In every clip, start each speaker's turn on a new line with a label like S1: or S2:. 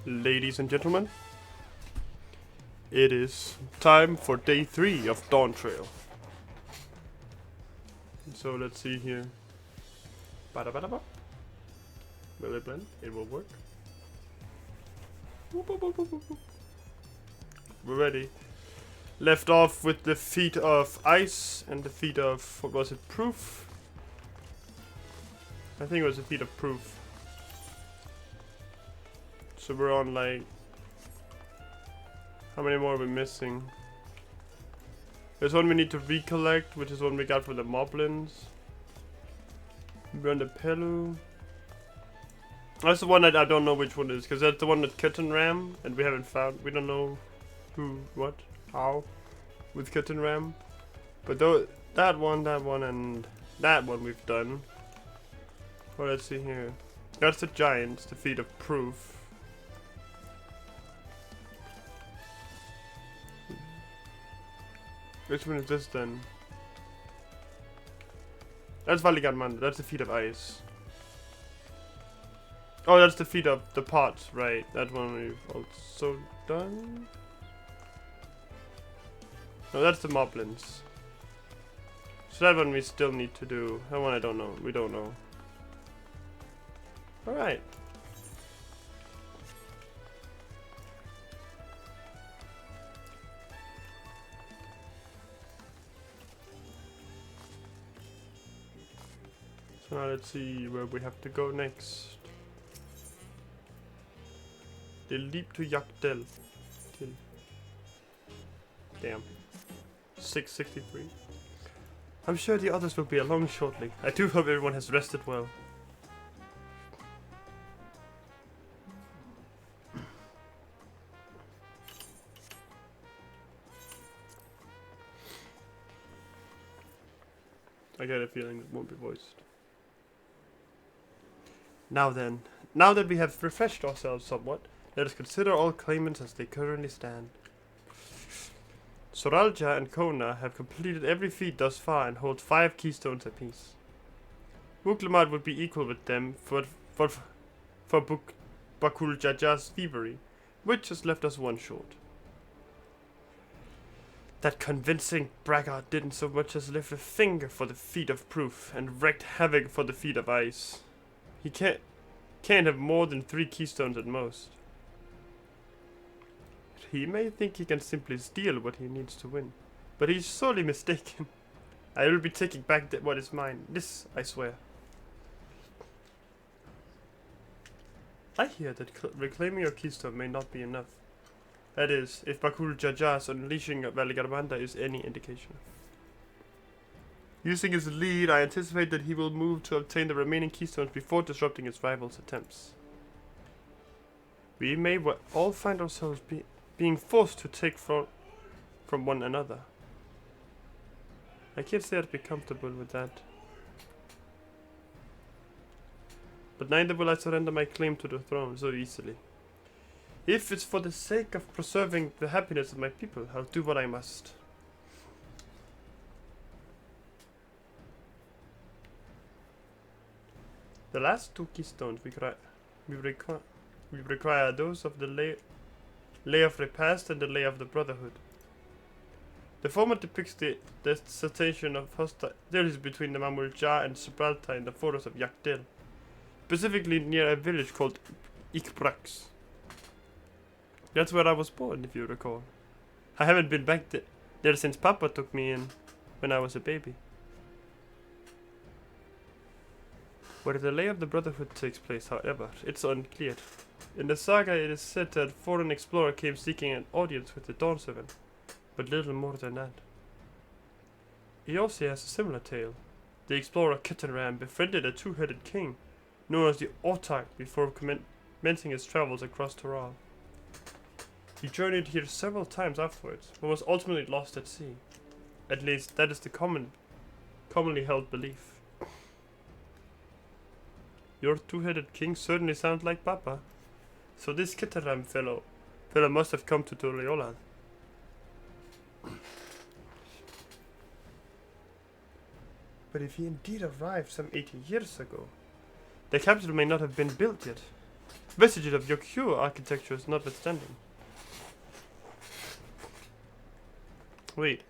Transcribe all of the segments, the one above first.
S1: Ladies and gentlemen, it is time for day 3 of Dawntrail. So let's see here. Ba-da-ba-da-ba. Will it blend? It will work. Whoop, whoop, whoop, whoop, whoop. We're ready. Left off with the feet of ice and the feet of, what was it, proof? I think it was the feet of proof. So we're on like, how many more are we missing? There's one we need to recollect, which is one we got from the moblins. We're on the Pelu. That's the one that I don't know which one it is, because that's the one with Kitten Ram, and we haven't found, we don't know who, what, how, with Kitten Ram. But though, that one, and that one we've done. Well, let's see here. That's the Giants, the feet of proof. Which one is this then? That's Valigarmanda, that's the feet of ice. Oh, that's the feet of the pot, right. That one we've also done. No, that's the moblins. So that one we still need to do. That one I don't know. We don't know. Alright. So now let's see where we have to go next. The leap to Yakdel. Damn. 663. I'm sure the others will be along shortly. I do hope everyone has rested well. I get a feeling it won't be voiced. Now then, now that we have refreshed ourselves somewhat, let us consider all claimants as they currently stand. Soralja and Kona have completed every feat thus far and hold 5 keystones apiece. Wuklamad would be equal with them for Bakul Jaja's thievery, which has left us 1 short. That convincing braggart didn't so much as lift a finger for the feet of proof and wreaked havoc for the feet of ice. He can't have more than 3 keystones at most. He may think he can simply steal what he needs to win, but he's sorely mistaken. I will be taking back what is mine. This, I swear. I hear that reclaiming your keystone may not be enough. That is, if Bakul Jaja's unleashing of Valigarmanda is any indication. Using his lead, I anticipate that he will move to obtain the remaining keystones before disrupting his rival's attempts. We may all find ourselves being forced to take from one another. I can't say I'd be comfortable with that. But neither will I surrender my claim to the throne so easily. If it's for the sake of preserving the happiness of my people, I'll do what I must. The last 2 keystones we require those of the Lay of Repast and the Lay of the Brotherhood. The former depicts the dissertation of hostilities between the Mamulja and Gibraltar in the forest of Yakdel, specifically near a village called Ikbrax. That's where I was born, if you recall. I haven't been back there since Papa took me in when I was a baby. Where the Lay of the Brotherhood takes place, however, it's unclear. In the saga, it is said that a foreign explorer came seeking an audience with the Dawn Seven, but little more than that. Eosia has a similar tale. The explorer Kittenram befriended a 2-headed king, known as the Autarch, before commencing his travels across Toral. He journeyed here several times afterwards, but was ultimately lost at sea. At least, that is the commonly held belief. Your 2-headed king certainly sounds like Papa. So this Kitteram fellow must have come to Toriola. But if he indeed arrived some 80 years ago, the capital may not have been built yet. Vestiges of Yokyo architecture notwithstanding. Wait,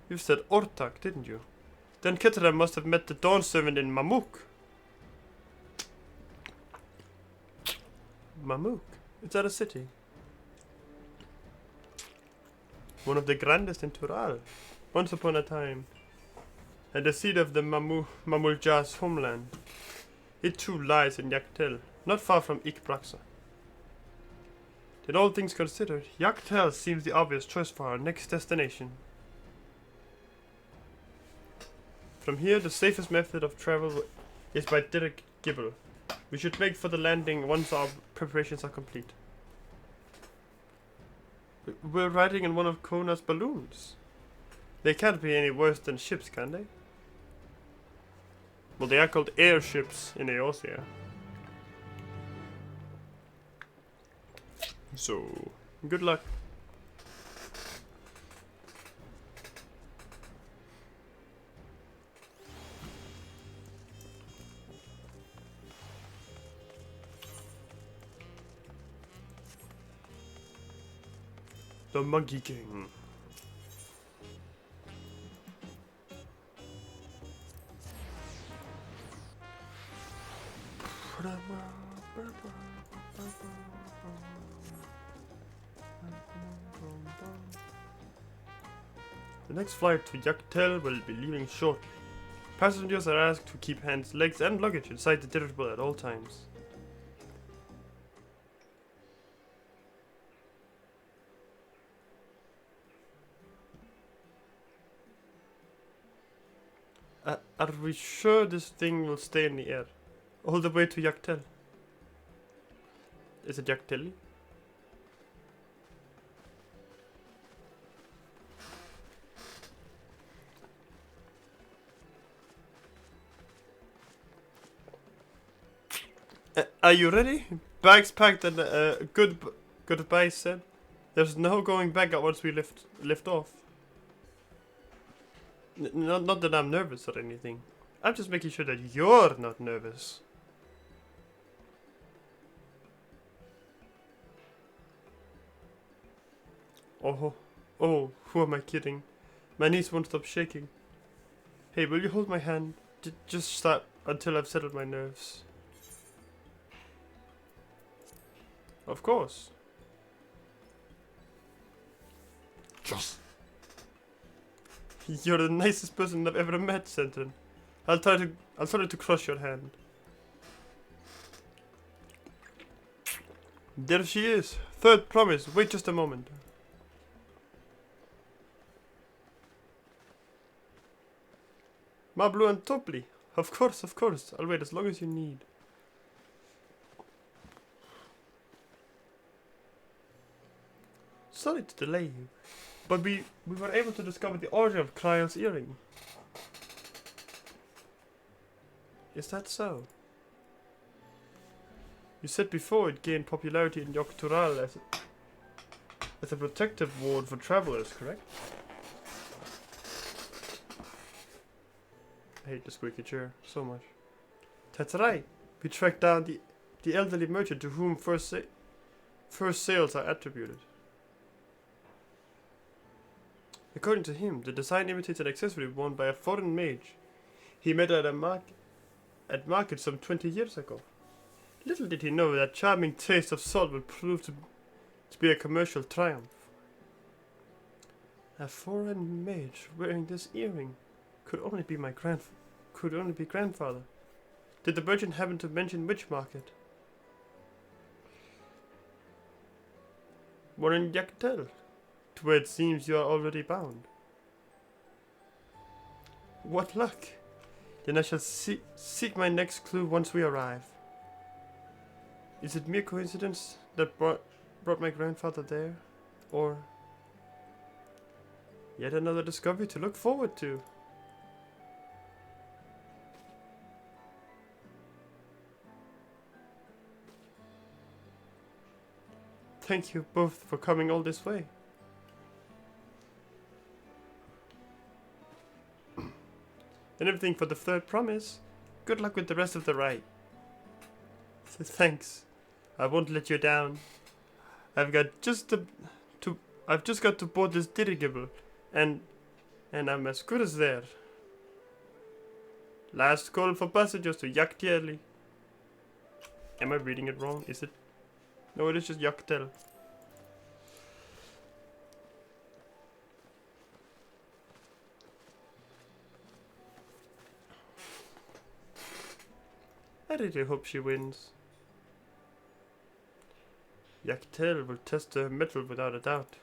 S1: you said Ortak, didn't you? Then Ketara must have met the Dawn servant in Mamuk. Mamuk? Is that a city? One of the grandest in Tural. Once upon a time. And the seat of the Mamulja's homeland. It too lies in Yaktel, not far from Ikbraxa. In all things considered, Yaktel seems the obvious choice for our next destination. From here, the safest method of travel is by direct gibble. We should make for the landing once our preparations are complete. We're riding in one of Kona's balloons. They can't be any worse than ships, can they? Well, they are called airships in Eosia. So, good luck. The Monkey King. The next flight to Yaktel will be leaving shortly. Passengers are asked to keep hands, legs and luggage inside the dirigible at all times. Are we sure this thing will stay in the air? All the way to Yaktel? Is it Yakteli? Are you ready? Bags packed and goodbye said. There's no going back once we lift off. Not that I'm nervous or anything. I'm just making sure that you're not nervous. Oh, who am I kidding? My knees won't stop shaking. Hey, will you hold my hand? Just stop until I've settled my nerves. Of course. Just. You're the nicest person I've ever met, Senton. I'll try to crush your hand. There she is. Third promise. Wait just a moment. Mablu and Topli. Of course. I'll wait as long as you need. Sorry to delay you, but we were able to discover the origin of Kryle's earring. Is that so? You said before it gained popularity in Yoktural as a protective ward for travelers, correct? I hate the squeaky chair so much. That's right. We tracked down the elderly merchant to whom first sales are attributed. According to him, the design imitates an accessory worn by a foreign mage he met at market some 20 years ago. Little did he know that charming taste of salt would prove to be a commercial triumph. A foreign mage wearing this earring could only be grandfather. Did the merchant happen to mention which market? One in Yaktel, to where it seems you are already bound. What luck! Then I shall seek my next clue once we arrive. Is it mere coincidence that brought my grandfather there? Or yet another discovery to look forward to? Thank you both for coming all this way. And everything for the third promise. Good luck with the rest of the ride. Thanks. I won't let you down. I've just got to board this dirigible, and I'm as good as there. Last call for passengers to Yaktieli. Am I reading it wrong? Is it? No, it is just Yaktel. I really hope she wins. Yaktel will test her mettle without a doubt.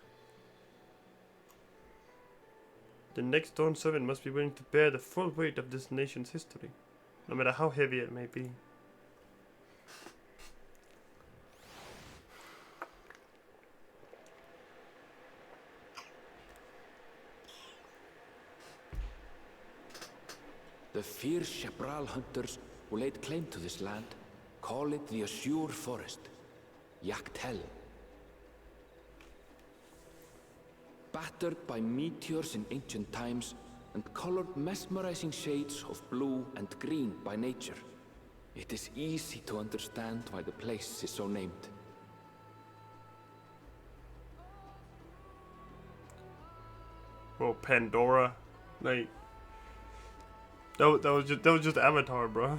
S1: The next Dawn Servant must be willing to bear the full weight of this nation's history, no matter how heavy it may be.
S2: The fierce Chapral hunters who laid claim to this land call it the Azure Forest, Yaktel. Battered by meteors in ancient times and colored mesmerizing shades of blue and green by nature, it is easy to understand why the place is so named.
S1: Oh, Pandora, like that was just Avatar, bro.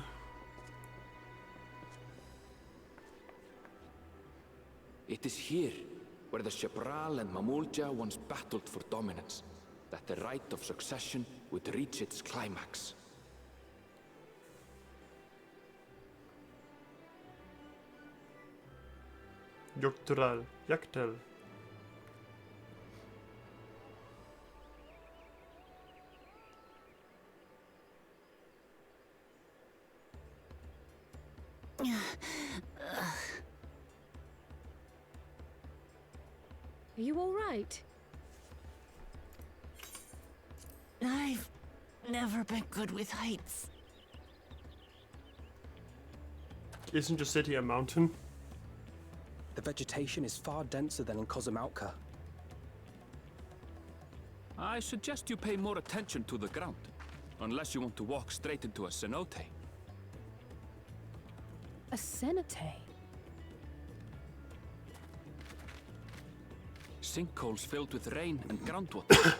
S2: It is here where the Chapral and Mamulja once battled for dominance, that the right of succession would reach its climax.
S1: Yoktural, Yaktel.
S3: Are you all right?
S4: I've never been good with heights.
S1: Isn't your city a mountain?
S5: The vegetation is far denser than in Kozumautka.
S2: I suggest you pay more attention to the ground, unless you want to walk straight into a cenote.
S3: A cenote?
S2: Sinkholes filled with rain and groundwater.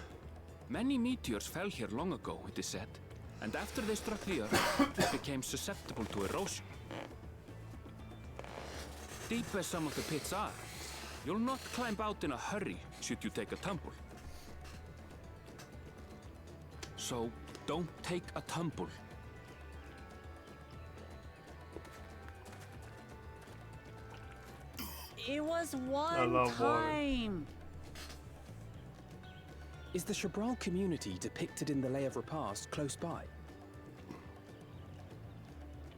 S2: Many meteors fell here long ago, it is said, and after they struck the earth, it became susceptible to erosion. Deep as some of the pits are, you'll not climb out in a hurry should you take a tumble. So, don't take a tumble.
S4: It was
S1: I
S4: one
S1: love water.
S4: time.
S5: Is the Chapral community depicted in the Lay of Repast close by?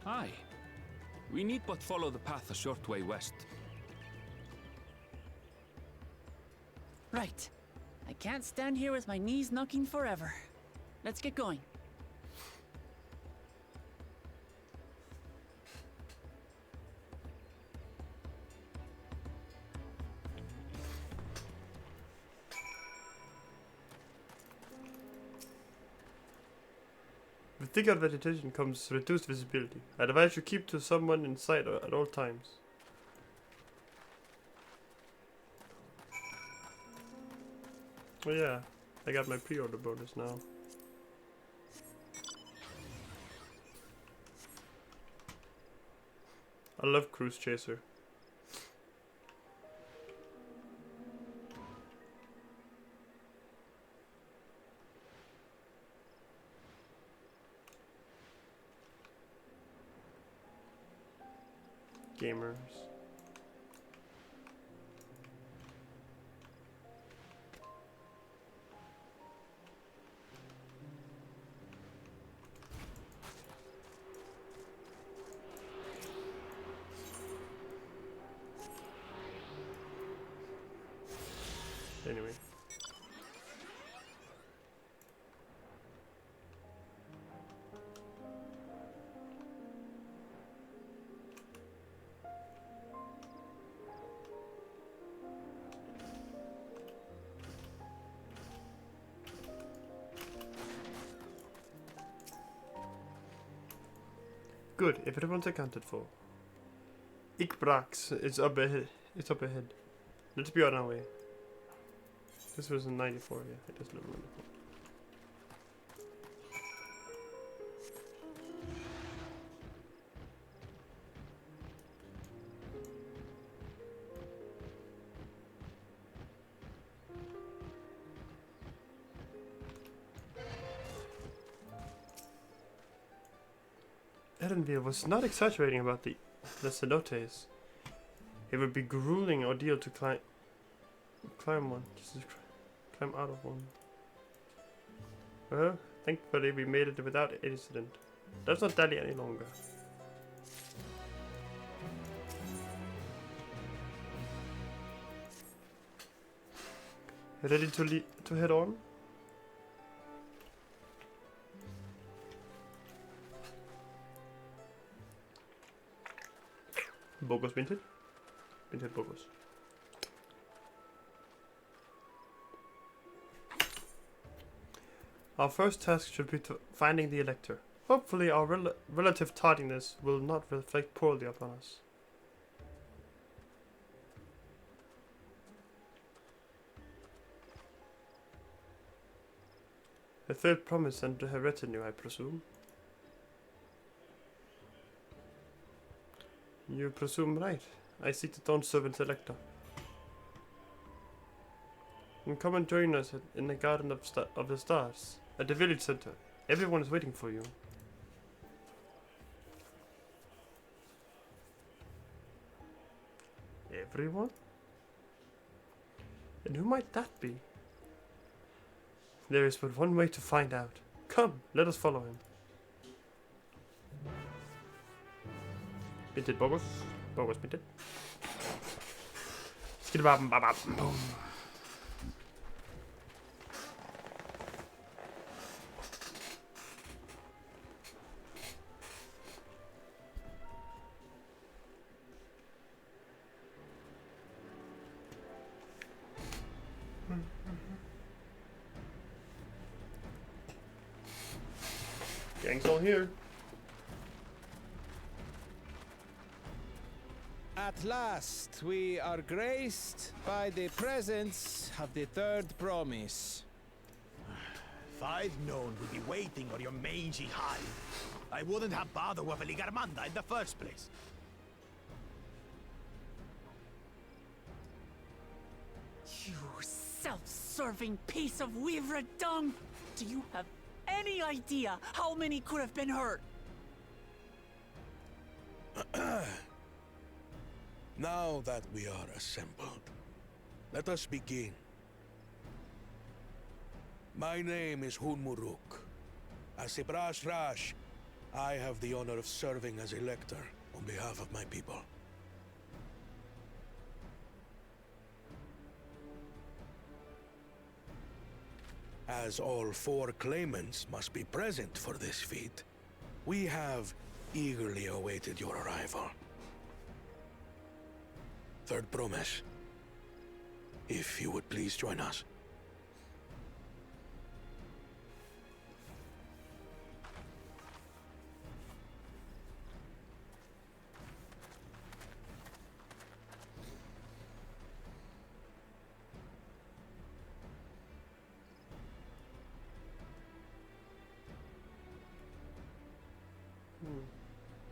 S2: Aye. We need but follow the path a short way west.
S4: Right. I can't stand here with my knees knocking forever. Let's get going.
S1: With thicker vegetation comes reduced visibility. I advise you keep to someone in sight at all times. Oh yeah, I got my pre-order bonus now. I love Cruise Chaser. Gamers. Anyway. Good, everyone's accounted for. Ikbrax is up ahead. It's up ahead. Let's be on our way. This was in 94, yeah. It does look 94. Edenville was not exaggerating about the cenotes. It would be a grueling ordeal to climb one. Just climb out of one. Well, thankfully we made it without incident. Let's not dally any longer. Ready to head on? Bogus minted. Minted bogus. Our first task should be finding the Elector. Hopefully our relative tardiness will not reflect poorly upon us. A third promise and her retinue, I presume. You presume right. I seek the Dawn Servant Elector. And come and join us in the Garden of the Stars, at the village center. Everyone is waiting for you. Everyone? And who might that be? There is but one way to find out. Come, let us follow him. Minted bogus. Bogus minted. Skidabam babam boom. Gang's all here.
S6: At last, we are graced by the presence of the third promise.
S7: If I'd known we'd be waiting on your mangy hide, I wouldn't have bothered with a Ligarmanda in the first place.
S4: You self-serving piece of weaver dung! Do you have any idea how many could have been hurt?
S8: Now that we are assembled, let us begin. My name is Hunmuruk. As a Brash Rash, I have the honor of serving as Elector on behalf of my people. As all four claimants must be present for this feat, we have eagerly awaited your arrival. Third promise. If you would please join us.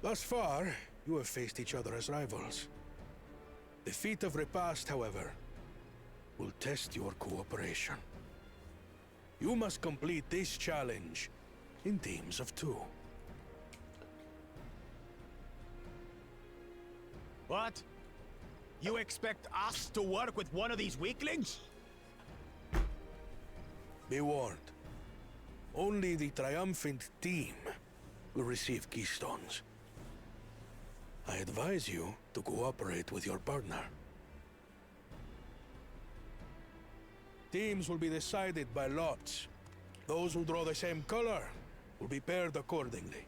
S8: Thus far, you have faced each other as rivals. The feat of repast, however, will test your cooperation. You must complete this challenge in teams of 2.
S7: What? You expect us to work with one of these weaklings?
S8: Be warned. Only the triumphant team will receive keystones. I advise you to cooperate with your partner. Teams will be decided by lots. Those who draw the same color will be paired accordingly.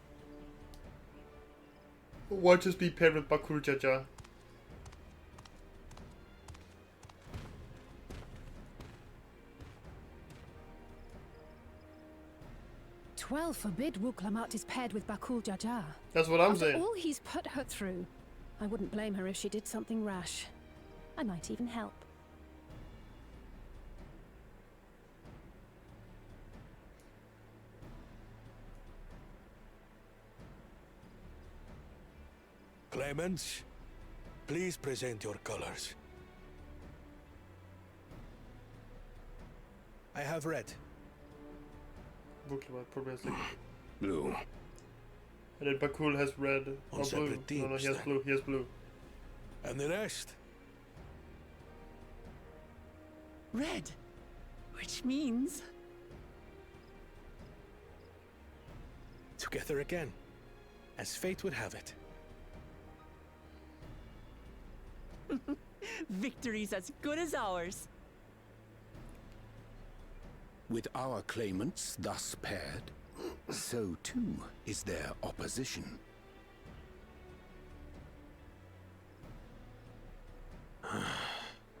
S1: Watch us be paired with Bakul Jaja.
S3: Twelve forbid Wuklamat is paired with Bakul Jaja.
S1: That's what I'm
S3: After
S1: saying.
S3: all he's put her through. I wouldn't blame her if she did something rash. I might even help.
S8: Clemens, please present your colors. I have red.
S1: Booklet probably has like.
S8: Blue.
S1: And then Bakul has red.
S8: On
S1: Or blue.
S8: separate
S1: No,
S8: teams,
S1: he has
S8: then.
S1: blue. He has blue.
S8: And the rest?
S4: Red. Which means...
S8: Together again, as fate would have it.
S4: victory's as good as ours.
S9: With our claimants thus paired, so too is their opposition.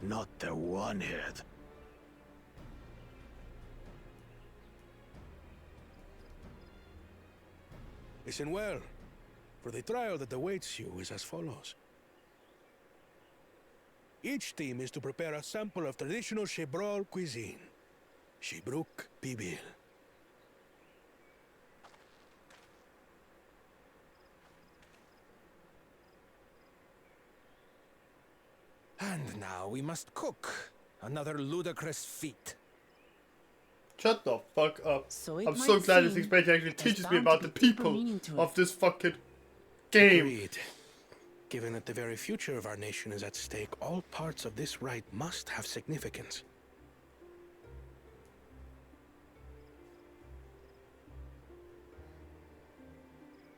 S7: Not the one-head.
S8: Listen well, for the trial that awaits you is as follows. Each team is to prepare a sample of traditional Shebrol cuisine. Shibruk Pibil.
S6: And now we must cook. Another ludicrous feat.
S1: Shut the fuck up.
S4: So it
S1: I'm
S4: might
S1: so glad this
S4: seem
S1: expansion actually
S4: there's
S1: teaches me
S4: bound
S1: about
S4: to
S1: the
S4: be deeper
S1: people
S4: meaning to
S1: of
S4: it.
S1: this fucking game.
S8: Agreed. Given that the very future of our nation is at stake, all parts of this rite must have significance.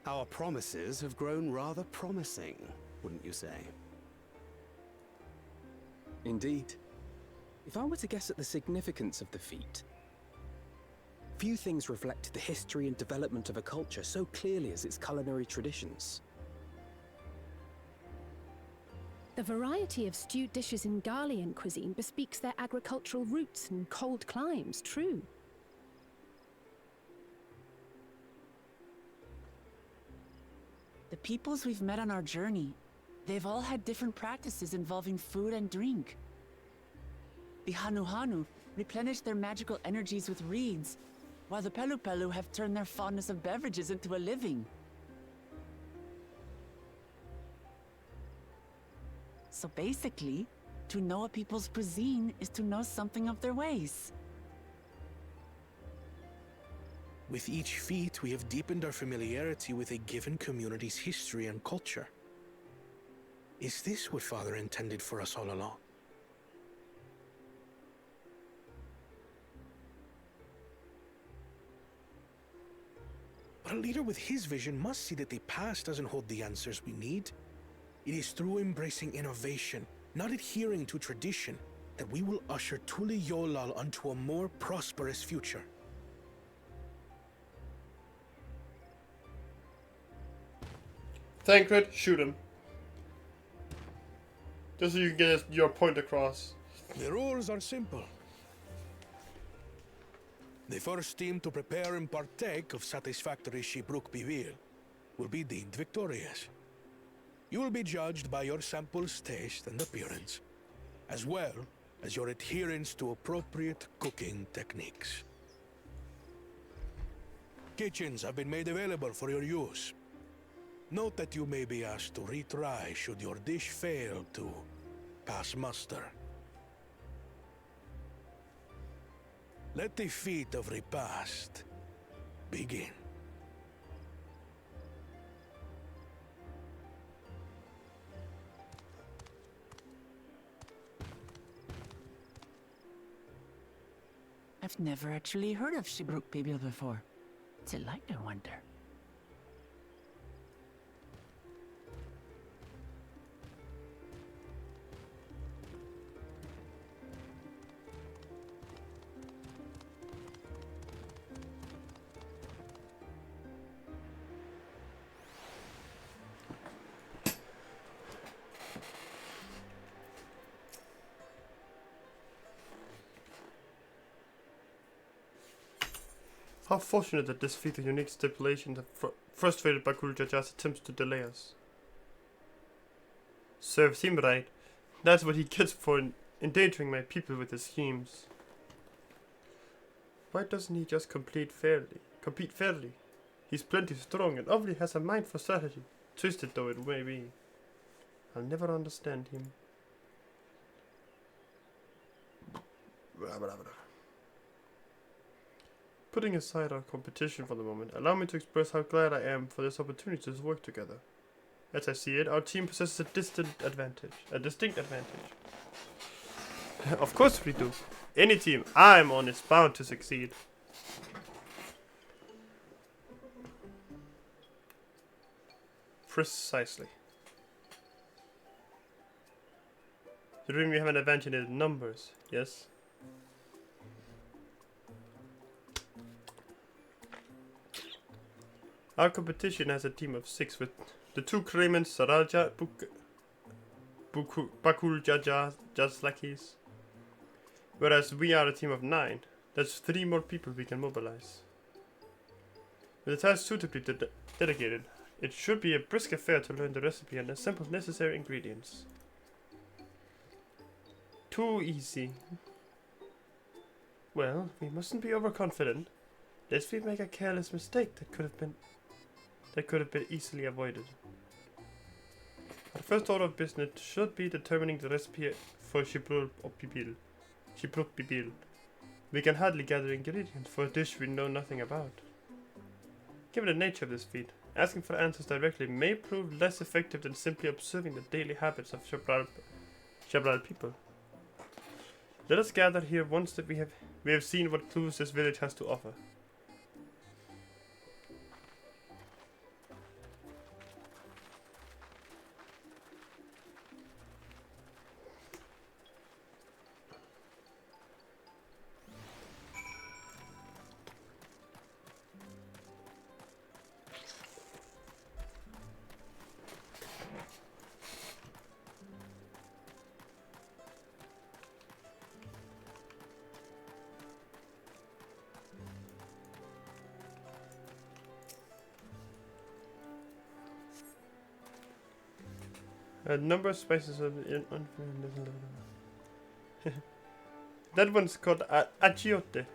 S5: Our promises have grown rather promising, wouldn't you say? Indeed. If I were to guess at the significance of the feat, few things reflect the history and development of a culture so clearly as its culinary traditions.
S3: The variety of stewed dishes in Garlean cuisine bespeaks their agricultural roots and cold climes, true.
S4: The peoples we've met on our journey, they've all had different practices involving food and drink. The Hanu replenish their magical energies with reeds, while the Pelu have turned their fondness of beverages into a living. So basically, to know a people's cuisine is to know something of their ways.
S8: With each feat, we have deepened our familiarity with a given community's history and culture. Is this what Father intended for us all along? But a leader with his vision must see that the past doesn't hold the answers we need. It is through embracing innovation, not adhering to tradition, that we will usher Tuli Yolal onto a more prosperous future.
S1: Thancred, shoot him. Just so you can get your point across.
S8: The rules are simple. The first team to prepare and partake of satisfactory Shibruk Bivir will be deemed victorious. You will be judged by your sample's taste and appearance, as well as your adherence to appropriate cooking techniques. Kitchens have been made available for your use. Note that you may be asked to retry should your dish fail to pass muster. Let the feat of repast begin.
S4: I've never actually heard of Shibruk Bibil before. What's it like, I wonder?
S1: How fortunate that this feat of unique stipulation that frustrated Bakul Jaja's attempts to delay us. Serves him right. That's what he gets for endangering my people with his schemes. Why doesn't he just compete fairly? He's plenty strong and obviously has a mind for strategy. Twisted though it may be. I'll never understand him. Putting aside our competition for the moment, allow me to express how glad I am for this opportunity to work together. As I see it, our team possesses a distinct advantage. Of course we do. Any team I'm on is bound to succeed. Precisely. The reason we have an advantage in numbers, yes? Our competition has a team of 6 with the 2 claimants Saraja, Bakul Jaja, Jaslakis. Whereas we are a team of 9. That's 3 more people we can mobilize. With the task suitably dedicated, it should be a brisk affair to learn the recipe and assemble necessary ingredients. Too easy. Well, we mustn't be overconfident, lest we make a careless mistake that could have been easily avoided. Our first order of business should be determining the recipe for Shibruk Bibil. We can hardly gather ingredients for a dish we know nothing about. Given the nature of this feat, asking for answers directly may prove less effective than simply observing the daily habits of Shabral people. Let us gather here once that we have seen what clues this village has to offer. A number of spices of that one's called achiote.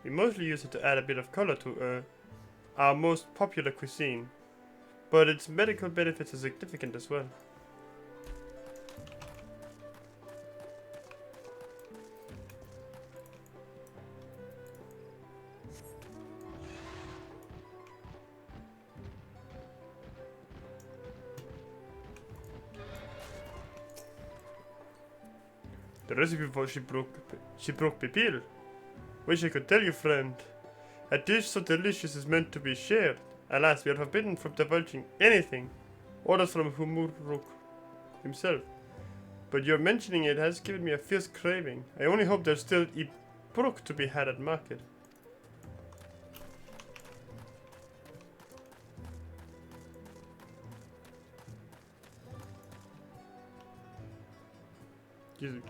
S1: We mostly use it to add a bit of color to our most popular cuisine, but its medical benefits are significant as well. The recipe for Shibruk Bibil. Wish I could tell you, friend. A dish so delicious is meant to be shared. Alas, we are forbidden from divulging anything. Orders from Humuruk himself. But your mentioning it has given me a fierce craving. I only hope there's still Ibruk to be had at market.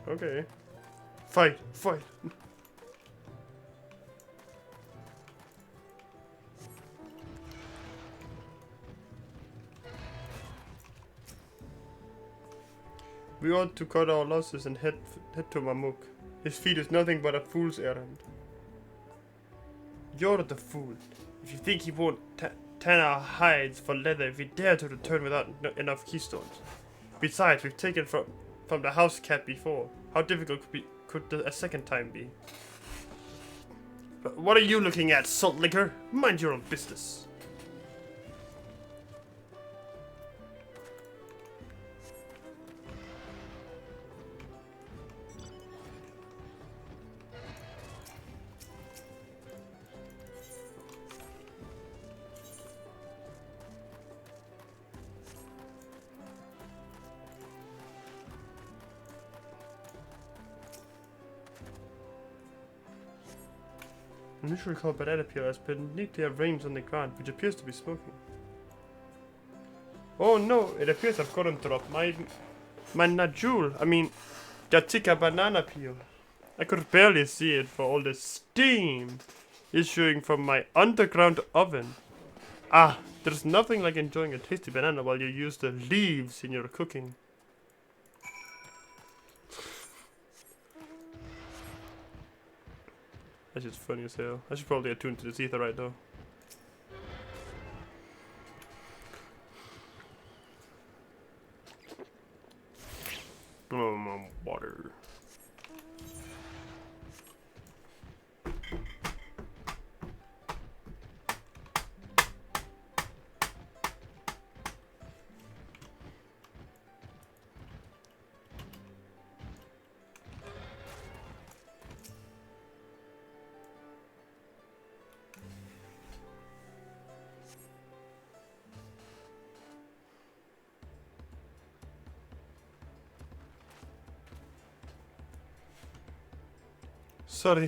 S1: Okay. Fight! We ought to cut our losses and head to Mamuk. His feat is nothing but a fool's errand. You're the fool. If you think he won't tan our hides for leather if we dare to return without enough keystones. Besides, we've taken from the house cat before. How difficult could a second time be? But what are you looking at, salt licker? Mind your own business. Unusually cold but Edipure has been neatly arranged on the ground, which appears to be smoking. Oh no, it appears I've gotten dropped my Najul, Jatika banana peel. I could barely see it for all the steam issuing from my underground oven. Ah, there's nothing like enjoying a tasty banana while you use the leaves in your cooking. That's just funny as hell. I should probably attune to this ether right though. Water.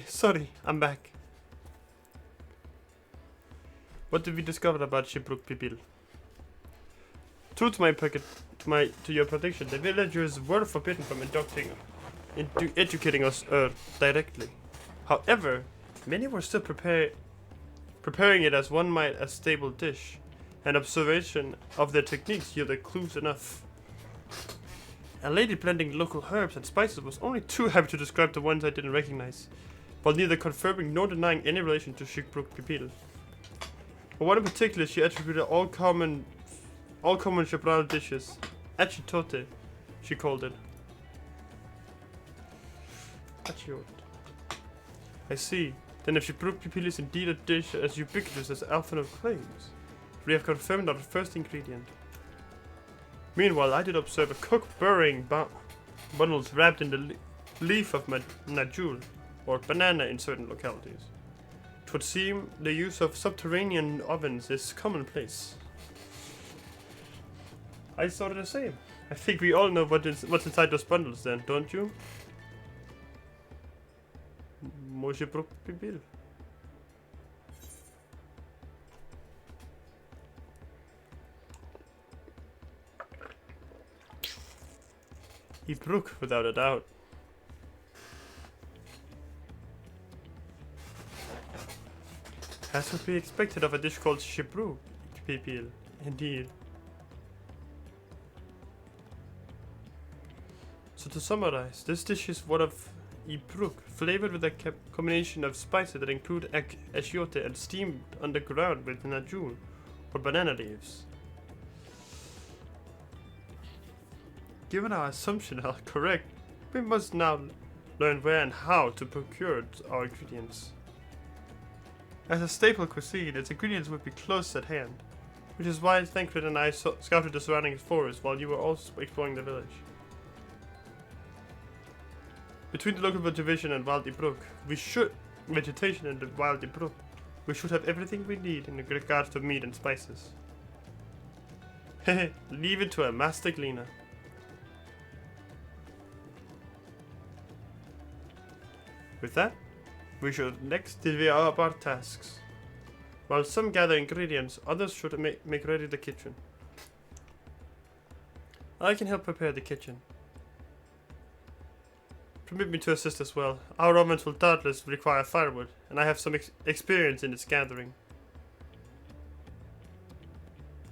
S1: Sorry, I'm back. What did we discover about Shiprook people? True to your prediction, the villagers were forbidden from educating us directly. However, many were still preparing it as one might a stable dish, and observation of their techniques yielded clues enough. A lady blending local herbs and spices was only too happy to describe the ones I didn't recognize, while neither confirming nor denying any relation to Shiprook people. For one in particular, she attributed all common Chapral dishes, achitote, she called it. Achiote. I see. Then if Shiprook people is indeed a dish as ubiquitous as Alphonse claims, we have confirmed our first ingredient. Meanwhile, I did observe a cook burying bundles wrapped in the leaf of najul, or banana in certain localities. It would seem the use of subterranean ovens is commonplace. I thought the same. I think we all know what's inside those bundles then, don't you? Može propil. Brook, without a doubt. As would be expected of a dish called Shiprook, people, indeed. So to summarize, this dish is one of Ibruk, flavored with a combination of spices that include achiote and steamed underground with najul, or banana leaves. Given our assumption are correct, we must now learn where and how to procure our ingredients. As a staple cuisine, its ingredients would be close at hand, which is why Thancred and I scouted the surrounding forest while you were also exploring the village. Between the local vegetation and wild vegetation and the wild Ibruk, we should have everything we need in regards to meat and spices. Hehe, leave it to a master cleaner. With that, we should next divvy up our tasks. While some gather ingredients, others should make ready the kitchen. I can help prepare the kitchen. Permit me to assist as well. Our ovens will doubtless require firewood, and I have some experience in its gathering.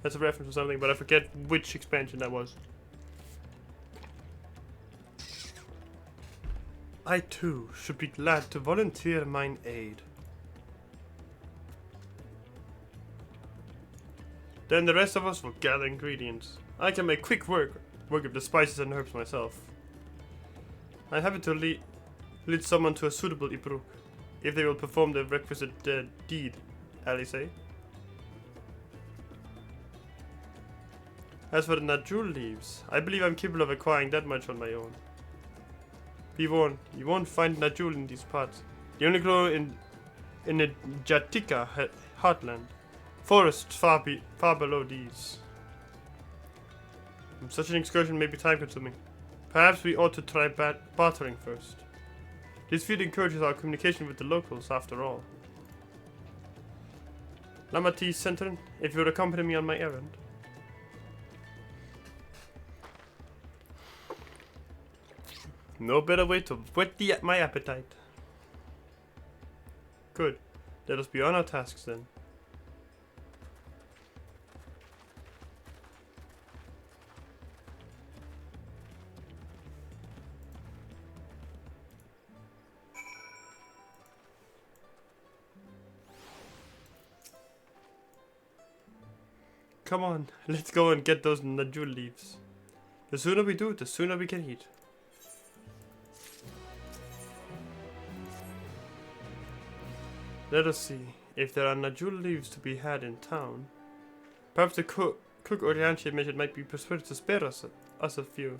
S1: That's a reference to something, but I forget which expansion that was. I too should be glad to volunteer mine aid. Then the rest of us will gather ingredients. I can make quick work of the spices and herbs myself. I'm happy to lead someone to a suitable Ibruk, if they will perform the requisite deed, Alice. As for the Najul leaves, I believe I'm capable of acquiring that much on my own. Be warned, you won't find Najul in these parts. They only grow in the Jatika heartland, forests far below these. Such an excursion may be time-consuming. Perhaps we ought to try bartering first. This feat encourages our communication with the locals, after all. Lamati Centron, if you would accompany me on my errand. No better way to whet my appetite. Good. Let us be on our tasks then. Come on, let's go and get those Najul leaves. The sooner we do, the sooner we can eat. Let us see. If there are Najul leaves to be had in town, perhaps the cook Orianchi mentioned might be persuaded to spare us a few.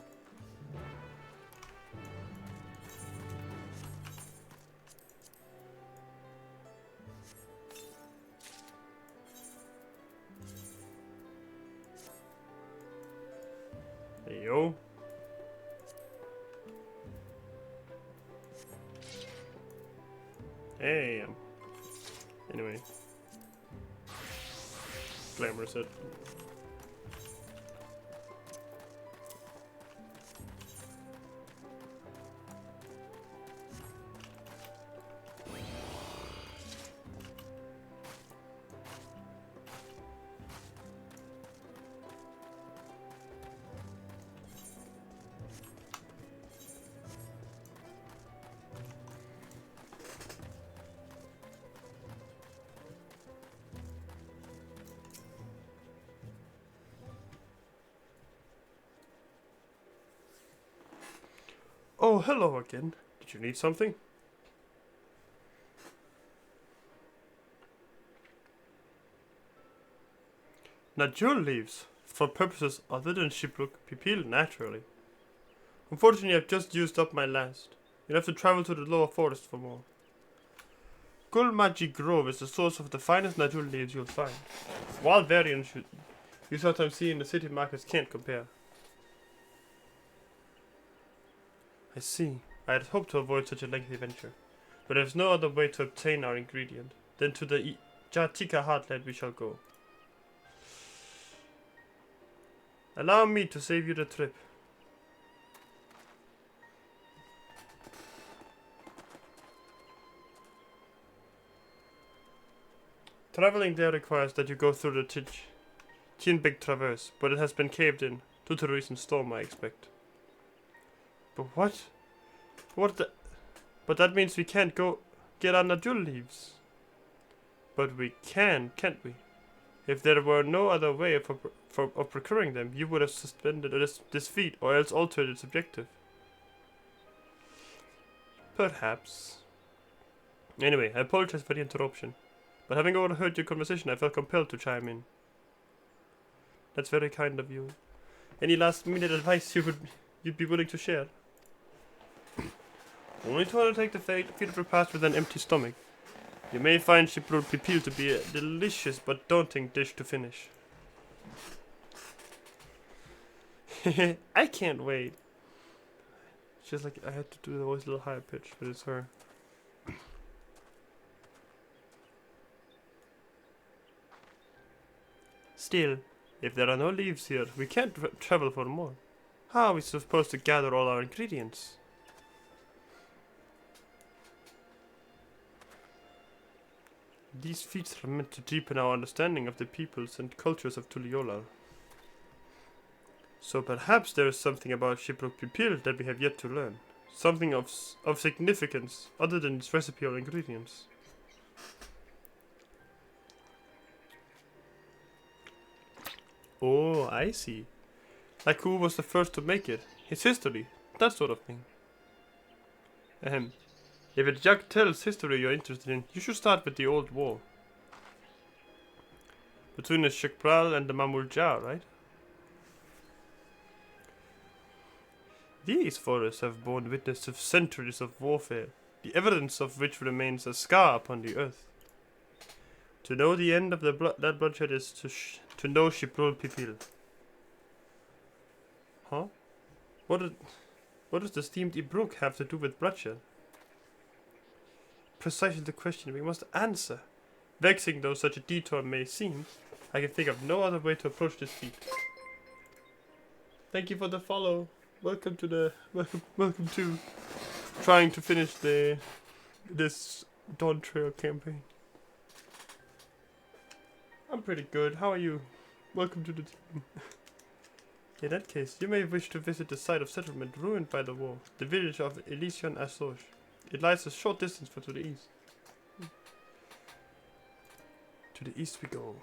S1: There you go. Hey, anyway. Glamorous it. Oh, hello again. Did you need something? Najul leaves, for purposes other than Shipluk Pipil, naturally. Unfortunately, I've just used up my last. You'll have to travel to the lower forest for more. Gulmaji Grove is the source of the finest Najul leaves you'll find. Wild variants you sometimes see in the city markets can't compare. I see. I had hoped to avoid such a lengthy venture, but there's no other way to obtain our ingredient than to the Jatika heartland we shall go. Allow me to save you the trip. Traveling there requires that you go through the Tienbeg Traverse, but it has been caved in due to the recent storm, I expect. But what? But that means we can't go get our Najul leaves. But we can, can't we? If there were no other way of procuring them, you would have suspended this feat, or else altered its objective. Perhaps. Anyway, I apologize for the interruption, but having overheard your conversation, I felt compelled to chime in. That's very kind of you. Any last-minute advice you'd be willing to share? Only to undertake the feat of repast with an empty stomach. You may find Shipluk Pipil to be a delicious but daunting dish to finish. I can't wait. It's just like I had to do the voice a little higher pitch, but it's her. Still, if there are no leaves here, we can't travel for more. How are we supposed to gather all our ingredients? These feats are meant to deepen our understanding of the peoples and cultures of Tuliyollal. So perhaps there is something about Shipluk Pipil that we have yet to learn. Something of significance other than its recipe or ingredients. Oh, I see. Like who was the first to make it? His history, that sort of thing. If it's Jack Tell's history you're interested in, you should start with the old war. Between the Shekpral and the Mamul Jar, right? These forests have borne witness to centuries of warfare, the evidence of which remains a scar upon the earth. To know the end of that bloodshed is to know Shipluk Pipil. Huh? What does the steamed Ibruk have to do with bloodshed? Precisely the question we must answer. Vexing though such a detour may seem, I can think of no other way to approach this feat. Thank you for the follow. Welcome to trying to finish this Dawntrail campaign. I'm pretty good. How are you? Welcome to the team. In that case, you may wish to visit the site of settlement ruined by the war, the village of Elysion Asoj. It lies a short distance to the east. To the east we go.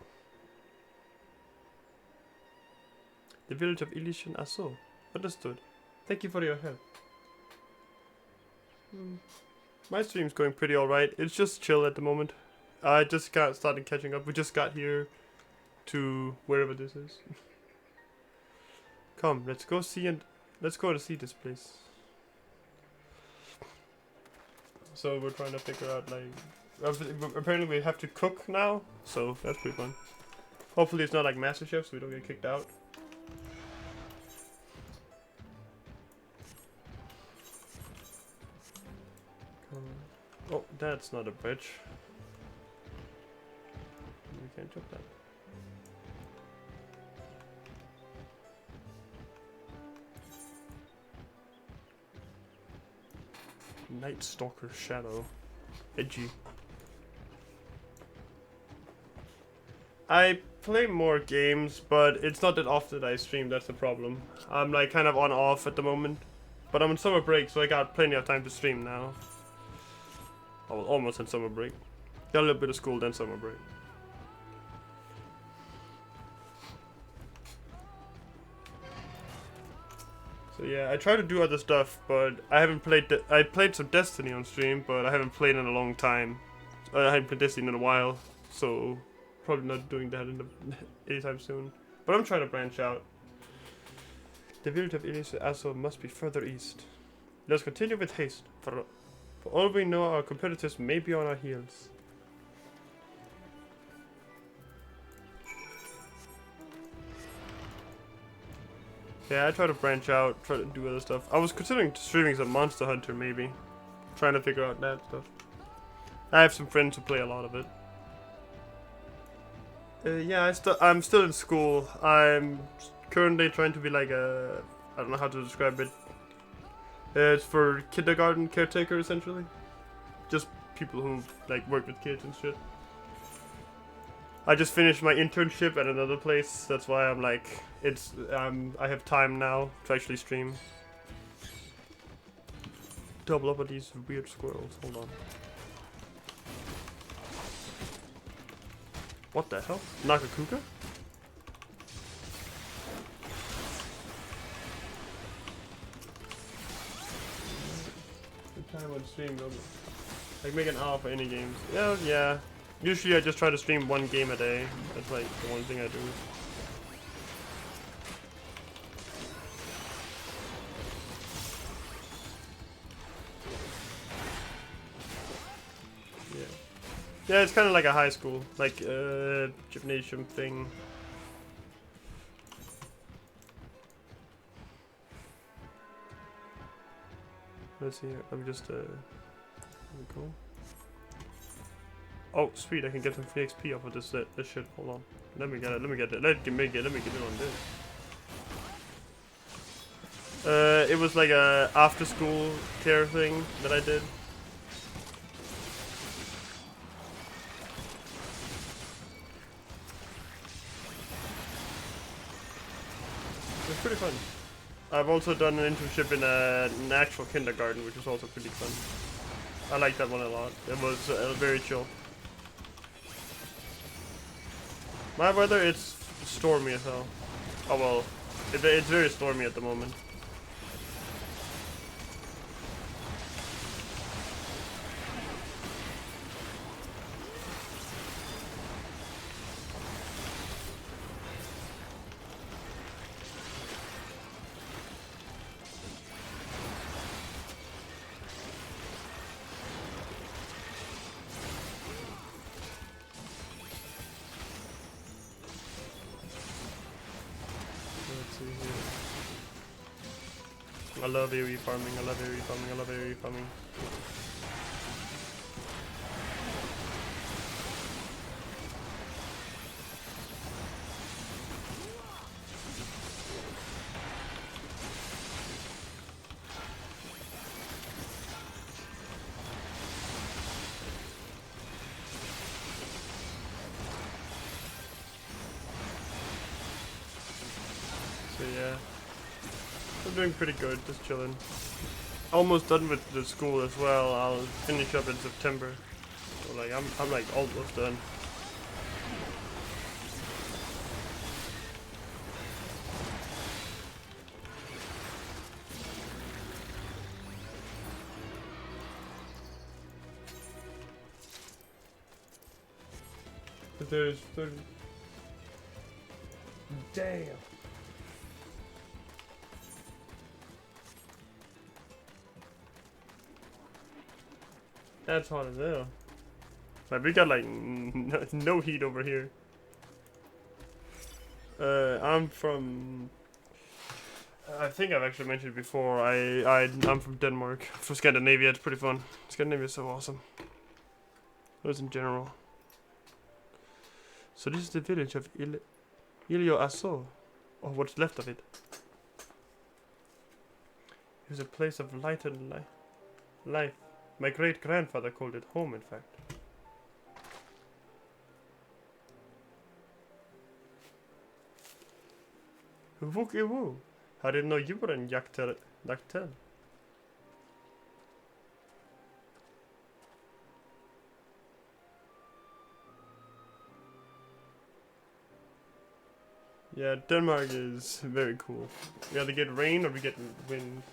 S1: The village of Elysian Asso. Understood. Thank you for your help. My stream's going pretty alright. It's just chill at the moment. I just started catching up. We just got here to wherever this is. Come, let's go see this place. So we're trying to figure out like apparently we have to cook now, so that's pretty fun. Hopefully it's not like MasterChef, so we don't get kicked out. Oh, that's not a bridge. We can't jump that. Night Stalker Shadow. Edgy. I play more games, but it's not that often that I stream, that's the problem. I'm like kind of on off at the moment. But I'm on summer break, so I got plenty of time to stream now. I was almost in summer break. Got a little bit of school, then summer break. So yeah, I try to do other stuff, but I haven't played. I played some Destiny on stream, but I haven't played in a long time. I haven't played Destiny in a while, so probably not doing that anytime soon. But I'm trying to branch out. The village of Elysian Asso must be further east. Let's continue with haste. For all we know, our competitors may be on our heels. Yeah, I try to branch out, try to do other stuff. I was considering streaming some Monster Hunter, maybe. Trying to figure out that stuff. I have some friends who play a lot of it. Yeah, I'm still in school. I'm currently trying to be like a... I don't know how to describe it. It's for kindergarten caretaker, essentially. Just people who like work with kids and shit. I just finished my internship at another place. That's why I'm like, I have time now to actually stream. Double up on these weird squirrels. Hold on. What the hell? Nakakuka? Good time on stream, though. Like make an hour for any games. Yeah. Usually I just try to stream one game a day. That's like the one thing I do. Yeah, it's kind of like a high school, like gymnasium thing. Let's see. I'm just there we go. Oh, sweet! I can get some free XP off of this shit. Hold on. Let me get it. Let me get it. Let me get it on this. It was like a after-school care thing that I did. It's pretty fun. I've also done an internship in an actual kindergarten, which was also pretty fun. I like that one a lot. It was very chill. My weather, it's stormy as hell. Oh well, it's very stormy at the moment. I love AoE farming, I love AoE farming, I love AoE farming. So yeah. I'm doing pretty good, just chilling. Almost done with the school as well. I'll finish up in September. So like I'm like almost done. there's 30. Damn. That's hot as hell. Like, we got like no heat over here. I'm from. I think I've actually mentioned before. I'm from Denmark, from Scandinavia. It's pretty fun. Scandinavia is so awesome. Those in general. So this is the village of Ilio Asso, or what's left of it. It was a place of light and life. My great grandfather called it home, in fact. Woo. I didn't know you were in Dawntrail. Yeah, Denmark is very cool. We either get rain or we get wind.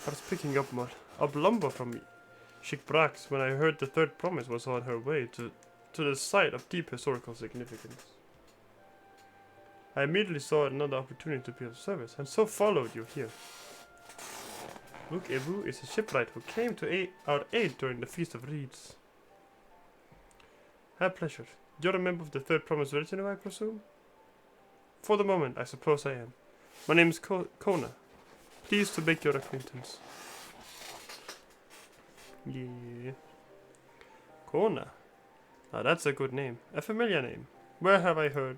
S1: I was picking up lumber from Shipwrecks when I heard the third promise was on her way to the site of deep historical significance. I immediately saw another opportunity to be of service, and so followed you here. Look, Evu is a shipwright who came to our aid during the Feast of Reeds. A pleasure. You're a member of the Third Promise Retinue, I presume? For the moment, I suppose I am. My name is Kona. Pleased to make your acquaintance. Yeah. Kona. Now that's a good name. A familiar name. Where have I heard?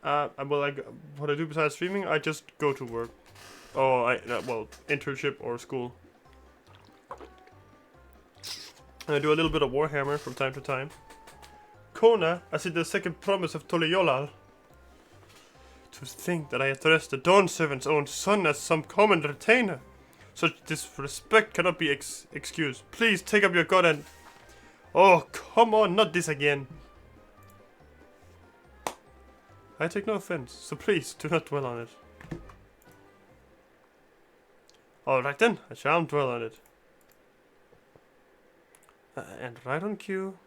S1: Well, what I do besides streaming, I just go to work. Or, well, internship or school. And I do a little bit of Warhammer from time to time. Kona, I see the second promise of Toliolal. To think that I addressed the Dawn Servant's own son as some common retainer. Such disrespect cannot be excused. Please take up your gun and... Oh, come on, not this again. I take no offense, so please do not dwell on it. Alright then, I shall dwell on it. And right on cue.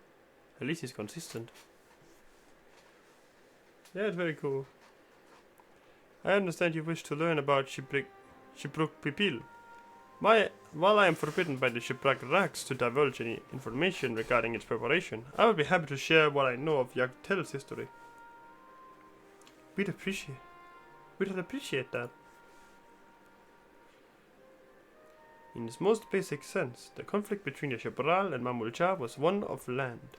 S1: At least he's consistent. Yeah, it's very cool. I understand you wish to learn about Shipwreck Pipil. While I am forbidden by the Shipwreck Rags to divulge any information regarding its preparation, I would be happy to share what I know of Yagtel's history. We'd appreciate that. In its most basic sense, the conflict between the Shepral and Mamulja was one of land.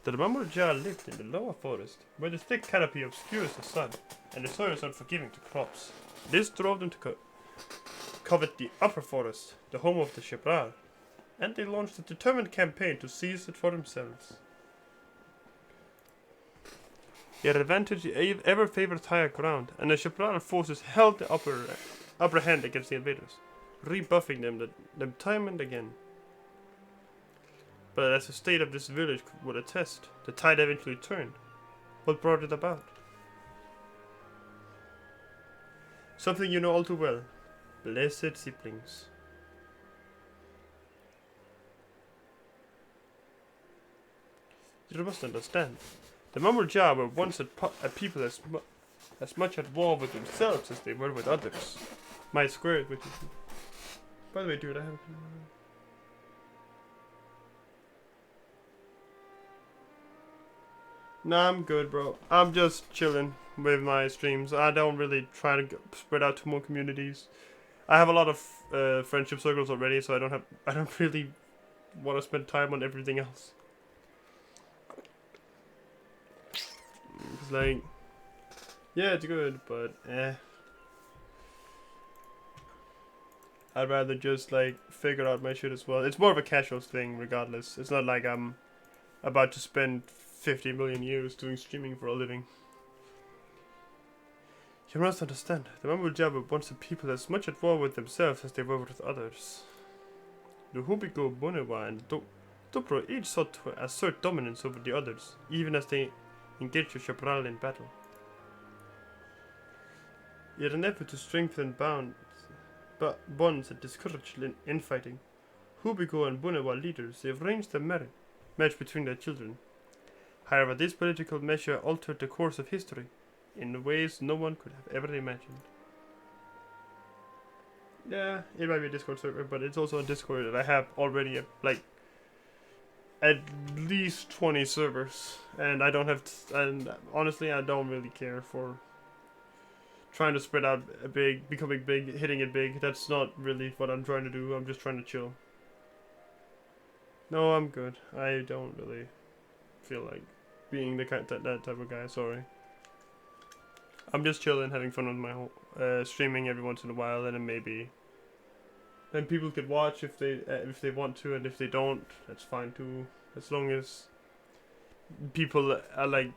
S1: The Mamulja lived in the lower forest, where the thick canopy obscures the sun, and the soil is unforgiving to crops. This drove them to covet the upper forest, the home of the Shepral, and they launched a determined campaign to seize it for themselves. Their advantage ever favored higher ground, and the Shepral forces held the upper hand against the invaders, rebuffing them time and again. But as the state of this village would attest, the tide eventually turned. What brought it about? Something you know all too well. Blessed siblings. You must understand. The Mamulja were once a people as much at war with themselves as they were with others. My square with you. By the way, dude, I have... Nah, I'm good, bro. I'm just chilling with my streams. I don't really try to spread out to more communities. I have a lot of friendship circles already, so I don't really want to spend time on everything else. It's like, yeah, it's good, but I'd rather just like figure out my shit as well. It's more of a casual thing, regardless. It's not like I'm about to spend 50 million years doing streaming for a living. You must understand, the Mamulja were once a people as much at war with themselves as they were with others. The Hubigo, Bonewa, and Dupro each sought to assert dominance over the others, even as they engaged the Shepral in battle. Yet an effort to strengthen bonds and discourage infighting, Hubiko and Bunewa leaders, they've arranged a marriage between their children. However, this political measure altered the course of history in ways no one could have ever imagined. Yeah, it might be a Discord server, but it's also a Discord that I have already like at least 20 servers, and I don't have and honestly I don't really care for trying to spread out a big, becoming big, hitting it big. That's not really what I'm trying to do. I'm just trying to chill. No, I'm good. I don't really feel like being the that type of guy. Sorry. I'm just chilling, having fun with my whole, streaming every once in a while, and then maybe then people could watch if they want to, and if they don't, that's fine too. As long as people like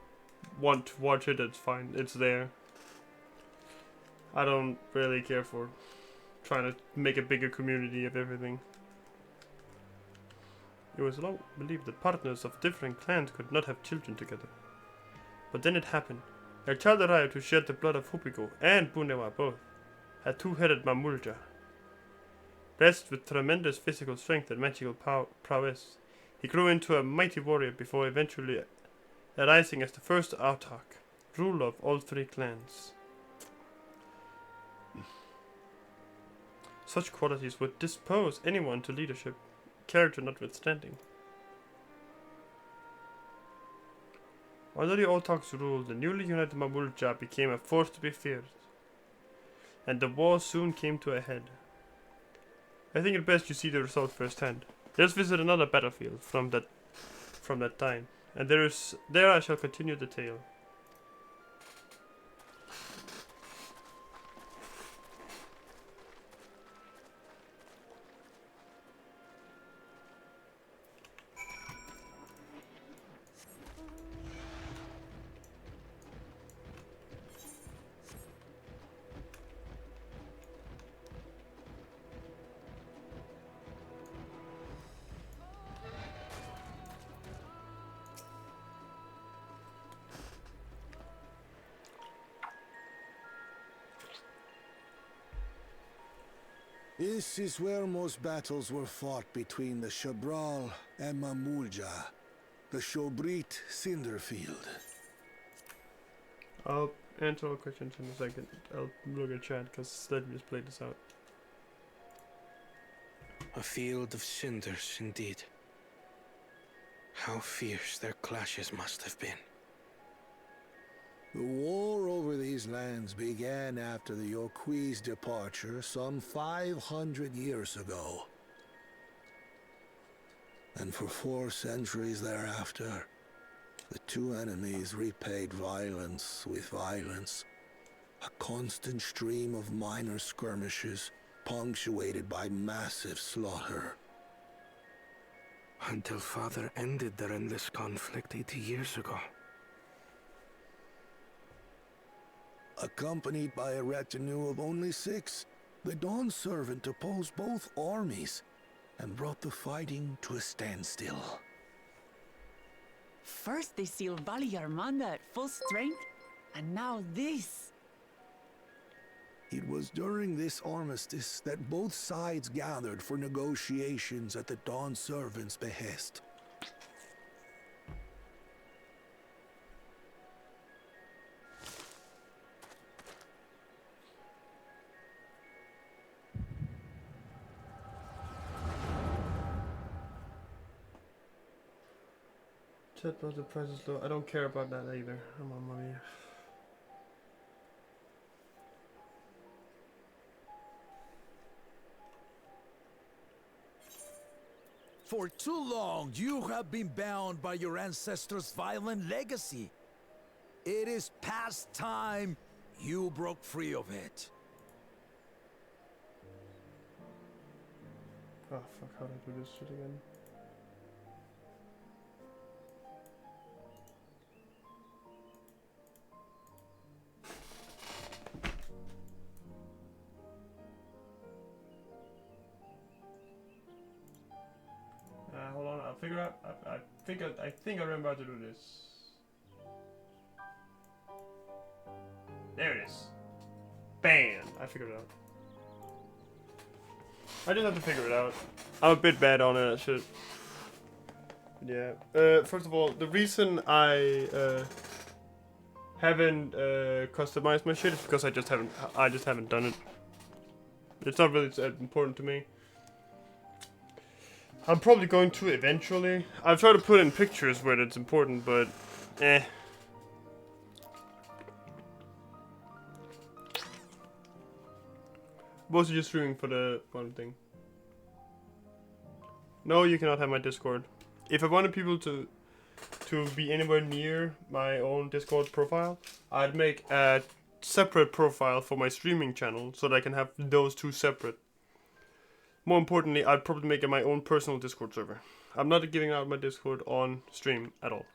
S1: want to watch it, that's fine. It's there. I don't really care for trying to make a bigger community of everything. It was long believed that partners of different clans could not have children together. But then it happened. A child arrived who shared the blood of Hupiko and Bunewa both, a two-headed Mamulja. Blessed with tremendous physical strength and magical prowess, he grew into a mighty warrior before eventually arising as the first autarch, ruler of all three clans. Such qualities would dispose anyone to leadership, character notwithstanding. Under the autarch's rule, the newly united Mamulja became a force to be feared, and the war soon came to a head. I think it best you see the result firsthand. Let's visit another battlefield from that time, and there I shall continue the tale.
S8: This is where most battles were fought between the Shabral and Mamulja, the Shobrit Cinderfield.
S1: I'll answer all questions in a second. I'll look at chat because let me just play this out.
S5: A field of cinders, indeed. How fierce their clashes must have been.
S8: The war over these lands began after the Yokui's departure some 500 years ago. And for 4 centuries thereafter, the two enemies repaid violence with violence. A constant stream of minor skirmishes, punctuated by massive slaughter.
S5: Until Father ended their endless conflict 80 years ago.
S8: Accompanied by a retinue of only 6, the Dawn Servant opposed both armies and brought the fighting to a standstill.
S4: First they sealed Vali Armanda at full strength, and now this.
S8: It was during this armistice that both sides gathered for negotiations at the Dawn Servant's behest.
S1: Chat was the price is low. I don't care about that either. I'm on money.
S7: For too long, you have been bound by your ancestors' violent legacy. It is past time you broke free of it.
S1: Oh fuck, how do I do this shit again? Hold on, I'll figure out. I think I remember how to do this. There it is. Bam! I figured it out. I just have to figure it out. I'm a bit bad on it, shit. Yeah. First of all, the reason I haven't customized my shit is because I just haven't done it. It's not really important to me. I'm probably going to eventually. I've tried to put in pictures where it's important, but eh. Mostly just streaming for the one thing. No, you cannot have my Discord. If I wanted people to be anywhere near my own Discord profile, I'd make a separate profile for my streaming channel so that I can have those two separate. More importantly, I'd probably make it my own personal Discord server. I'm not giving out my Discord on stream at all.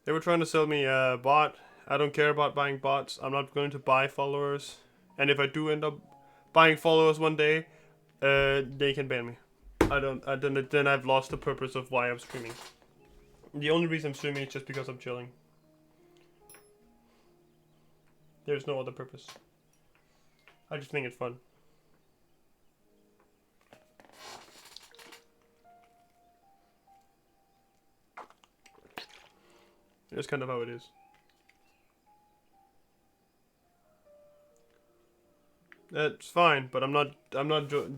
S1: They were trying to sell me a bot. I don't care about buying bots. I'm not going to buy followers. And if I do end up buying followers one day, they can ban me. Then I've lost the purpose of why I'm streaming. The only reason I'm streaming is just because I'm chilling. There's no other purpose. I just think it's fun. That's kind of how it is. That's fine, but I'm not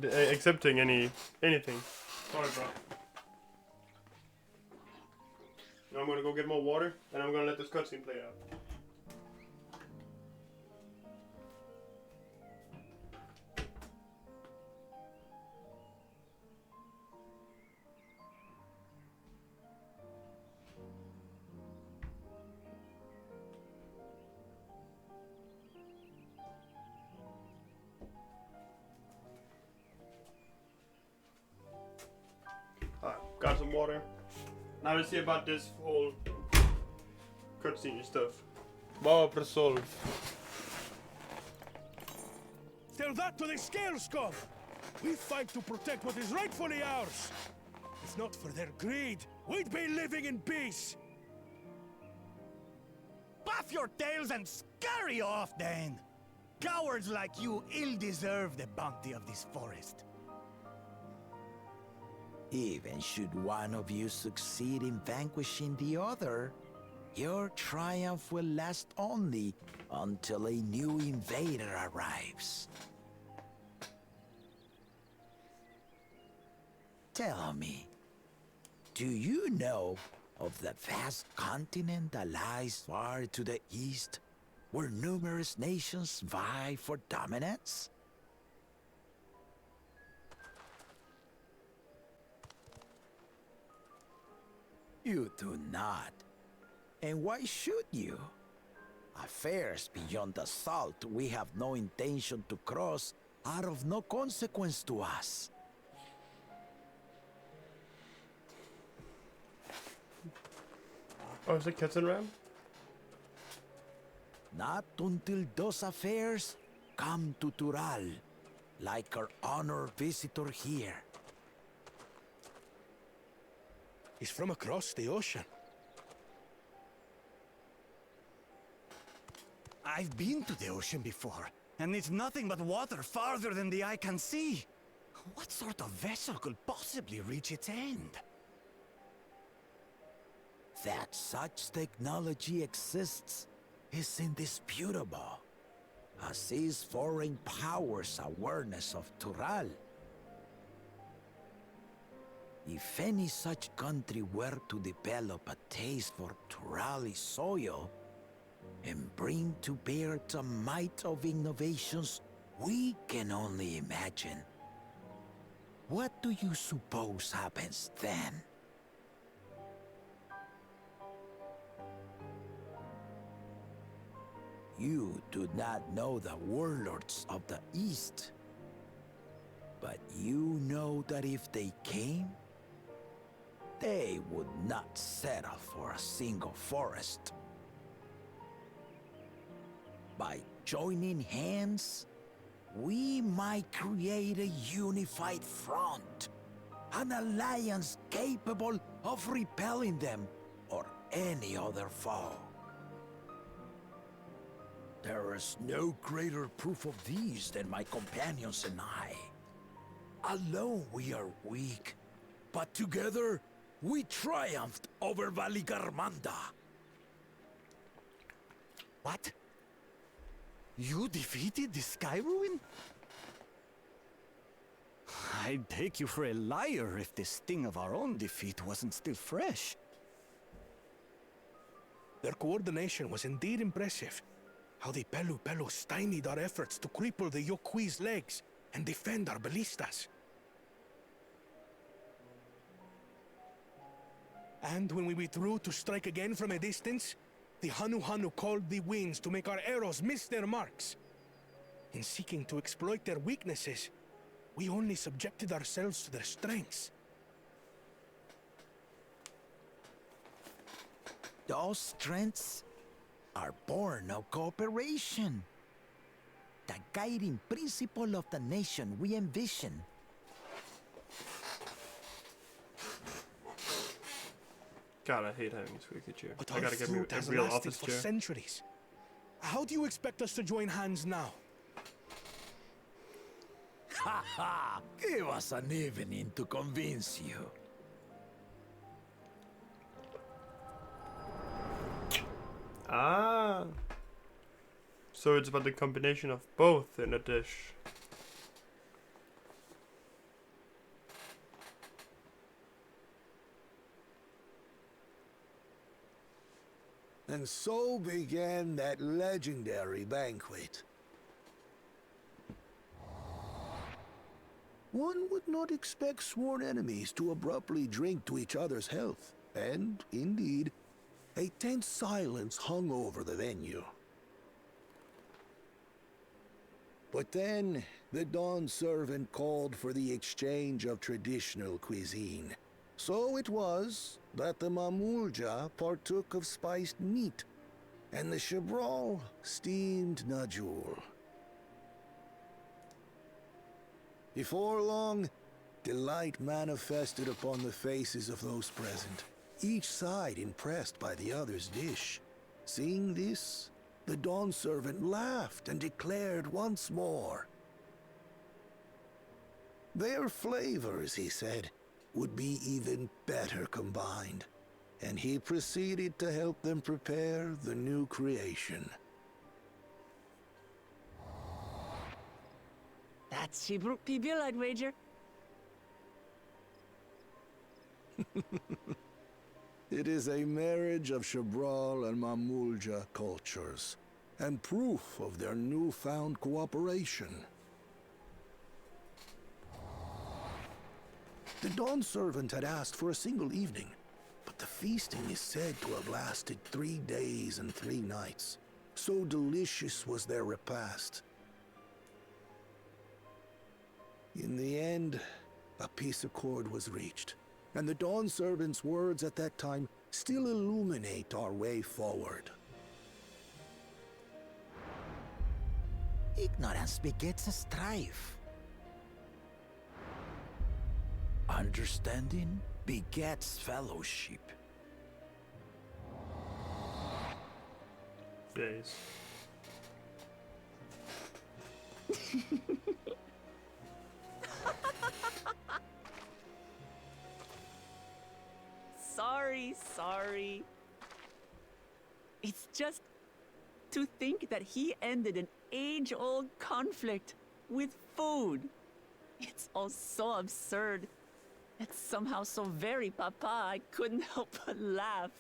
S1: accepting anything. Sorry, bro. Now I'm gonna go get more water, and I'm gonna let this cutscene play out. Alright, got some water. Now let's see about this whole cutscene stuff. Bob resolve.
S8: Tell that to the scale scum! We fight to protect what is rightfully ours! If not for their greed, we'd be living in peace!
S10: Puff your tails and scurry off, then! Cowards like you ill-deserve the bounty of this forest. Even should one of you succeed in vanquishing the other, your triumph will last only until a new invader arrives. Tell me, do you know of the vast continent that lies far to the east, where numerous nations vie for dominance? You do not. And why should you? Affairs beyond the salt we have no intention to cross are of no consequence to us.
S1: Oh, is it Kitten Ram?
S10: Not until those affairs come to Tural, like our honored visitor here.
S8: He's from across the ocean.
S10: I've been to the ocean before, and it's nothing but water farther than the eye can see. What sort of vessel could possibly reach its end? That such technology exists is indisputable, as is foreign powers' awareness of Tural. If any such country were to develop a taste for Turali soil and bring to bear the might of innovations we can only imagine, what do you suppose happens then? You do not know the warlords of the East, but you know that if they came, they would not settle for a single forest. By joining hands, we might create a unified front, an alliance capable of repelling them or any other foe. There is no greater proof of these than my companions and I. Alone we are weak, but together we triumphed over Valigarmanda.
S11: What? You defeated the Sky Ruin? I'd take you for a liar if the sting of our own defeat wasn't still fresh.
S8: Their coordination was indeed impressive. How the Pelu Pelu stymied our efforts to cripple the Yokui's legs and defend our ballistas. And when we withdrew to strike again from a distance, the Hanu Hanu called the winds to make our arrows miss their marks. In seeking to exploit their weaknesses, we only subjected ourselves to their strengths.
S10: Those strengths are born of cooperation. The guiding principle of the nation we envision.
S1: God, I hate having this wicked chair.
S8: But
S1: I
S8: our
S1: gotta get me
S8: fruit
S1: a
S8: has
S1: real
S8: lasted
S1: office
S8: for
S1: chair.
S8: centuries. How do you expect us to join hands now?
S10: Ha ha! Give us an evening to convince you.
S1: Ah. So it's about the combination of both in a dish.
S7: And so began that legendary banquet. One would not expect sworn enemies to abruptly drink to each other's health, and, indeed, a tense silence hung over the venue. But then, the Dawn servant called for the exchange of traditional cuisine. So it was that the Mamulja partook of spiced meat, and the Chebral steamed najul. Before long, delight manifested upon the faces of those present, each side impressed by the other's dish. Seeing this, the Dawn servant laughed and declared once more. Their flavors, he said, would be even better combined, and he proceeded to help them prepare the new creation.
S4: That's Shibruk Pibil, I'd wager.
S7: It is a marriage of Chebral and Mamulja cultures, and proof of their newfound cooperation. The Dawn servant had asked for a single evening, but the feasting is said to have lasted 3 days and 3 nights. So delicious was their repast. In the end, a peace accord was reached, and the Dawn servant's words at that time still illuminate our way forward.
S10: Ignorance begets strife. Understanding begets fellowship.
S1: Yes.
S4: Sorry. It's just to think that he ended an age-old conflict with food. It's all so absurd. It's somehow so very papa, I couldn't help but laugh.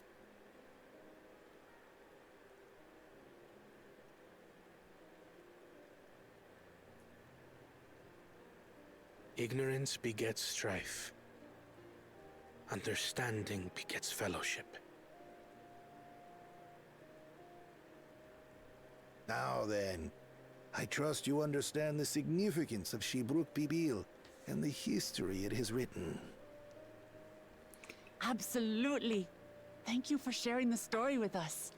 S8: Ignorance begets strife. Understanding begets fellowship.
S7: Now then, I trust you understand the significance of Shibruk Pibil and the history it has written.
S4: Absolutely. Thank you for sharing the story with us.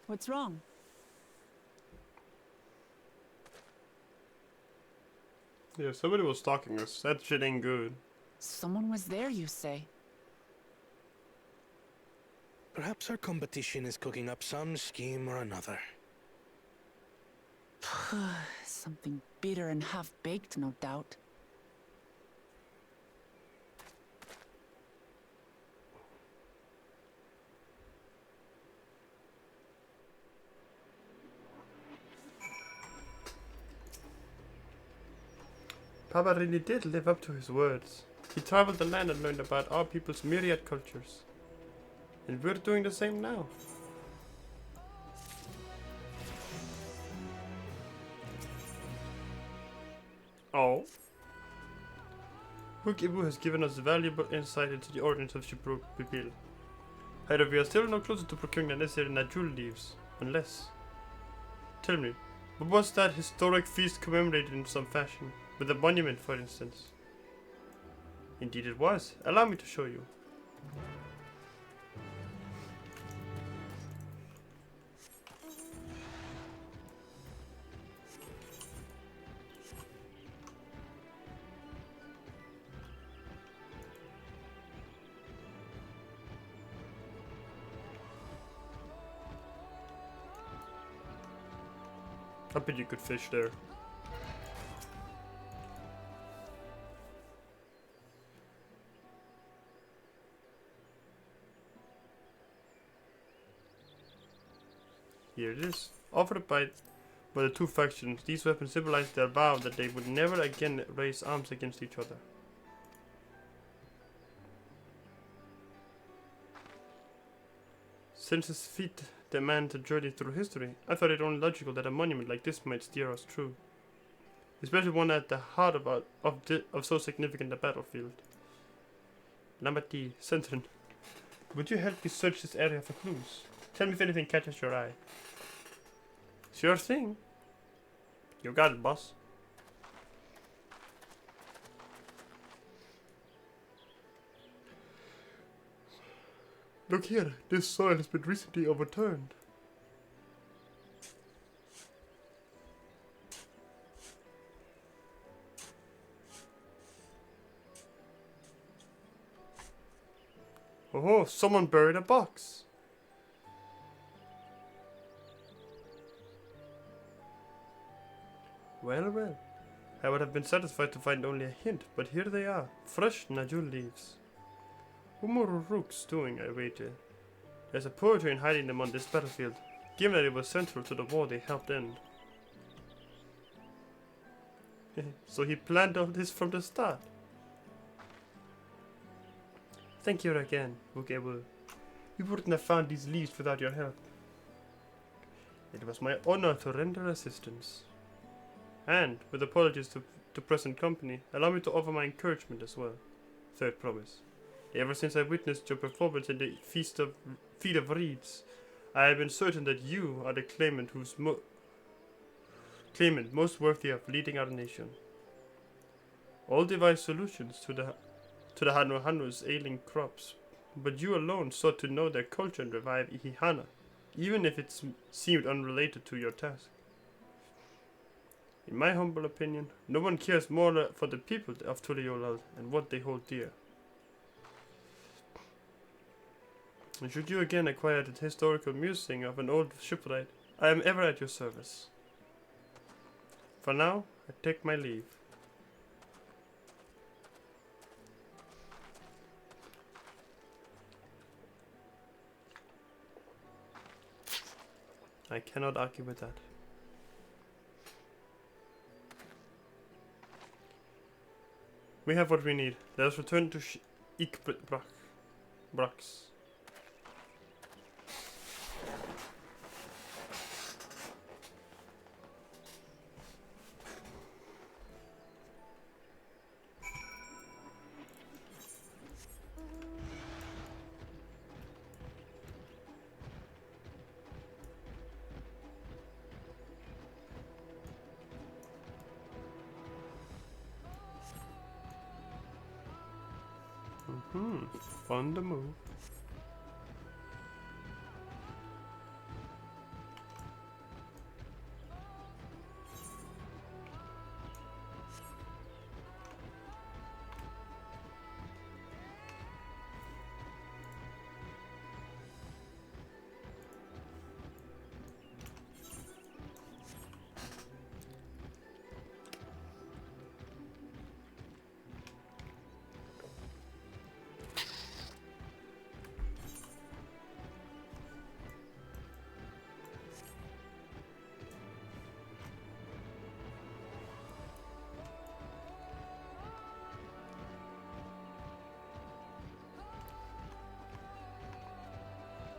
S4: What's wrong?
S1: Yeah, somebody was stalking us. That shit ain't good.
S4: Someone was there, you say?
S8: Perhaps our competition is cooking up some scheme or another.
S4: Something bitter and half-baked, no doubt.
S1: Papa really did live up to his words. He traveled the land and learned about our people's myriad cultures. And we're doing the same now. Oh. Hukibu has given us valuable insight into the origins of Shibubil. However, we are still no closer to procuring the necessary Najul leaves. Unless... Tell me, what was that historic feast commemorated in some fashion? With a monument, for instance? Indeed it was. Allow me to show you. I bet you could fish there. Here it is. Offered by the two factions, these weapons symbolize their vow that they would never again raise arms against each other. Since his feat demand a journey through history, I thought it only logical that a monument like this might steer us through. Especially one at the heart of so significant a battlefield. Lamati, Centron, would you help me search this area for clues? Tell me if anything catches your eye. Sure thing. You got it, boss. Look here, this soil has been recently overturned. Oh, someone buried a box. Well, well. I would have been satisfied to find only a hint, but here they are. Fresh Najul leaves. What more are rooks doing, I wager? There's a poetry in hiding them on this battlefield, given that it was central to the war they helped end. So he planned all this from the start. Thank you again, Ukebu. We wouldn't have found these leaves without your help. It was my honor to render assistance. And, with apologies to present company, allow me to offer my encouragement as well. Third promise. Ever since I witnessed your performance in the Feast of Reeds, I have been certain that you are the claimant most worthy of leading our nation. All devised solutions to the Hanu's ailing crops, but you alone sought to know their culture and revive Ihihana, even if it seemed unrelated to your task. In my humble opinion, no one cares more for the people of Tuliolal and what they hold dear. And should you again acquire the historical musing of an old shipwright, I am ever at your service. For now, I take my leave. I cannot argue with that. We have what we need. Let us return to Brax. On the move.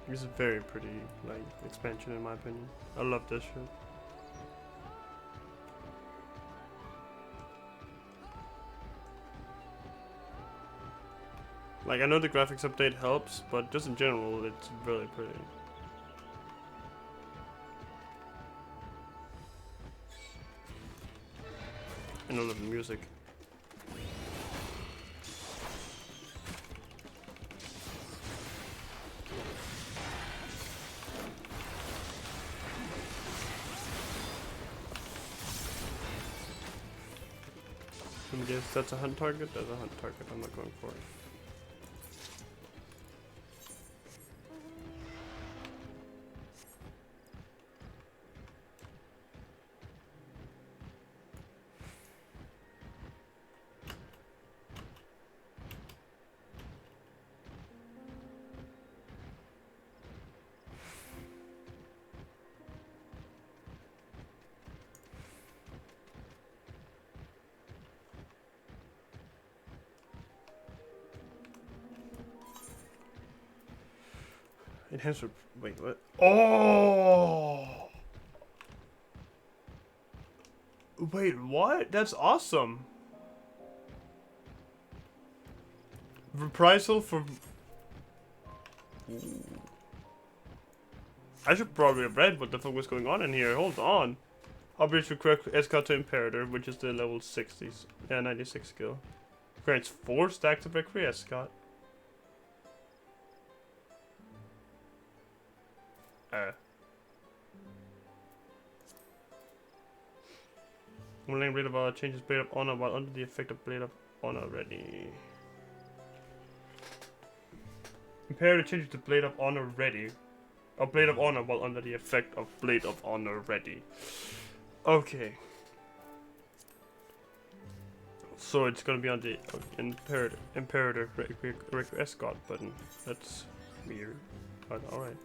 S1: This is a very pretty, like, expansion in my opinion. I love this shit. Like, I know the graphics update helps, but just in general, it's really pretty. And I love the music. I guess that's a hunt target. That's a hunt target. I'm not going for it. Enhanced. Wait, what? Oh! Wait, what? That's awesome. Reprisal for. Ooh. I should probably have read what the fuck was going on in here. Hold on. Upgrades to correct Escort to Imperator, which is the level 60s. Yeah, 96 skill. Grants 4 stacks of Recre Escort. When Blade of Honor changes Blade of Honor while under the effect of Blade of Honor ready. Imperator changes to Blade of Honor ready. Or Blade of Honor while under the effect of Blade of Honor ready. Okay. So it's gonna be on the Imperator Escort button. That's weird. But alright.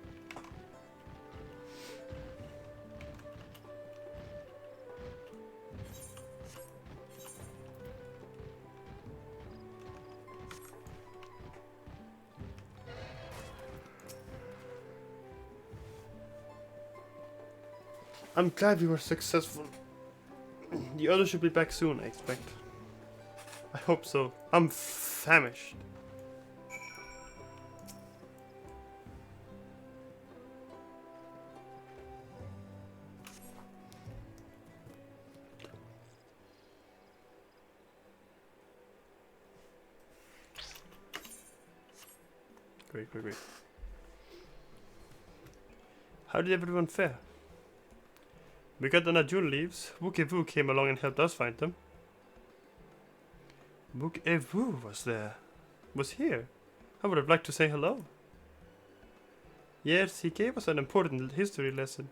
S1: I'm glad we were successful. The others should be back soon, I expect. I hope so. I'm famished. Great. How did everyone fare? We got the Najun leaves. Wookie came along and helped us find them. Wookie was here. I would have liked to say hello. Yes, he gave us an important history lesson.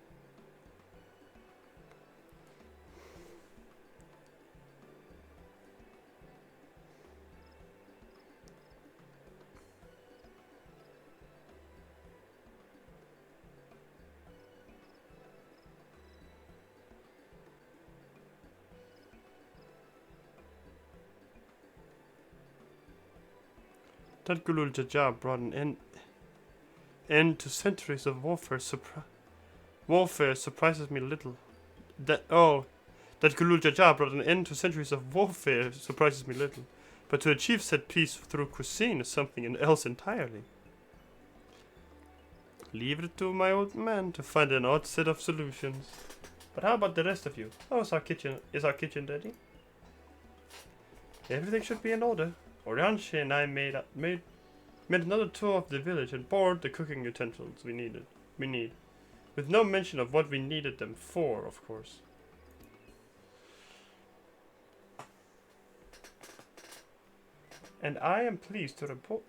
S1: That Gulul Jaja brought an end to centuries of warfare. Warfare surprises me little. That Gulul Jaja brought an end to centuries of warfare surprises me little. But to achieve said peace through cuisine is something else entirely. Leave it to my old man to find an odd set of solutions. But how about the rest of you? How is our kitchen? Is our kitchen ready? Everything should be in order. Orianche and I made another tour of the village and borrowed the cooking utensils we need, with no mention of what we needed them for, of course. And I am pleased to report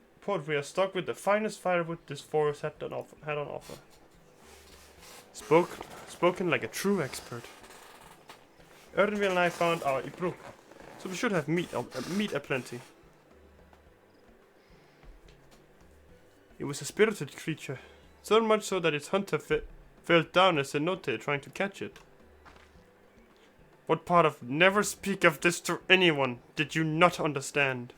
S1: we are stocked with the finest firewood this forest had on offer. Spoken like a true expert. Ernville and I found our Ibruk, so we should have meat aplenty. It was a spirited creature, so much so that its hunter fell down as a cenote trying to catch it. What part of never speak of this to anyone did you not understand?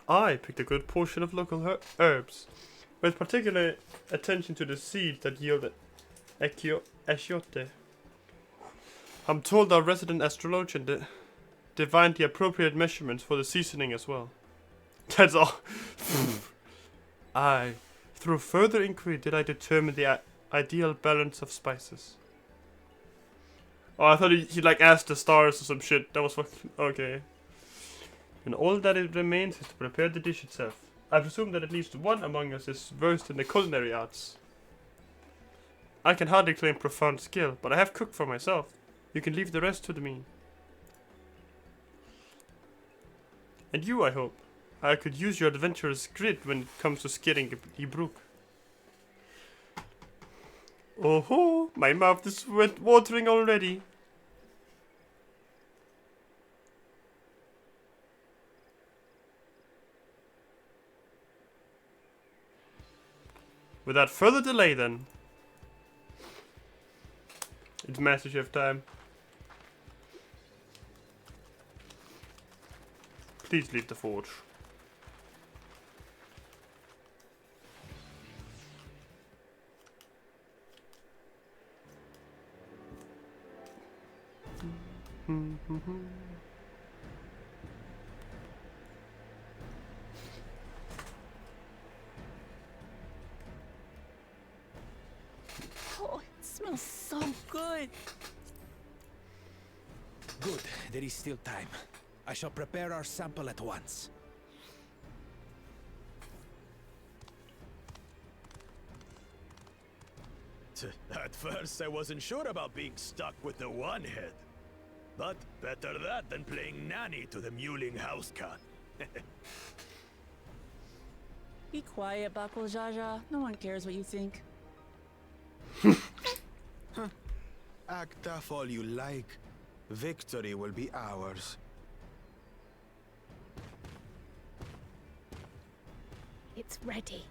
S1: I picked a good portion of local herbs, with particular attention to the seeds that yield achiote. I'm told our resident astrologian divined the appropriate measurements for the seasoning as well. That's all. Through further inquiry, did I determine the ideal balance of spices. Oh, I thought he like asked the stars or some shit. That was fucking okay. And all that it remains is to prepare the dish itself. I presume that at least one among us is versed in the culinary arts. I can hardly claim profound skill, but I have cooked for myself. You can leave the rest to me. And you, I hope. I could use your adventurous grit when it comes to scaring the brook. Oh ho! My mouth is watering already. Without further delay then. It's Master Chef time. Please leave the forge.
S4: Oh, it smells so good.
S6: Good, there is still time. I shall prepare our sample at once.
S12: At first, I wasn't sure about being stuck with the one head. But better that than playing nanny to the mewling house cat.
S4: Be quiet, Bakul Jaja. No one cares what you think.
S13: Act tough all you like. Victory will be ours.
S3: It's ready.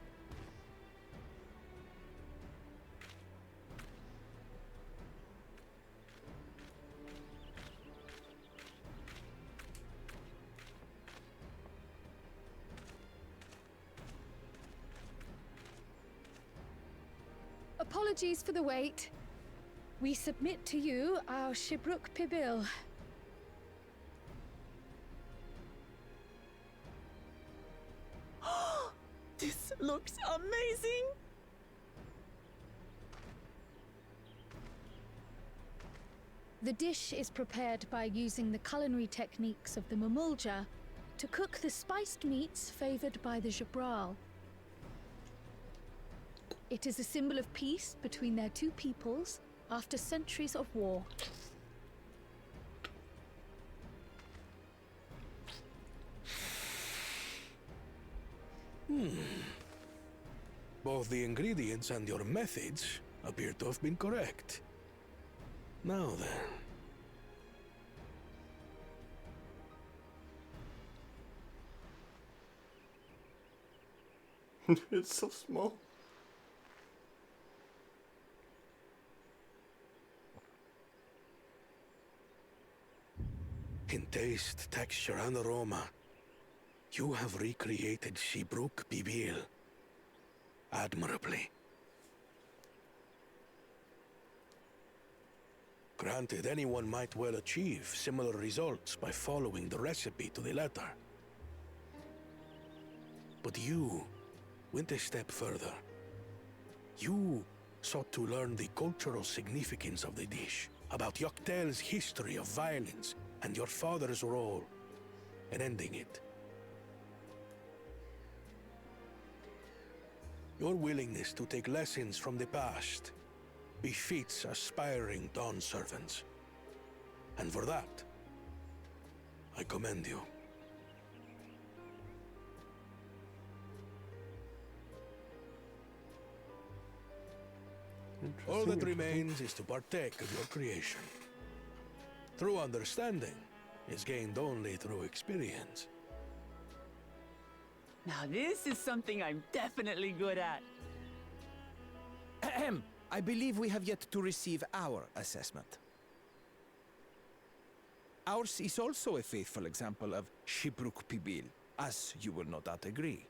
S3: Apologies for the wait. We submit to you our Shibruk Pibil.
S4: This looks amazing!
S3: The dish is prepared by using the culinary techniques of the Mamulja to cook the spiced meats favored by the Jabral. It is a symbol of peace between their two peoples after centuries of war.
S8: Both the ingredients and your methods appear to have been correct. Now then.
S1: It's so small.
S8: In taste, texture, and aroma, you have recreated Shibruk Pibil admirably. Granted, anyone might well achieve similar results by following the recipe to the letter. But you went a step further. You sought to learn the cultural significance of the dish, about Yoktel's history of violence and your father's role in ending it. Your willingness to take lessons from the past befits aspiring Dawn servants. And for that, I commend you. All that remains is to partake of your creation. True understanding is gained only through experience.
S4: Now this is something I'm definitely good at.
S5: Ahem. I believe we have yet to receive our assessment. Ours is also a faithful example of Shibruk Pibil,
S6: as you will no doubt agree.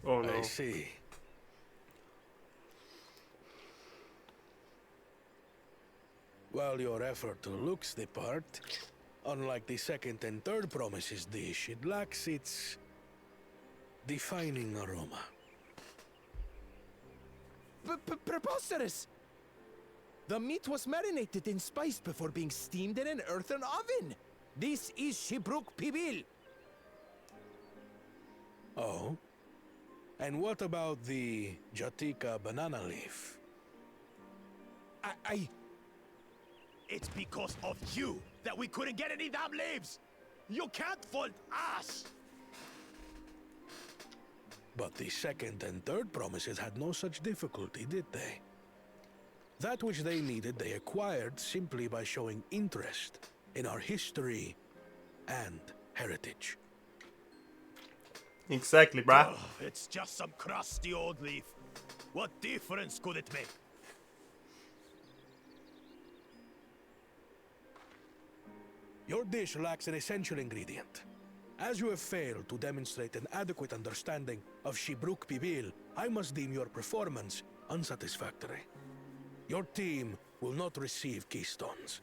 S1: Oh no.
S8: I see. While your effort looks the part, unlike the second and third promises dish, it lacks its defining aroma.
S6: Preposterous! The meat was marinated and spiced before being steamed in an earthen oven. This is Shibruk Pibil.
S8: Oh? And what about the Jatika banana leaf?
S12: It's because of you that we couldn't get any damn leaves! You can't fault us!
S8: But the second and third promises had no such difficulty, did they? That which they needed, they acquired simply by showing interest in our history and heritage.
S1: Exactly, bruh.
S12: Ugh, it's just some crusty old leaf. What difference could it make?
S8: Your dish lacks an essential ingredient. As you have failed to demonstrate an adequate understanding of Shibruk Pibil, I must deem your performance unsatisfactory. Your team will not receive keystones.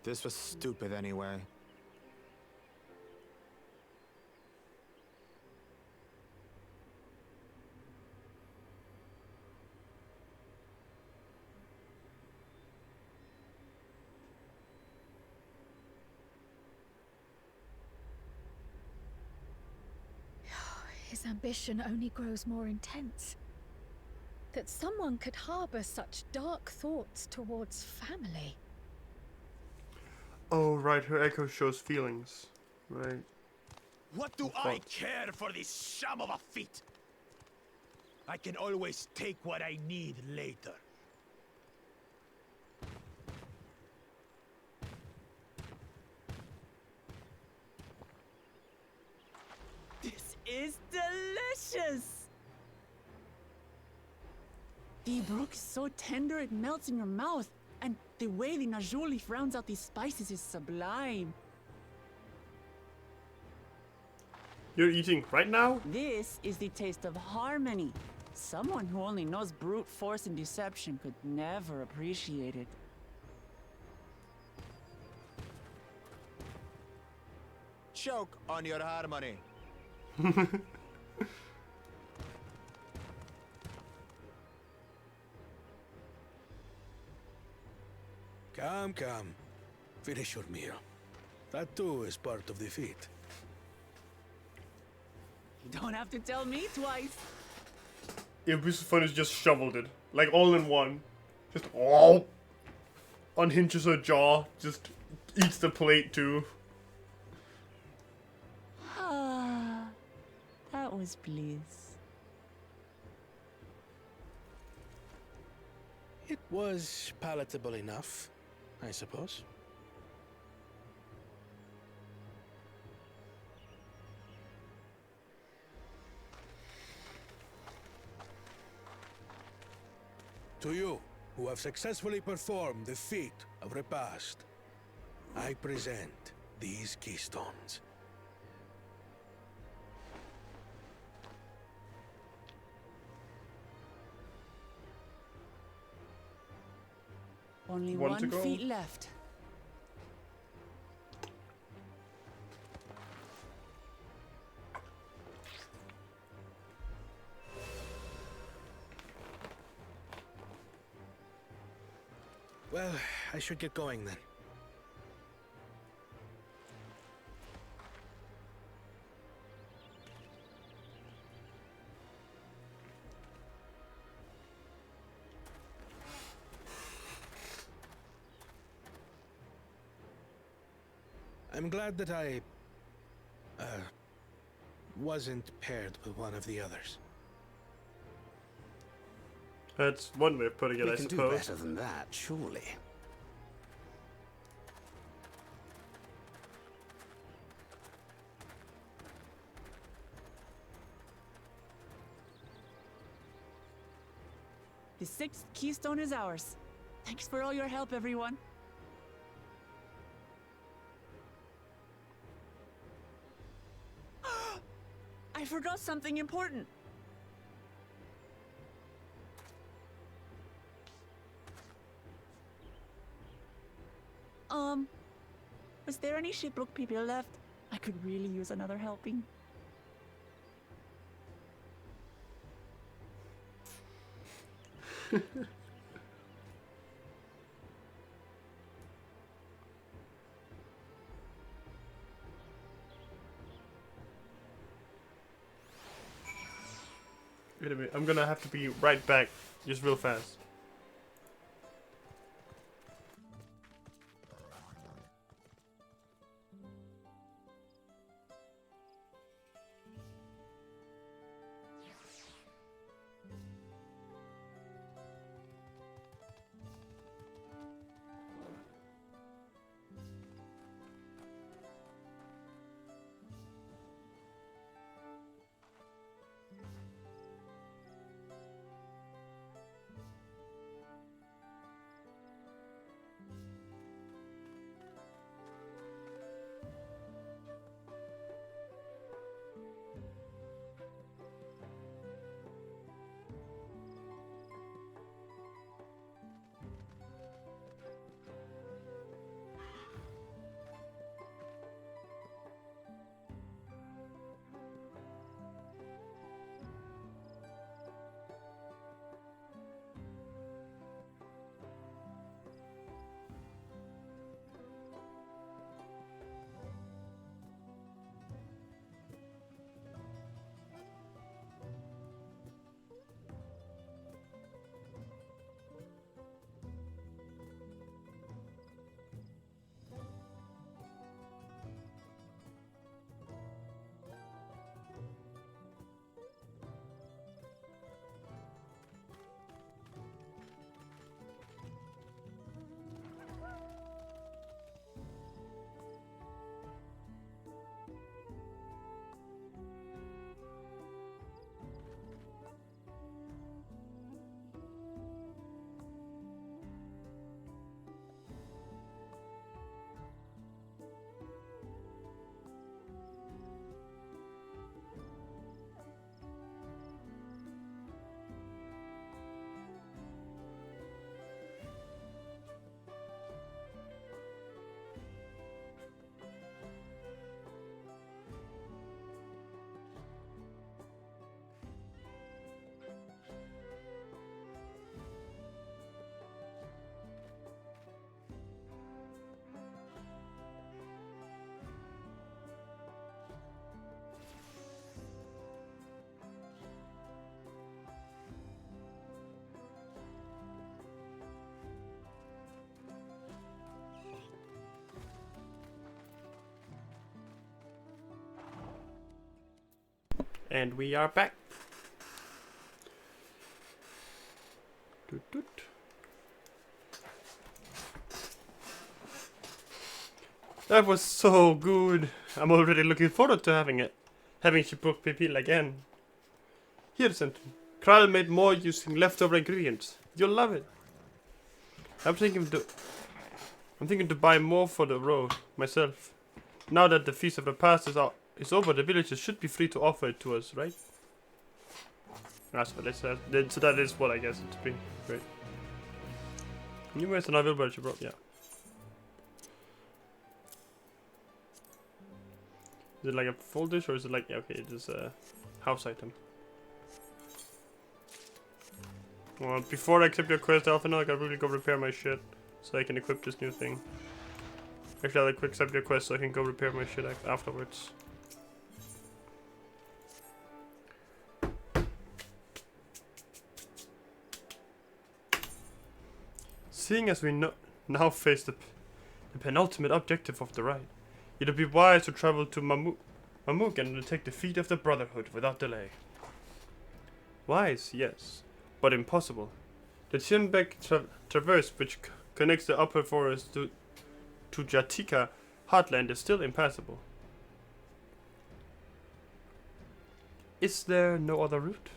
S6: This was stupid anyway.
S3: His ambition only grows more intense. That someone could harbor such dark thoughts towards family.
S1: Oh, right, her echo shows feelings. Right.
S12: What do I care for this sham of a feat? I can always take what I need later.
S4: This is delicious! The brook is so tender it melts in your mouth, and the way the najou leaf rounds out these spices is sublime.
S1: You're eating right now?
S4: This is the taste of harmony. Someone who only knows brute force and deception could never appreciate it.
S6: Choke on your harmony.
S8: Come. Finish your meal. That too is part of the feat.
S4: You don't have to tell me twice.
S1: It would be so funny if just shoveled it. Like all in one. Just oh, unhinges her jaw, just eats the plate too.
S4: Ah, that was bliss.
S8: It was palatable enough, I suppose. To you, who have successfully performed the feat of repast, I present these keystones.
S4: Only
S1: One to
S4: one
S1: go.
S4: feet left.
S8: Well, I should get going then. I'm glad that I wasn't paired with one of the others.
S1: That's one way of putting it, I
S9: can do
S1: suppose.
S9: better than that, surely.
S4: The 6th keystone is ours. Thanks for all your help, everyone. I forgot something important. Was there any Shipbrook people left? I could really use another helping.
S1: Wait a minute, I'm gonna have to be right back, just real fast. And we are back. Doot, doot. That was so good. I'm already looking forward to having it. Having Shipbrook Pipil again. Here's something. Kral made more using leftover ingredients. You'll love it. I'm thinking to buy more for the road myself. Now that the Feast of the Past is over, the villagers should be free to offer it to us, right? That's what they said. So that is what I guess it to be. Great. New ways and I will budget, bro. Yeah. Is it like a full dish or is it like, yeah, okay, it is a house item. Well, before I accept your quest, Alphino, I gotta really go repair my shit so I can equip this new thing. Actually, I'll quick accept your quest so I can go repair my shit afterwards. Seeing as we now face the penultimate objective of the ride, It would be wise to travel to Mamugan and take the feet of the Brotherhood without delay. Wise, yes, but impossible. The Chinbek traverse, which connects the upper forest to Jatika heartland, is still impassable. Is there no other route?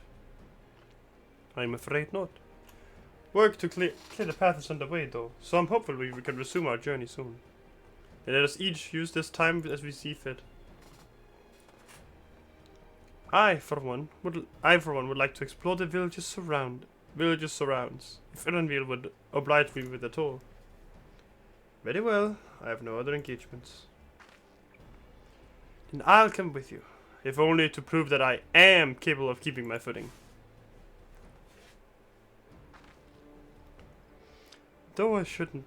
S1: I'm afraid not. Work to clear the path is underway, though, so I'm hopeful we can resume our journey soon. And let us each use this time as we see fit. I, for one, would like to explore the village's surrounds, if Erenville would oblige me with a tour. Very well, I have no other engagements. Then I'll come with you, if only to prove that I am capable of keeping my footing. Though I shouldn't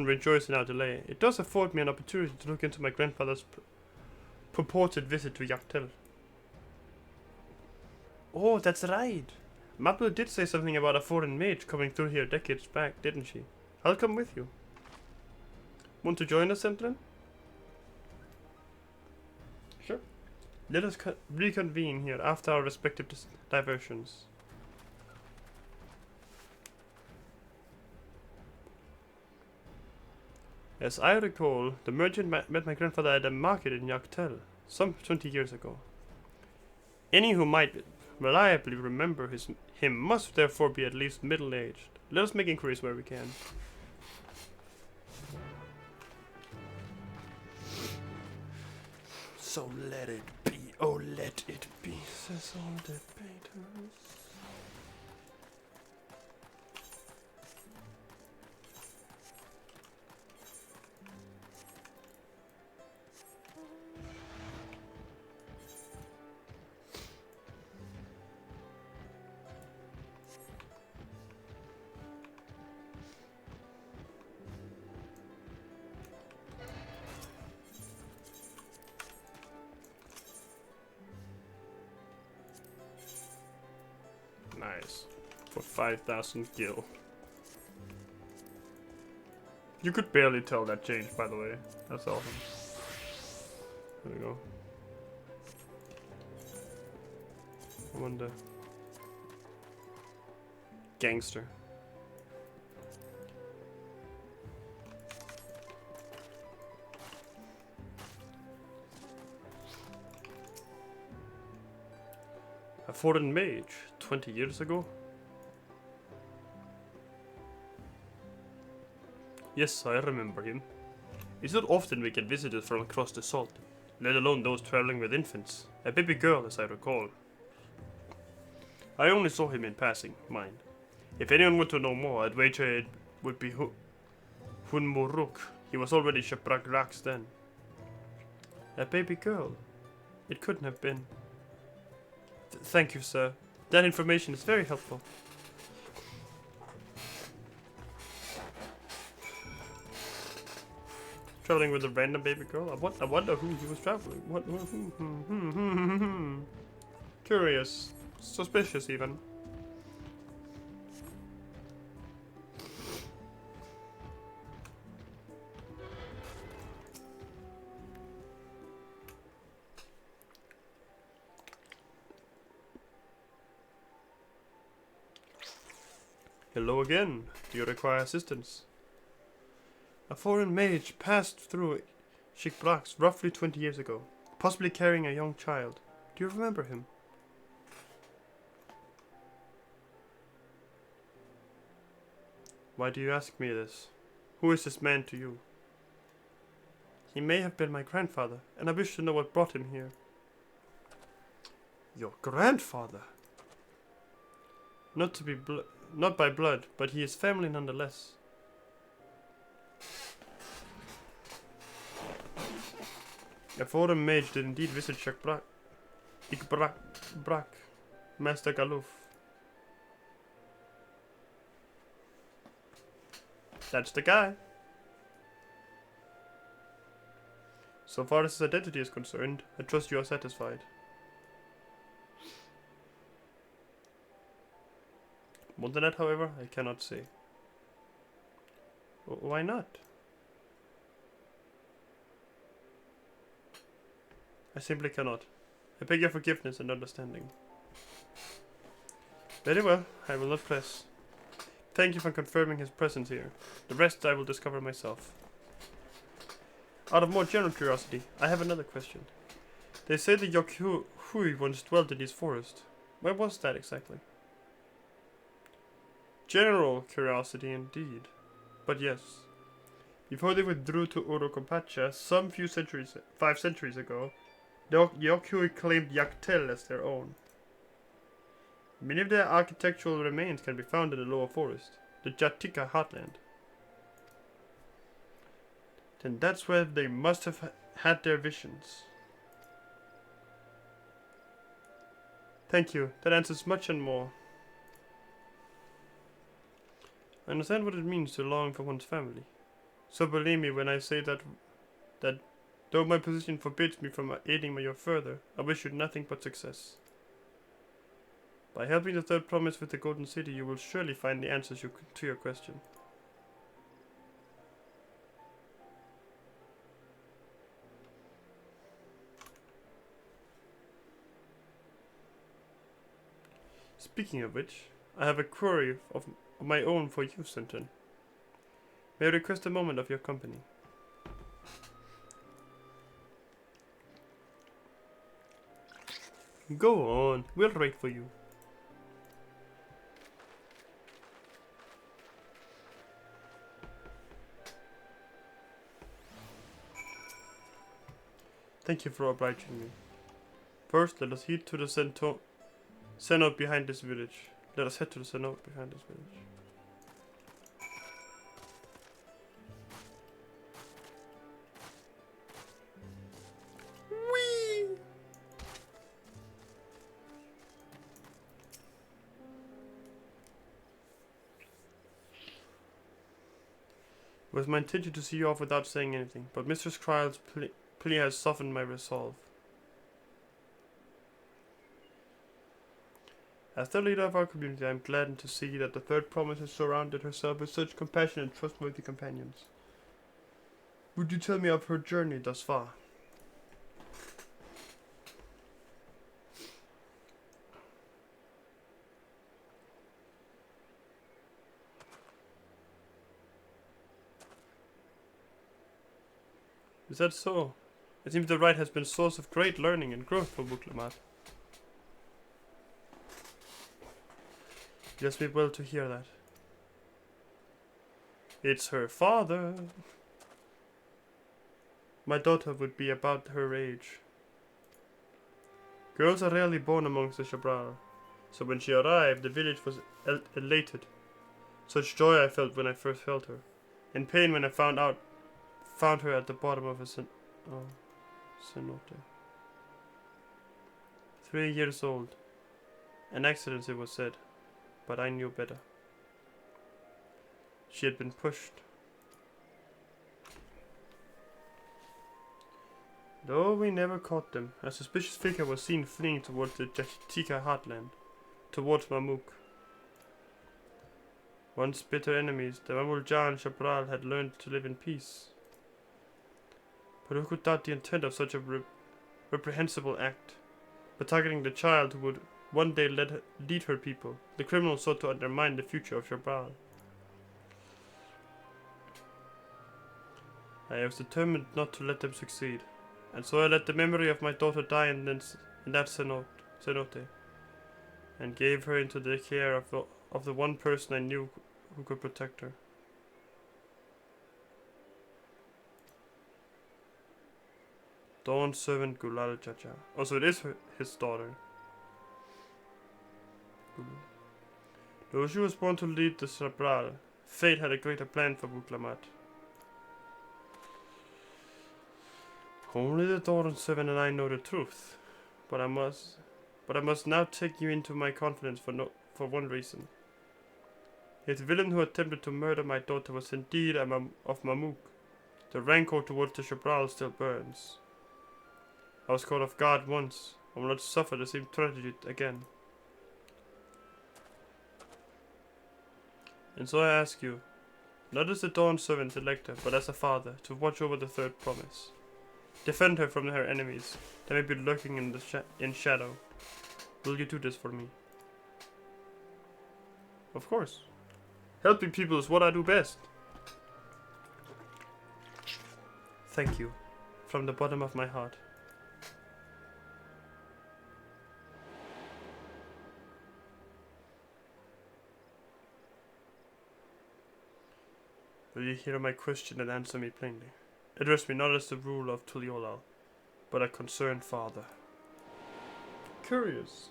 S1: rejoice in our delay, it does afford me an opportunity to look into my grandfather's purported visit to Yaktel. Oh, that's right. Mapple did say something about a foreign mage coming through here decades back, didn't she? I'll come with you. Want to join us, Sentinel? Sure. Let us reconvene here after our respective diversions. As I recall, the merchant met my grandfather at a market in Yaktel some 20 years ago. Any who might reliably remember him must therefore be at least middle-aged. Let us make inquiries where we can. So let it be, oh let it be, says all debaters. Nice. For 5,000 gil. You could barely tell that change, by the way. That's awesome. There we go. I wonder. Gangster. A foreign mage, 20 years ago? Yes, I remember him. It's not often we get visitors from across the salt, let alone those traveling with infants. A baby girl, as I recall. I only saw him in passing, mind. If anyone wanted to know more, I'd wager it would be Hunmuruk. He was already Sheprak Rax then. A baby girl? It couldn't have been. Thank you, sir. That information is very helpful. Traveling with a random baby girl? I wonder who he was traveling. Curious. Suspicious, even. Hello again. Do you require assistance? A foreign mage passed through Shikbrax roughly 20 years ago, possibly carrying a young child. Do you remember him? Why do you ask me this? Who is this man to you? He may have been my grandfather, and I wish to know what brought him here. Your grandfather? Not by blood, but he is family nonetheless. A foreign mage did indeed visit Ikbrak, Master Galuf. That's the guy. So far as his identity is concerned, I trust you are satisfied. More than that, however, I cannot say. Why not? I simply cannot. I beg your forgiveness and understanding. Very well, I will not press. Thank you for confirming his presence here. The rest I will discover myself. Out of more general curiosity, I have another question. They say the Yokhui once dwelt in this forest. Where was that exactly? General curiosity indeed. But yes. Before they withdrew to Orokopacha some 5 centuries ago, the Yokhui claimed Yaktel as their own. Many of their architectural remains can be found in the lower forest, the Jatika heartland. Then that's where they must have had their visions. Thank you, that answers much and more. I understand what it means to long for one's family. So believe me when I say that though my position forbids me from aiding you further, I wish you nothing but success. By helping the third promise with the Golden City, you will surely find the answers to your question. Speaking of which, I have a query of my own for you, Sinton. May I request a moment of your company? Go on, we'll wait for you. Thank you for obliging me. First, let us head to the cenote behind this village. Let us head to the cenote behind this village. Whee! It was my intention to see you off without saying anything, but Mistress Kryle's plea has softened my resolve. As the leader of our community, I am gladdened to see that the third promise has surrounded herself with such compassionate and trustworthy companions. Would you tell me of her journey thus far? Is that so? It seems the rite has been a source of great learning and growth for Buklamat. It does me well to hear that. It's her father. My daughter would be about her age. Girls are rarely born amongst the Shabral, so when she arrived, the village was elated. Such joy I felt when I first felt her, and pain when I found her at the bottom of a cenote. 3 years old. An accident, it was said, but I knew better. She had been pushed. Though we never caught them, a suspicious figure was seen fleeing towards the Jatika heartland, towards Mamuk. Once bitter enemies, the Mamulja and Shabral had learned to live in peace. But who could doubt the intent of such a reprehensible act? By targeting the child who would one day lead her people, the criminal sought to undermine the future of Shabral. I was determined not to let them succeed, and so I let the memory of my daughter die in that cenote, and gave her into the care of the one person I knew who could protect her. Dawn's servant Gulal Chacha. Also, it is his daughter. Though she was born to lead the Shabral, fate had a greater plan for Buklamat. Only the Dawn Servant and I know the truth, but I must now take you into my confidence for one reason. If the villain who attempted to murder my daughter was indeed of Mamuk, the rancor towards the Shabral still burns. I was caught off guard once, and will not suffer the same tragedy again. And so I ask you, not as the Dawn Servant's elector, but as a father, to watch over the third promise. Defend her from her enemies. They may be lurking in the in shadow. Will you do this for me? Of course. Helping people is what I do best. Thank you. From the bottom of my heart. Will you hear my question and answer me plainly? Address me not as the ruler of Tuliolal, but a concerned father. Curious.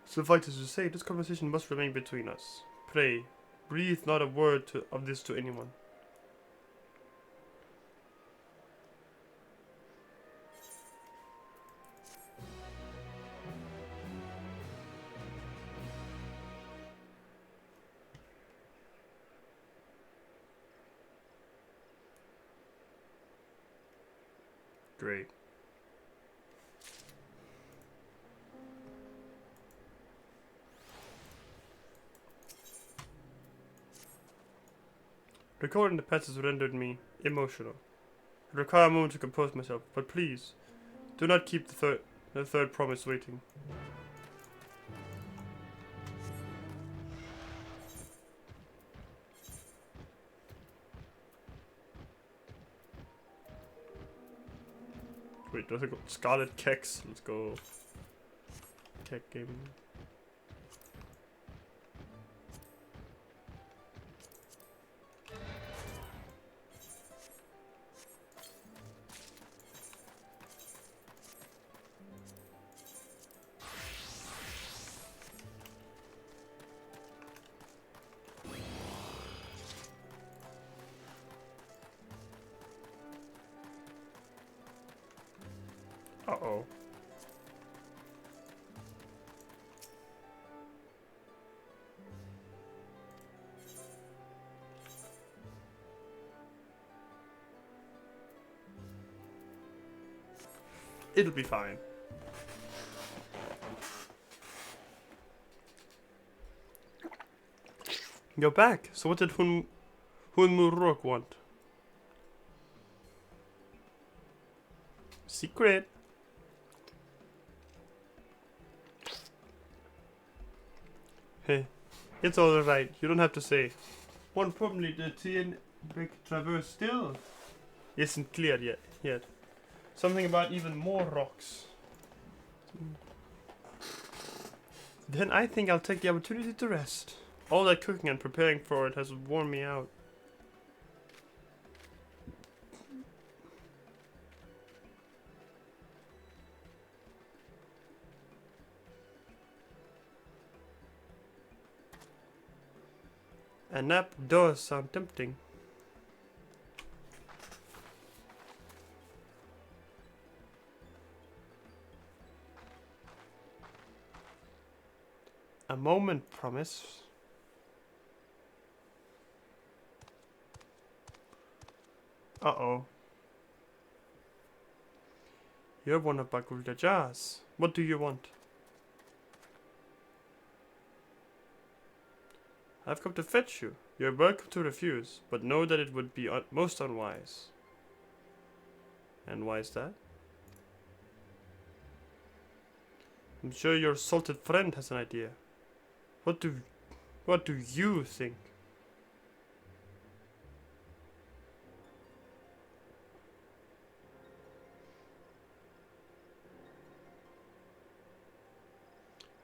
S1: Suffice it to say, this conversation must remain between us. Pray, breathe not a word of this to anyone. Great. Recording the past has rendered me emotional. I require a moment to compose myself, but please, do not keep the third promise waiting. Wait, does it go? Scarlet Kex. Let's go. Keck Gaming. Uh-oh. It'll be fine. You're back. So what did Murok want? Secret. Hey, it's alright. You don't have to say. One probably the TN Traverse still isn't clear yet. Something about even more rocks. Then I think I'll take the opportunity to rest. All that cooking and preparing for it has worn me out. A nap does sound tempting. A moment, promise. Uh-oh. You're one of Bagulda Jazz. What do you want? I've come to fetch you. You're welcome to refuse, but know that it would be most unwise. And why is that? I'm sure your salted friend has an idea. What do you think?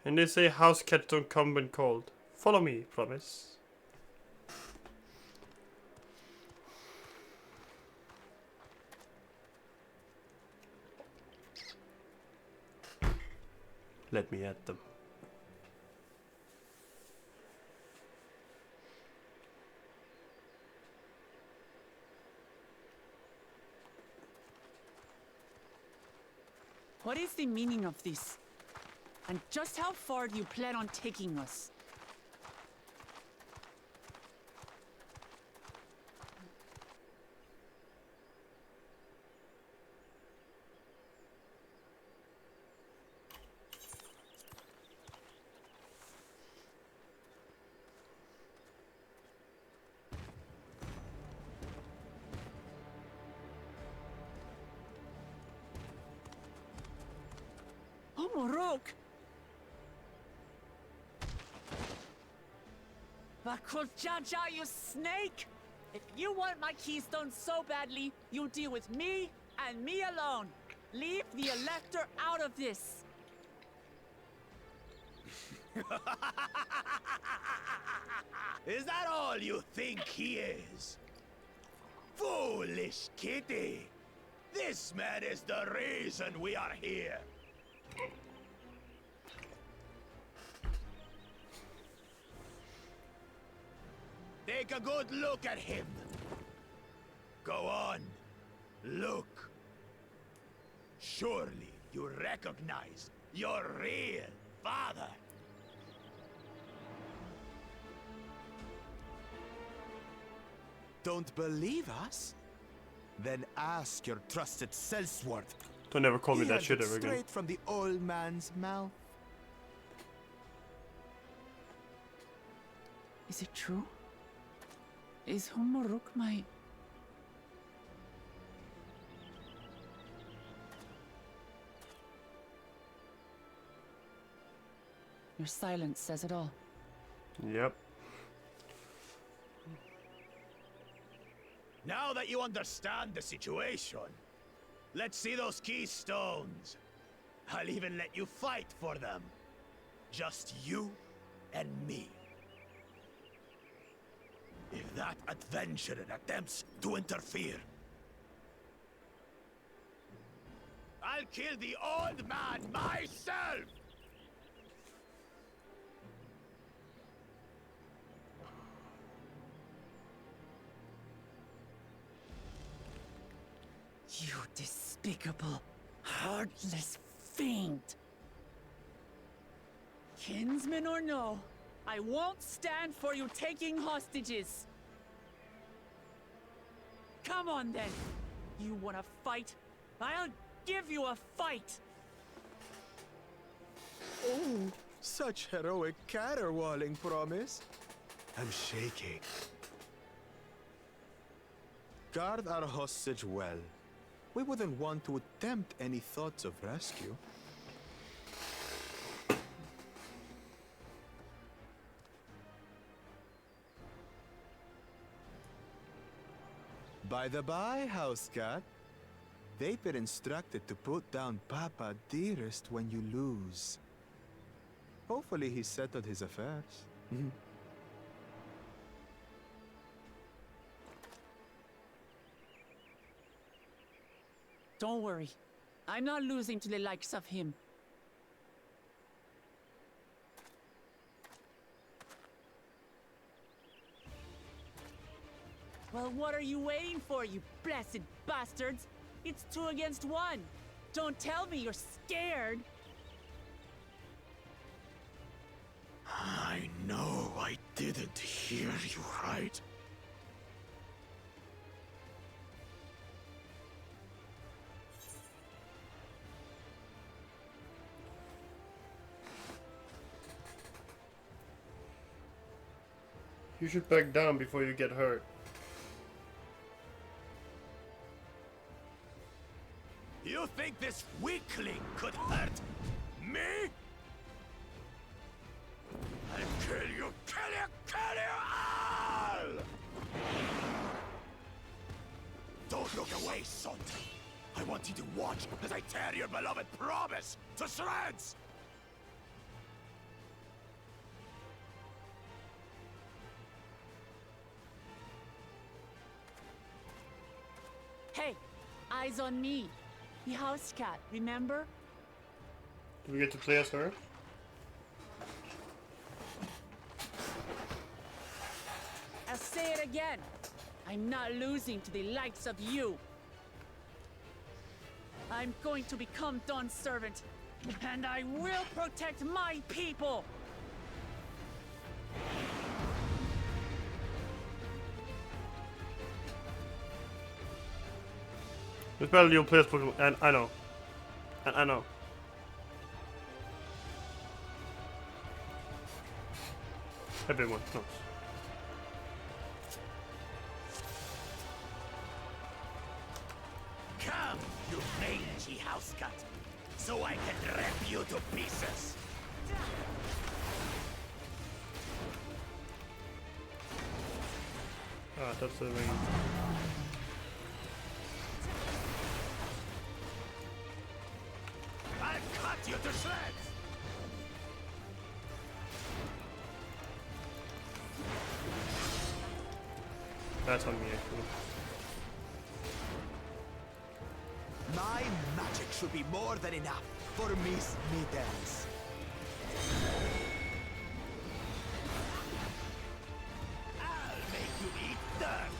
S1: And they say house cats don't come when cold. Follow me, promise. Let me at them.
S4: What is the meaning of this? And just how far do you plan on taking us? Muruk! Vakuljaja, you snake! If you want my keystone so badly, you deal with me and me alone. Leave the Elector out of this.
S12: Is that all you think he is? Foolish kitty! This man is the reason we are here. Take a good look at him. Go on. Look. Surely you recognize your real father.
S13: Don't believe us? Then ask your trusted Sellsworth.
S1: Don't ever call me
S13: He
S1: that
S13: has
S1: shit
S13: it
S1: ever again.
S13: straight from the old man's mouth.
S4: Is it true? Is Humuruk my... Your silence says it all.
S1: Yep.
S12: Now that you understand the situation, let's see those keystones. I'll even let you fight for them. Just you and me. If that adventurer attempts to interfere, I'll kill the old man myself!
S4: You despicable, heartless fiend! Kinsman or no, I won't stand for you taking hostages! Come on then! You wanna fight? I'll give you a fight!
S13: Oh, such heroic caterwauling promise. I'm shaking. Guard our hostage well. We wouldn't want to attempt any thoughts of rescue. By the by, house cat, they've been instructed to put down Papa Dearest when you lose. Hopefully he settled his affairs.
S4: Don't worry. I'm not losing to the likes of him. Well, what are you waiting for, you blessed bastards? It's 2 against 1. Don't tell me you're scared.
S12: I know I didn't hear you right.
S1: You should back down before you get hurt.
S12: You think this weakling could hurt me? I'll kill you, kill you, kill you all! Don't look away, son. I want you to watch as I tear your beloved promise to shreds!
S4: Hey, eyes on me. The house cat, remember?
S1: Do we get to play as her?
S4: I'll say it again. I'm not losing to the likes of you. I'm going to become Dawn's servant, and I will protect my people!
S1: This battle you'll play as Pokemon, and I know. And I know. Everyone knows.
S12: Come, you mangy house cat. so I can rip you to pieces.
S1: Ah, that's the ring.
S12: I'll cut you to shreds.
S1: That's on me actually.
S6: My magic should be more than enough for Miss Mittens.
S12: I'll make you eat dirt.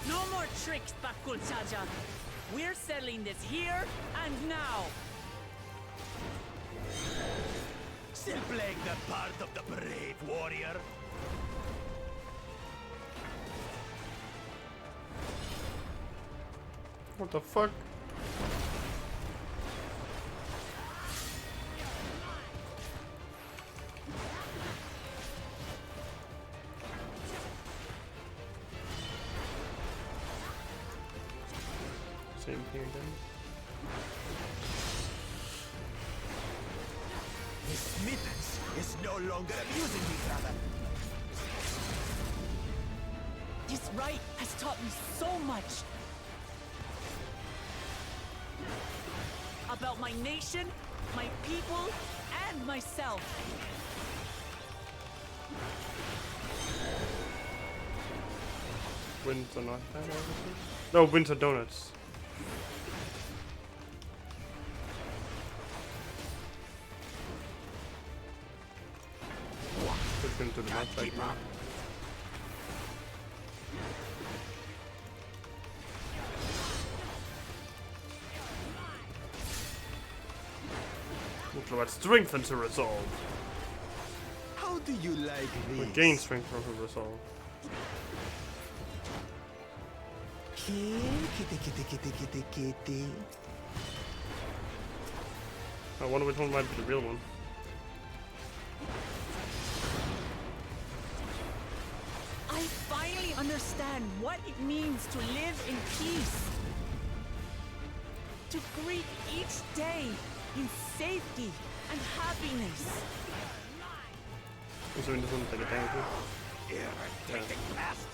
S4: No more tricks, Bakul Chaja. We're settling this here and now.
S12: Still playing the part of the brave warrior?
S1: What the fuck? Same thing again.
S6: Miss Mittens is no longer abusing me, brother.
S4: This rite has taught me so much. About my nation, my people, and myself.
S1: Wins are not bad, obviously. No, wins are donuts. Let's go into the map right now. Looks like strength and to resolve.
S6: How do you like this?
S1: We gain strength from her resolve.
S6: Kitty.
S1: I wonder which one might be the real one.
S4: I finally understand what it means to live in peace. To greet each day in safety and happiness.
S1: So we just want to take it down too.
S12: Irritating pest.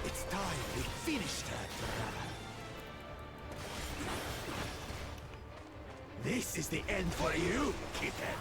S6: It's time we finished her, brother. This is the end for you, kitten.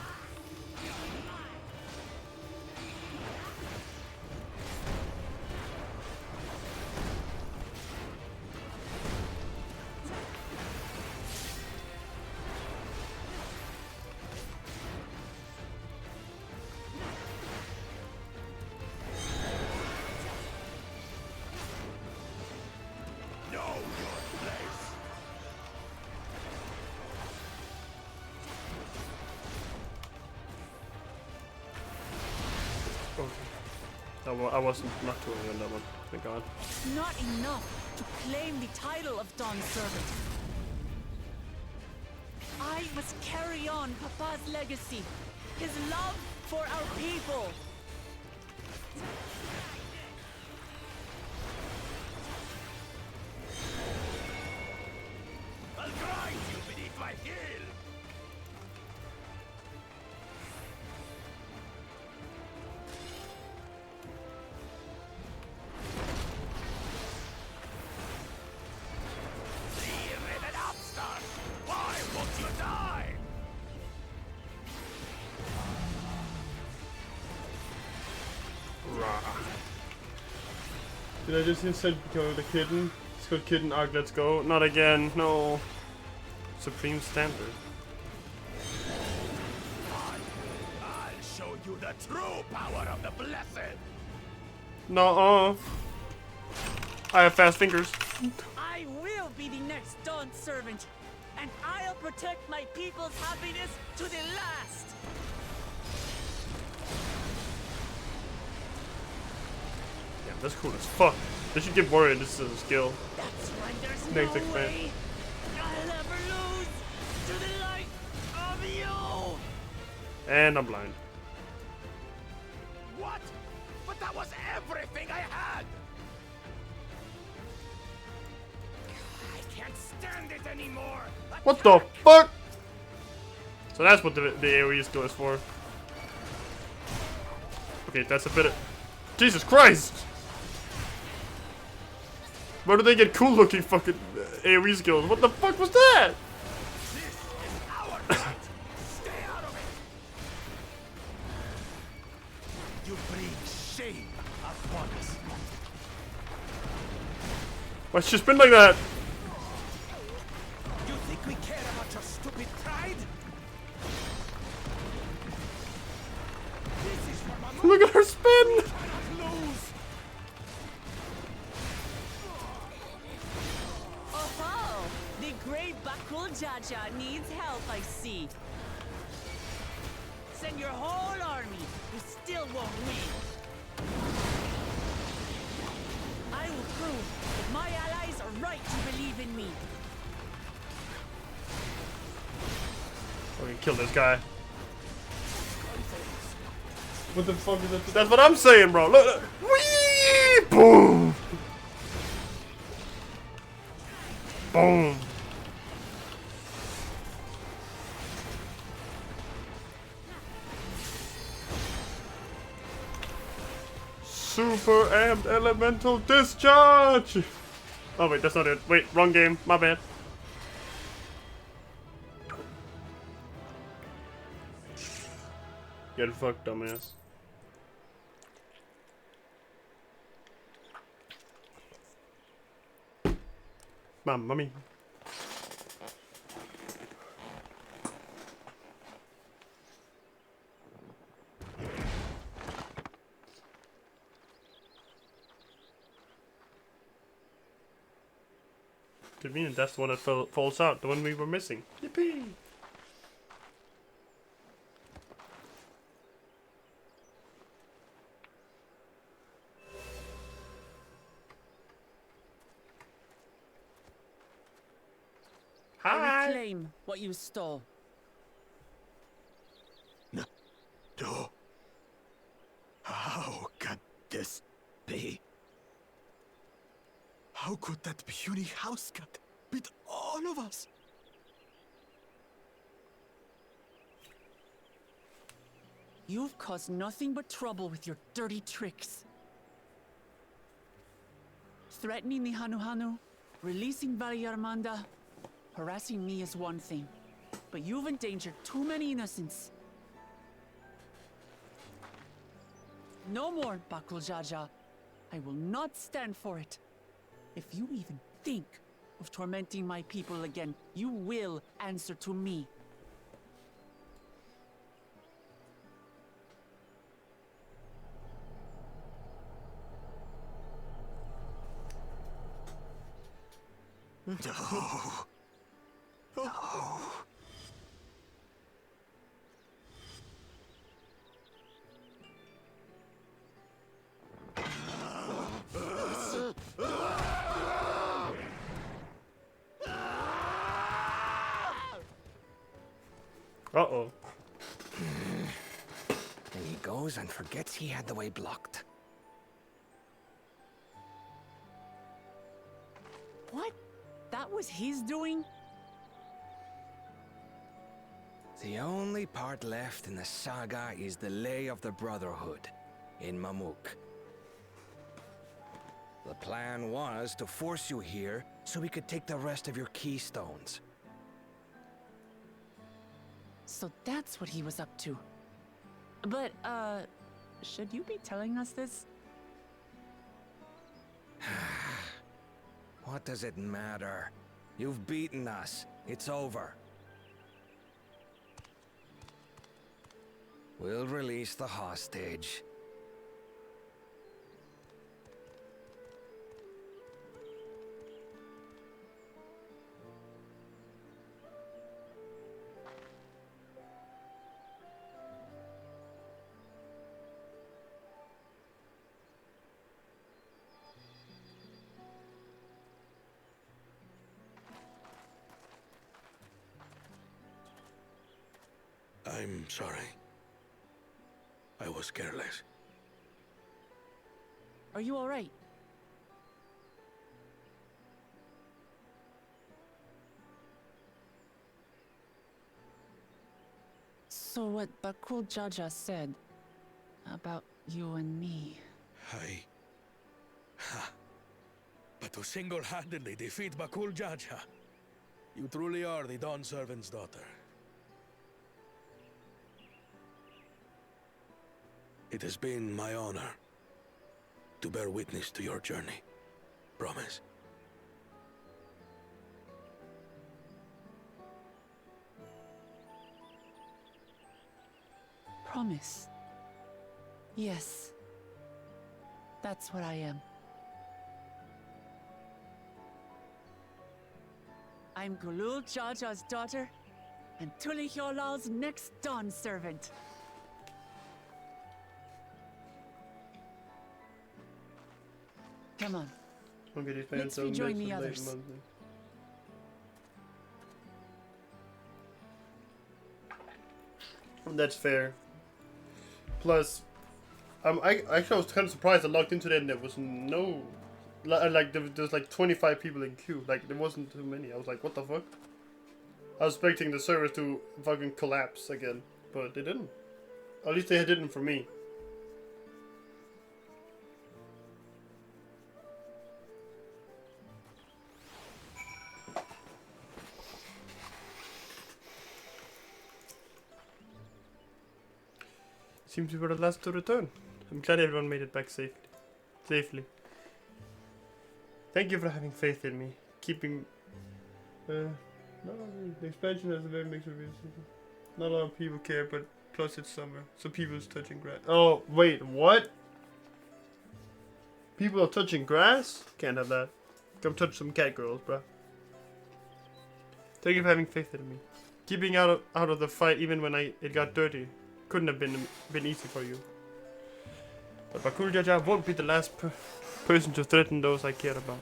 S1: I wasn't not too early on that one. Thank God.
S4: It's not enough to claim the title of Dawn Servant. I must carry on Papa's legacy, his love for our people.
S12: I'll grind you beneath my heel.
S1: Did I just instead go the kitten? Let's go kitten arc, let's go. Not again, no. Supreme standard.
S12: I'll show you the true power of the blessed.
S1: No, I have fast fingers.
S4: I will be the next Dawn Servant, and I'll protect my people's happiness to the last.
S1: Yeah, that's cool as fuck. They should give Warrior this as a skill.
S4: That's when there's
S1: Next
S4: no
S1: expand.
S4: way I'll ever lose to the light of
S1: And I'm blind.
S6: What? But that was everything I had! I can't stand it anymore!
S1: What the fuck? So that's what the AoE skill is for. Okay, that's a bit of... Jesus Christ! Where do they get cool looking fucking AoE skills? What the fuck was that?
S6: This is our fight! Stay out of it! You bring shame upon us.
S1: Why's she spin like that?
S6: You think we care about your stupid pride? This is for my
S1: Look at her spin!
S6: lose!
S4: Oh, the great Bakul Jaja needs help, I see. Send your whole army. You still won't win. I will prove that my allies are right to believe in me.
S1: Okay, kill this guy. What the fuck is that? That's what I'm saying, bro. Look, look. Whee! Boom! Boom! Super amped elemental discharge! Oh wait, that's not it. Wait, wrong game. My bad. Get fucked, dumbass. Mamma mia. Convenient, that's the one that falls out, the one we were missing. Yippee!
S4: I reclaim what you stole.
S6: No. How can this be? How could that puny house cat beat all of us?
S4: You've caused nothing but trouble with your dirty tricks. Threatening the Hanu, releasing Valyarmanda, harassing me is one thing, but you've endangered too many innocents. No more, Bakul Jaja. I will not stand for it. If you even think of tormenting my people again, you will answer to me.
S6: No. No.
S1: Uh-oh.
S10: And he goes and forgets he had the way blocked.
S4: What? That was his doing?
S10: The only part left in the saga is the Lay of the Brotherhood in Mamuk. The plan was to force you here so we could take the rest of your keystones.
S4: So that's what he was up to. But, should you be telling us this?
S10: What does it matter? You've beaten us. It's over. We'll release the hostage.
S8: I'm sorry. I was careless.
S4: Are you alright? So what Bakul Jaja said about you and me...
S8: But to single-handedly defeat Bakul Jaja, you truly are the Dawn Servant's daughter. It has been my honor to bear witness to your journey. Promise.
S4: Promise. Yes. That's what I am. I'm Gulul Jaja's daughter, and Tuli Hyolal's next Dawn servant. Come on. Let's rejoin the others.
S1: That's fair. Plus, I actually was kind of surprised I logged into that and there was no, like there's like 25 people in queue. Like there wasn't too many. I was like, what the fuck? I was expecting the servers to fucking collapse again, but they didn't. At least they didn't for me. Seems we were the last to return. I'm glad everyone made it back safely. Thank you for having faith in me. Keeping... no, the expansion has a very mixed reviews. Not a lot of people care, but plus it's summer, so people's touching grass. Oh, wait, what? People are touching grass? Can't have that. Come touch some cat girls, bruh. Thank you for having faith in me. Keeping out of the fight even when it got dirty. Couldn't have been easy for you. But Bakul Jaja won't be the last person to threaten those I care about.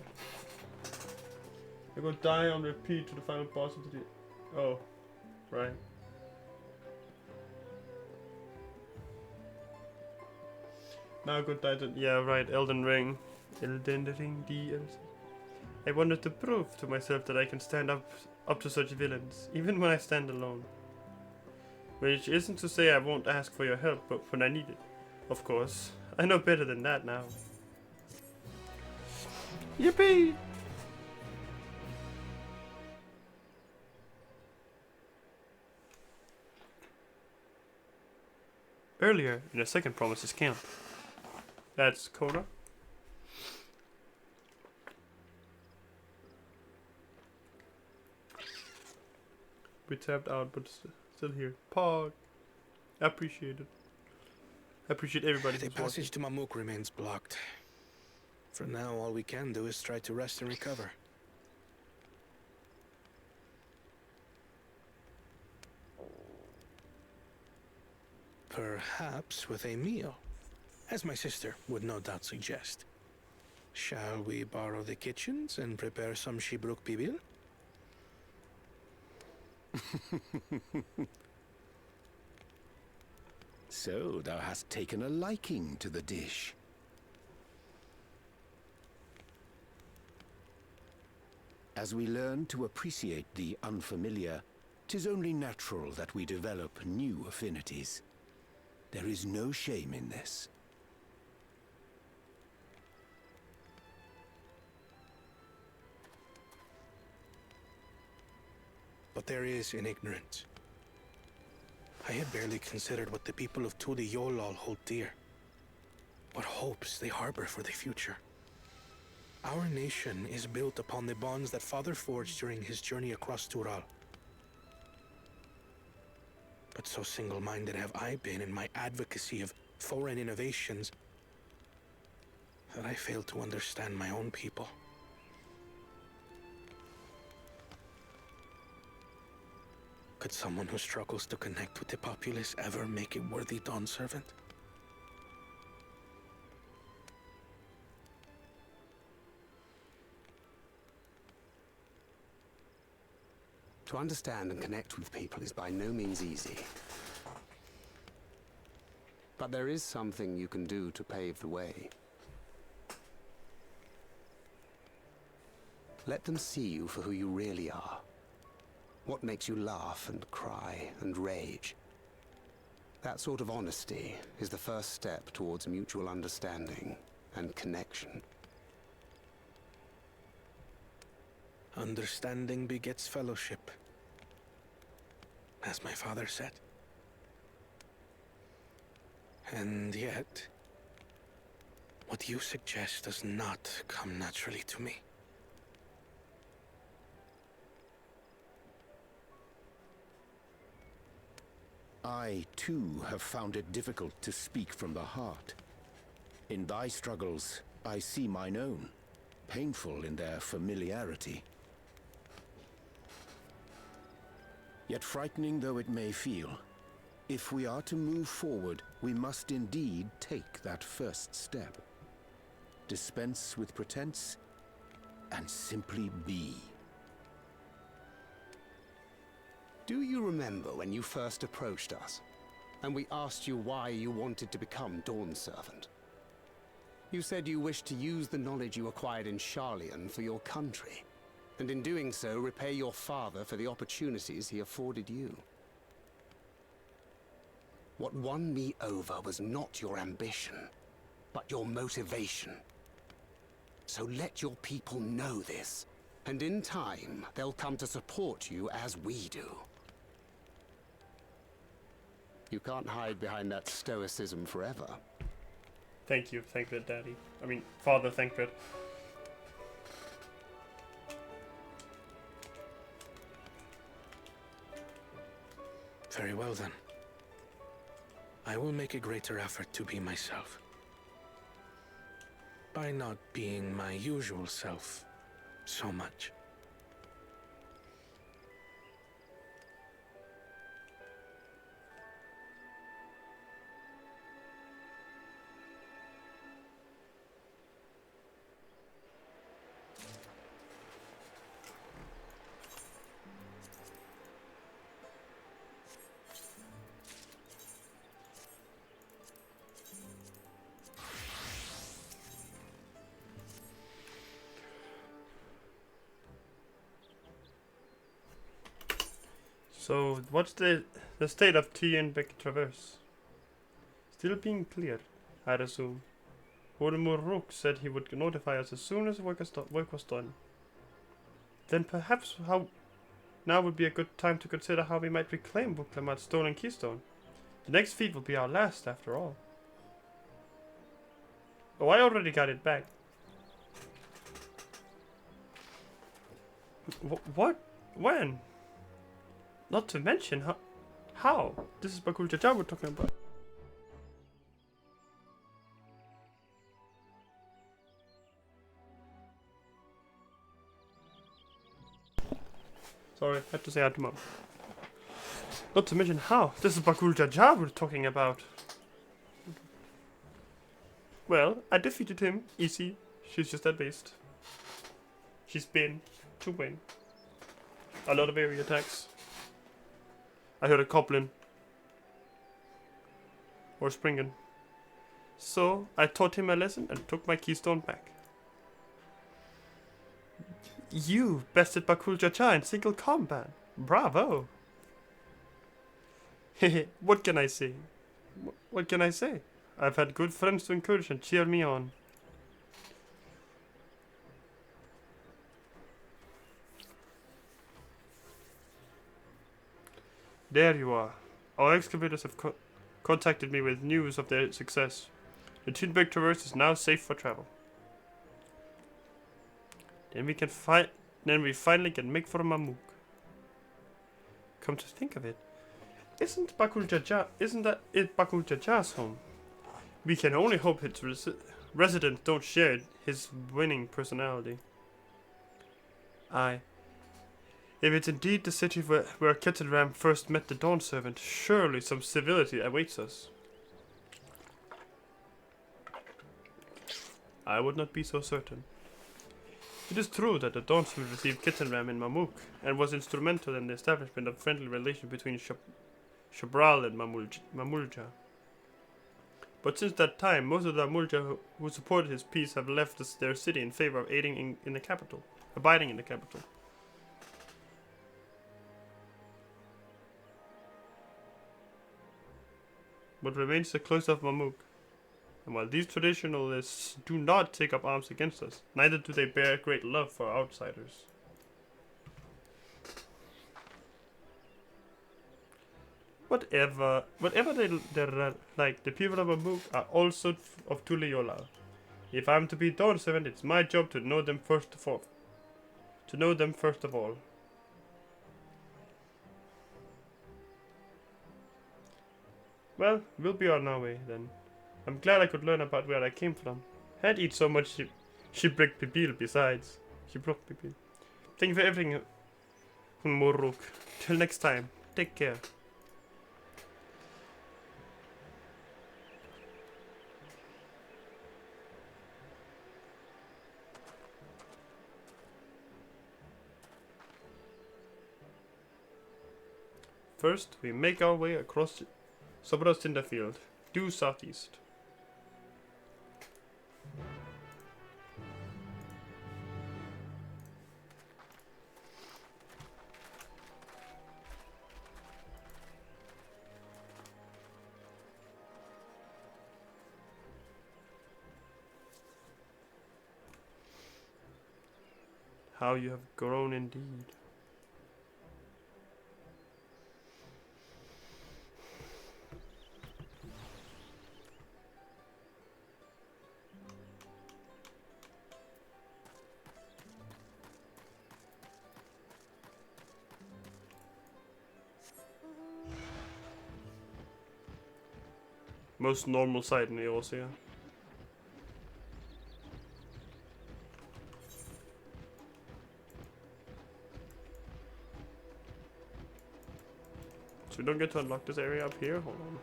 S1: I will die on repeat to the final boss of the... Oh, right. Now go die to... Yeah, right, Elden Ring. Elden Ring DLC. I wanted to prove to myself that I can stand up to such villains, even when I stand alone. Which isn't to say I won't ask for your help, but when I need it. Of course. I know better than that now. Yippee! Earlier, in the second Promises camp. That's Kona. We tapped out, but still here. Pog. Appreciate it. I appreciate everybody.
S8: The passage to Mamuk remains blocked. For now, all we can do is try to rest and recover. Perhaps with a meal, as my sister would no doubt suggest. Shall we borrow the kitchens and prepare some Shibruk Pibil?
S9: So thou hast taken a liking to the dish. As we learn to appreciate the unfamiliar, 'tis only natural that we develop new affinities. There is no shame in this.
S8: But there is in ignorance. I had barely considered what the people of Tuli Yolal hold dear. What hopes they harbor for the future. Our nation is built upon the bonds that Father forged during his journey across Tural. But so single-minded have I been in my advocacy of foreign innovations that I fail to understand my own people. Could someone who struggles to connect with the populace ever make a worthy Dawn servant?
S5: To understand and connect with people is by no means easy.
S9: But there is something you can do to pave the way. Let them see you for who you really are. What makes you laugh and cry and rage. That sort of honesty is the first step towards mutual understanding and connection.
S8: Understanding begets fellowship, as my father said. And yet, what you suggest does not come naturally to me.
S9: I, too, have found it difficult to speak from the heart. In thy struggles, I see mine own, painful in their familiarity. Yet frightening though it may feel, if we are to move forward, we must indeed take that first step. Dispense with pretense, and simply be. Do you remember when you first approached us, and we asked you why you wanted to become Dawn Servant? You said you wished to use the knowledge you acquired in Sharlayan for your country, and in doing so repay your father for the opportunities he afforded you. What won me over was not your ambition, but your motivation. So let your people know this, and in time, they'll come to support you as we do. You can't hide behind that stoicism forever.
S1: Thank you, Daddy. I mean, Father, thank you.
S8: Very well then. I will make a greater effort to be myself. By not being my usual self so much.
S1: So, what's the state of T and Beck Traverse? Still being cleared, I'd assume. Hodemur Rook said he would notify us as soon as work was done. Then perhaps now would be a good time to consider how we might reclaim Buklamat's stolen keystone. The next feat will be our last, after all. Oh, I already got it back. What? When? Not to mention how? This is Bakul Jaja we're talking about. Sorry, I had to say that to Mom. Not to mention how? This is Bakul Jaja we're talking about. Well, I defeated him. Easy. She's just that based. She's been to win. A lot of area attacks. I heard a goblin. Or springen. So, I taught him a lesson and took my keystone back. You bested Bakul Jaja in single combat. Bravo! Hehe, what can I say? What can I say? I've had good friends to encourage and cheer me on. There you are. Our excavators have contacted me with news of their success. The Tinberg Traverse is now safe for travel. Then we finally can make for Mamuk. Come to think of it, isn't that Bakul Jaja's home? We can only hope its residents don't share his winning personality. Aye. If it's indeed the city where Kettleram first met the Dawn Servant, surely some civility awaits us. I would not be so certain. It is true that the Dawn Servant received Kettleram in Mamuk, and was instrumental in the establishment of friendly relations between Shabral and Mamulja. But since that time, most of the Amulja who supported his peace have left their city in favor of aiding in the capital, abiding in the capital. What remains the cloister of Mamuk. And while these traditionalists do not take up arms against us, neither do they bear great love for outsiders. Whatever they're like, the people of Mamuk are also of Tuliyola. If I'm to be Dawn Servant, it's my job to know them first of all. Well, we'll be on our way then. I'm glad I could learn about where I came from. Had eat so much shipwrecked Pibil besides. Shipwrecked Pibil. Thank you for everything, Moruk. Till next time, take care. First, we make our way across Sobracinda Field, due southeast. How you have grown indeed. Most normal sight in the Eosia. So we don't get to unlock this area up here? Hold on.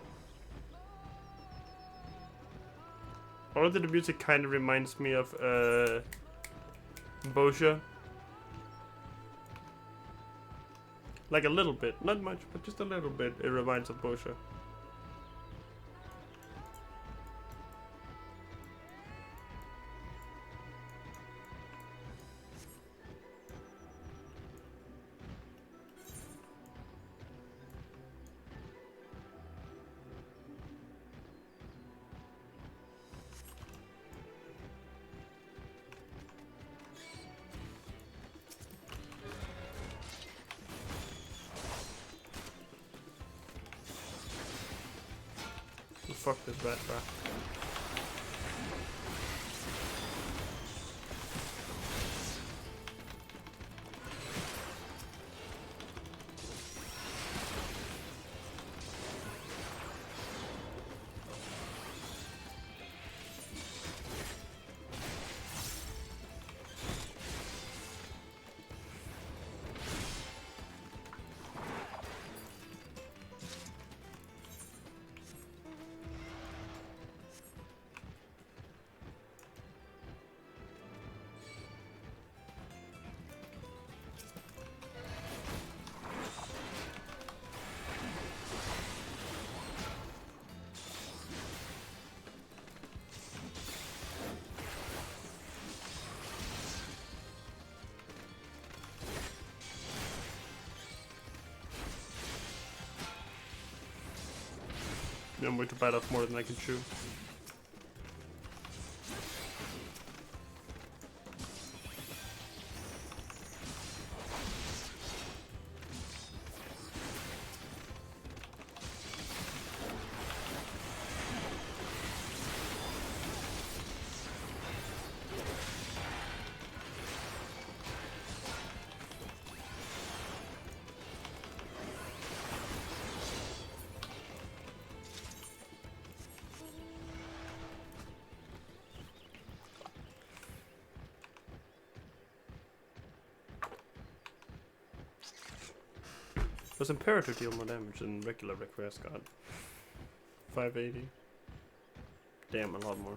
S1: Although the music kind of reminds me of Bosha. Like a little bit, not much, but just a little bit. It reminds of Bosha. Fuck this rat trap. I'm going to bite off more than I can chew. Does Imperator deal more damage than regular Request God? 580. Damn, a lot more.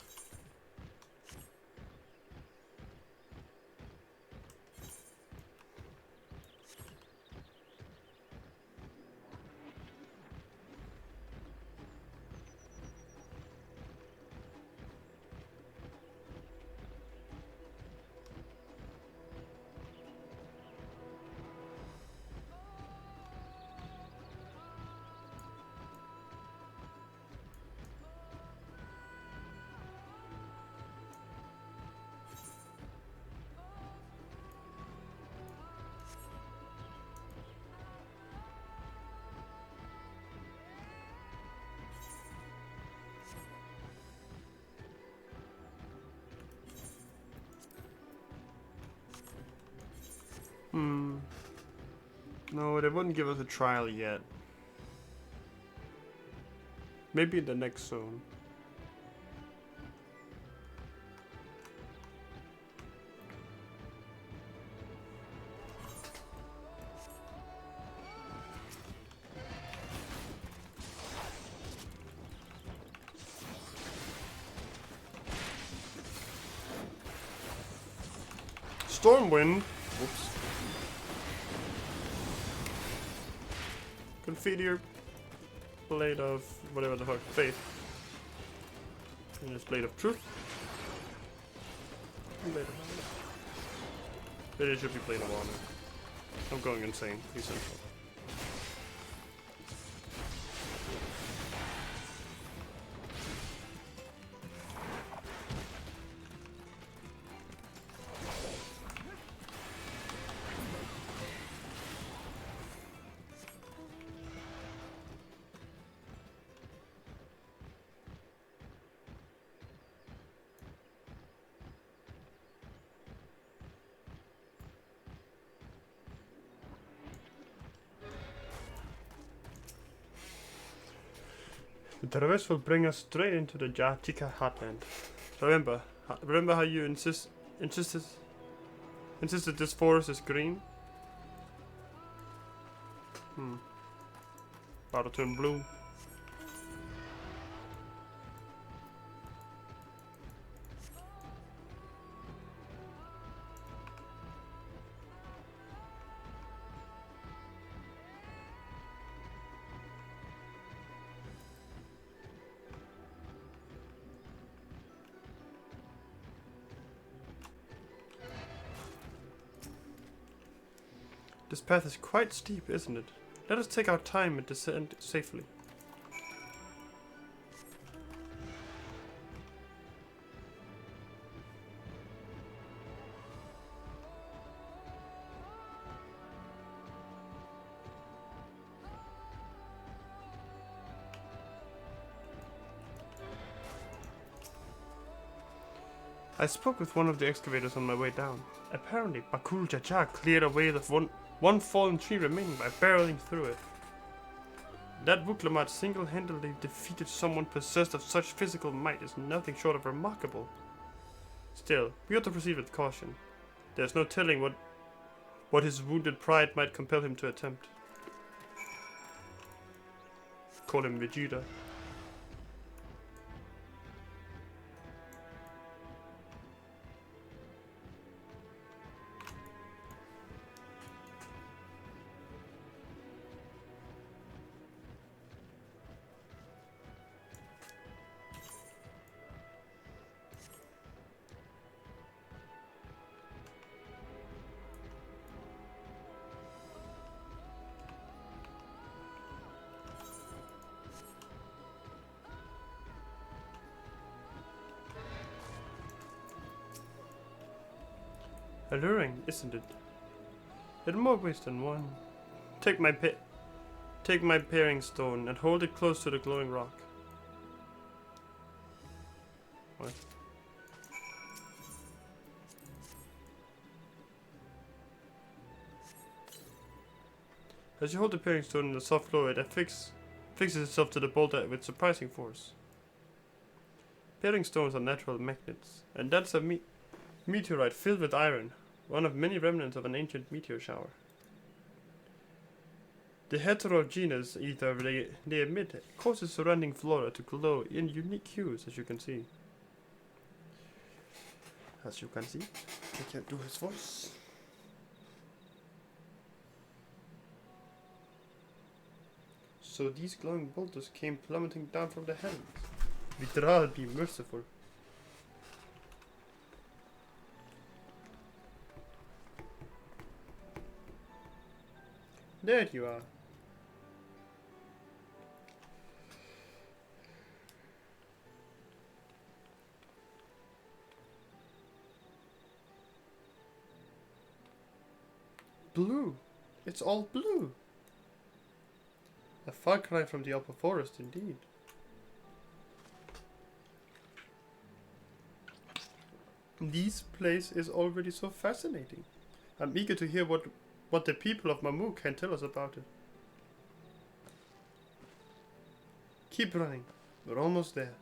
S1: No, they wouldn't give us a trial yet. Maybe in the next zone. Stormwind. Whoops. Configure blade of whatever the fuck, faith. And this blade of truth. Blade of honor. It should be blade of honor. I'm going insane. Please don't. The traverse will bring us straight into the Jatika heartland. Remember how you insisted this forest is green? About to turn blue. This path is quite steep, isn't it? Let us take our time and descend safely. I spoke with one of the excavators on my way down. Apparently, Bakul Jaja cleared away the one fallen tree remaining by barreling through it. That Wuklamat single-handedly defeated someone possessed of such physical might is nothing short of remarkable. Still, we ought to proceed with caution. There's no telling what his wounded pride might compel him to attempt. Call him Vegeta. Alluring, isn't it? In more ways than one. Take my pairing stone and hold it close to the glowing rock. What? As you hold the pairing stone in the soft glow, it fixes itself to the boulder with surprising force. Pairing stones are natural magnets, and that's a meteorite filled with iron, one of many remnants of an ancient meteor shower. The heterogeneous ether they emit causes surrounding flora to glow in unique hues, as you can see. As you can see, I can't do his voice. So these glowing boulders came plummeting down from the heavens. Vidral be merciful. There you are. Blue. It's all blue. A far cry from the upper forest, indeed. This place is already so fascinating. I'm eager to hear what what the people of Mamuk can tell us about it. Keep running. We're almost there.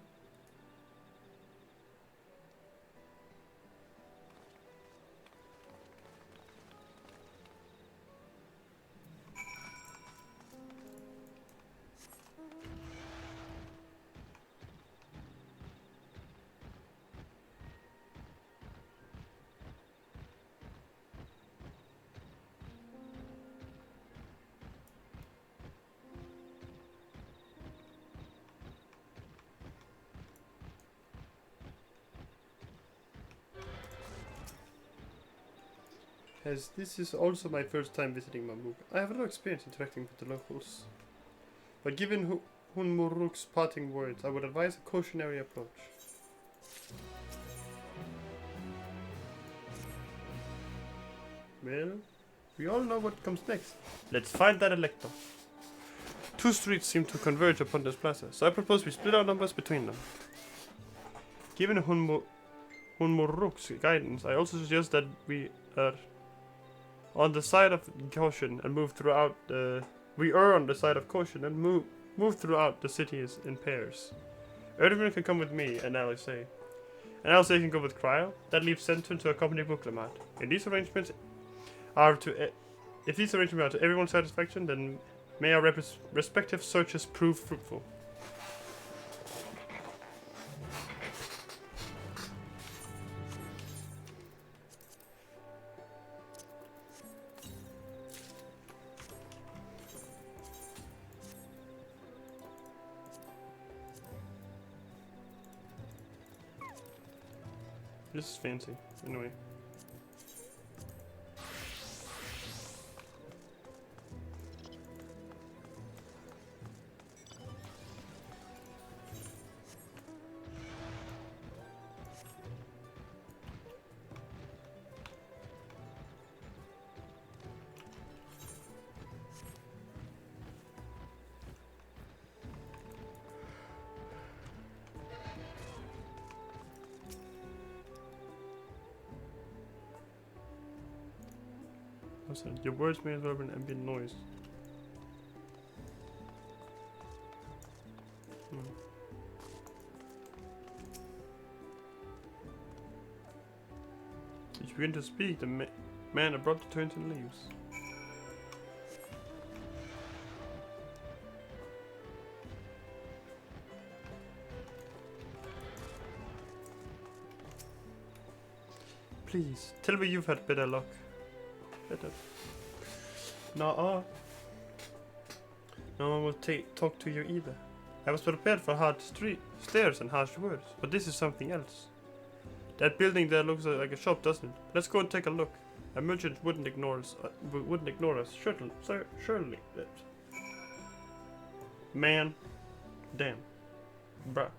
S1: As this is also my first time visiting Mamuk, I have no experience interacting with the locals. But given Hunmuruk's parting words, I would advise a cautionary approach. Well, we all know what comes next. Let's find that elector. Two streets seem to converge upon this plaza, so I propose we split our numbers between them. Given Hunmuruk's guidance, I also suggest that we are on the side of caution and move throughout the... We err on the side of caution and move throughout the cities in pairs. Everyone can come with me, and Alice can go with Cryo. That leaves Centurion to accompany Buklamat. If these arrangements are to everyone's satisfaction, then may our respective searches prove fruitful. This is fancy, anyway. Listen, your words may as well be an ambient noise. As you begin to speak, the man abruptly turns and leaves. Please, tell me you've had better luck. Better. No one will talk to you either. I was prepared for hard stares and harsh words, but this is something else. That building there looks like a shop, doesn't it? Let's go and take a look. A merchant wouldn't ignore us. Surely. Man. Damn. Bruh.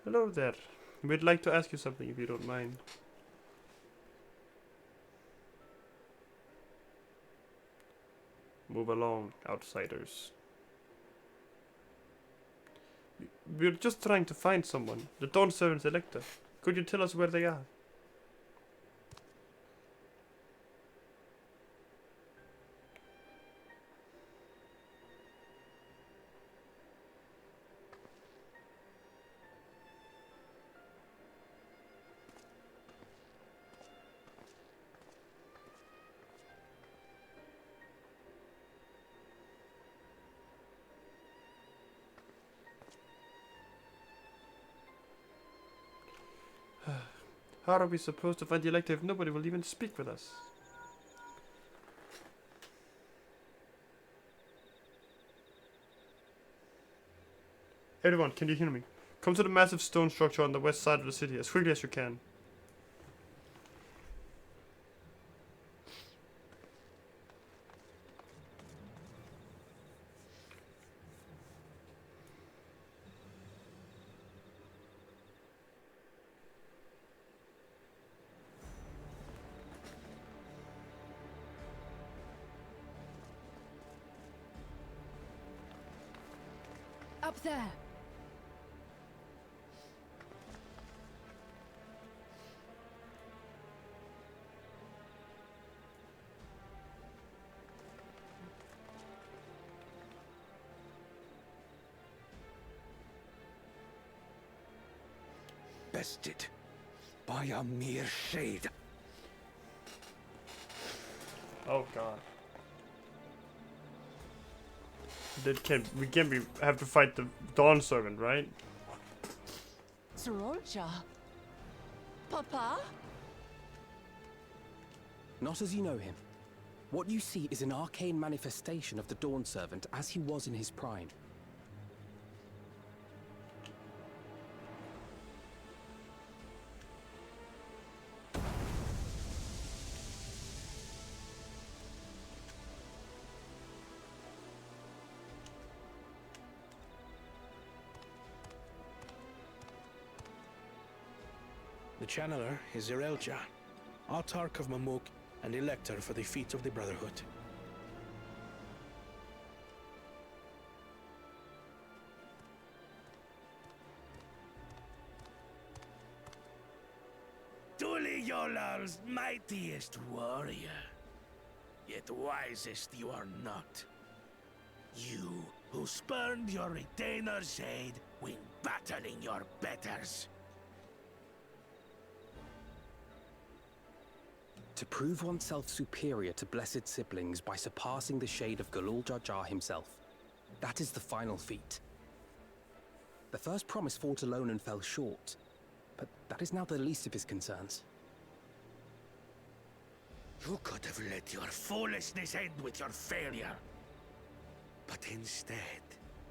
S1: Hello there. We'd like to ask you something if you don't mind. Move along, outsiders. We're just trying to find someone. The Dawn Servant's elector. Could you tell us where they are? How are we supposed to find the elector if nobody will even speak with us? Everyone, can you hear me? Come to the massive stone structure on the west side of the city as quickly as you can.
S3: Up there.
S6: Bested by a mere shade.
S1: Oh god. We can't have to fight the Dawn Servant, right?
S4: Sorolja? Papa?
S5: Not as you know him. What you see is an arcane manifestation of the Dawn Servant as he was in his prime.
S8: The Channeler is Irelja, Autarch of Mamuk and Elector for the Feet of the Brotherhood.
S12: Tuli Yolal's mightiest warrior, yet wisest you are not. You, who spurned your retainer's aid when battling your betters.
S5: To prove oneself superior to blessed siblings by surpassing the shade of Galul Jar Jar himself. That is the final feat. The first promise fought alone and fell short, but that is now the least of his concerns.
S12: You could have let your foolishness end with your failure. But instead,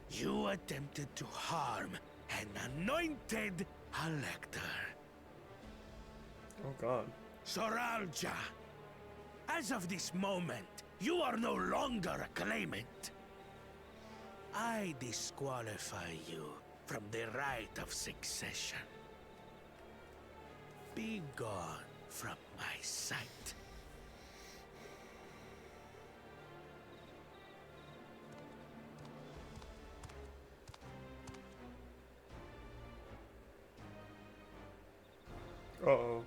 S12: you attempted to harm an anointed elector.
S1: Oh god.
S12: Soralja, as of this moment, you are no longer a claimant. I disqualify you from the right of succession. Be gone from my sight.
S1: Uh-oh.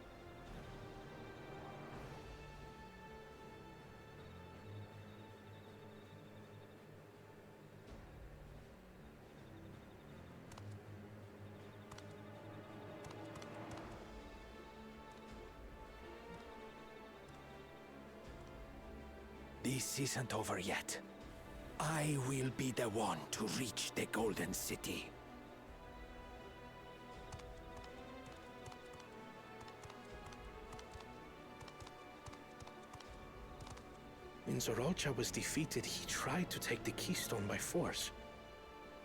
S10: This isn't over yet. I will be the one to reach the Golden City.
S8: When Sorolja was defeated, he tried to take the keystone by force,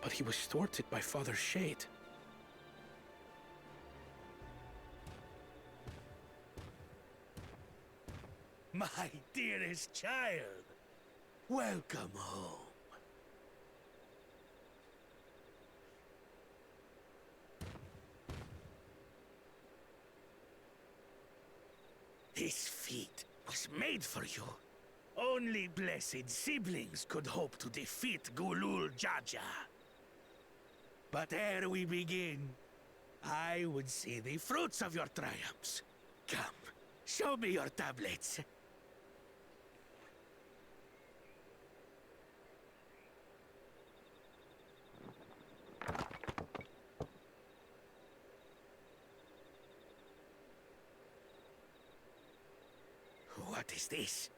S8: but he was thwarted by Father Shade.
S12: My dearest child, welcome home. This feat was made for you. Only blessed siblings could hope to defeat Gulul Jaja. But ere we begin, I would see the fruits of your triumphs. Come, show me your tablets. What is this?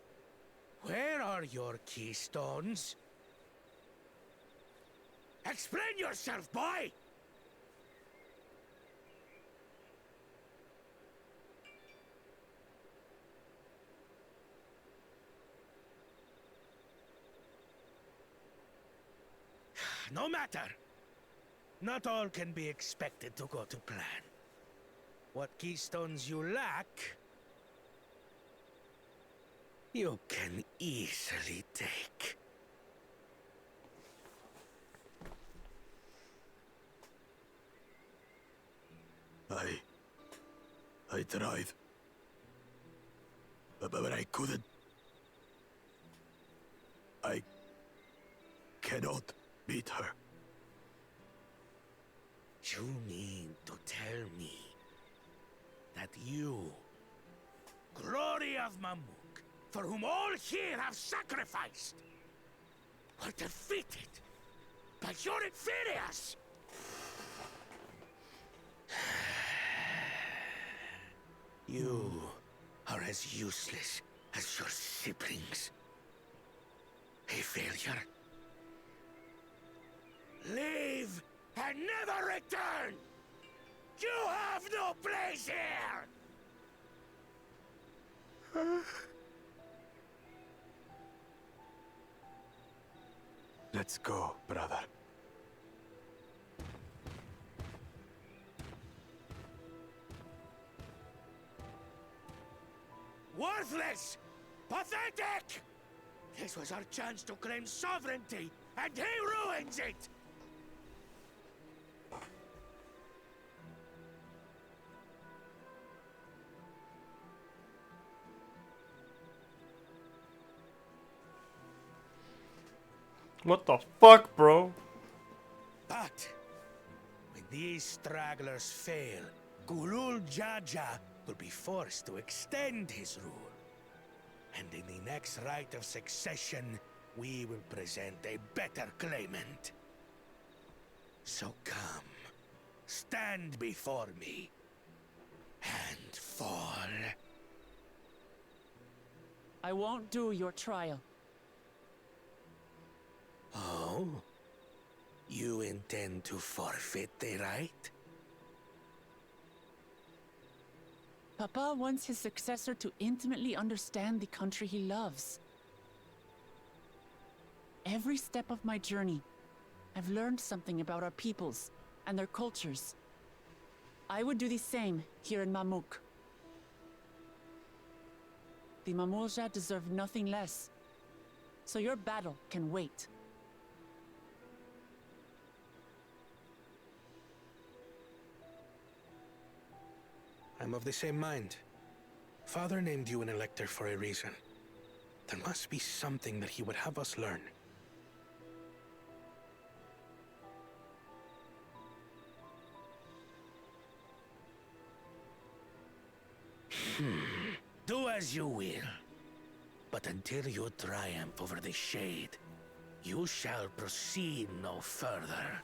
S12: Where are your keystones? Explain yourself, boy! No matter. Not all can be expected to go to plan. What keystones you lack, you can easily take. I tried. But I couldn't. I cannot beat her. You mean to tell me that you, glory of Mamuk, for whom all here have sacrificed, were defeated by your inferiors? You are as useless as your siblings. A failure. Leave and never return! You have no place here!
S13: Let's go, brother.
S12: Worthless! Pathetic! This was our chance to claim sovereignty, and he ruins it!
S1: What the fuck, bro?
S12: But when these stragglers fail, Gulul Jaja will be forced to extend his rule. And in the next rite of succession, we will present a better claimant. So come, stand before me, and fall.
S4: I won't do your trial.
S12: Oh? You intend to forfeit the right?
S4: Papa wants his successor to intimately understand the country he loves. Every step of my journey, I've learned something about our peoples and their cultures. I would do the same here in Mamuk. The Mamulja deserve nothing less, so your battle can wait.
S12: I'm of the same mind. Father named you an elector for a reason. There must be something that he would have us learn. Do as you will. But until you triumph over the Shade, you shall proceed no further.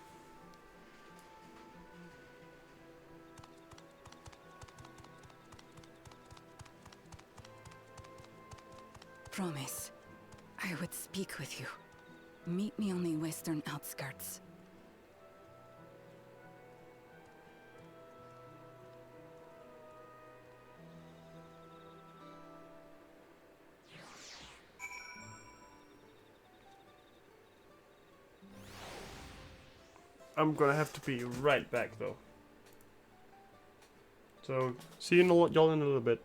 S14: Promise, I would speak with you. Meet me on the western outskirts.
S1: I'm gonna have to be right back though. So, see you y'all in a little bit.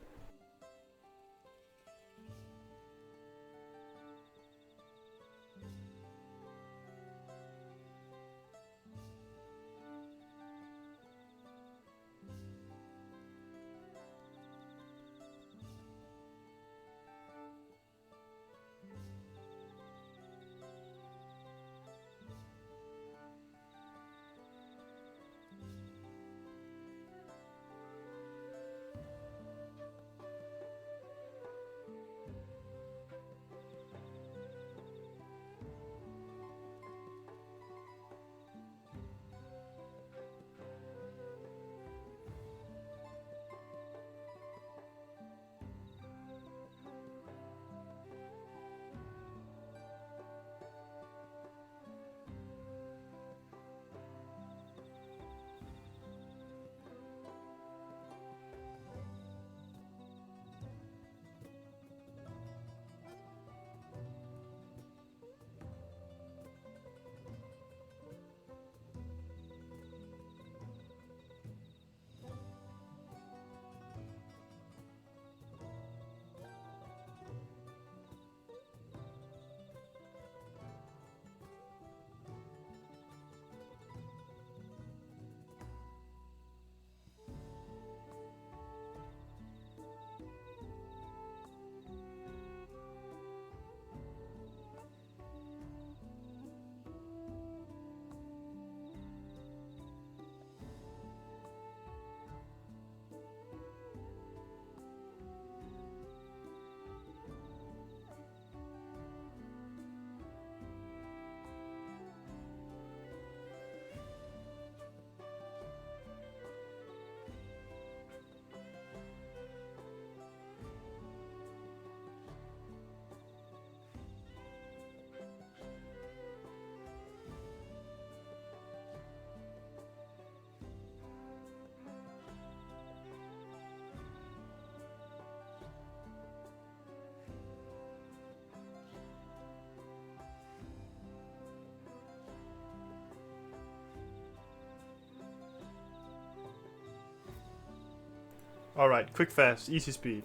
S1: Alright, quick, fast, easy speed.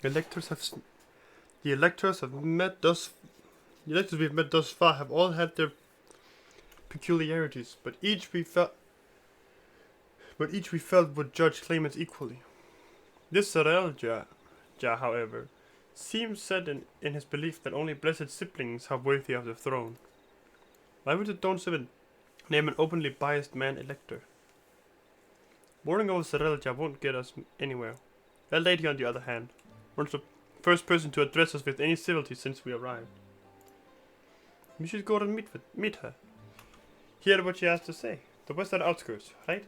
S1: The electors we've met thus far have all had their peculiarities, but each we felt would judge claimants equally. This Sarelja, however, seems set in his belief that only blessed siblings are worthy of the throne. Why would the Dawn Servant name an openly biased man elector? Warring over Sarelja won't get us anywhere. That lady, on the other hand, was the first person to address us with any civility since we arrived. We should go and meet her. Hear what she has to say. The western outskirts, right?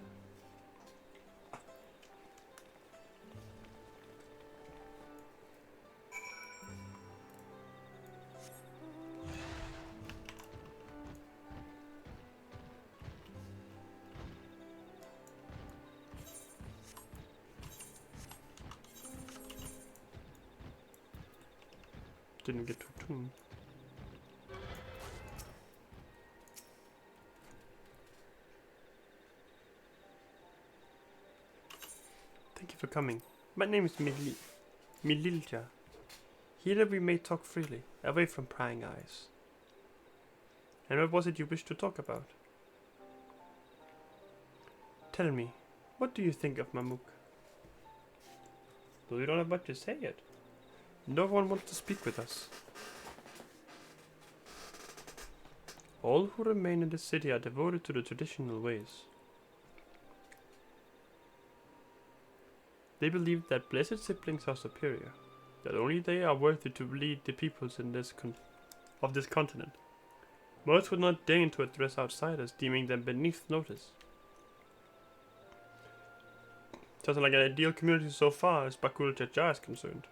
S1: Didn't get to tune. Thank you for coming. My name is Mililja. Here we may talk freely, away from prying eyes. And what was it you wished to talk about? Tell me, what do you think of Mamuk? Though you don't have much to say yet. No one wants to speak with us. All who remain in the city are devoted to the traditional ways. They believe that blessed siblings are superior, that only they are worthy to lead the peoples in of this continent. Most would not deign to address outsiders, deeming them beneath notice. Sounds like an ideal community so far as Bakul Jaja is concerned.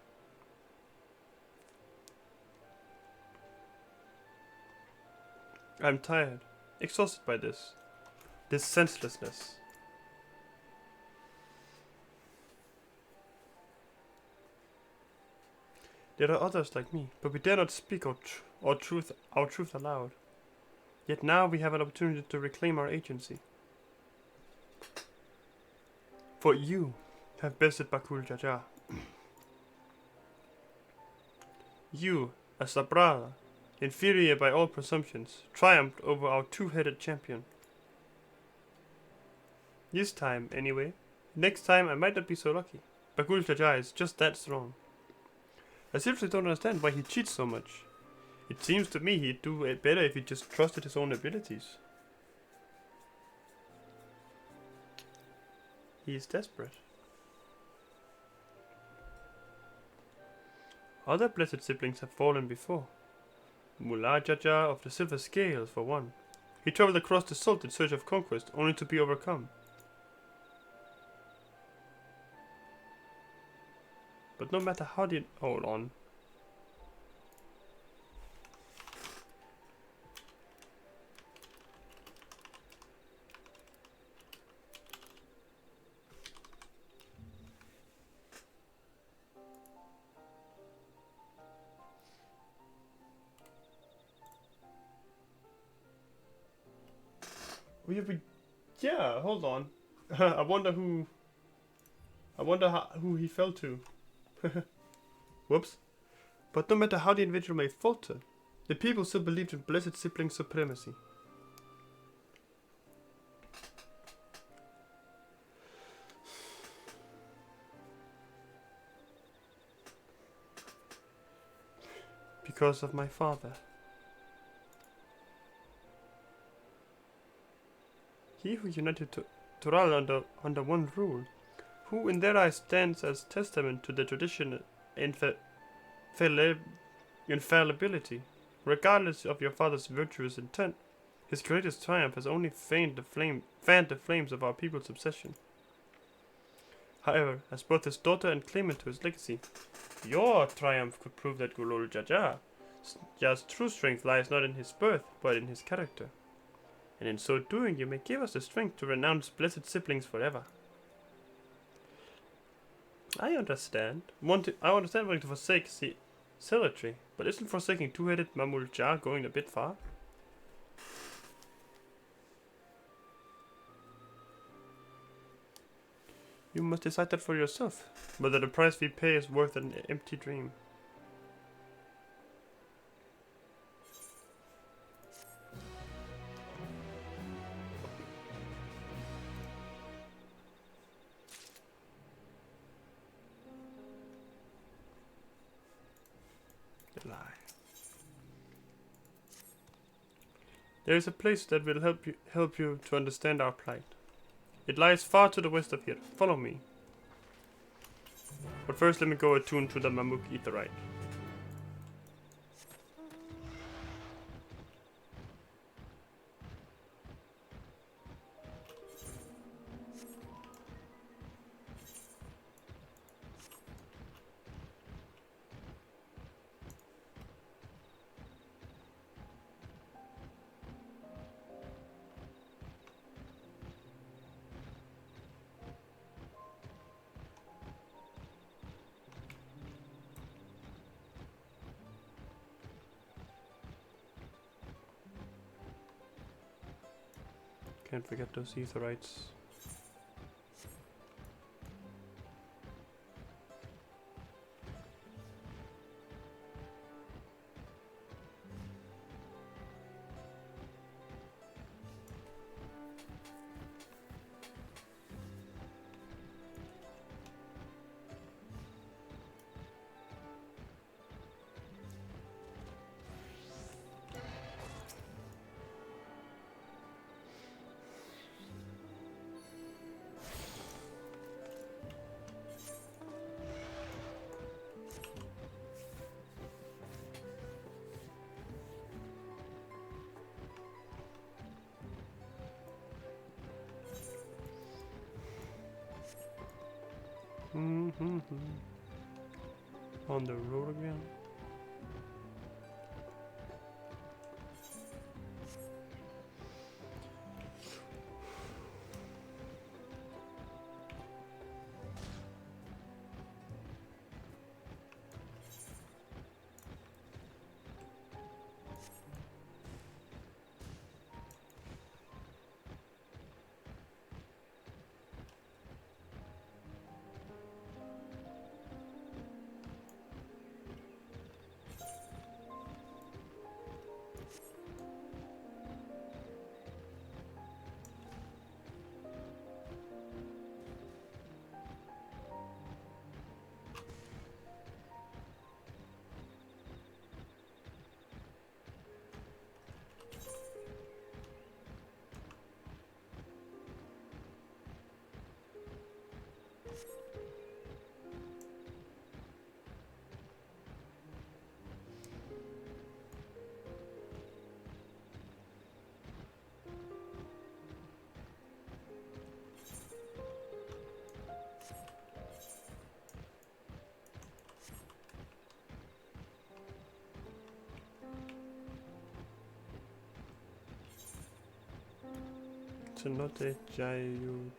S1: I'm tired, exhausted by this senselessness. There are others like me, but we dare not speak our truth aloud. Yet now we have an opportunity to reclaim our agency. For you have bested Bakul Jaja. You, a Sabrala, inferior by all presumptions, triumphed over our two-headed champion. This time, anyway. Next time I might not be so lucky. Bakul Jaja is just that strong. I seriously don't understand why he cheats so much. It seems to me he'd do it better if he just trusted his own abilities. He is desperate. Other blessed siblings have fallen before. Mullah Jaja of the Silver Scales, for one. He traveled across the Salt in search of conquest, only to be overcome. But no matter how hold on. Yeah, hold on. I wonder who he fell to. Whoops. But no matter how the individual may falter, the people still believed in blessed sibling supremacy. Because of my father. He who united Tural under one rule, who in their eyes stands as testament to the traditional infallibility. Regardless of your father's virtuous intent, his greatest triumph has only fanned the flames of our people's obsession. However, as both his daughter and claimant to his legacy, your triumph could prove that Gulul Jaja's true strength lies not in his birth, but in his character. And in so doing, you may give us the strength to renounce blessed siblings forever. I understand. I understand wanting to forsake zealotry, but isn't forsaking two-headed Mamul Jah going a bit far? You must decide that for yourself, whether the price we pay is worth an empty dream. The lie. There is a place that will help you to understand our plight. It lies far to the west of here. Follow me. But first let me go attune to the Mamuk Etherite. Can't forget those Etherites. On the road again. Cenote Jayuja.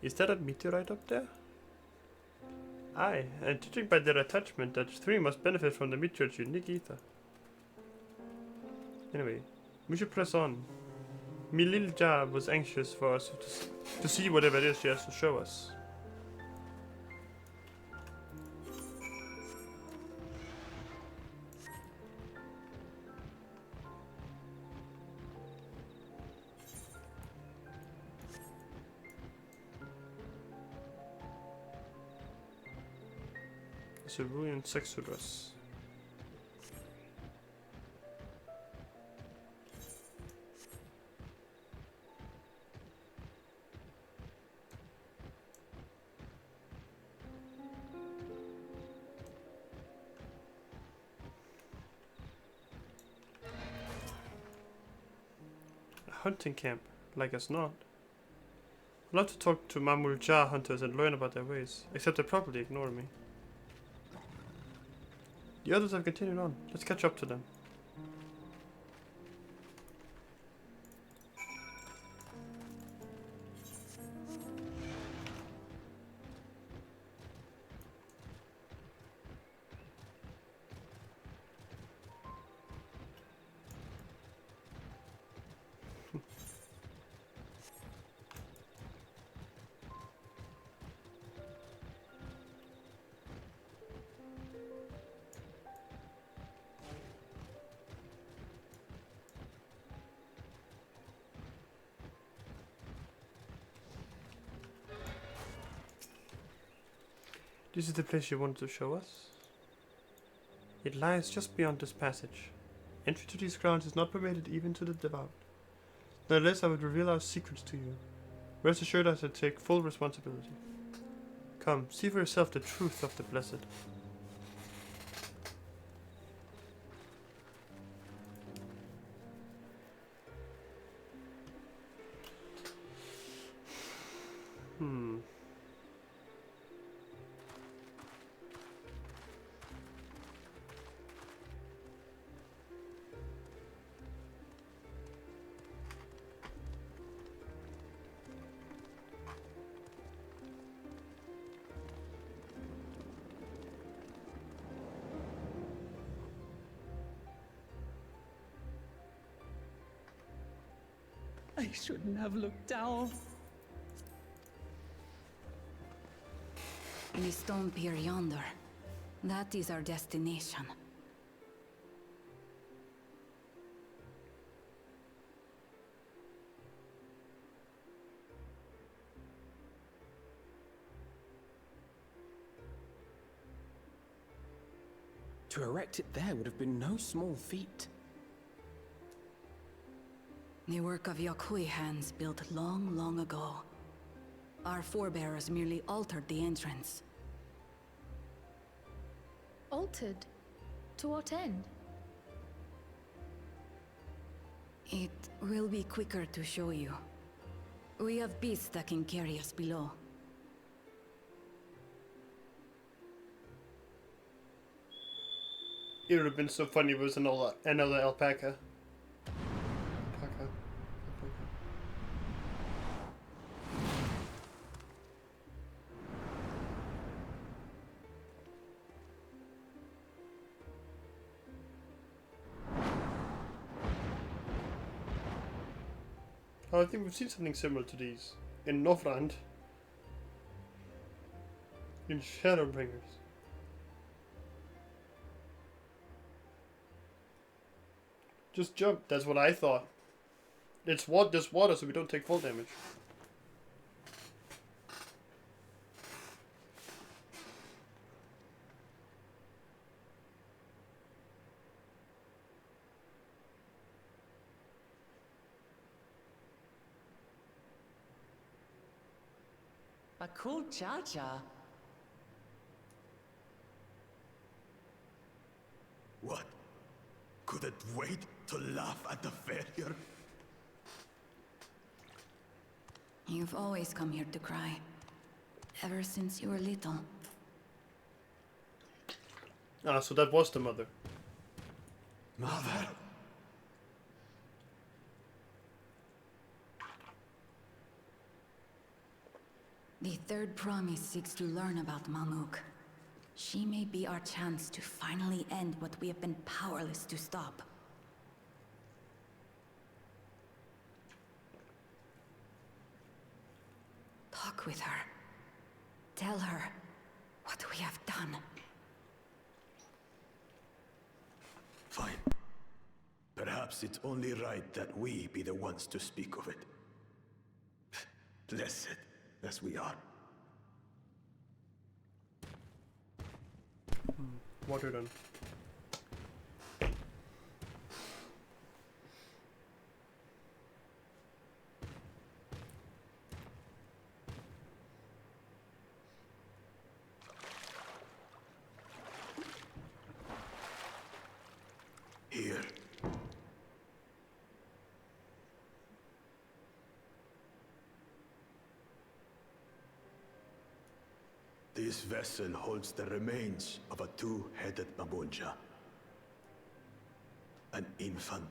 S1: Is that a meteorite up there? Aye, and judging by their attachment, that three must benefit from the meteorite's unique ether. Anyway, we should press on. Mililja was anxious for us to see whatever it is she has to show us. Cerulean Sexodus. A hunting camp, like as not. I'd love to talk to Mamulja hunters and learn about their ways, except they probably ignore me. The others have continued on. Let's catch up to them. This is the place you wanted to show us? It lies just beyond this passage. Entry to these grounds is not permitted even to the devout. Nonetheless, I would reveal our secrets to you. Rest assured I shall take full responsibility. Come, see for yourself the truth of the blessed.
S4: I shouldn't have looked down.
S14: The stone pier yonder. That is our destination.
S5: To erect it there would have been no small feat.
S14: The work of Yakui hands built long, long ago. Our forebears merely altered the entrance.
S3: Altered? To what end?
S14: It will be quicker to show you. We have beasts that can carry us below.
S1: It would have been so funny if it was another alpaca. Oh, I think we've seen something similar to these in Northrend. In Shadowbringers. Just jump, that's what I thought. It's just water so we don't take full damage.
S4: A cool cha-cha.
S12: What? Couldn't wait to laugh at the failure?
S14: You've always come here to cry. Ever since you were little.
S1: Ah, so that was the mother.
S12: Mother?
S14: The third promise seeks to learn about Mamuk. She may be our chance to finally end what we have been powerless to stop. Talk with her. Tell her what we have done.
S12: Fine. Perhaps it's only right that we be the ones to speak of it. Blessed as we are.
S1: Water done.
S12: Here. This vessel holds the remains of a two-headed Mamulja. An infant.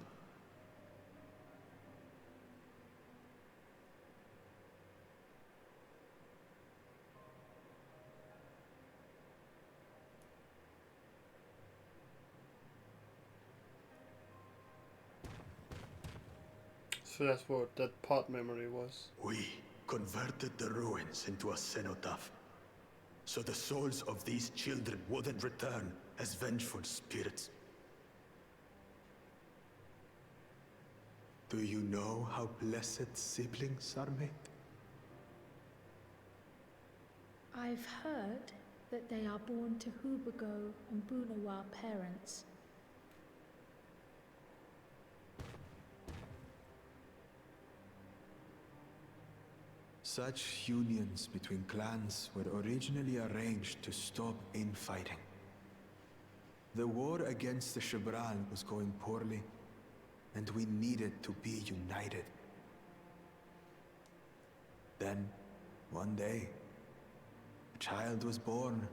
S1: So that's what that part memory was.
S12: We converted the ruins into a cenotaph, so the souls of these children wouldn't return as vengeful spirits. Do you know how blessed siblings are made?
S3: I've heard. that they are born to Hubago and Bunawa parents.
S13: Such unions between clans were originally arranged to stop infighting. The war against the Shibran was going poorly, and we needed to be united. Then, one day, a child was born.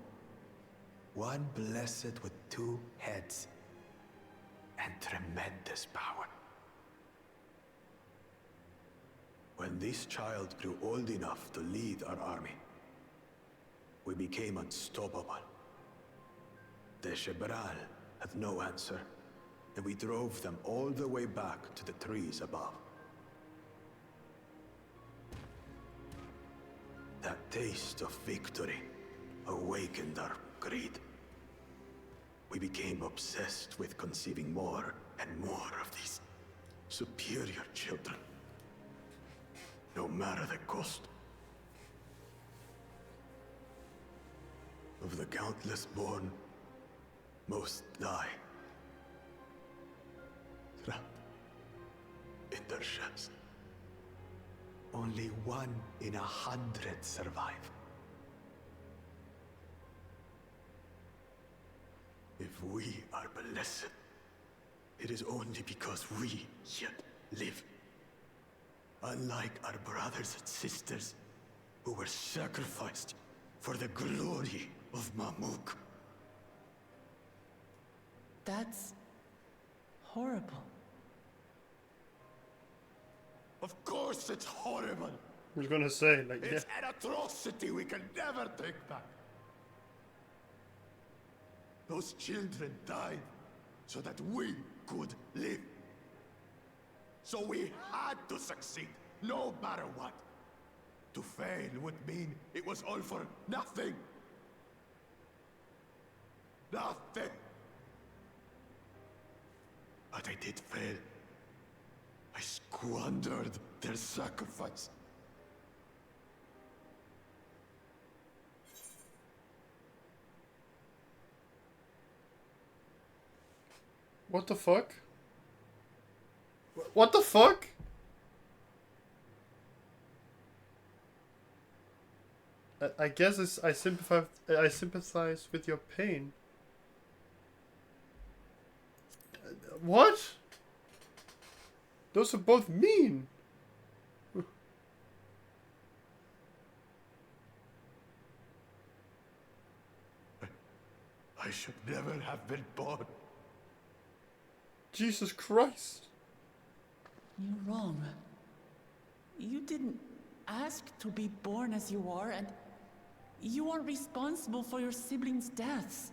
S13: One blessed with 2 heads and tremendous power. When this child grew old enough to lead our army, we became unstoppable. The Shibral had no answer, and we drove them all the way back to the trees above. That taste of victory awakened our greed. We became obsessed with conceiving more and more of these superior children, no matter the cost. Of the countless born, most die, trapped in their shells. Only 1 in 100 survive. If we are blessed, it is only because we yet live. Unlike our brothers and sisters who were sacrificed for the glory of Mamuk.
S4: That's horrible.
S7: Of course it's horrible.
S1: I was gonna say, like,
S7: It's an atrocity we can never take back. Those children died so that we could live. So we had to succeed, no matter what. To fail would mean it was all for nothing. Nothing. But I did fail. I squandered their sacrifice.
S1: What the fuck? What the fuck? I guess I sympathize with your pain. What? Those are both mean.
S7: I should never have been born.
S1: Jesus Christ.
S4: You're wrong. You didn't ask to be born as you are, and you are responsible for your siblings' deaths.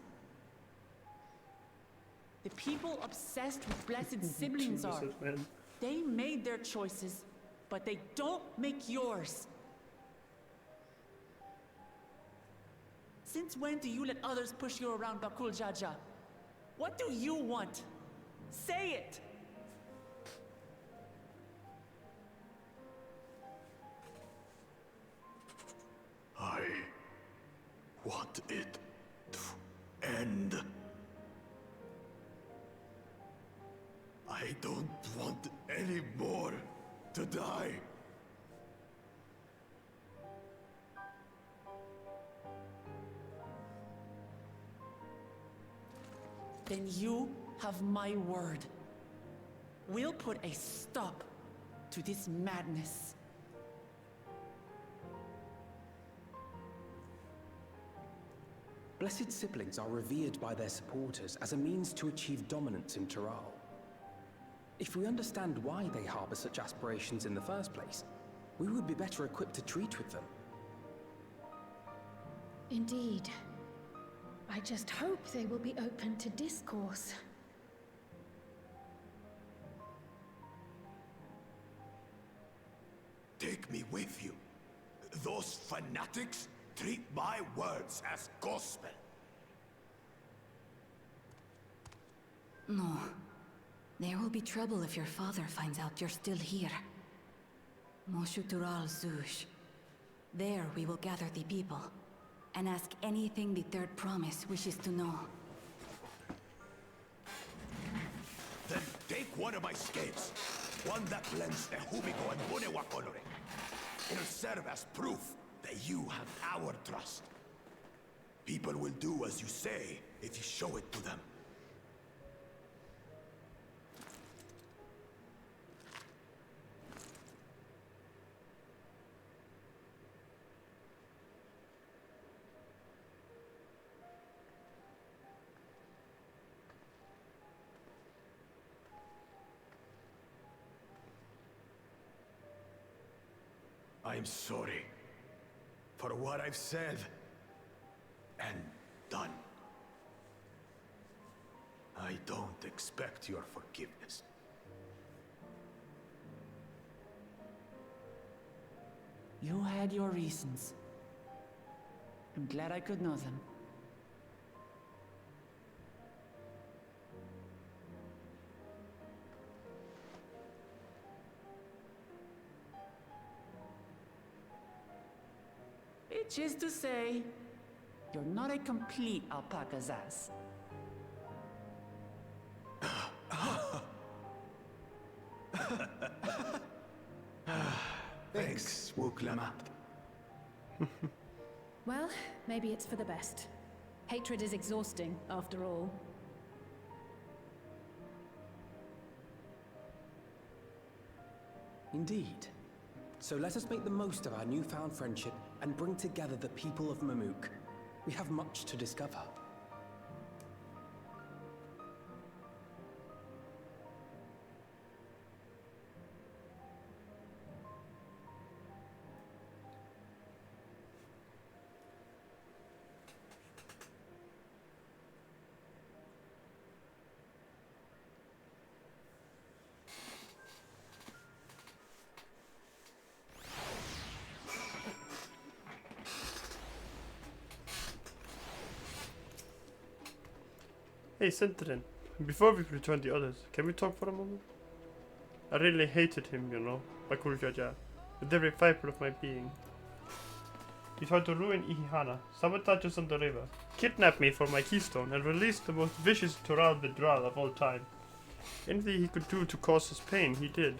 S4: The people obsessed with blessed siblings are.
S1: Man.
S4: They made their choices, but they don't make yours. Since when do you let others push you around Bakul Jaja? What do you want? Say it!
S7: I want it to end. I don't want any more to die.
S4: Then you have my word. We'll put a stop to this madness.
S5: Blessed siblings are revered by their supporters as a means to achieve dominance in Tural. If we understand why they harbor such aspirations in the first place, we would be better equipped to treat with them.
S3: Indeed. I just hope they will be open to discourse.
S7: Take me with you. Those fanatics treat my words as gospel.
S14: No. There will be trouble if your father finds out you're still here. Moshutural Zush. There we will gather the people. and ask anything the Third Promise wishes to know.
S6: Then take one of my scales. One that blends the Humigo and Bunewa color. It'll serve as proof that you have our trust. People will do as you say if you show it to them. I'm sorry for what I've said and done. I don't expect your forgiveness.
S4: You had your reasons. I'm glad I could know them. Which is to say, you're not a complete alpaca's ass.
S6: Thanks, Wuklama.
S15: Well, maybe it's for the best. Hatred is exhausting, after all.
S5: Indeed. So let us make the most of our newfound friendship and bring together the people of Mamuk. We have much to discover.
S1: Hey, Sentinel, before we return the others, can we talk for a moment? I really hated him, you know, Bakul Jaja, with every fiber of my being. He tried to ruin Ihihana, sabotage us on the river, kidnap me for my keystone, and release the most vicious Tural Vidral of all time. Anything he could do to cause us pain, he did.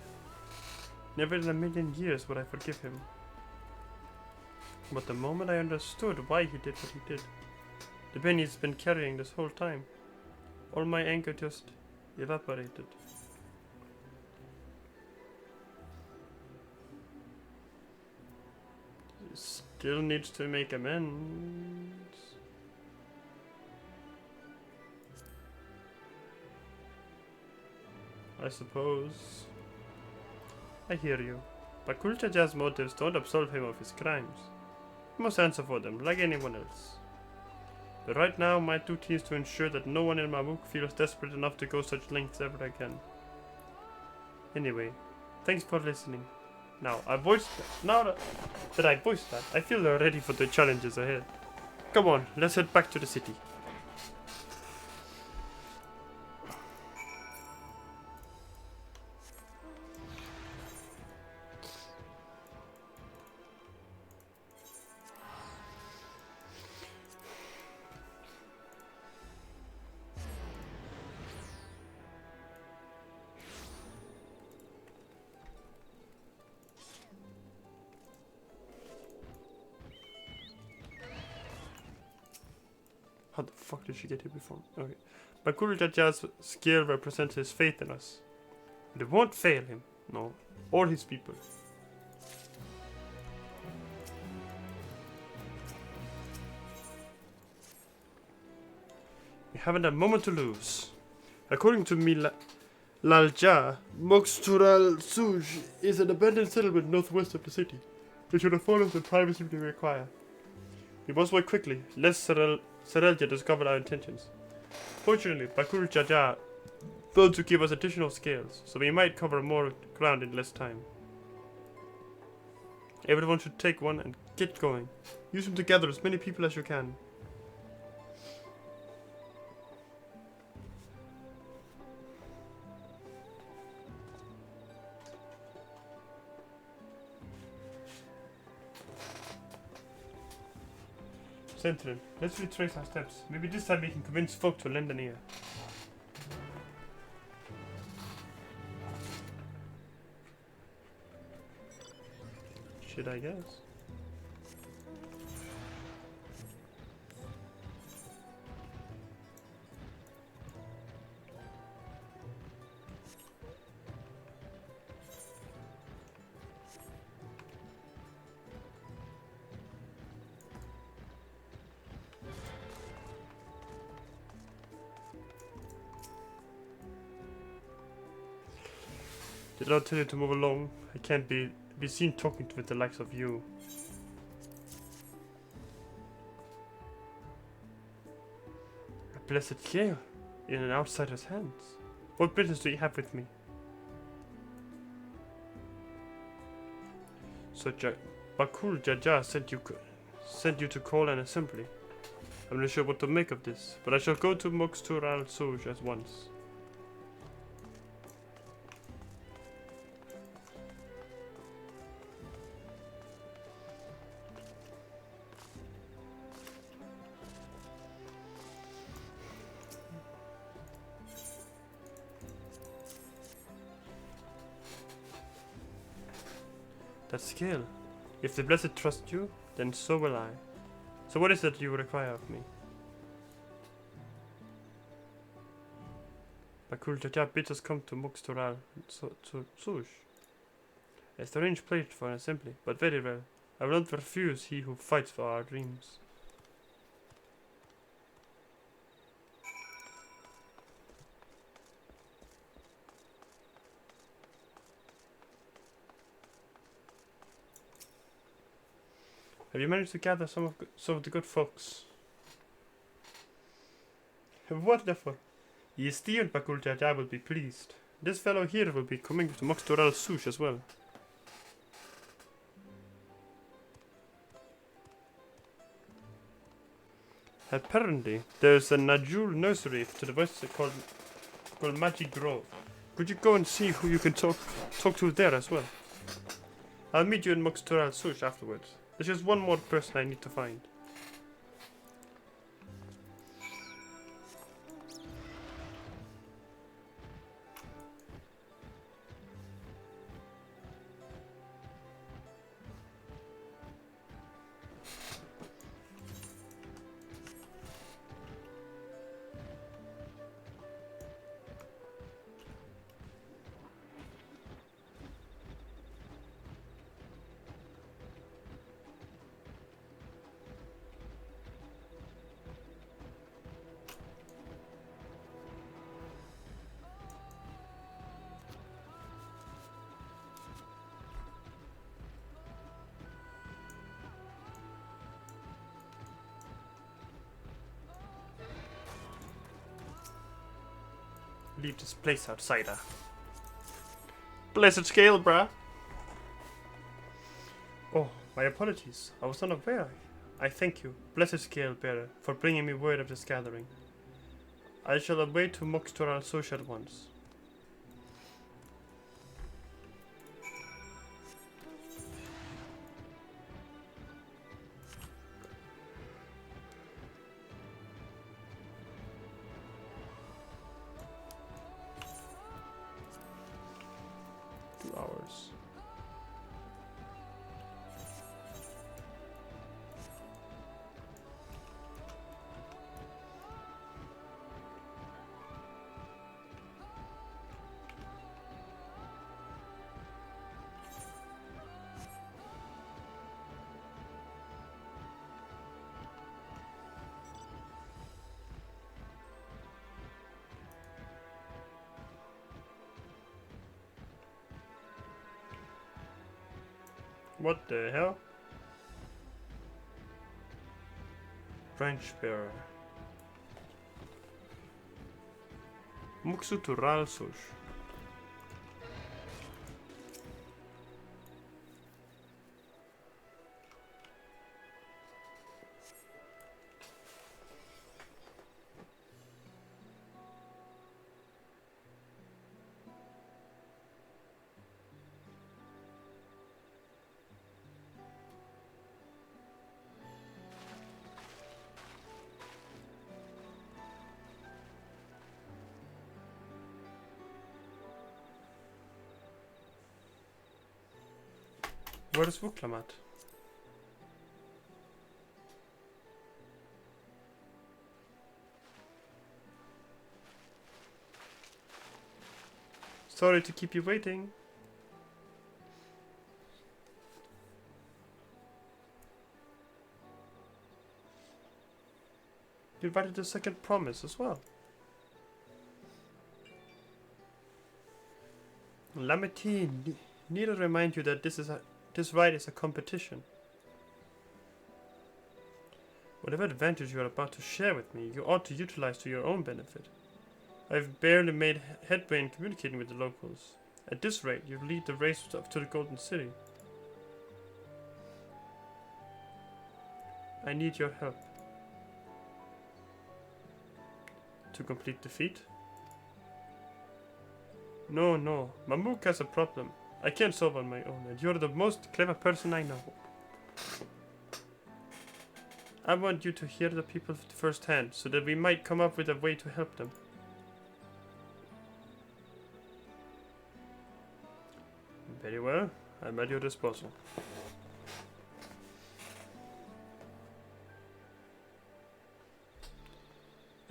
S1: Never in a million years would I forgive him. But the moment I understood why he did what he did, the pain he's been carrying this whole time, all my anger just evaporated. He still needs to make amends. I suppose. I hear you. But Kulchaja's motives don't absolve him of his crimes. He must answer for them, like anyone else. But right now, my duty is to ensure that no one in Mamuk feels desperate enough to go such lengths ever again. Anyway, thanks for listening. Now that I voiced that, I feel ready for the challenges ahead. Come on, let's head back to the city. How the fuck did she get here before? Okay. Bakul Jaja's skill represents his faith in us. And it won't fail him, no, or his people. We haven't a moment to lose. According to Lalja, Mokstural Suj is an abandoned settlement northwest of the city. We should afford us the privacy we require. We must work quickly, lest Sarelja discovered our intentions. Fortunately, Bakul Jaja failed to give us additional scales, so we might cover more ground in less time. Everyone should take one and get going. Use them to gather as many people as you can. Sentinel, let's retrace our steps. Maybe this time we can convince folk to lend an ear. Should I guess? Did I tell you to move along? I can't be seen talking with the likes of you. A blessed scale in an outsider's hands. What business do you have with me? So Bakul Jaja sent you to call an assembly. I'm not sure what to make of this, but I shall go to Mokstur al-Suj at once. That scale. If the blessed trust you, then so will I. So what is it you require of me? Bakul Jaja bids us come to Mukstural to Sush. A strange place for an assembly, but very well. I will not refuse he who fights for our dreams. Have you managed to gather some of the good folks? Wonderful. Ye esteemed Bakul Jaja will be pleased. This fellow here will be coming to Mokstur al-Sush as well. Apparently, there's a Najul nursery to the west called Magic Grove. Could you go and see who you can talk to there as well? I'll meet you in Mokstur al-Sush afterwards. There's just one more person I need to find. Leave this place, outsider. Blessed scale, bruh. Oh, my apologies. I was unaware. I thank you, blessed scale bearer, for bringing me word of this gathering. I shall away to Mokstur al-Sush at once. Hours. What the hell? Branch bearer. Muksutural Sush. Where is Vuklamat? Sorry to keep you waiting. You invited the second promise as well. Lameti, need to remind you that this ride is a competition. Whatever advantage you are about to share with me, you ought to utilize to your own benefit. I've barely made headway in communicating with the locals. At this rate, you lead the race to the Golden City. I need your help. To complete the feat? No, Mamook has a problem. I can't solve on my own, and you're the most clever person I know. I want you to hear the people firsthand, so that we might come up with a way to help them. Very well, I'm at your disposal.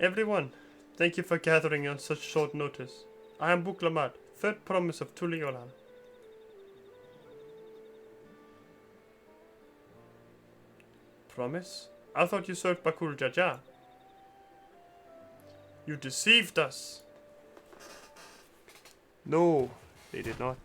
S1: Everyone, thank you for gathering on such short notice. I am Vuklamat, third promise of Tuliolal. Promise? I thought you served Bakul Jaja. You deceived us. No, they did not.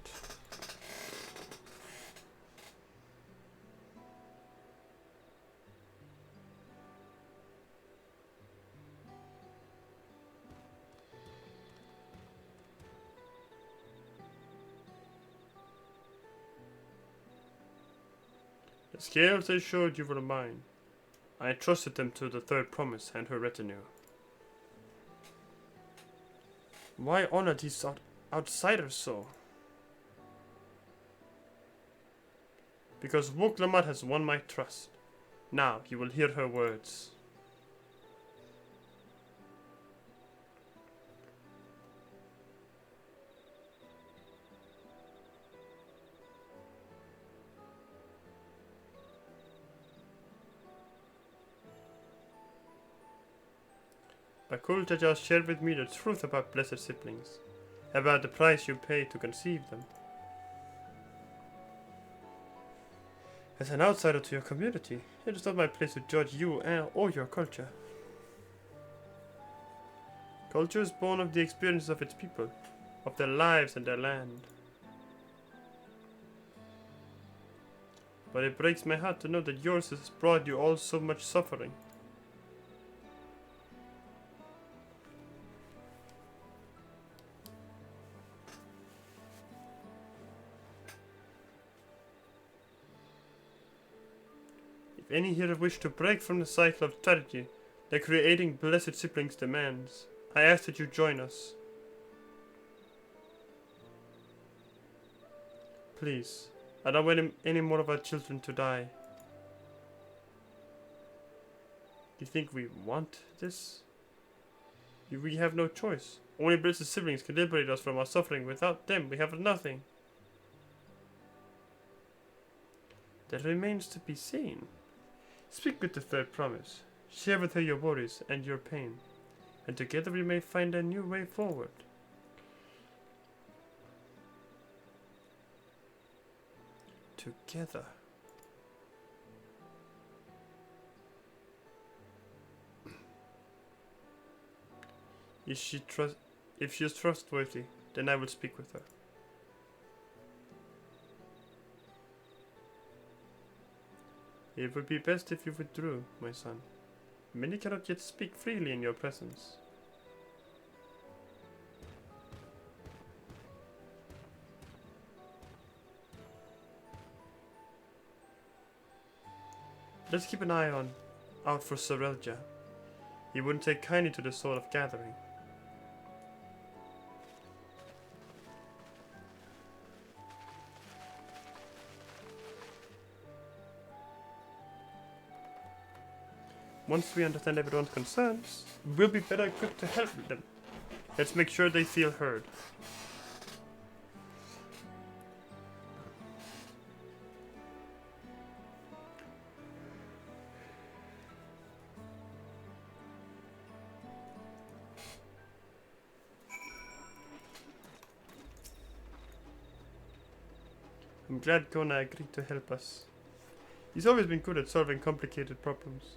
S1: The scales they showed you were mine. I entrusted them to the third promise and her retinue. Why honor these outsiders so? Because Vuklamat has won my trust. Now you will hear her words. Bakul Jaja shared with me the truth about blessed siblings, about the price you pay to conceive them. As an outsider to your community, it is not my place to judge you or your culture. Culture is born of the experiences of its people, of their lives and their land. But it breaks my heart to know that yours has brought you all so much suffering. If any here wish to break from the cycle of tragedy that creating blessed siblings demands, I ask that you join us. Please, I don't want any more of our children to die. You think we want this? We have no choice. Only blessed siblings can liberate us from our suffering. Without them, we have nothing. That remains to be seen. Speak with the third promise. Share with her your worries and your pain, and together we may find a new way forward. Together. If she is trustworthy, then I will speak with her. It would be best if you withdrew, my son. Many cannot yet speak freely in your presence. Let's keep an eye out for Sorelja. He wouldn't take kindly to the sort of gathering. Once we understand everyone's concerns, we'll be better equipped to help them. Let's make sure they feel heard. . I'm glad Kona agreed to help us. He's always been good at solving complicated problems.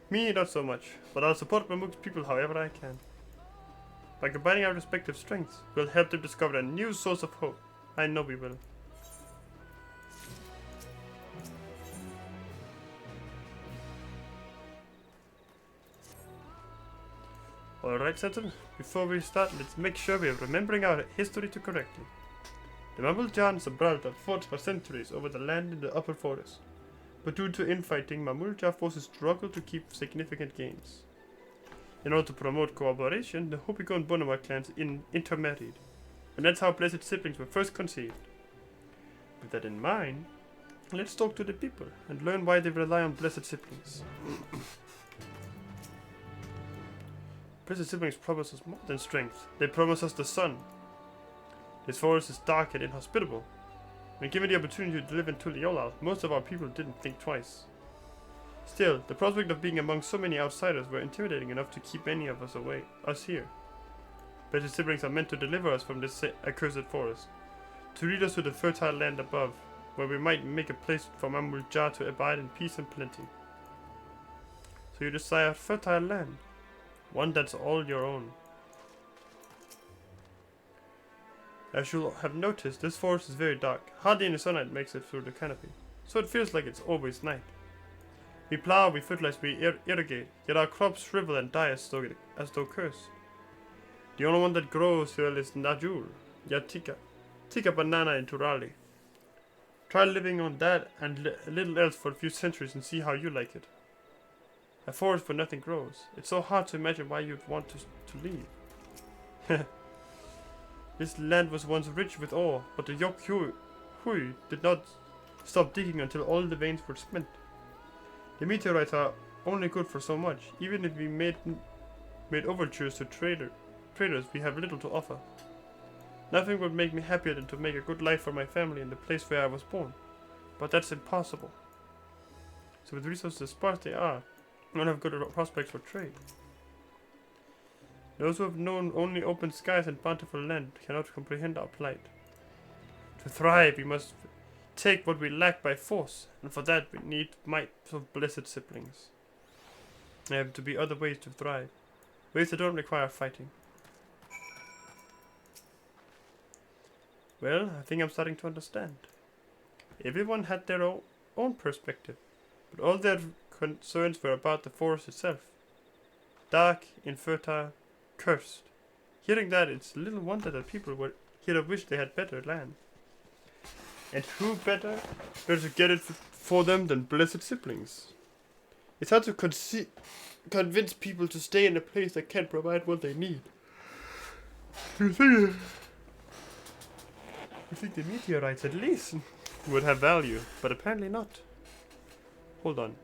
S1: Me, not so much, but I'll support Mamook's people however I can. By combining our respective strengths, we'll help them discover a new source of hope. I know we will. Alright, Sentinel, before we start, let's make sure we are remembering our history to correctly. The Mamulja and Gibraltar fought for centuries over the land in the upper forest, but due to infighting, Mamulja forces struggled to keep significant gains. In order to promote cooperation, the Hopico and Bonawa clans intermarried, and that's how Blessed Siblings were first conceived. With that in mind, let's talk to the people and learn why they rely on Blessed Siblings. Blessed Siblings promise us more than strength. They promise us the sun. This forest is dark and inhospitable. When given the opportunity to live in Tuliyola, most of our people didn't think twice. Still, the prospect of being among so many outsiders were intimidating enough to keep many of us here. Blessed Siblings are meant to deliver us from this accursed forest, to lead us to the fertile land above, where we might make a place for Mamulja to abide in peace and plenty. So you desire fertile land, one that's all your own. As you'll have noticed, this forest is very dark. Hardly any sunlight makes it through the canopy, so it feels like it's always night. We plow, we fertilize, we irrigate, yet our crops shrivel and die as though cursed. The only one that grows here is Najul, Yatika, Tika banana in Turali. Try living on that and a little else for a few centuries and see how you like it. A forest where nothing grows. It's so hard to imagine why you'd want to leave. This land was once rich with ore, but the Yok Hui did not stop digging until all the veins were spent. The meteorites are only good for so much. Even if we made overtures to traders, we have little to offer. Nothing would make me happier than to make a good life for my family in the place where I was born. But that's impossible. So with resources as sparse they are, we don't have good prospects for trade. Those who have known only open skies and bountiful land cannot comprehend our plight. To thrive, we must take what we lack by force, and for that we need might of Blessed Siblings. There have to be other ways to thrive, ways that don't require fighting. Well, I think I'm starting to understand. Everyone had their own perspective, but all their concerns were about the forest itself. Dark, infertile, cursed. Hearing that, it's little wonder that people were here to wish they had better land. And who better to get it for them than Blessed Siblings? It's hard to convince people to stay in a place that can't provide what they need. You think the meteorites at least would have value, but apparently not. Hold on.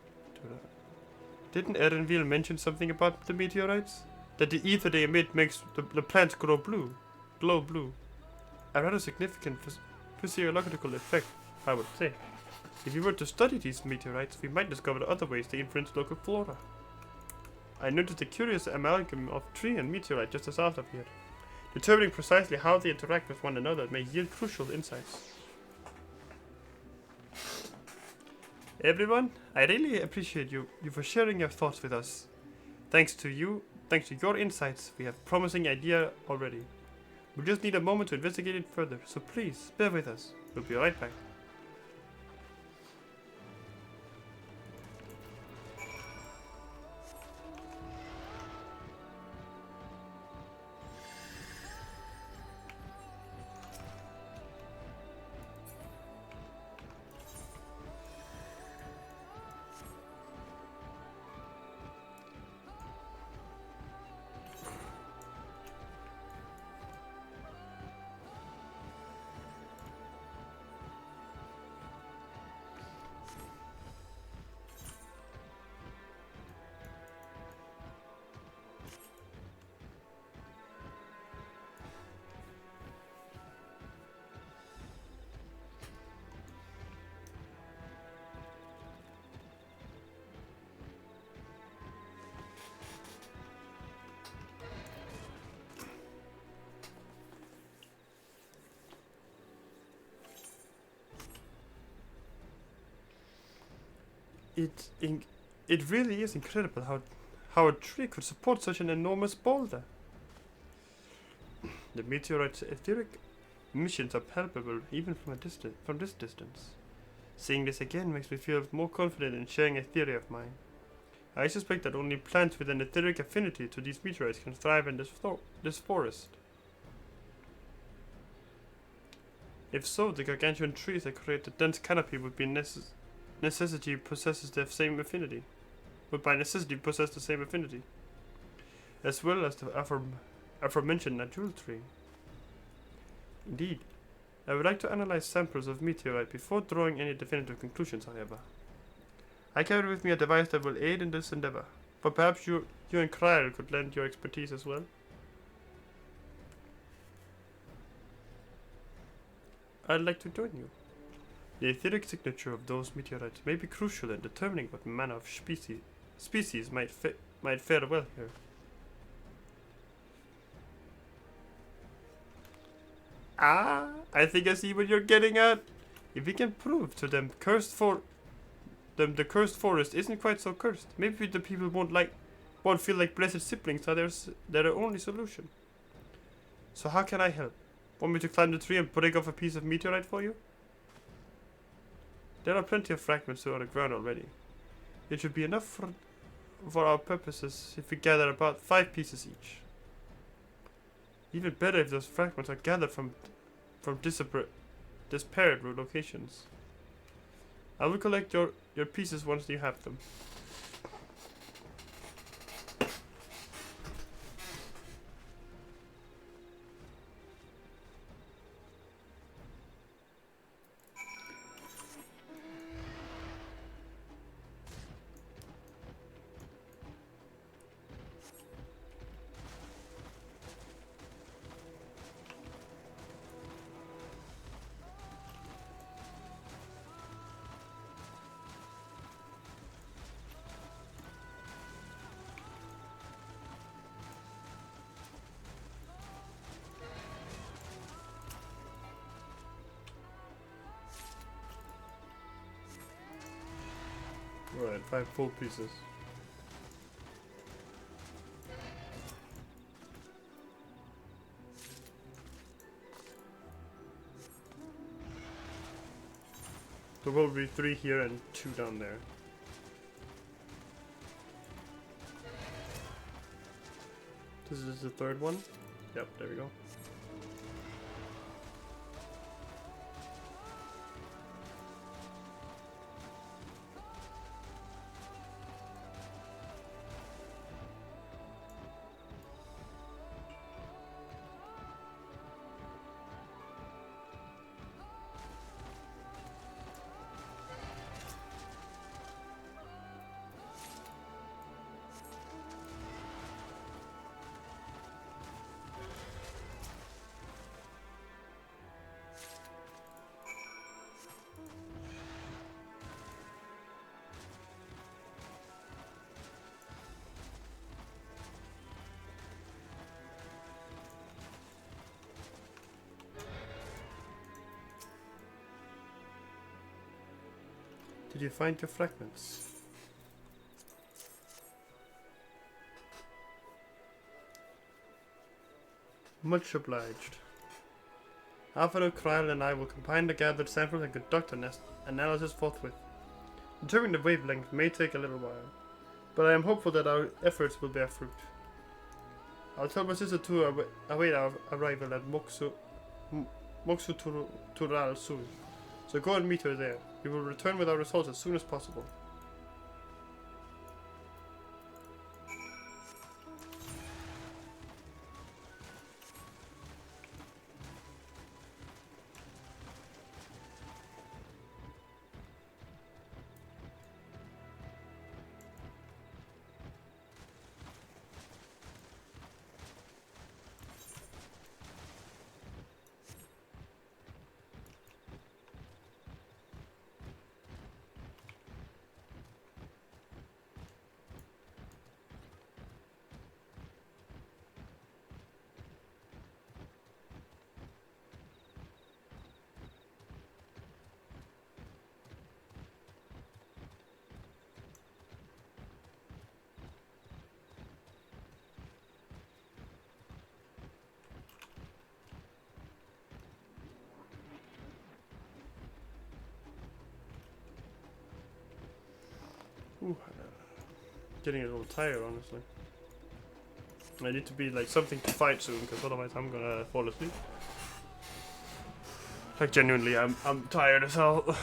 S1: Didn't Erenville mention something about the meteorites? That the ether they emit makes the plants glow blue. A rather significant physiological effect, I would say. If we were to study these meteorites, we might discover other ways they influence local flora. I noticed a curious amalgam of tree and meteorite just south of here. Determining precisely how they interact with one another may yield crucial insights. Everyone, I really appreciate you for sharing your thoughts with us. Thanks to your insights, we have a promising idea already. We just need a moment to investigate it further, so please, bear with us. We'll be right back. It really is incredible how a tree could support such an enormous boulder. The meteorite's etheric missions are palpable even from this distance. Seeing this again makes me feel more confident in sharing a theory of mine. I suspect that only plants with an etheric affinity to these meteorites can thrive in this forest. If so, the gargantuan trees that create the dense canopy would by necessity possess the same affinity, as well as the aforementioned natural tree. Indeed, I would like to analyze samples of meteorite before drawing any definitive conclusions, however. I carry with me a device that will aid in this endeavor, but perhaps you and Kyle could lend your expertise as well. I'd like to join you. The etheric signature of those meteorites may be crucial in determining what manner of species might fare well here. Ah, I think I see what you're getting at. If we can prove to them the cursed forest isn't quite so cursed, maybe the people won't feel like blessed siblings are their only solution. So how can I help? Want me to climb the tree and break off a piece of meteorite for you? There are plenty of fragments on the ground already. It should be enough for our purposes if we gather about 5 pieces each. Even better if those fragments are gathered from disparate locations. I will collect your pieces once you have them. Alright, 5 full pieces. There will be 3 here and 2 down there. This is the 3rd one? Yep, there we go. Did you find your fragments? Much obliged. Alfredo, Kryle, and I will combine the gathered samples and conduct an analysis forthwith. Determining the wavelength may take a little while, but I am hopeful that our efforts will bear fruit. I'll tell my sister to await our arrival at Moksu Tural soon, so go and meet her there. We will return with our results as soon as possible. Ooh, getting a little tired, honestly. I need to be like something to fight soon, because otherwise I'm gonna fall asleep. Like genuinely, I'm tired as hell.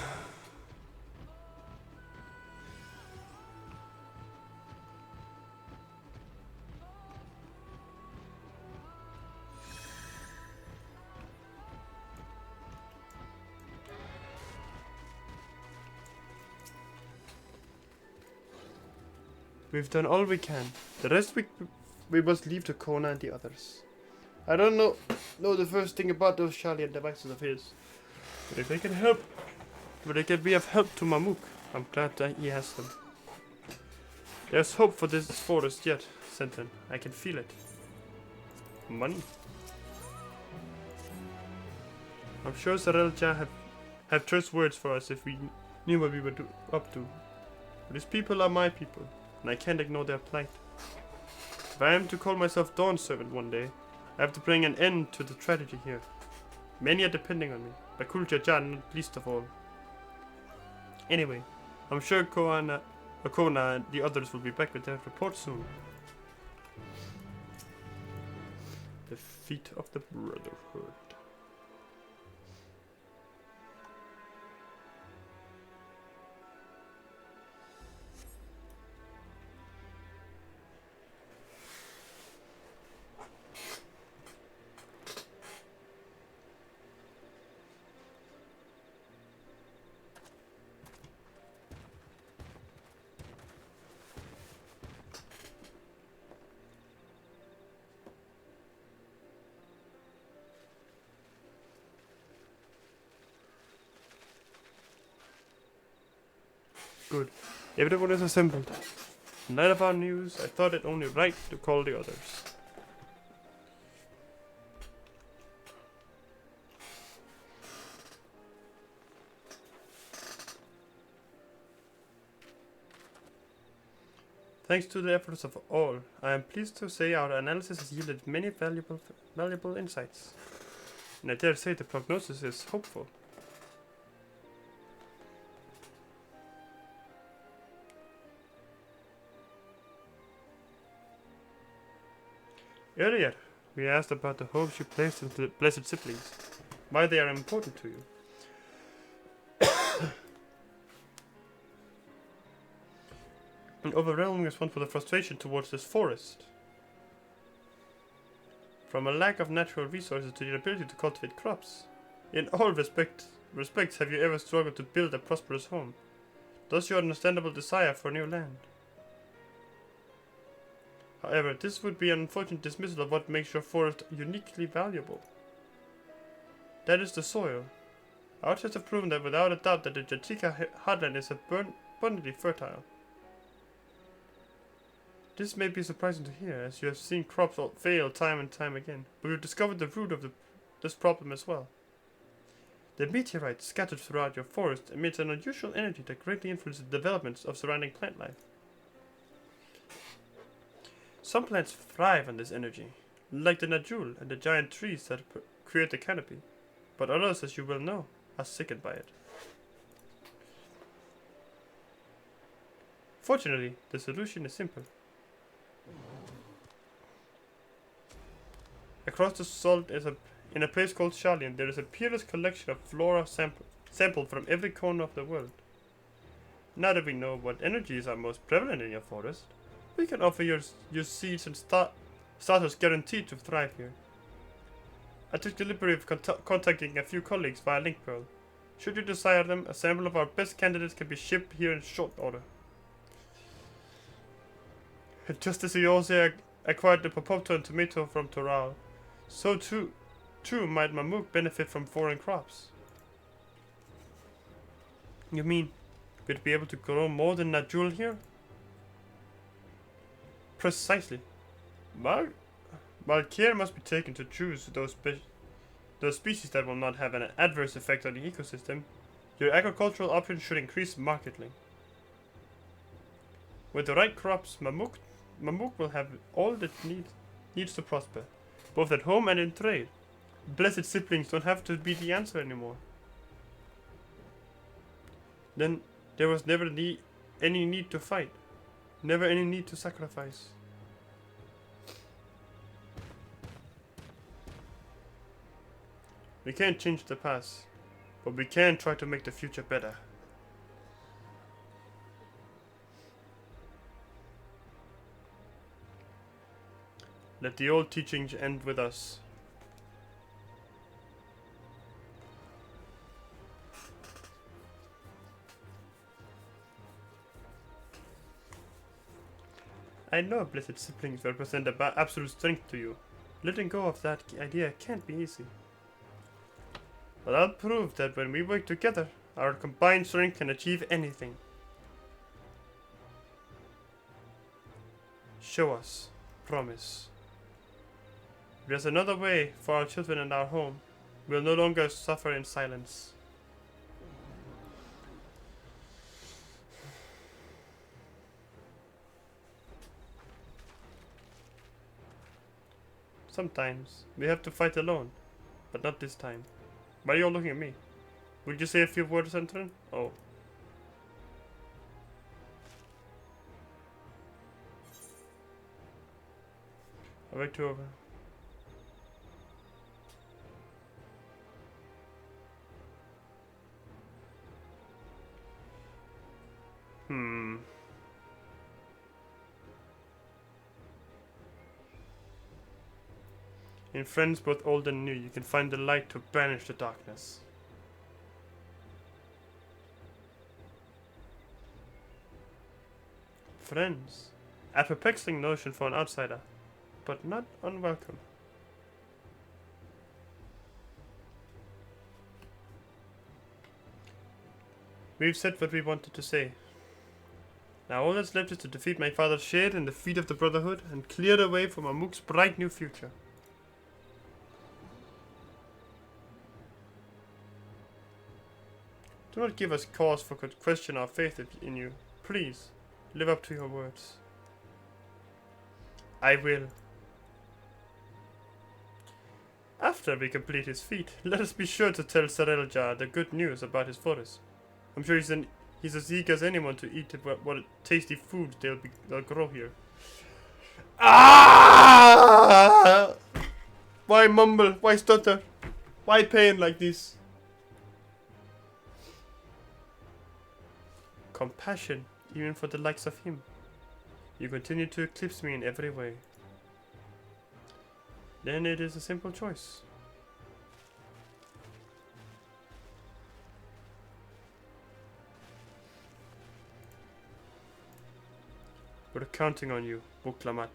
S1: We've done all we can. The rest we must leave to Kona and the others. I don't know the first thing about those Sharlayan devices of his. But if they can help, but they can be of help to Mamuk, I'm glad that he has them. There's hope for this forest yet, Sentin. I can feel it. Money. I'm sure Sarelja have choice words for us if we knew what we were up to. But his people are my people, and I can't ignore their plight. If I am to call myself Dawn Servant one day, I have to bring an end to the tragedy here. Many are depending on me, but Kulja not least of all. Anyway, I'm sure Kona and the others will be back with their report soon. The feet of the Brotherhood. Good. Everyone is assembled. In light of our news, I thought it only right to call the others. Thanks to the efforts of all, I am pleased to say our analysis has yielded many valuable insights. And I dare say the prognosis is hopeful. Earlier, we asked about the hopes you placed in the blessed siblings, why they are important to you. An overwhelming response for the frustration towards this forest. From a lack of natural resources to the inability to cultivate crops. In all respects have you ever struggled to build a prosperous home? Thus your understandable desire for new land. However, this would be an unfortunate dismissal of what makes your forest uniquely valuable. That is the soil. Our tests have proven that without a doubt that the Jatika heartland is abundantly fertile. This may be surprising to hear, as you have seen crops fail time and time again, but we've discovered the root of this problem as well. The meteorite scattered throughout your forest emits an unusual energy that greatly influences the developments of surrounding plant life. Some plants thrive on this energy, like the Najul and the giant trees that create the canopy, but others, as you well know, are sickened by it. Fortunately, the solution is simple. Across the salt in a place called Sharlayan, there is a peerless collection of flora sampled from every corner of the world. Now that we know what energies are most prevalent in your forest, we can offer your seeds and starters guaranteed to thrive here. I took the liberty of contacting a few colleagues via link pearl. Should you desire them, a sample of our best candidates can be shipped here in short order. And just as we also acquired the popopto and tomato from Toral, so too might Mamuk benefit from foreign crops. You mean, we'd be able to grow more than Najul here? Precisely. While care must be taken to choose those species that will not have an adverse effect on the ecosystem, your agricultural options should increase markedly. With the right crops, Mamuk will have all that needs to prosper, both at home and in trade. Blessed siblings don't have to be the answer anymore. Then there was never any need to fight. Never any need to sacrifice. We can't change the past, but we can try to make the future better. Let the old teachings end with us. I know blessed siblings represent absolute strength to you. Letting go of that idea can't be easy. But I'll prove that when we work together, our combined strength can achieve anything. Show us. Promise. If there's another way for our children and our home, we'll no longer suffer in silence. Sometimes we have to fight alone, but not this time. Why are you all looking at me? Would you say a few words, Entran? Oh. I'll wait you over. In friends both old and new, you can find the light to banish the darkness. Friends. A perplexing notion for an outsider, but not unwelcome. We've said what we wanted to say. Now all that's left is to defeat my father's shade and the feet of the Brotherhood, and clear the way for Mamuk's bright new future. Do not give us cause for question our faith in you. Please, live up to your words. I will. After we complete his feat, let us be sure to tell Sarelja the good news about his forest. I'm sure he's as eager as anyone to eat what tasty food they'll grow here. Ah! Why mumble? Why stutter? Why pain like this? Compassion, even for the likes of him. You continue to eclipse me in every way. Then it is a simple choice. We're counting on you, Buklamat.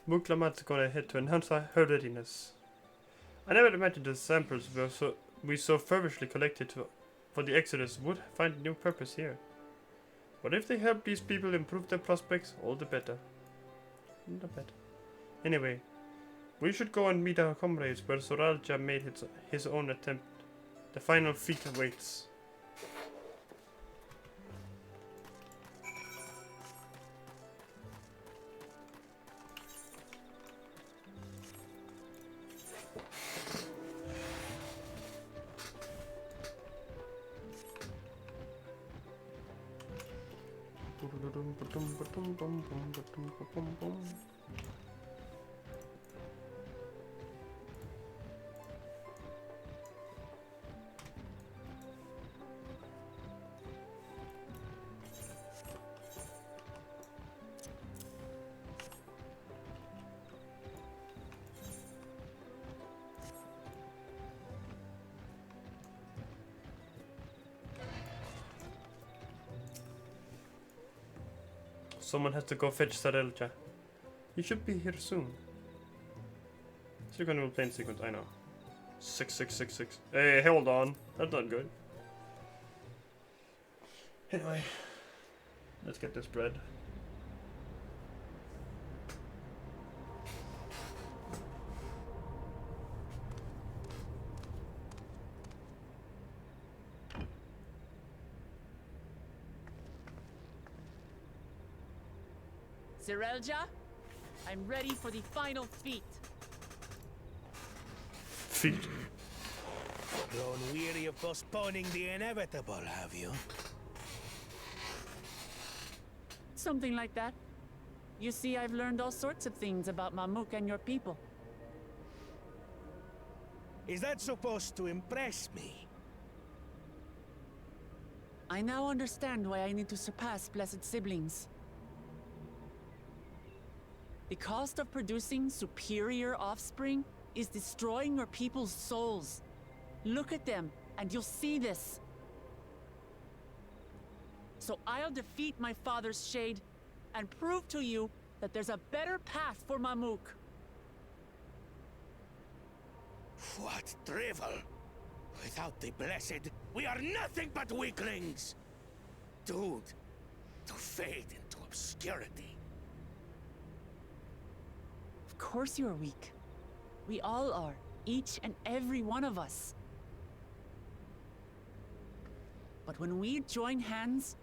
S1: Buklamat's gonna head to enhance her readiness. I never imagined the samples we so feverishly collected for the Exodus would find new purpose here. But if they help these people improve their prospects, all the better. Not bad. Anyway, we should go and meet our comrades where Soralja made his own attempt. The final feat awaits. Someone has to go fetch Sarelja. He should be here soon. Second will plane sequence, I know. 6666. Hey, hold on. That's not good. Anyway, let's get this bread.
S4: Zerelja, I'm ready for the final feat.
S1: Feet.
S12: Grown weary of postponing the inevitable, have you?
S4: Something like that. You see, I've learned all sorts of things about Mamuk and your people.
S12: Is that supposed to impress me?
S4: I now understand why I need to surpass blessed siblings. The cost of producing superior offspring is destroying your people's souls. Look at them, and you'll see this. So I'll defeat my father's shade, and prove to you that there's a better path for Mamuk.
S12: What drivel! Without the blessed, we are nothing but weaklings! Doomed to fade into obscurity.
S4: Of course you're weak. We all are, each and every one of us. But when we join hands,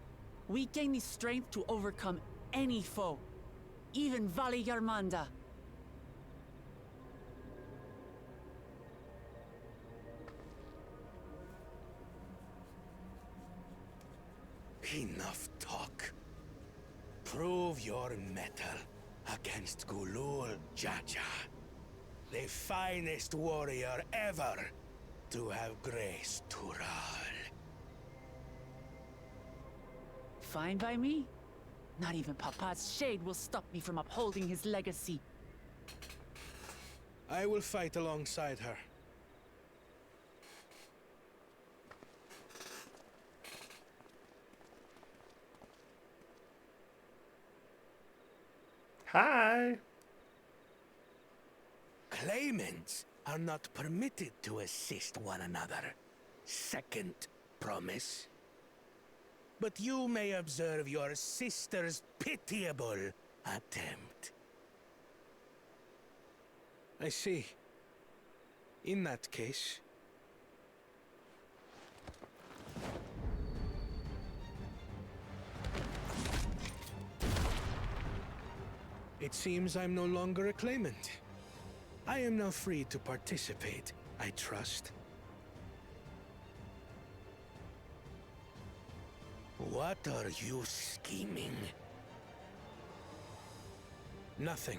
S4: we gain the strength to overcome any foe, even Vali Yarmanda.
S12: Enough talk. Prove your mettle against Gulul Jaja, the finest warrior ever to have graced Tural.
S4: Fine by me. Not even Papa's shade will stop me from upholding his legacy.
S8: I will fight alongside her.
S1: Hi.
S12: Claimants are not permitted to assist one another. Second promise. But you may observe your sister's pitiable attempt.
S8: I see. In that case... It seems I'm no longer a claimant. I am now free to participate, I trust.
S12: What are you scheming?
S8: Nothing.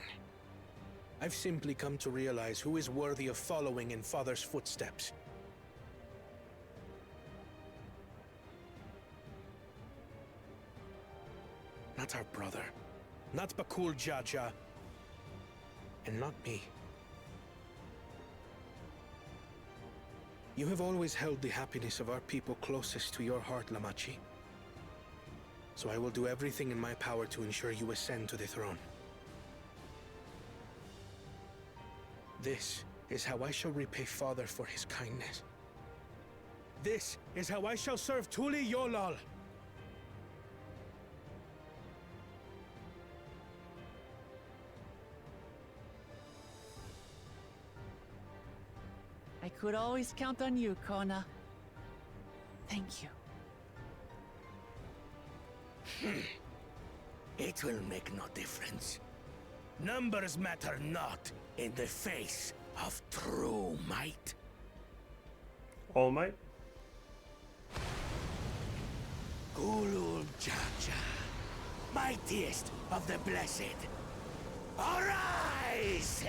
S8: I've simply come to realize who is worthy of following in Father's footsteps. Not our brother. Not Bakul Jaja. And not me. You have always held the happiness of our people closest to your heart, Lamachi. So I will do everything in my power to ensure you ascend to the throne. This is how I shall repay Father for his kindness. This is how I shall serve Tuli Yolal.
S4: I could always count on you, Kona. Thank you.
S12: It will make no difference. Numbers matter not in the face of true might.
S1: All might?
S12: Gulul Jaja, mightiest of the blessed. Arise!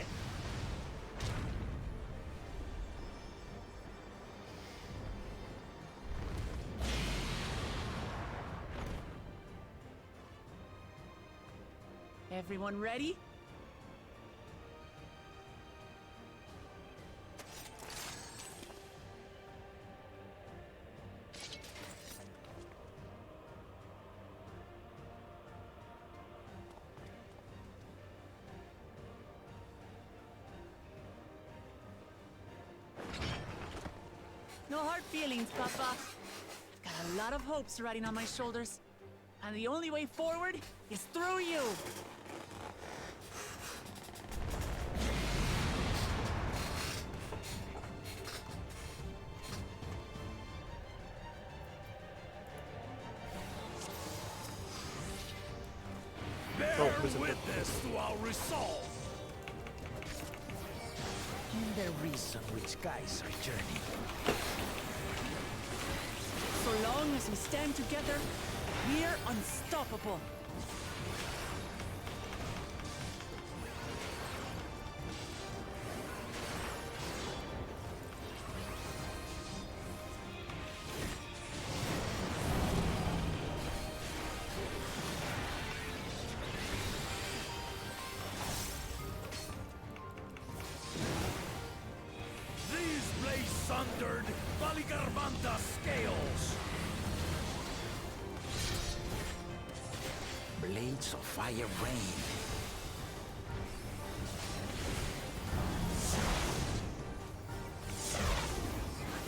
S4: Everyone ready? No hard feelings, Papa. I've got a lot of hopes riding on my shoulders. And the only way forward is through you!
S12: Bear witness to our resolve.
S10: And the reason which guides our journey.
S4: So long as we stand together, we're unstoppable.
S12: Sundered Valigarvanta scales.
S10: Blades of fire rain.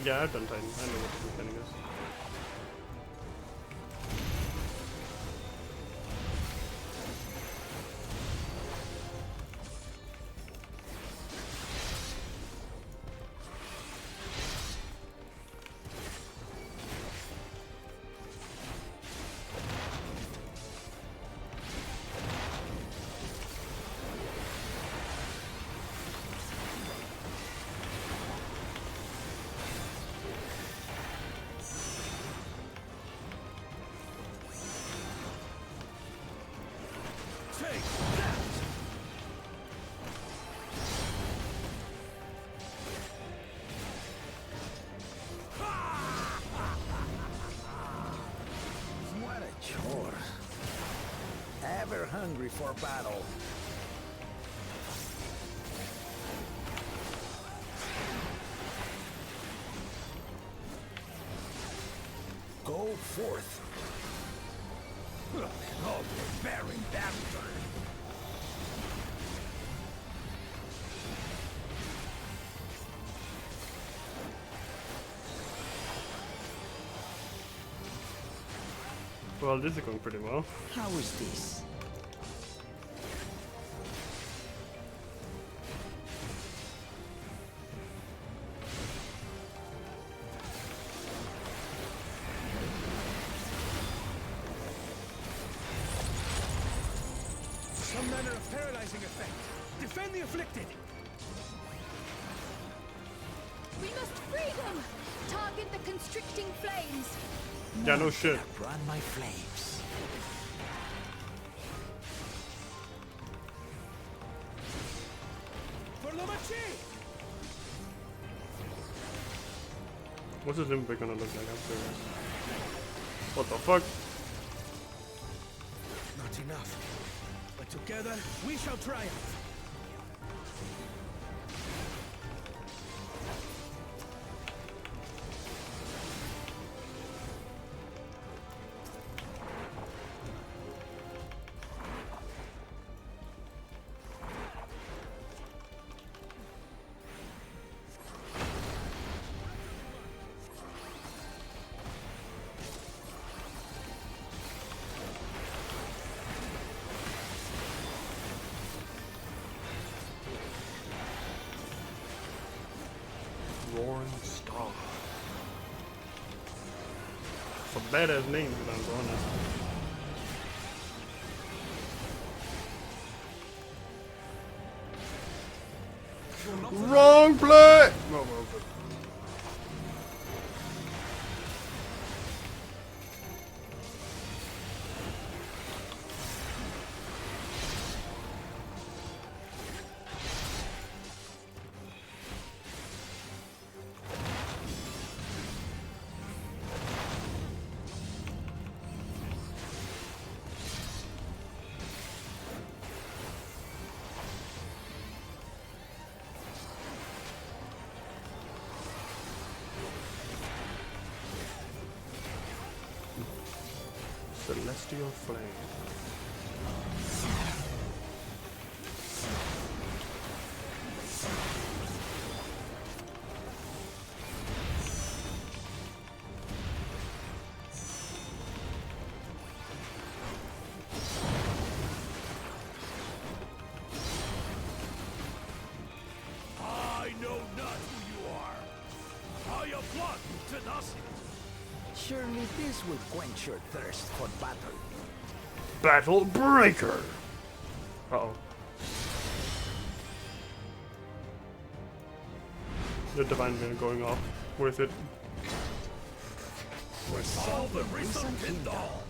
S1: Yeah, I've done Titan. I know what the mechanic is.
S10: What a chore. Ever hungry for battle. Go forth.
S12: Oh, bearing bastard!
S1: Well, this is going pretty well.
S10: How is this?
S8: Some manner of paralyzing effect. Defend the afflicted.
S3: We must free them! Target the constricting flames!
S1: Yeah, no shit.
S10: Run my flames.
S8: For Lomachi!
S1: What's his Limbic gonna look like? I'm curious. What the fuck?
S8: Not enough. But together, we shall triumph.
S1: Roaring Star. Some badass names, if I'm honest. Wrong play! No, no, no. Celestial Flame.
S12: I know not who you are. I applaud you, tenacity.
S10: Surely this will quench your thirst for battle.
S1: Battle Breaker! Uh-oh. The divine veil going off. Worth it.
S6: Resolve the recent Kindle!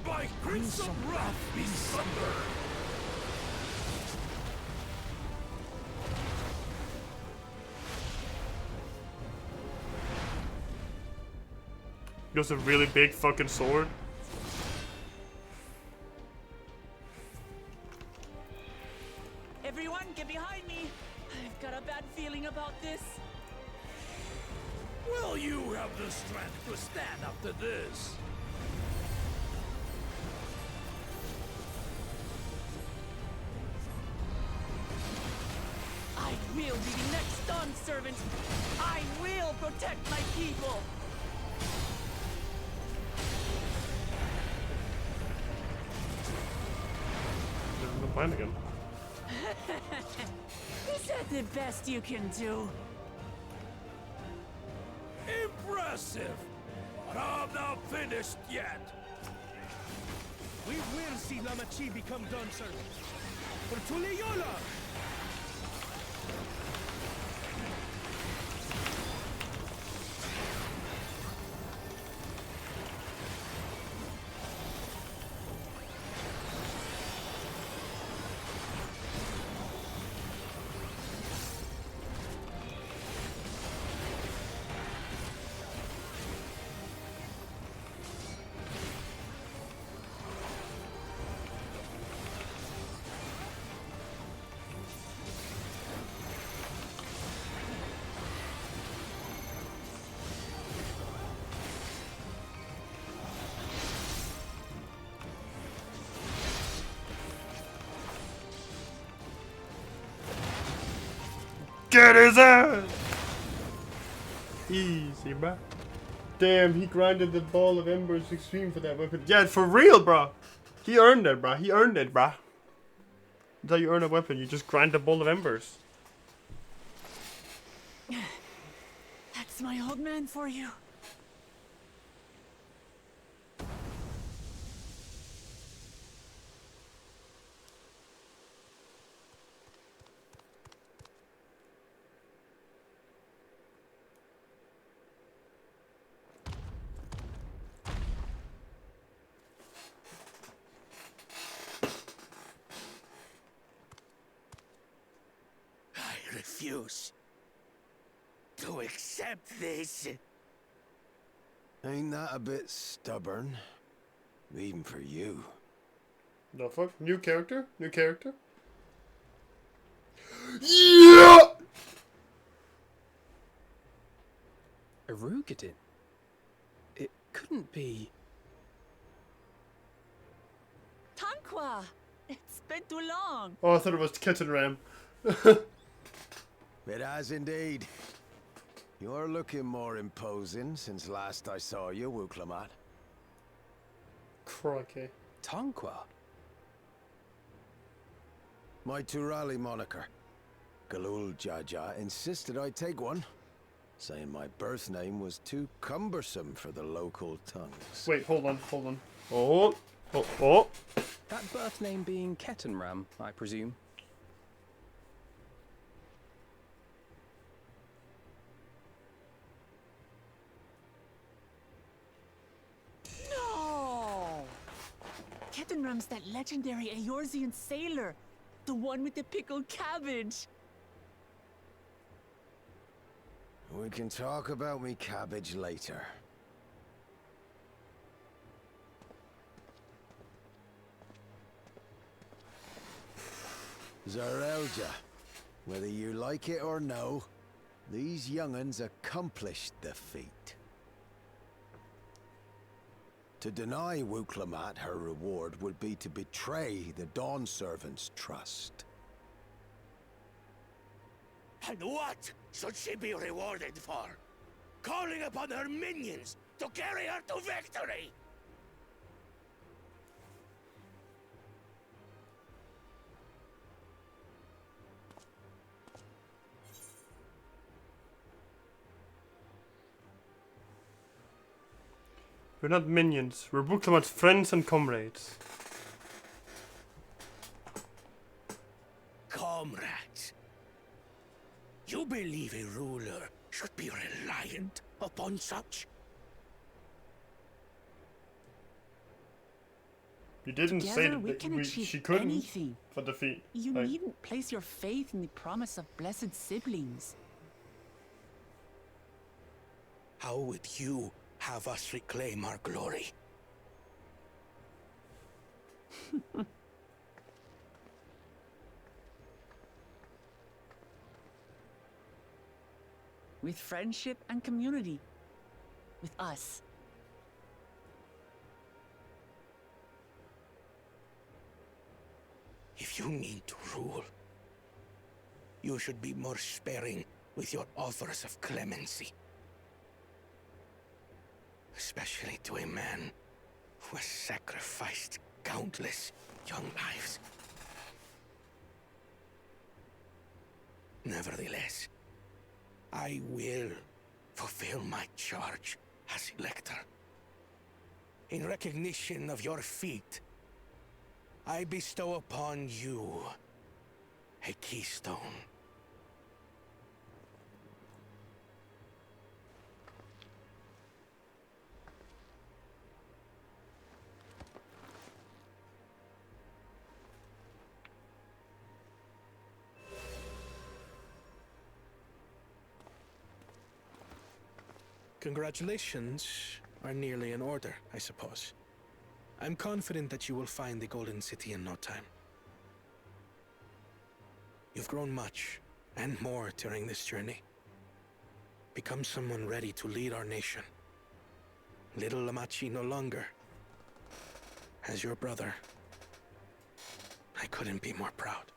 S6: By crimson wrath be sundered!
S1: Just a really big fucking sword.
S4: Everyone, get behind me! I've got a bad feeling about this.
S6: Will you have the strength to stand up to this?
S4: I will be the next Dawn servant. I will protect my people.
S1: There's no plan again.
S4: Is that the best you can do?
S6: Impressive! But I'm not finished yet!
S8: We will see Lamachi become Dawn servant. For Tuliyola!
S1: Get his ass! Easy, bruh. Damn, he grinded the ball of embers extreme for that weapon. Yeah, for real, bro. He earned it, bruh. He earned it, bruh. That's how you earn a weapon. You just grind the ball of embers.
S4: That's my old man for you.
S12: I refuse to accept this.
S16: Ain't that a bit stubborn? Even for you.
S1: The fuck? New character? New character? Yeah!
S5: Arugadin? It couldn't be...
S4: Tanqua! It's been too long.
S1: Oh, I thought it was Kitten Ram.
S16: It has indeed. You're looking more imposing since last I saw you, Wuklamat.
S1: Crikey.
S5: Tanqua?
S16: My Turali moniker. Galul Jaja insisted I take one, saying my birth name was too cumbersome for the local tongues.
S1: Wait, hold on. Oh.
S5: That birth name being Kettenram, I presume.
S4: No! Kettenram's that legendary Eorzean sailor. The one with the pickled cabbage.
S16: We can talk about me cabbage later. Zarelja, whether you like it or no, these young'uns accomplished the feat. To deny Wuklamat her reward would be to betray the Dawn Servant's trust.
S12: And what should she be rewarded for? Calling upon her minions to carry her to victory!
S1: We're not minions. We're Wuklam's friends and comrades.
S12: Comrades. You believe a ruler should be reliant upon such?
S1: You didn't say
S4: Together we
S1: that
S4: can achieve
S1: she couldn't
S4: anything.
S1: for defeat.
S4: You
S1: Like,
S4: needn't place your faith in the promise of blessed siblings.
S12: How would you have us reclaim our glory?
S4: With friendship and community. With us.
S12: If you need to rule, you should be more sparing with your offers of clemency. Especially to a man who has sacrificed countless young lives. Nevertheless, I will fulfill my charge as Elector. In recognition of your feat, I bestow upon you a keystone.
S8: Congratulations are nearly in order, I suppose. I'm confident that you will find the Golden City in no time. You've grown much, and more during this journey. Become someone ready to lead our nation. Little Lamachi no longer. As your brother, I couldn't be more proud.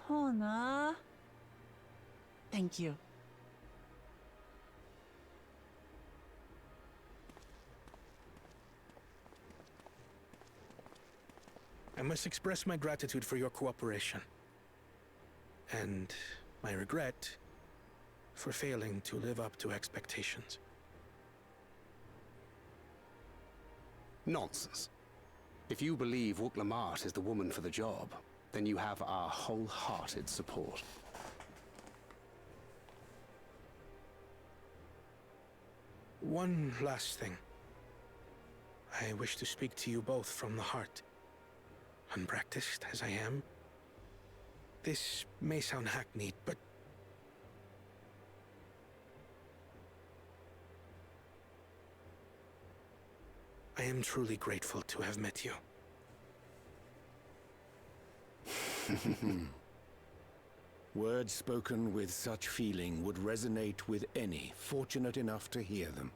S4: Kona. Thank you.
S8: I must express my gratitude for your cooperation. And my regret for failing to live up to expectations.
S9: Nonsense. If you believe Wuklamart is the woman for the job, then you have our wholehearted support.
S8: One last thing. I wish to speak to you both from the heart. Unpracticed as I am, this may sound hackneyed, but I am truly grateful to have met you.
S16: Words spoken with such feeling would resonate with any fortunate enough to hear them.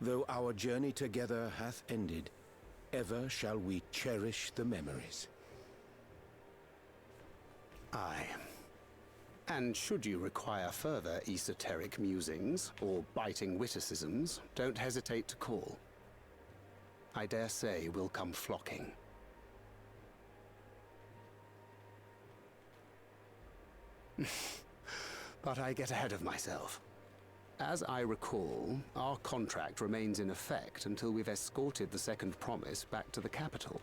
S16: Though our journey together hath ended, ever shall we cherish the memories.
S9: Aye. And should you require further esoteric musings or biting witticisms, don't hesitate to call. I dare say we'll come flocking. But I get ahead of myself. As I recall, our contract remains in effect until we've escorted the second promise back to the capital.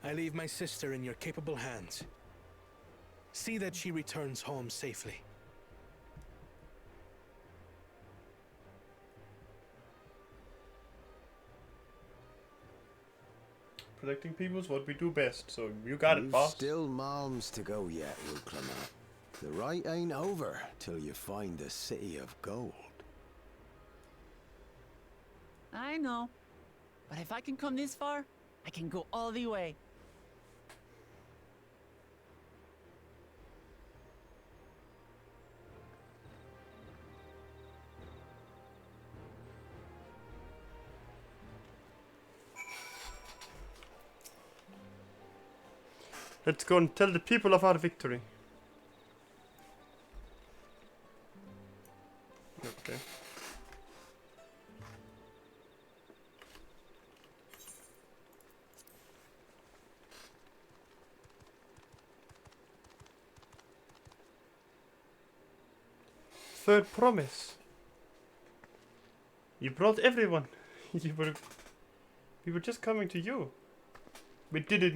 S8: I leave my sister in your capable hands. See that she returns home safely.
S1: protecting people is what we do best, so you got it,
S16: You've
S1: boss.
S16: still malms to go yet, Wuklamart. The rite ain't over till you find the city of gold.
S4: I know. But if I can come this far, I can go all the way.
S1: Let's go and tell the people of our victory. Okay. third promise. You brought everyone. We were just coming to you. We did it,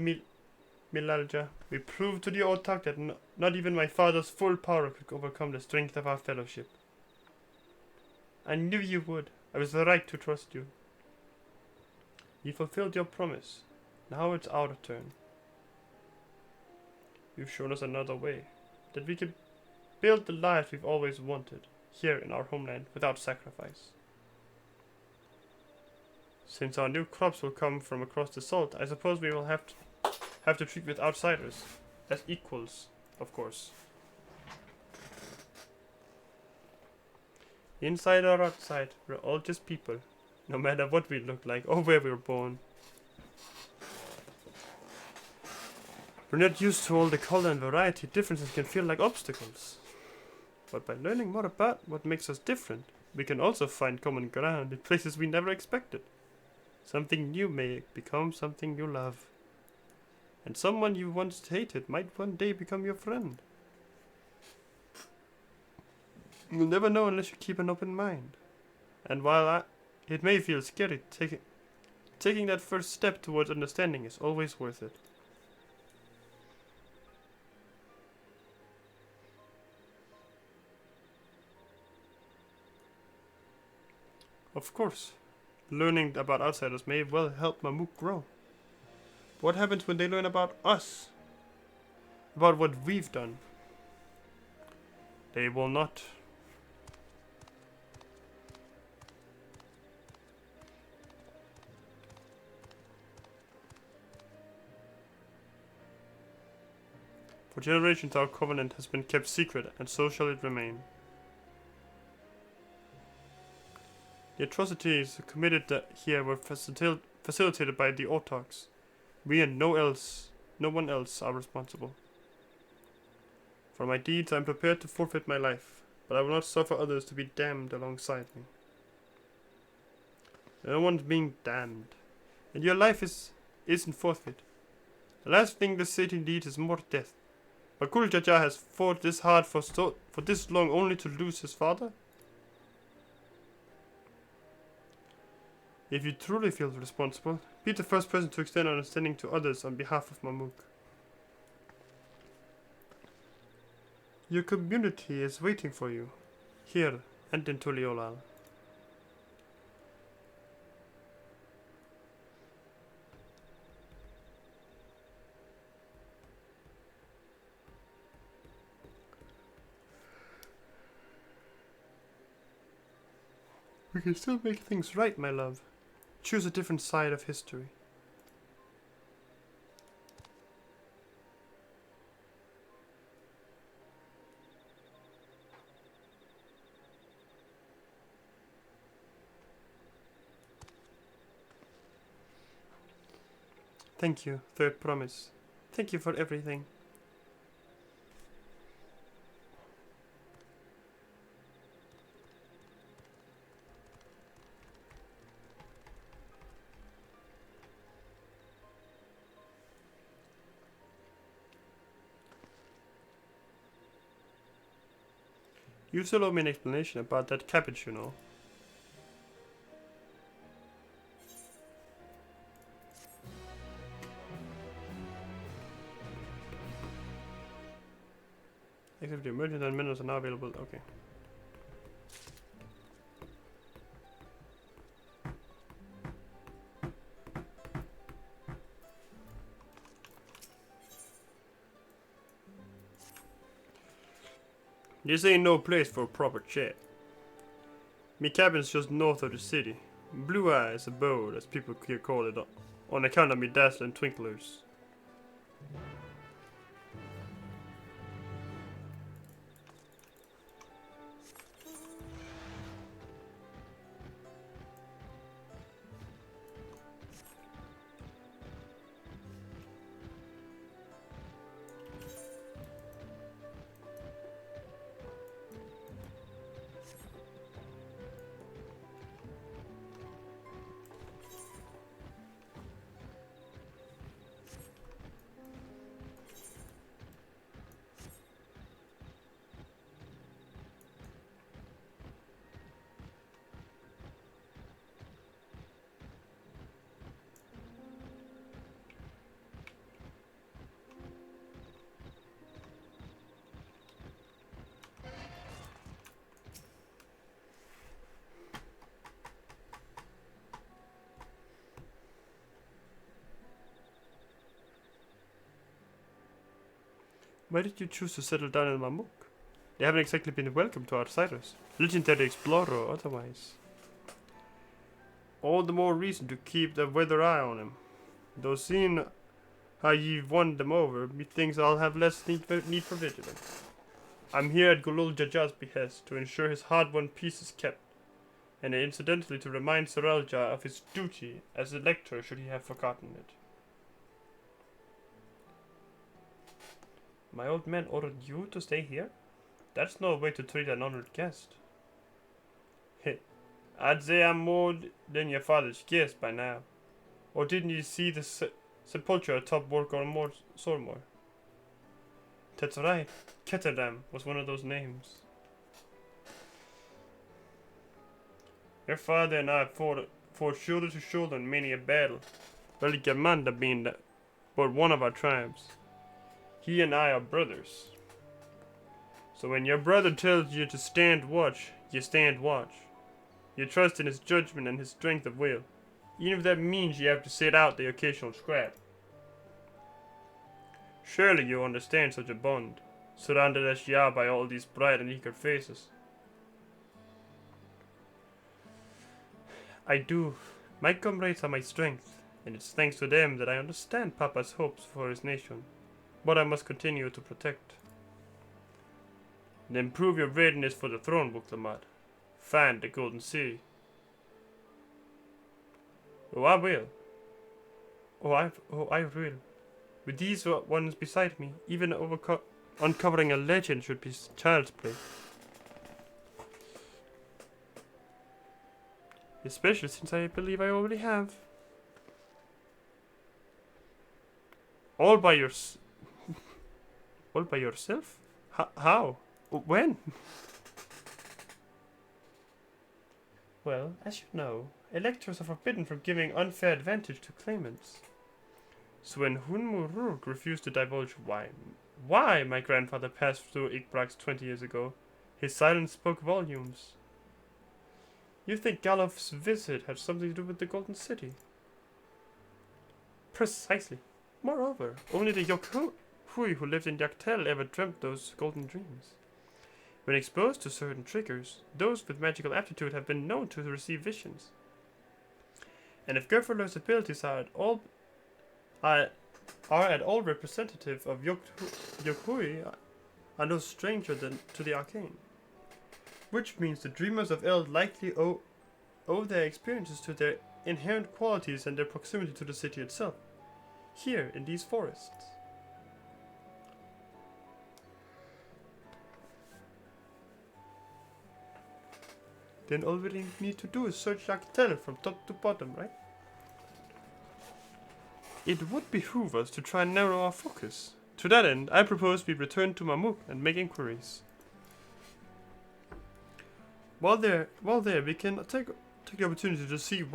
S1: Milalja. We proved to the Otak that not even my father's full power could overcome the strength of our fellowship. I knew you would. I was right to trust you. You fulfilled your promise. Now it's our turn. You've shown us another way. That we can build the life we've always wanted. Here in our homeland without sacrifice. Since our new crops will come from across the salt, I suppose we will have to treat with outsiders. As equals, of course. Inside or outside, we're all just people. No matter what we look like or where we were born. We're not used to all the color and variety. Differences can feel like obstacles. But by learning more about what makes us different, we can also find common ground in places we never expected. Something new may become something you love. And someone you once hated might one day become your friend. You'll never know unless you keep an open mind. And while it may feel scary, taking that first step towards understanding is always worth it. Of course, learning about outsiders may well help Mamuk grow. What happens when they learn about us? About what we've done? They will not. For generations our covenant has been kept secret, and so shall it remain. The atrocities committed here were facilitated by the Autarchs. We and no one else are responsible. For my deeds I am prepared to forfeit my life, but I will not suffer others to be damned alongside me. No one's being damned, and your life isn't forfeit. The last thing the city needs is more death. But Gul Jaja has fought this hard for this long only to lose his father? If you truly feel responsible, be the first person to extend understanding to others on behalf of Mamuk. Your community is waiting for you, here and in Tuliolal. We can still make things right, my love. Choose a different side of history. Thank you, third promise. Thank you for everything. You still owe me an explanation about that cabbage, you know. Except the emergency and minerals are now available. Okay. This ain't no place for a proper chat. Me cabin's just north of the city. Blue Eyes abode, as people here call it, on account of me dazzling twinklers. Why did you choose to settle down in Mamuk? They haven't exactly been welcome to outsiders, legendary explorer or otherwise. All the more reason to keep the weather eye on him. Though seeing how you've won them over, methinks I'll have less need for vigilance. I'm here at Gulul Jaja's behest to ensure his hard-won peace is kept, and incidentally to remind Saralja of his duty as elector should he have forgotten it. My old man ordered you to stay here? That's no way to treat an honored guest. Heh, I'd say I'm more than your father's guest by now. Or didn't you see the sepulchre atop Borgor Sormor? That's right, Ketterdam was one of those names. Your father and I fought shoulder to shoulder in many a battle. Religamanda being but one of our tribes. He and I are brothers. So when your brother tells you to stand watch, you stand watch. You trust in his judgment and his strength of will, even if that means you have to sit out the occasional scrap. Surely you understand such a bond, surrounded as you are by all these bright and eager faces. I do. My comrades are my strength, and it's thanks to them that I understand Papa's hopes for his nation, but I must continue to protect. Then prove your readiness for the throne, Buklamat. Find the Golden City. Oh, I will. I will. With these ones beside me, even uncovering a legend should be child's play. Especially since I believe I already have. All by yourself? How? When? Well, as you know, electors are forbidden from giving unfair advantage to claimants. So when Hunmuruk refused to divulge why my grandfather passed through Ikbrax 20 years ago, his silence spoke volumes. You think Galof's visit had something to do with the Golden City? Precisely. Moreover, only the Yokhui who lived in Yaktel ever dreamt those golden dreams. When exposed to certain triggers, those with magical aptitude have been known to receive visions. And if Gerferler's abilities are at all representative of Yokhui, are no stranger to the arcane. Which means the dreamers of Eld likely owe their experiences to their inherent qualities and their proximity to the city itself, here in these forests. Then all we need to do is search Yaktel from top to bottom, right? It would behoove us to try and narrow our focus. To that end, I propose we return to Mamuk and make inquiries. While there, we can take the opportunity to see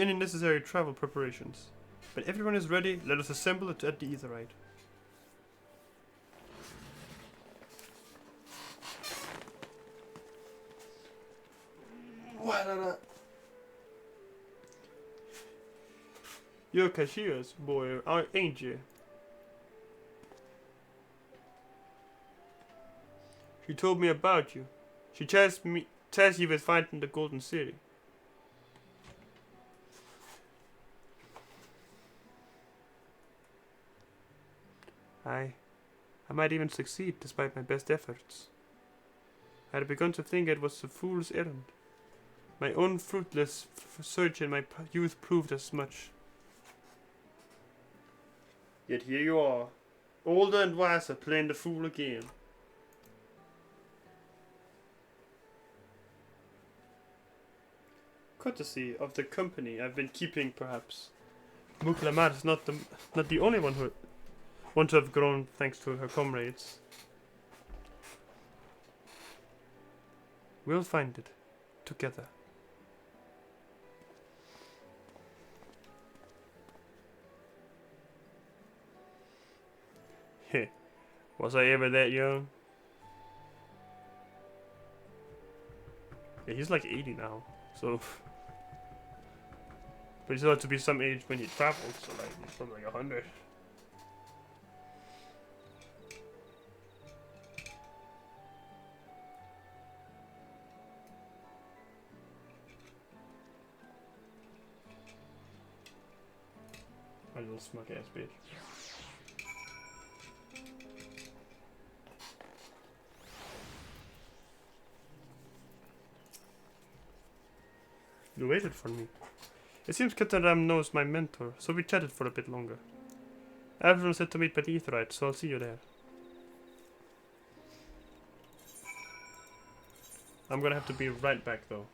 S1: any necessary travel preparations. When everyone is ready, let us assemble at the Aetheryte. You're Kashia's boy, ain't you? She told me about you. She tasked you with finding the Golden City. I might even succeed despite my best efforts. I had begun to think it was a fool's errand. My own fruitless search in my youth proved as much. Yet here you are, older and wiser, playing the fool again. Courtesy of the company I've been keeping, perhaps. Muklamat is not the only one to have grown thanks to her comrades. We'll find it together. Heh, was I ever that young? Yeah, he's like 80 now, so. But he's allowed to be some age when he traveled, so like he's probably like 100. My little smug ass bitch. You waited for me. It seems Kataram knows my mentor, so we chatted for a bit longer. Everyone said to meet by the Aetheryte, so I'll see you there. I'm gonna have to be right back though.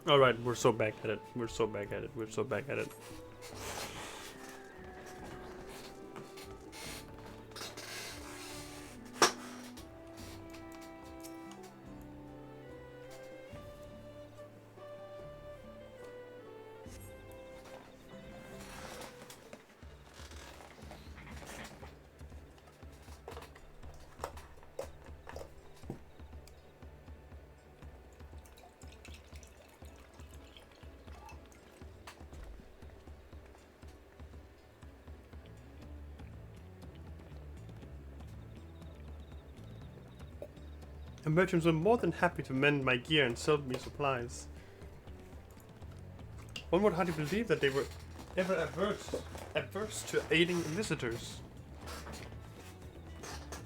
S1: Alright, we're so back at it. We're so back at it. We're so back at it. The merchants were more than happy to mend my gear and sell me supplies. One would hardly believe that they were ever averse to aiding visitors.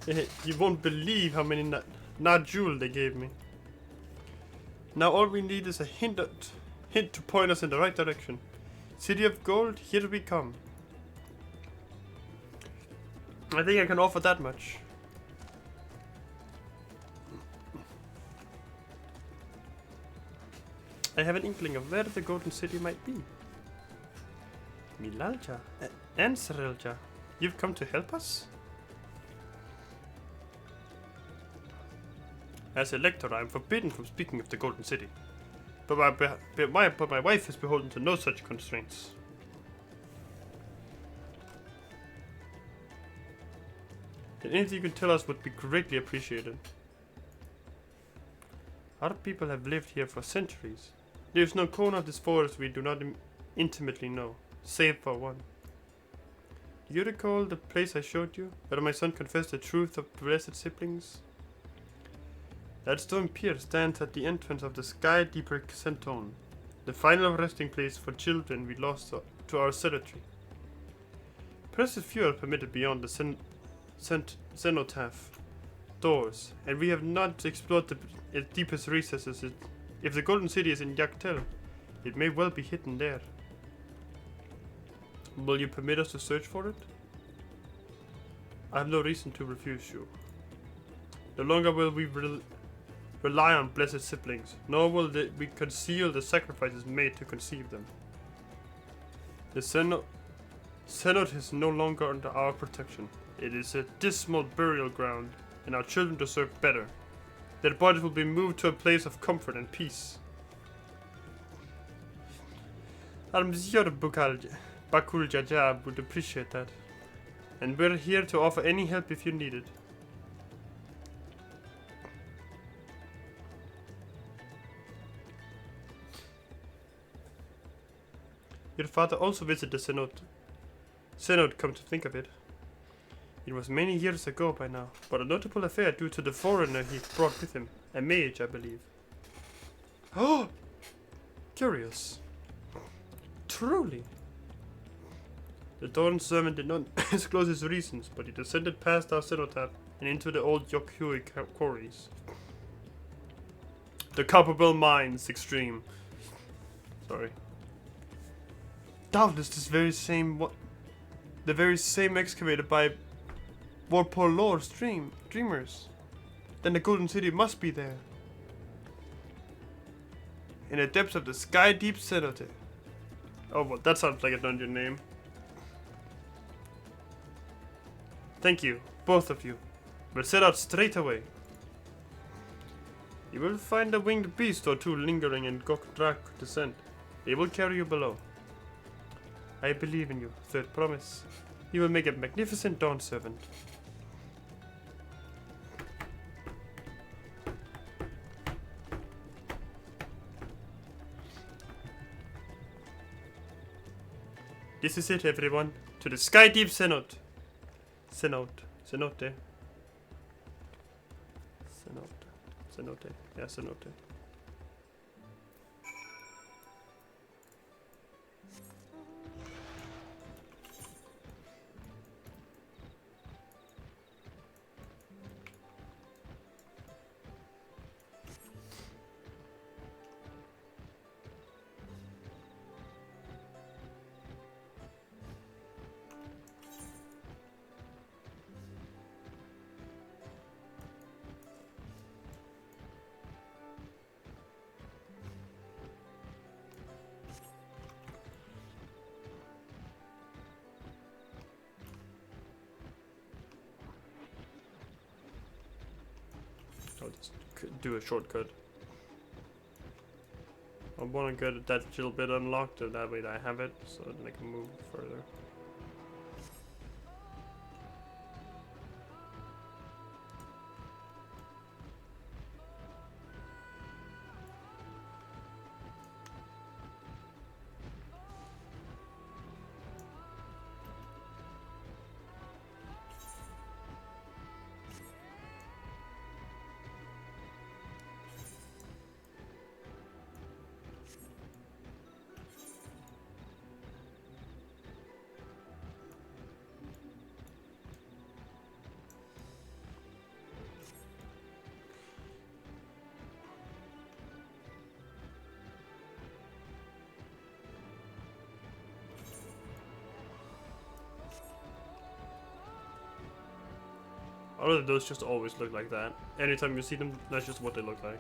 S1: You won't believe how many Najul they gave me. Now all we need is a hint to point us in the right direction. City of Gold, here we come. I think I can offer that much. I have an inkling of where the Golden City might be. Milalja and Serelja, you've come to help us? As Elector, I am forbidden from speaking of the Golden City. But my wife is beholden to no such constraints. And anything you can tell us would be greatly appreciated. Our people have lived here for centuries. There is no corner of this forest we do not intimately know, save for one. Do you recall the place I showed you, where my son confessed the truth of blessed siblings? That stone pier stands at the entrance of the Sky Deeper Centone, the final resting place for children we lost to our cemetery. Precious few are permitted beyond the cenotaph doors, and we have not explored its deepest recesses. If the Golden City is in Yaktel, it may well be hidden there. Will you permit us to search for it? I have no reason to refuse you. No longer will we rely on blessed siblings, nor will we conceal the sacrifices made to conceive them. The Senate is no longer under our protection. It is a dismal burial ground, and our children deserve better. Their bodies will be moved to a place of comfort and peace. I'm sure Bakul Jajab would appreciate that. And we're here to offer any help if you need it. Your father also visited the Synod, come to think of it. It was many years ago by now, but a notable affair due to the foreigner he brought with him. A mage, I believe. Oh! Curious. Truly. The Dawn servant did not disclose his reasons, but he descended past our cenotaph and into the old Yokhui quarries. The Copperbell Mines, extreme. Sorry. Doubtless the very same excavated by Warpole Lord's dreamers. Then the Golden City must be there. In the depths of the Sky Deep Cenote. Oh, well, that sounds like a dungeon name. Thank you, both of you. We'll set out straight away. You will find a winged beast or two lingering in Gokdrak descent. They will carry you below. I believe in you, third promise. You will make a magnificent Dawn servant. This is it, everyone. To the Sky Deep Cenote. Cenote. Yeah, Cenote. I'll just do a shortcut. I want to get that little bit unlocked, and that way I have it, so then I can move further. All of those just always look like that. Anytime you see them, that's just what they look like.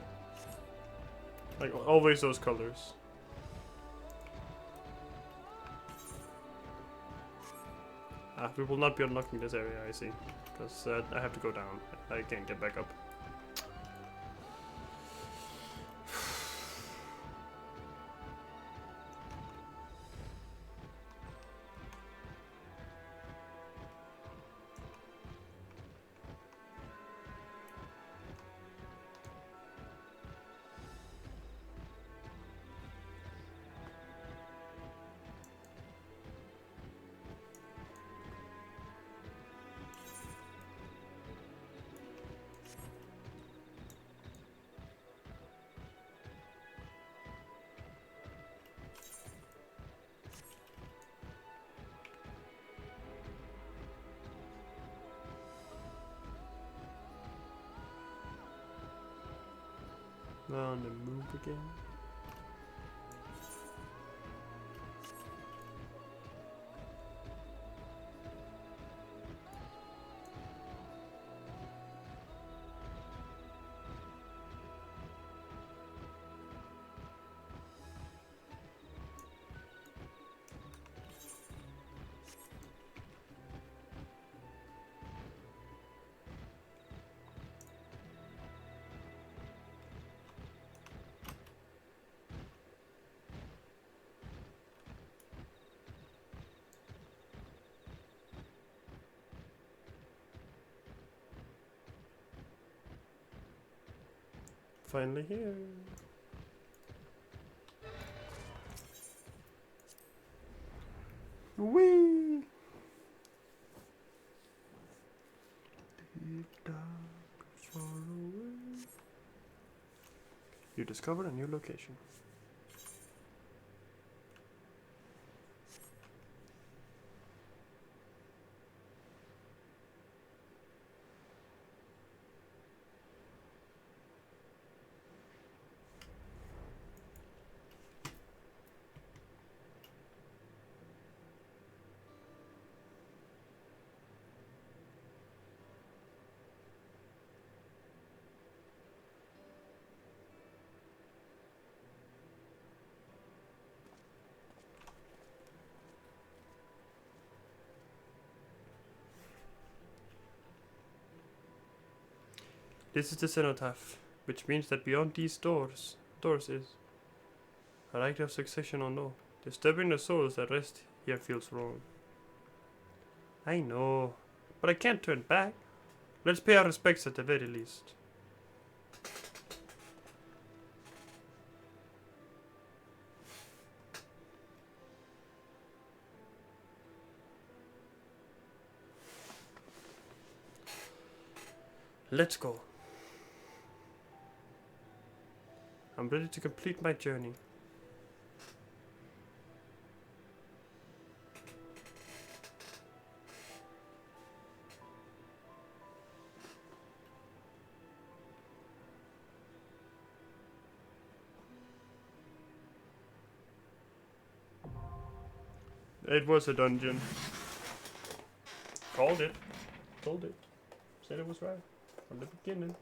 S1: Like, always those colors. Ah, we will not be unlocking this area, I see. Because I have to go down. I can't get back up. On the move again. Finally here. Whee! Deep down, far away. You discovered a new location. This is the cenotaph, which means that beyond these doors is a right of succession or no. Disturbing the souls that rest here feels wrong. I know, but I can't turn back. Let's pay our respects at the very least. Let's go. I'm ready to complete my journey. It was a dungeon. Called it. Told it. Said it was right from the beginning.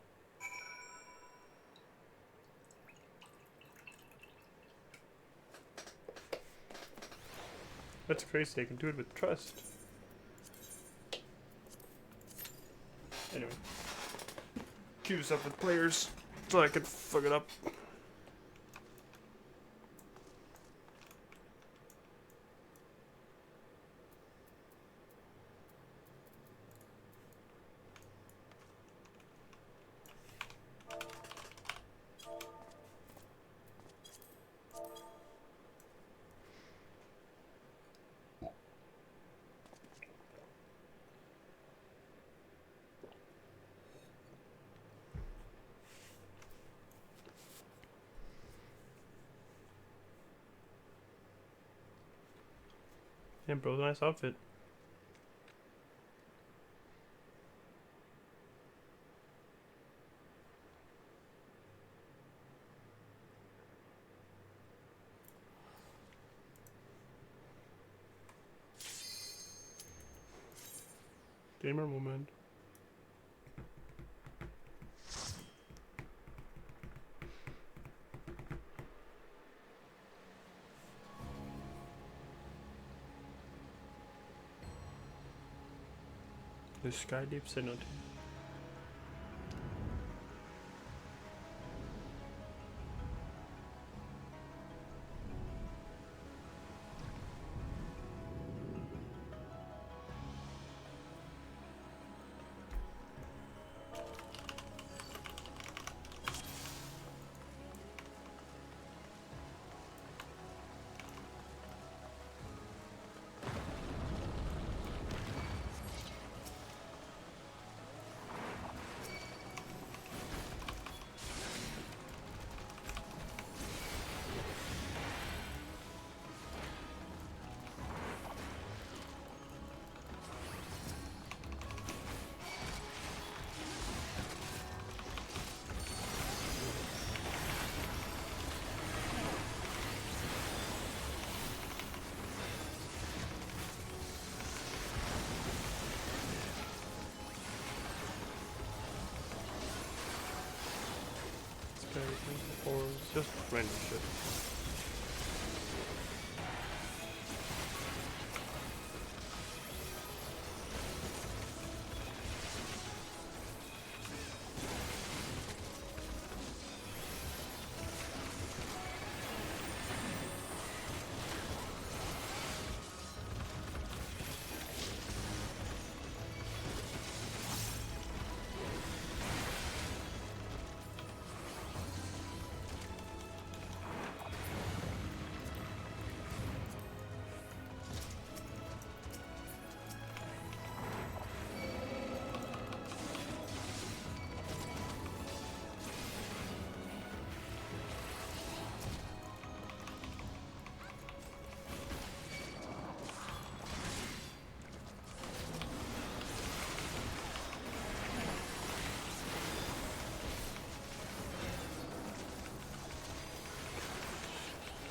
S1: That's crazy, I can do it with trust. Anyway. queues up with players so I can fuck it up. Yeah, bro, nice outfit. Gamer moment. The sky deep synod. Or just random shit.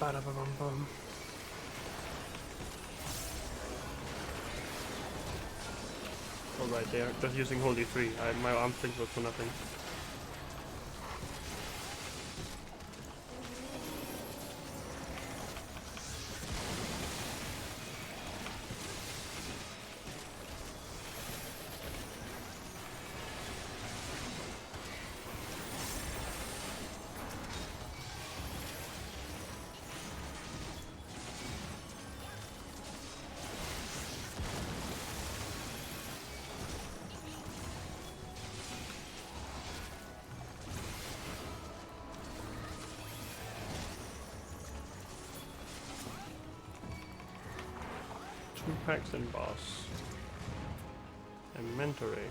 S1: Ba-da-ba-bum-bum. Alright, they are just using Holy 3. My arm flick was for nothing. Two packs and boss. And mentoring.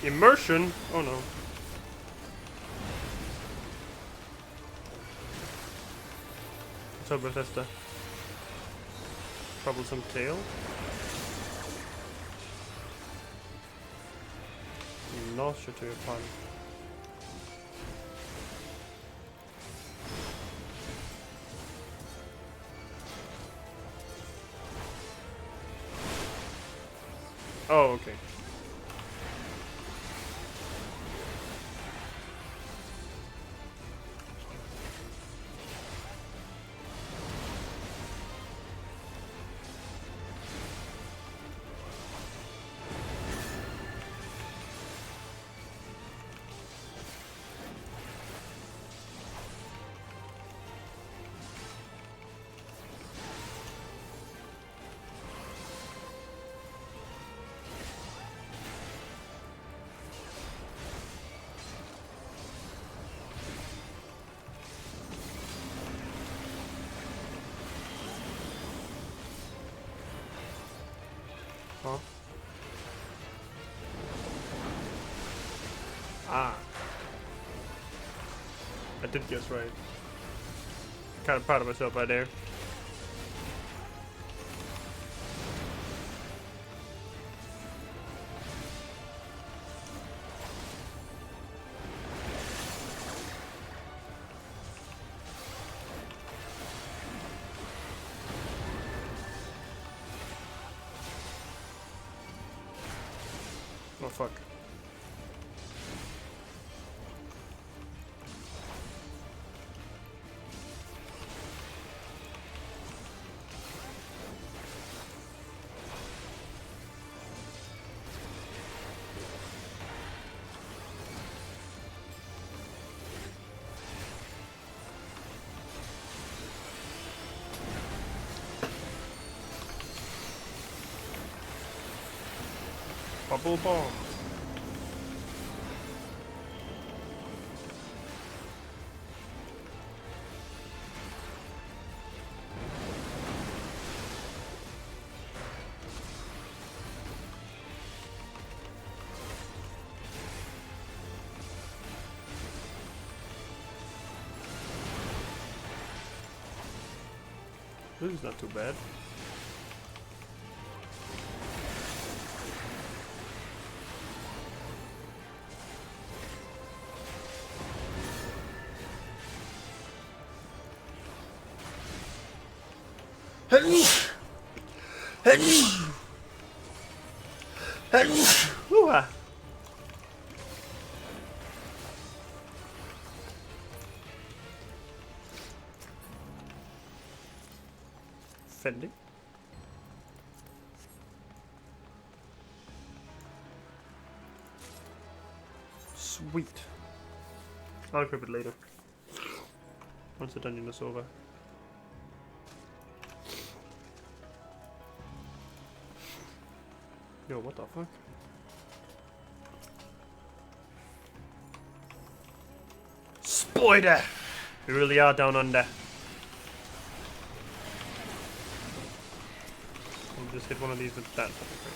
S1: Immersion? Oh no. So Bethesda. Troublesome tale? Nausea to your party. Oh, okay. Huh? Ah. I did guess right. Kind of proud of myself right there. Oh fuck. Bubble bomb. This is not too bad. Fendi. Sweet. I'll equip it later. Once the dungeon is over. Yo, what the fuck? Spider! We really are down under. I'll just hit one of these with that. That'd be great.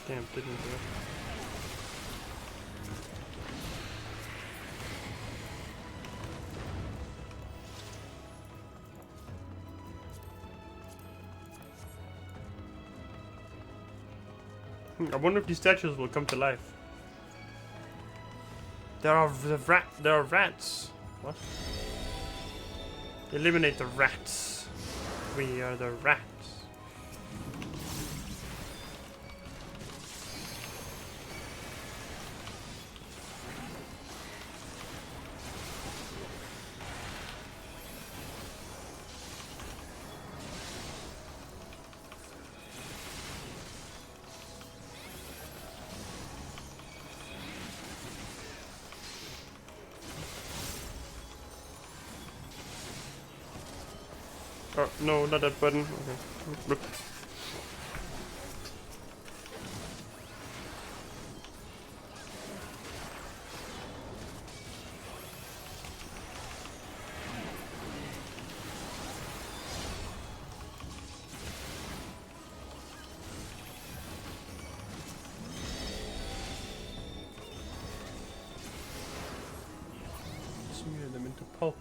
S1: Damn, didn't do it. I wonder if these statues will come to life. There are rats. What? Eliminate the rats. We are the rats. Oh, no, not that button. Okay. Smear them into pulp.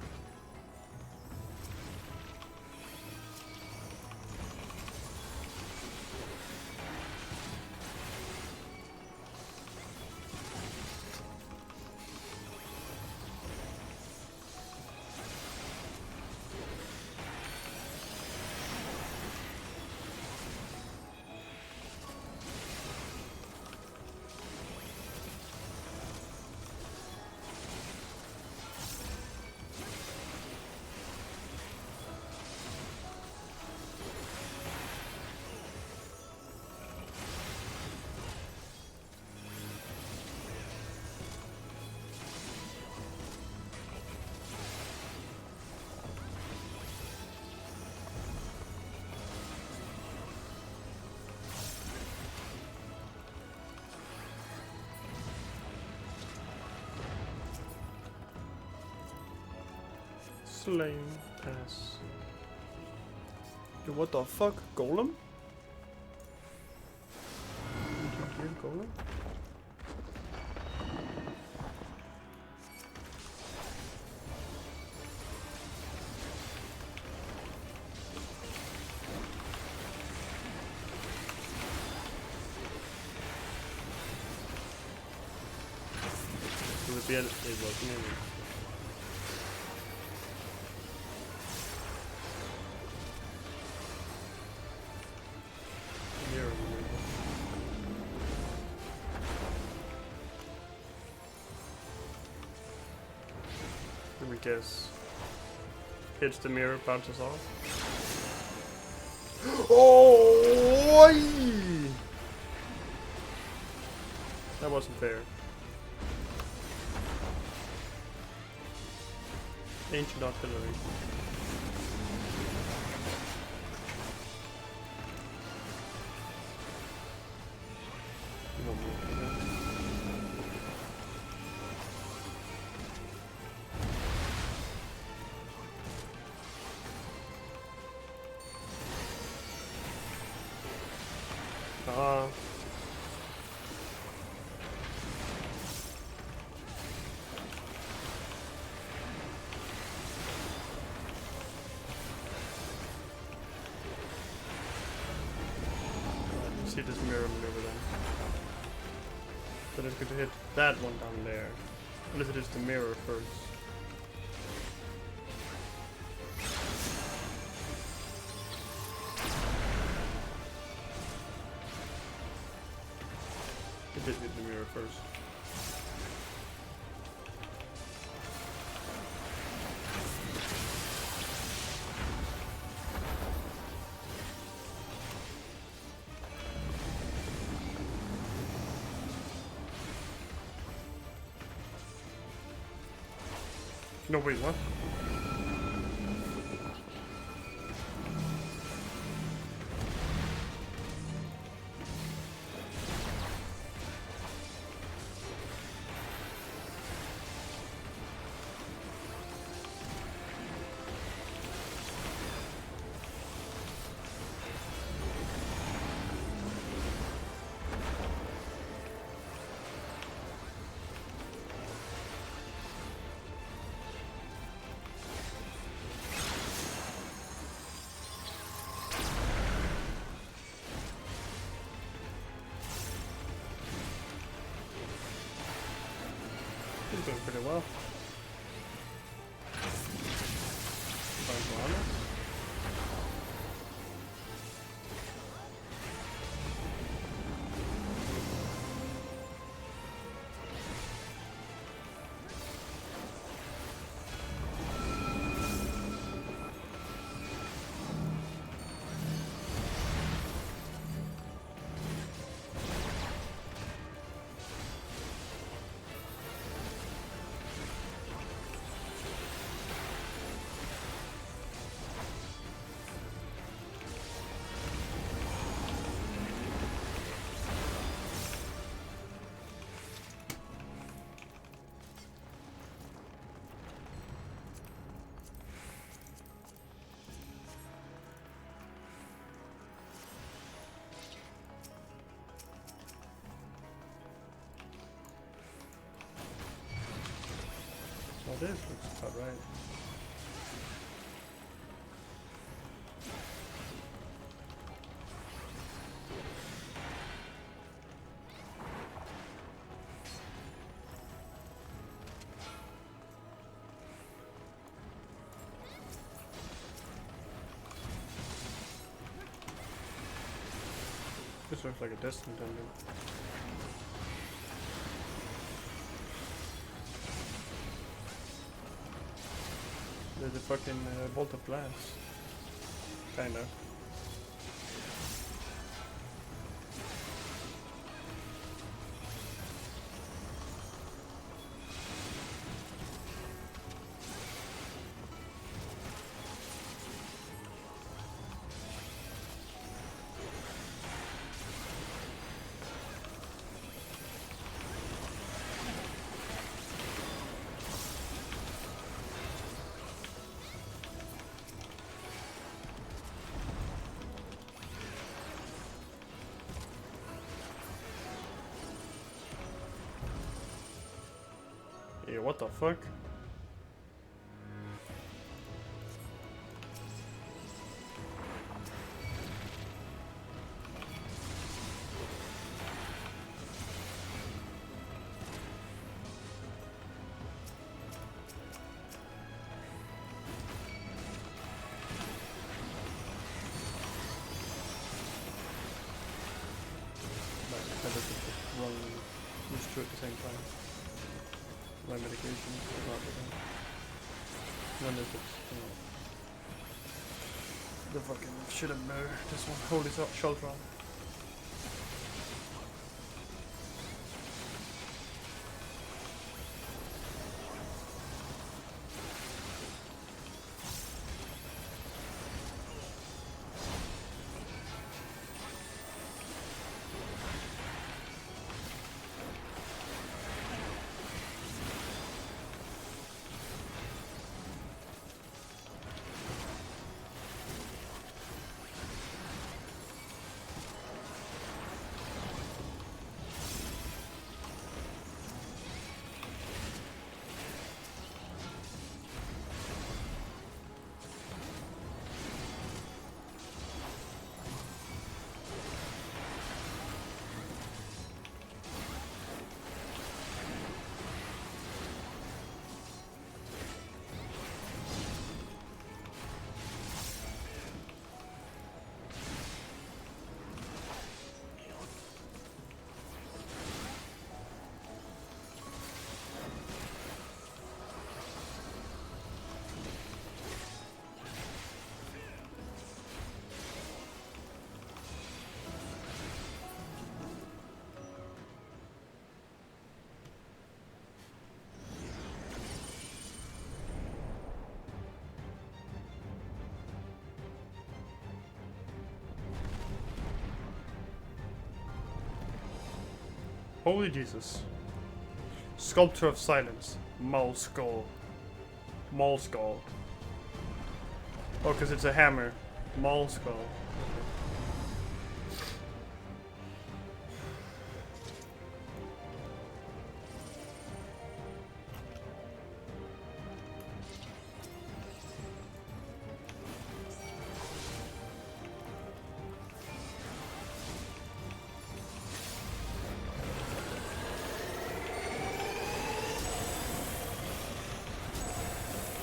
S1: Slain pass. Dude, what the fuck? Golem? Did you hear Golem? It was nearly. Mirror. Let me guess. Hits the mirror, bounces off. Oh! That wasn't fair. Ancient artillery. See this mirror maneuver then. But it's going to hit that one down there. Unless it is the mirror first. It did hit the mirror first. No, wait, what? He's doing pretty well. If I'm honest. Well, this looks about right. This looks like a Destiny dungeon. There's a fucking bolt of glass. Kinda. Yeah, what the fuck? At the same time. My medication is not with that. None of it's, the fucking shit in there. This one, holy shelter. Holy Jesus. Sculpture of Silence. Maul Skull. Maul Skull. Oh, because it's a hammer. Maul Skull.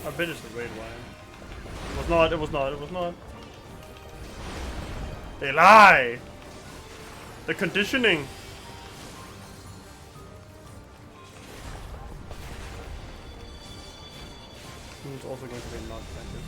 S1: I bet it's the raid line. It was not, it was not, it was not. They lie! The conditioning! It's also going to be not practice.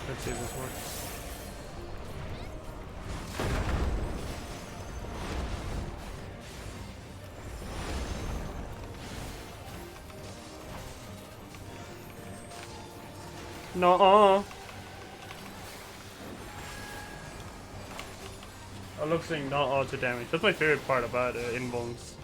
S1: Let's see if this works. Nuh-uh. I love saying nuh-uh to damage. That's my favorite part about Invulns.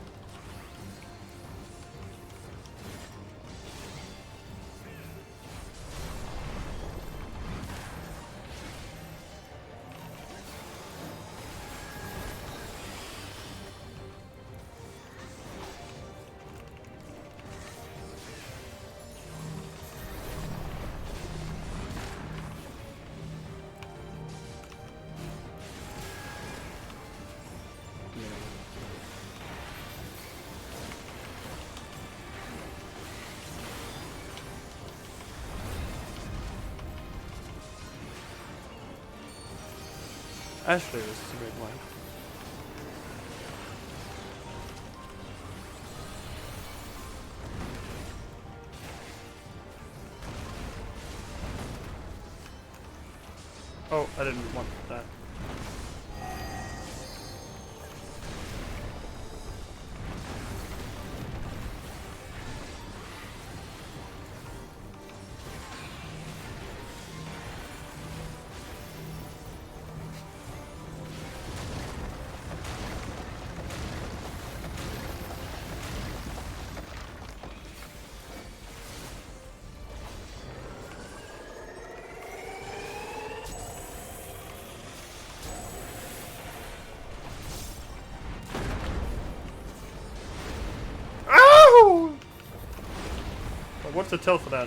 S1: Ashley is a great one. Oh, I didn't want that. What's the tell for that?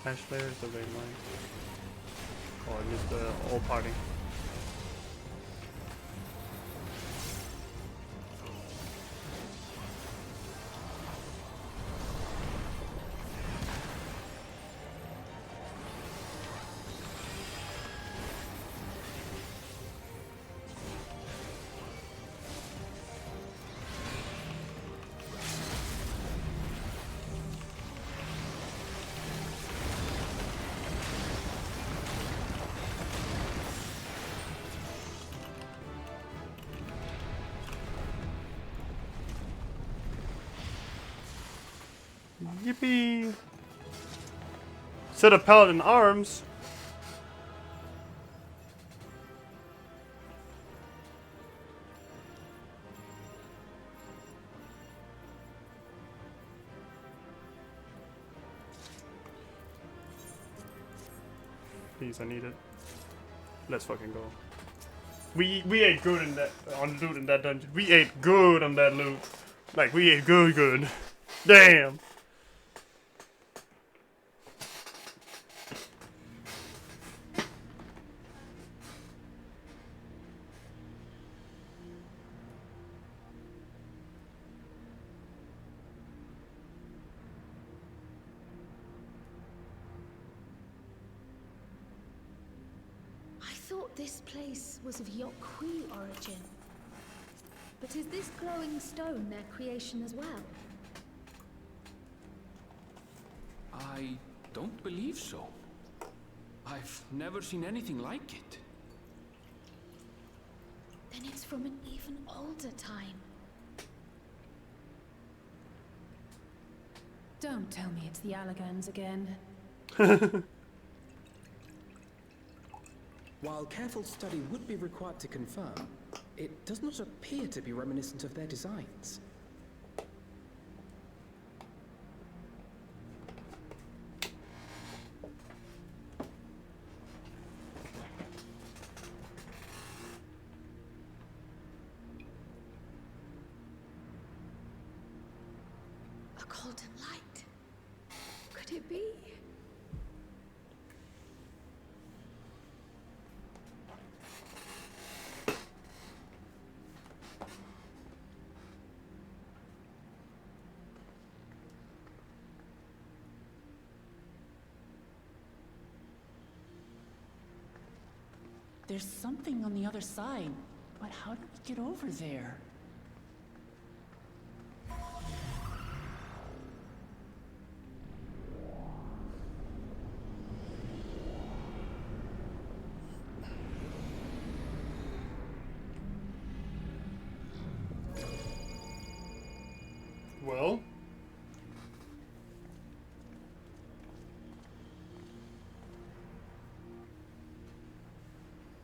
S1: Ash Slayer is the main line. Or just the all party. Yippee! Set a pallet in arms. Please, I need it. Let's fucking go. We ate good in that on loot in that dungeon. We ate good on that loot. Like we ate good. Damn.
S3: I thought this place was of Yokwi origin. But is this glowing stone their creation as well?
S2: I don't believe so. I've never seen anything like it.
S3: Then it's from an even older time.
S15: Don't tell me it's the Allagans again.
S5: While careful study would be required to confirm, it does not appear to be reminiscent of their designs.
S3: A golden light. Could it be?
S4: There's something on the other side, but how do we get over there?
S1: Well.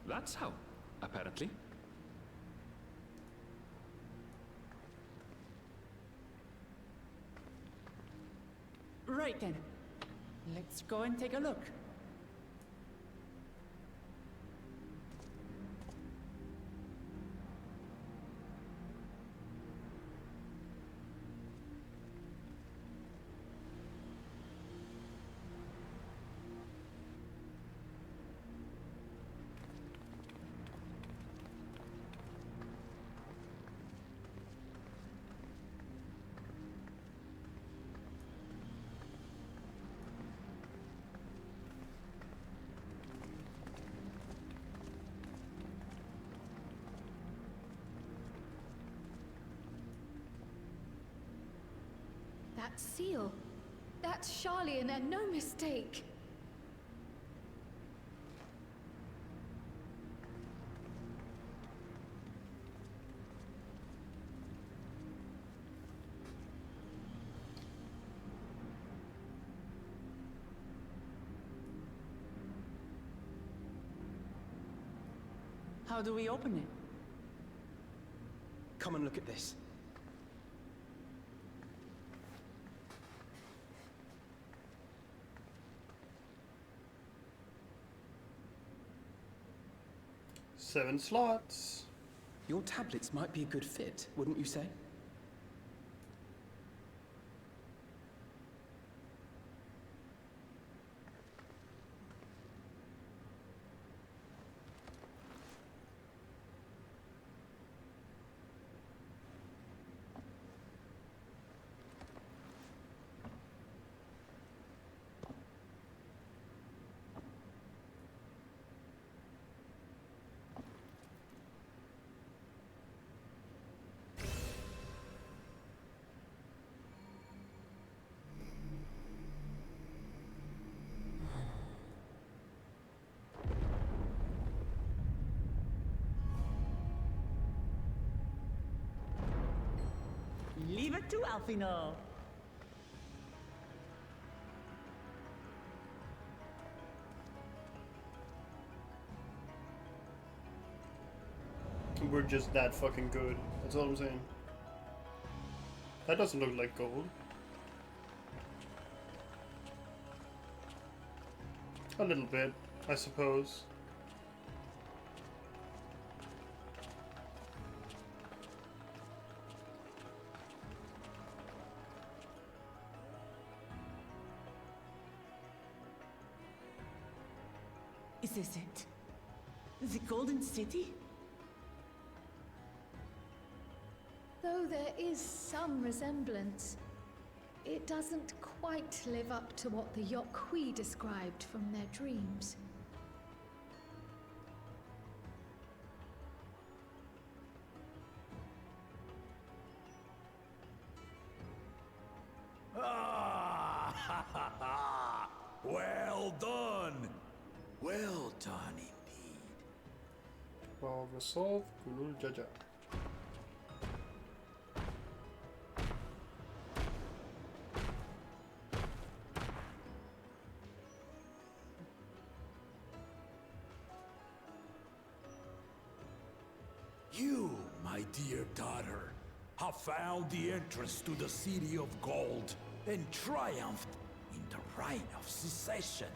S2: That's how, apparently.
S4: Right then. Let's go and take a look.
S3: that seal. That's Charlian and no mistake.
S4: How do we open it?
S5: Come and look at this.
S1: Seven slots.
S5: Your tablets might be a good fit, wouldn't you say?
S4: Leave it to Alfino.
S1: We're just that fucking good. That's all I'm saying. That doesn't look like gold. A little bit, I suppose.
S4: Is this it? The Golden City?
S3: Though there is some resemblance, it doesn't quite live up to what the Yokhui described from their dreams.
S6: Well done!
S10: Well done indeed.
S1: Well resolved, Gulul Jaja.
S6: You, my dear daughter, have found the entrance to the City of Gold and triumphed in the right of secession.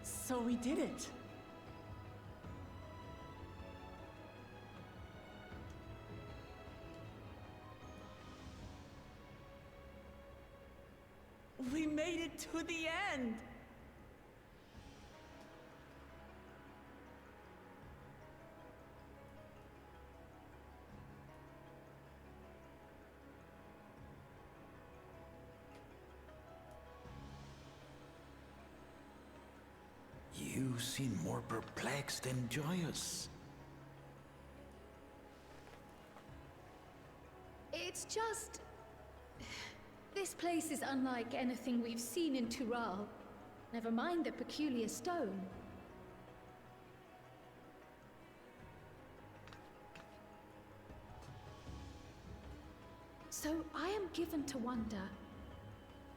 S4: So we did it. We made it to the end!
S10: You seem more perplexed than joyous.
S3: It's just... This place is unlike anything we've seen in Tural. Never mind the peculiar stone. So I am given to wonder,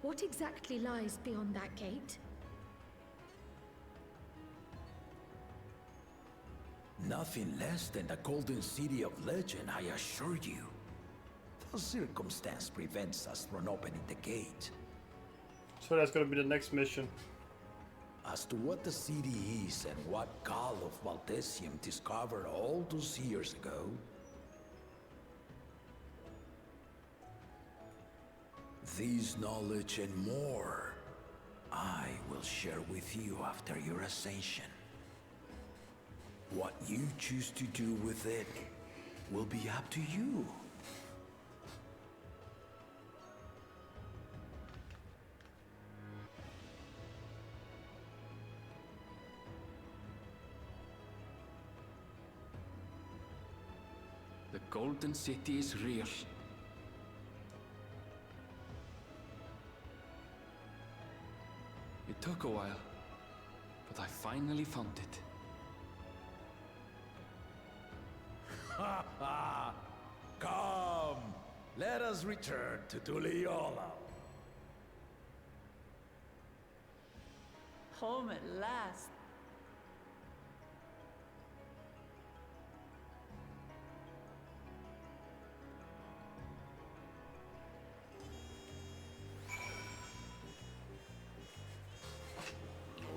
S3: what exactly lies beyond that gate?
S10: Nothing less than the Golden City of Legend, I assure you. The circumstance prevents us from opening the gate.
S1: So that's gonna be the next mission.
S10: As to what the city is and what Gall of Valdesium discovered all those years ago, this knowledge and more, I will share with you after your ascension. What you choose to do with it will be up to you.
S2: The Golden City is real. It took a while, but I finally found it.
S6: Ha ha! Come! Let us return to Tuliola.
S4: Home at last.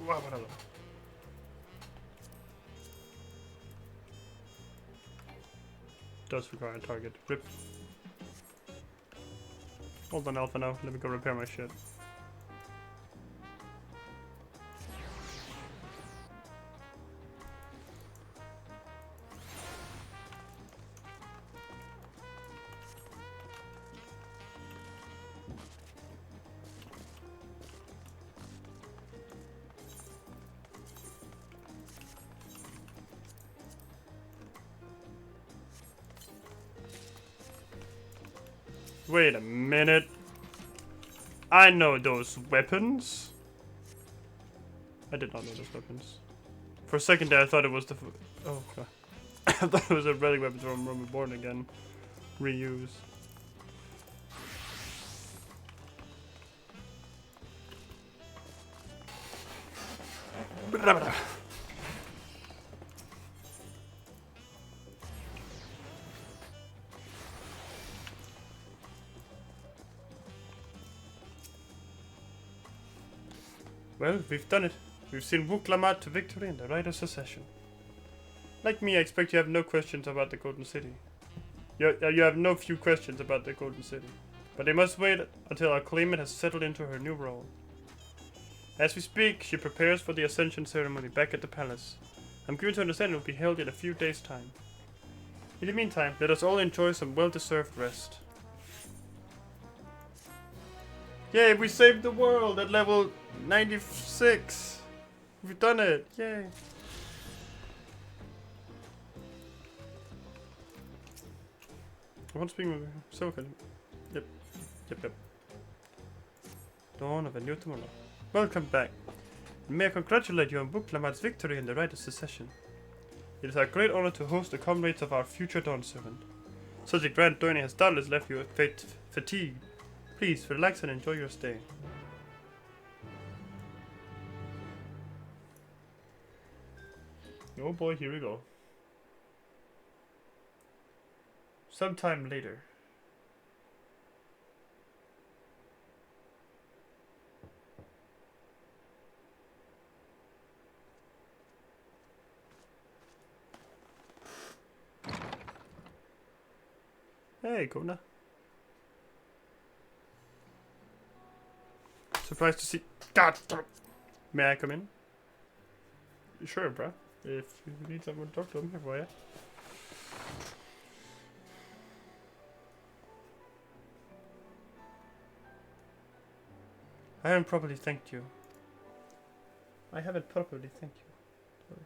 S1: Wow, whatever. Does require a target. Rip. Hold on, Alpha now. Let me go repair my shit. Wait a minute. I know those weapons. I did not know those weapons. For a second there, I thought it was the. Oh god. I thought it was a relic weapon from Reborn again. Reuse. Well, we've done it. We've seen Wuk-Lamat to victory and the right of secession. Like me, I expect you have no questions about the Golden City. You have no few questions about the Golden City. But they must wait until our claimant has settled into her new role. As we speak, she prepares for the Ascension ceremony back at the palace. I'm given to understand it will be held in a few days' time. In the meantime, let us all enjoy some well-deserved rest. Yay, we saved the world at level 96! We've done it! Yay! I want to speak with Soka. Yep. Dawn of a new tomorrow. Welcome back. May I congratulate you on Wuk-Lamat's victory in the right of secession. It is our great honor to host the comrades of our future Dawn Servant. Such a grand journey has doubtless left you fatigued. Please relax and enjoy your stay. Oh boy, here we go. Sometime later. Hey, Kona. Surprised to see. God damn it. May I come in? Sure, bruh. If you need someone to talk to, I'm here for you. I haven't properly thanked you. Sorry.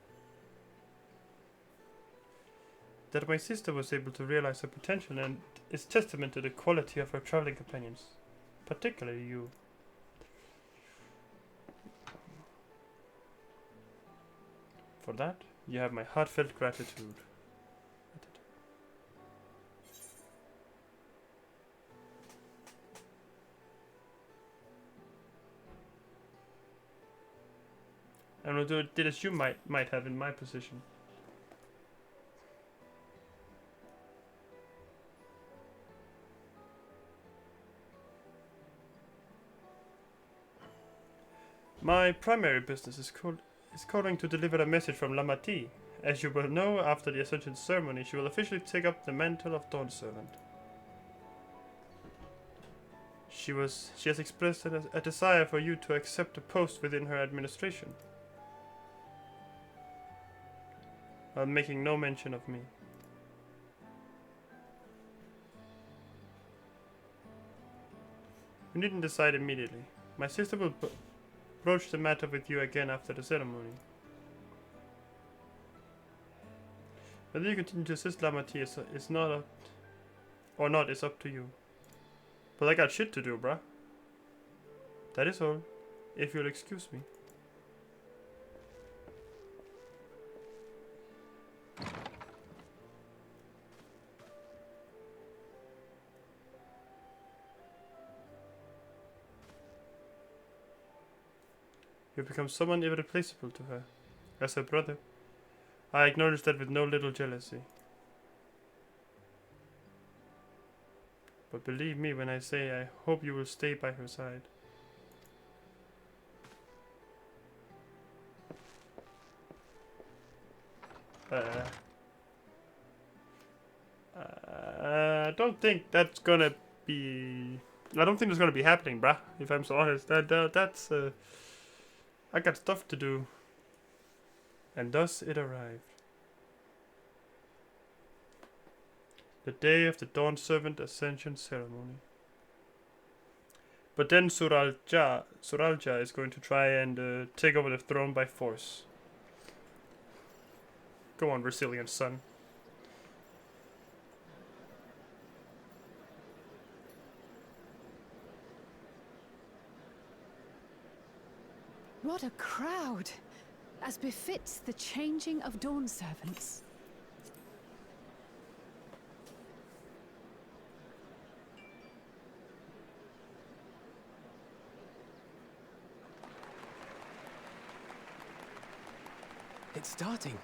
S1: That my sister was able to realize her potential and is testament to the quality of her traveling companions. Particularly you. For that, you have my heartfelt gratitude. And will do it as you might have in my position. My primary business is calling to deliver a message from Lamati. As you will know, after the Ascension ceremony, she will officially take up the mantle of Dawn Servant. She has expressed a desire for you to accept a post within her administration, while making no mention of me. You needn't decide immediately. My sister will broach the matter with you again after the ceremony. Whether you continue to assist Lamati is not up, or not is up to you. But I got shit to do, bruh. That is all. If you'll excuse me. You become someone irreplaceable to her. As her brother. I acknowledge that with no little jealousy. But believe me when I say I hope you will stay by her side. I don't think that's gonna be... I don't think that's gonna be happening, bruh. If I'm so honest. That's... I got stuff to do. And thus it arrived. The day of the Dawn Servant Ascension Ceremony. But then Suralja is going to try and take over the throne by force. Go on, resilient son.
S15: What a crowd! As befits the changing of Dawn Servants.
S5: It's starting.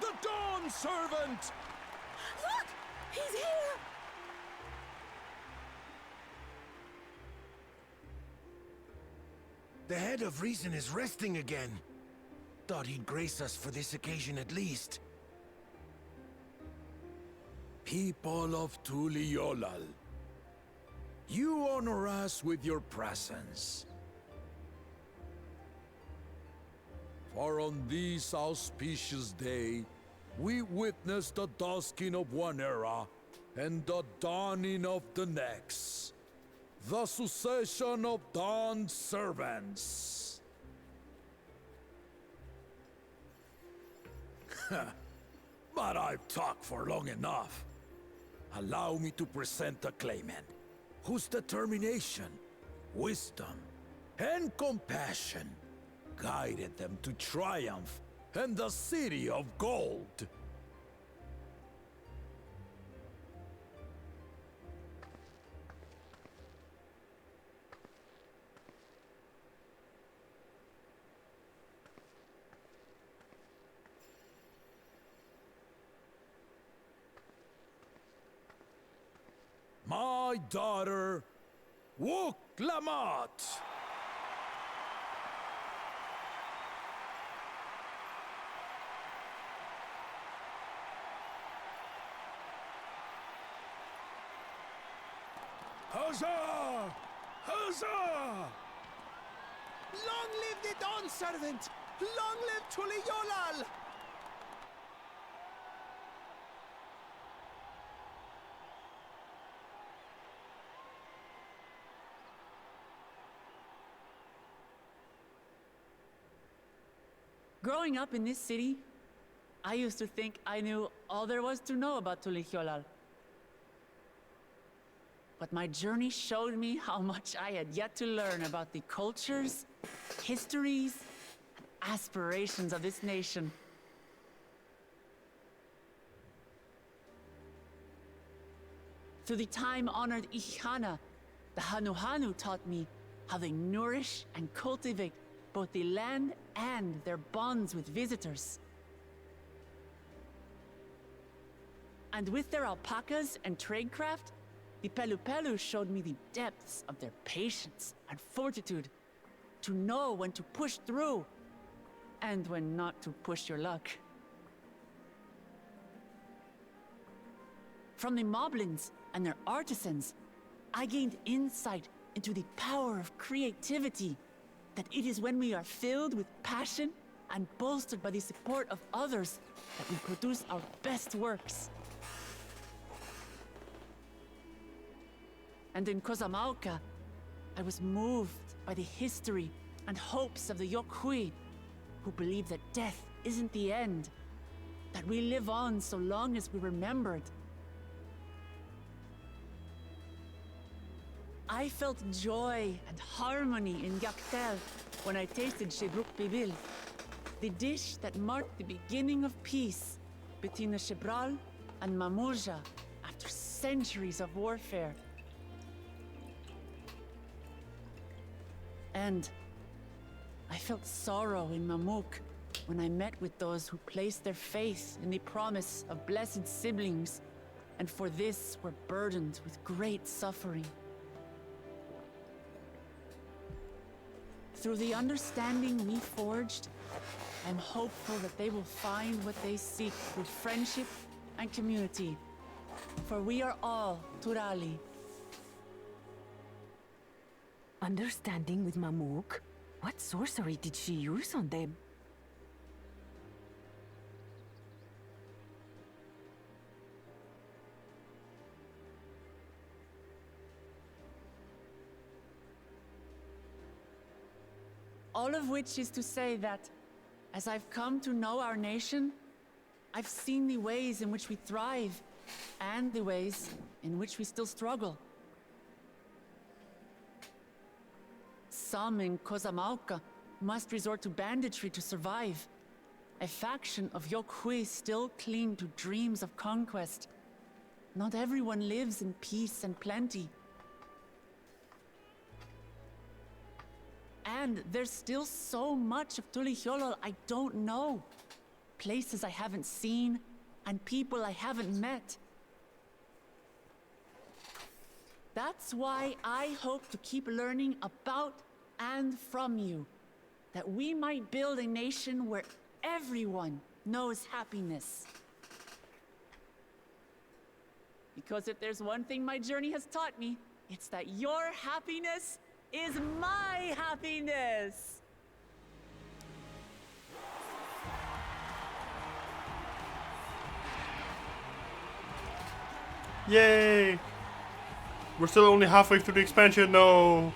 S6: The Dawn Servant!
S15: Look! He's here!
S10: The head of reason is resting again. Thought he'd grace us for this occasion at least. People of Tuliolal, you honor us with your presence. For on this auspicious day, we witness the dusking of one era and the dawning of the next. The succession of Dawn Servants. But I've talked for long enough. Allow me to present a claimant whose determination, wisdom, and compassion guided them to triumph and the City of Gold. My daughter, Wuk-Lamat.
S8: Huzzah! Huzzah!
S9: Long live the Dawn Servant! Long live Tuliolal!
S4: Growing up in this city, I used to think I knew all there was to know about Tuliolal. But my journey showed me how much I had yet to learn about the cultures, histories, and aspirations of this nation. Through the time-honored Ihana, the Hanuhanu taught me how they nourish and cultivate both the land and their bonds with visitors. And with their alpacas and tradecraft, the Pelu showed me the depths of their patience and fortitude to know when to push through and when not to push your luck. From the moblins and their artisans, I gained insight into the power of creativity, that it is when we are filled with passion and bolstered by the support of others that we produce our best works. And in Kozamauka, I was moved by the history and hopes of the Yokhui, who believe that death isn't the end, that we live on so long as we're remembered. I felt joy and harmony in Yaktel when I tasted Shebruk Bibil, the dish that marked the beginning of peace between the Shebral and Mamulja after centuries of warfare. And I felt sorrow in Mamuk when I met with those who placed their faith in the promise of blessed siblings, and for this were burdened with great suffering. Through the understanding we forged, I'm hopeful that they will find what they seek through friendship and community, for we are all Turali.
S17: Understanding with Mamuk? What sorcery did she use on them?
S4: All of which is to say that, as I've come to know our nation, I've seen the ways in which we thrive, and the ways in which we still struggle. Some in Kozamauka must resort to banditry to survive. A faction of Yokhui still cling to dreams of conquest. Not everyone lives in peace and plenty. And there's still so much of Tulihyolol I don't know. Places I haven't seen, and people I haven't met. That's why I hope to keep learning about and from you, that we might build a nation where everyone knows happiness. Because if there's one thing my journey has taught me, it's that your happiness is my happiness!
S1: Yay! We're still only halfway through the expansion, no!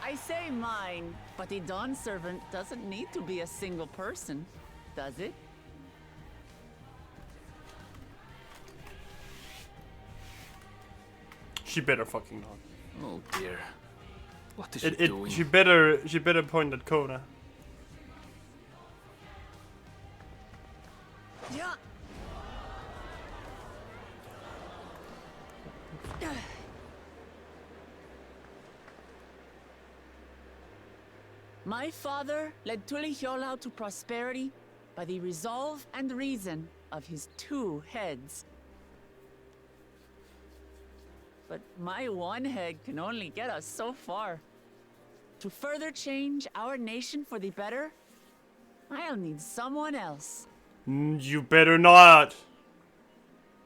S4: I say mine, but the Dawn Servant doesn't need to be a single person, does it?
S1: She better fucking not.
S2: Oh dear. What is she doing?
S1: She better point at Kona.
S4: Yeah. My father led Tulihyolao to prosperity by the resolve and reason of his 2 heads. But my one head can only get us so far. To further change our nation for the better, I'll need someone else.
S1: You better not!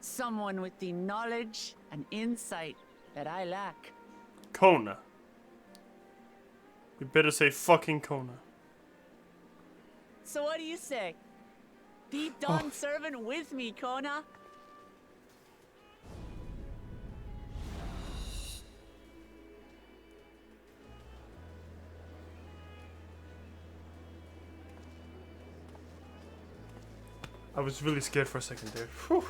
S4: Someone with the knowledge and insight that I lack.
S1: Kona. We better say fucking Kona.
S4: So what do you say? Be Dawn Servant with me, Kona.
S1: I was really scared for a second there. Whew.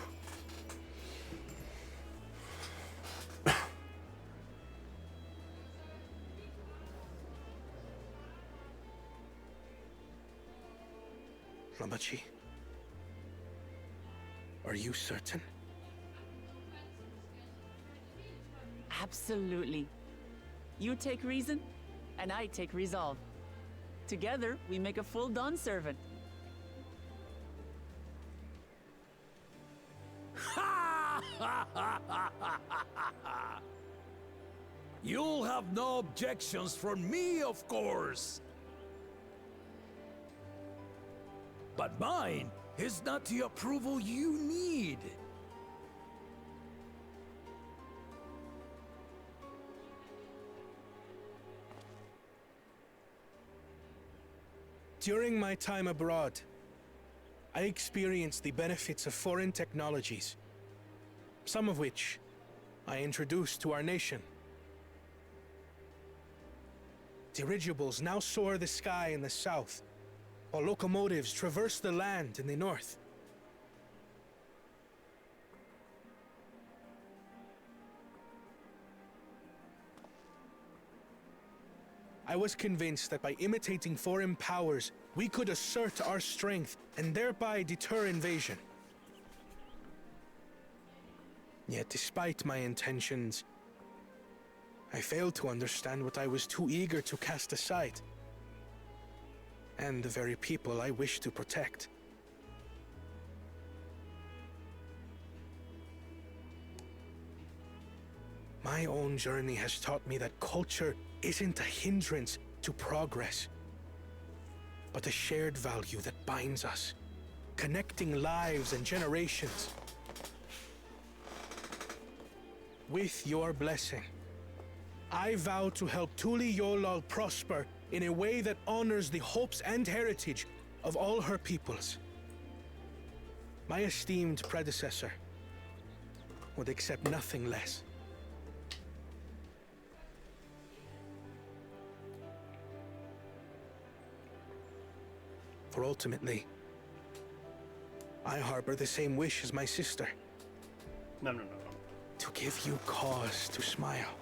S8: Ramachi, are you certain?
S4: Absolutely. You take reason, and I take resolve. Together, we make a full Dawn Servant.
S10: You'll have no objections from me, of course. But mine is not the approval you need.
S8: During my time abroad, I experienced the benefits of foreign technologies, some of which I introduced to our nation. Dirigibles now soar the sky in the south, while locomotives traverse the land in the north. I was convinced that by imitating foreign powers, we could assert our strength and thereby deter invasion. Yet despite my intentions, I failed to understand what I was too eager to cast aside, and the very people I wish to protect. My own journey has taught me that culture isn't a hindrance to progress, but a shared value that binds us, connecting lives and generations. With your blessing, I vow to help Tuli Yolal prosper in a way that honors the hopes and heritage of all her peoples. My esteemed predecessor would accept nothing less. For ultimately, I harbor the same wish as my sister.
S1: No.
S8: To give you cause to smile.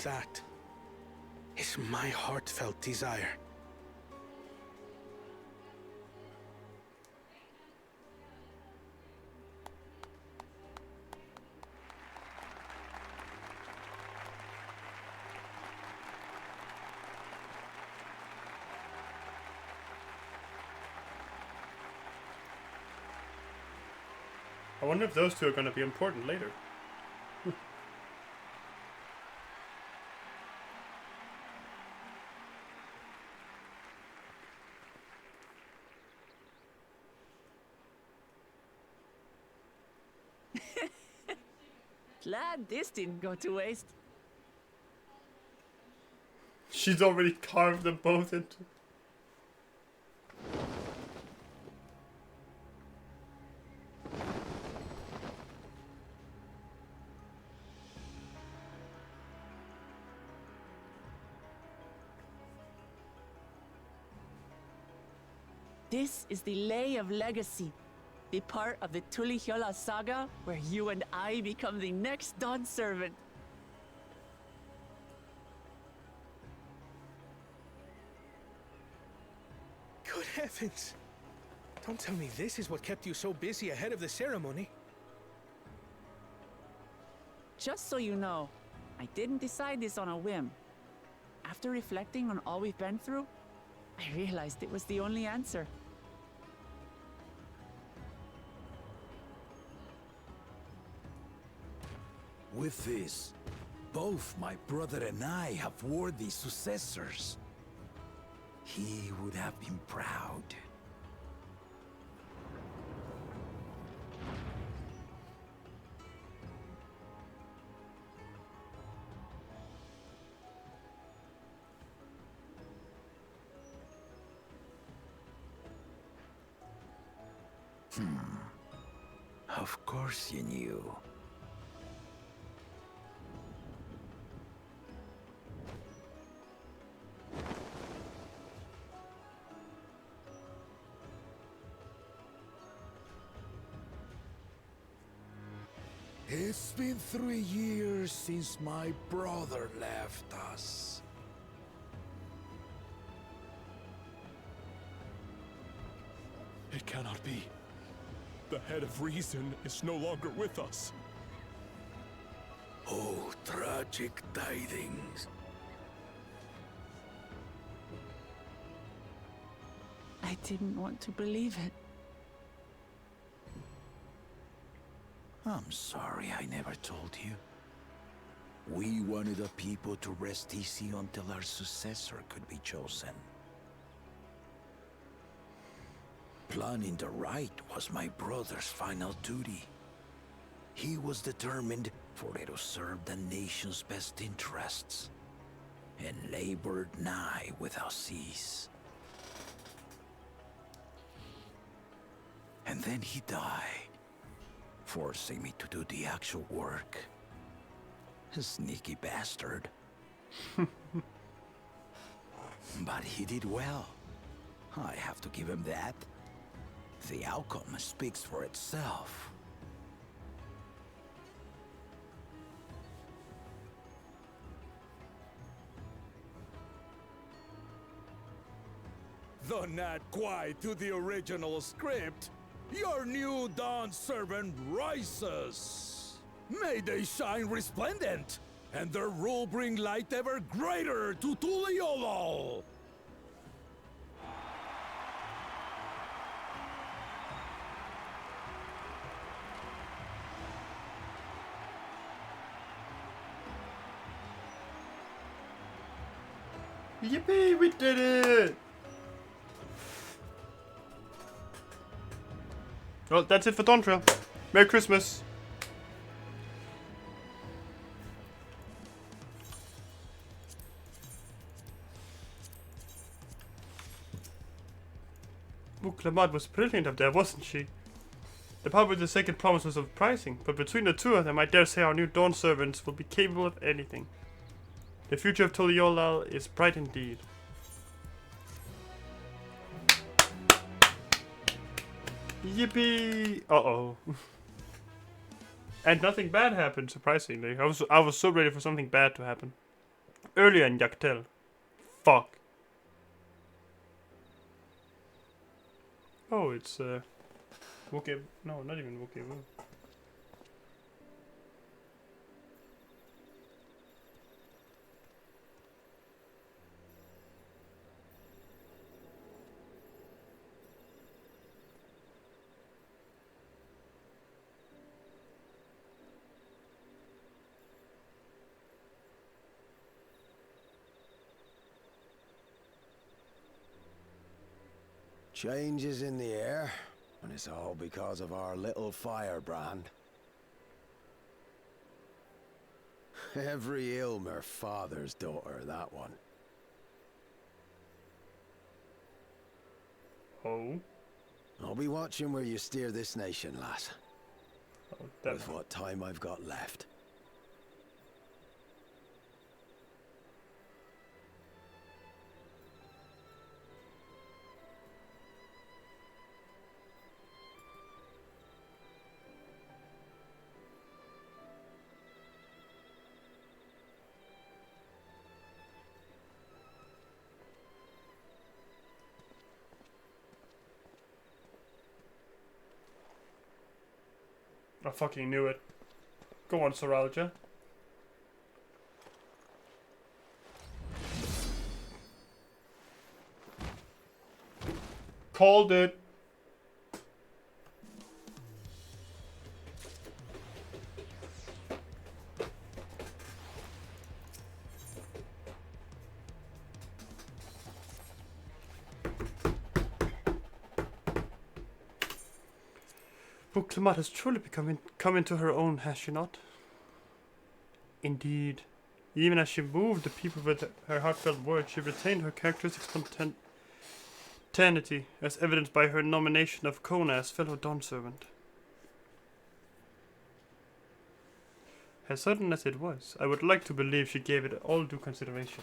S8: That is my heartfelt desire.
S1: I wonder if those two are going to be important later.
S4: Glad this didn't go to waste.
S1: She's already carved them both into...
S4: This is the Lay of Legacy, the part of the Tuli Hyola saga where you and I become the next Dawn servant.
S8: Good heavens! Don't tell me this is what kept you so busy ahead of the ceremony.
S4: Just so you know, I didn't decide this on a whim. After reflecting on all we've been through, I realized it was the only answer.
S10: With this, both my brother and I have worthy successors. He would have been proud. Of course you knew. It's been 3 years since my brother left us.
S18: It cannot be. The head of reason is no longer with us.
S10: Oh, tragic tidings.
S4: I didn't want to believe it.
S10: I'm sorry I never told you. We wanted the people to rest easy until our successor could be chosen. Planning the right was my brother's final duty. He was determined for it to serve the nation's best interests, and labored nigh without cease. And then he died, forcing me to do the actual work. A sneaky bastard. But he did well. I have to give him that. The outcome speaks for itself.
S12: Though not quite to the original script, your new Dawn servant rises. May they shine resplendent, and their rule bring light ever greater to Tuliolo.
S1: Yippee, we did it! Well, that's it for Dawntrail. Merry Christmas! Lamad was brilliant up there, wasn't she? The part with the second promise was surprising, but between the two of them, I dare say our new Dawn servants will be capable of anything. The future of Tuliolal is bright indeed. Yippee! Uh-oh. And nothing bad happened, surprisingly. I was so ready for something bad to happen. Earlier in Yaktel. Fuck. Oh, it's Woke. No, not even Woke.
S16: Changes in the air, and it's all because of our little firebrand. Every Ilmer father's daughter, that one.
S1: Oh?
S16: I'll be watching where you steer this nation, lass.
S1: Oh,
S16: with what time I've got left.
S1: I fucking knew it. Go on, Soralja. Called it. Buklamat has truly come into her own, has she not? Indeed. Even as she moved the people with her heartfelt words, she retained her characteristic spontaneity, as evidenced by her nomination of Kona as fellow Dawn servant. As sudden as it was, I would like to believe she gave it all due consideration.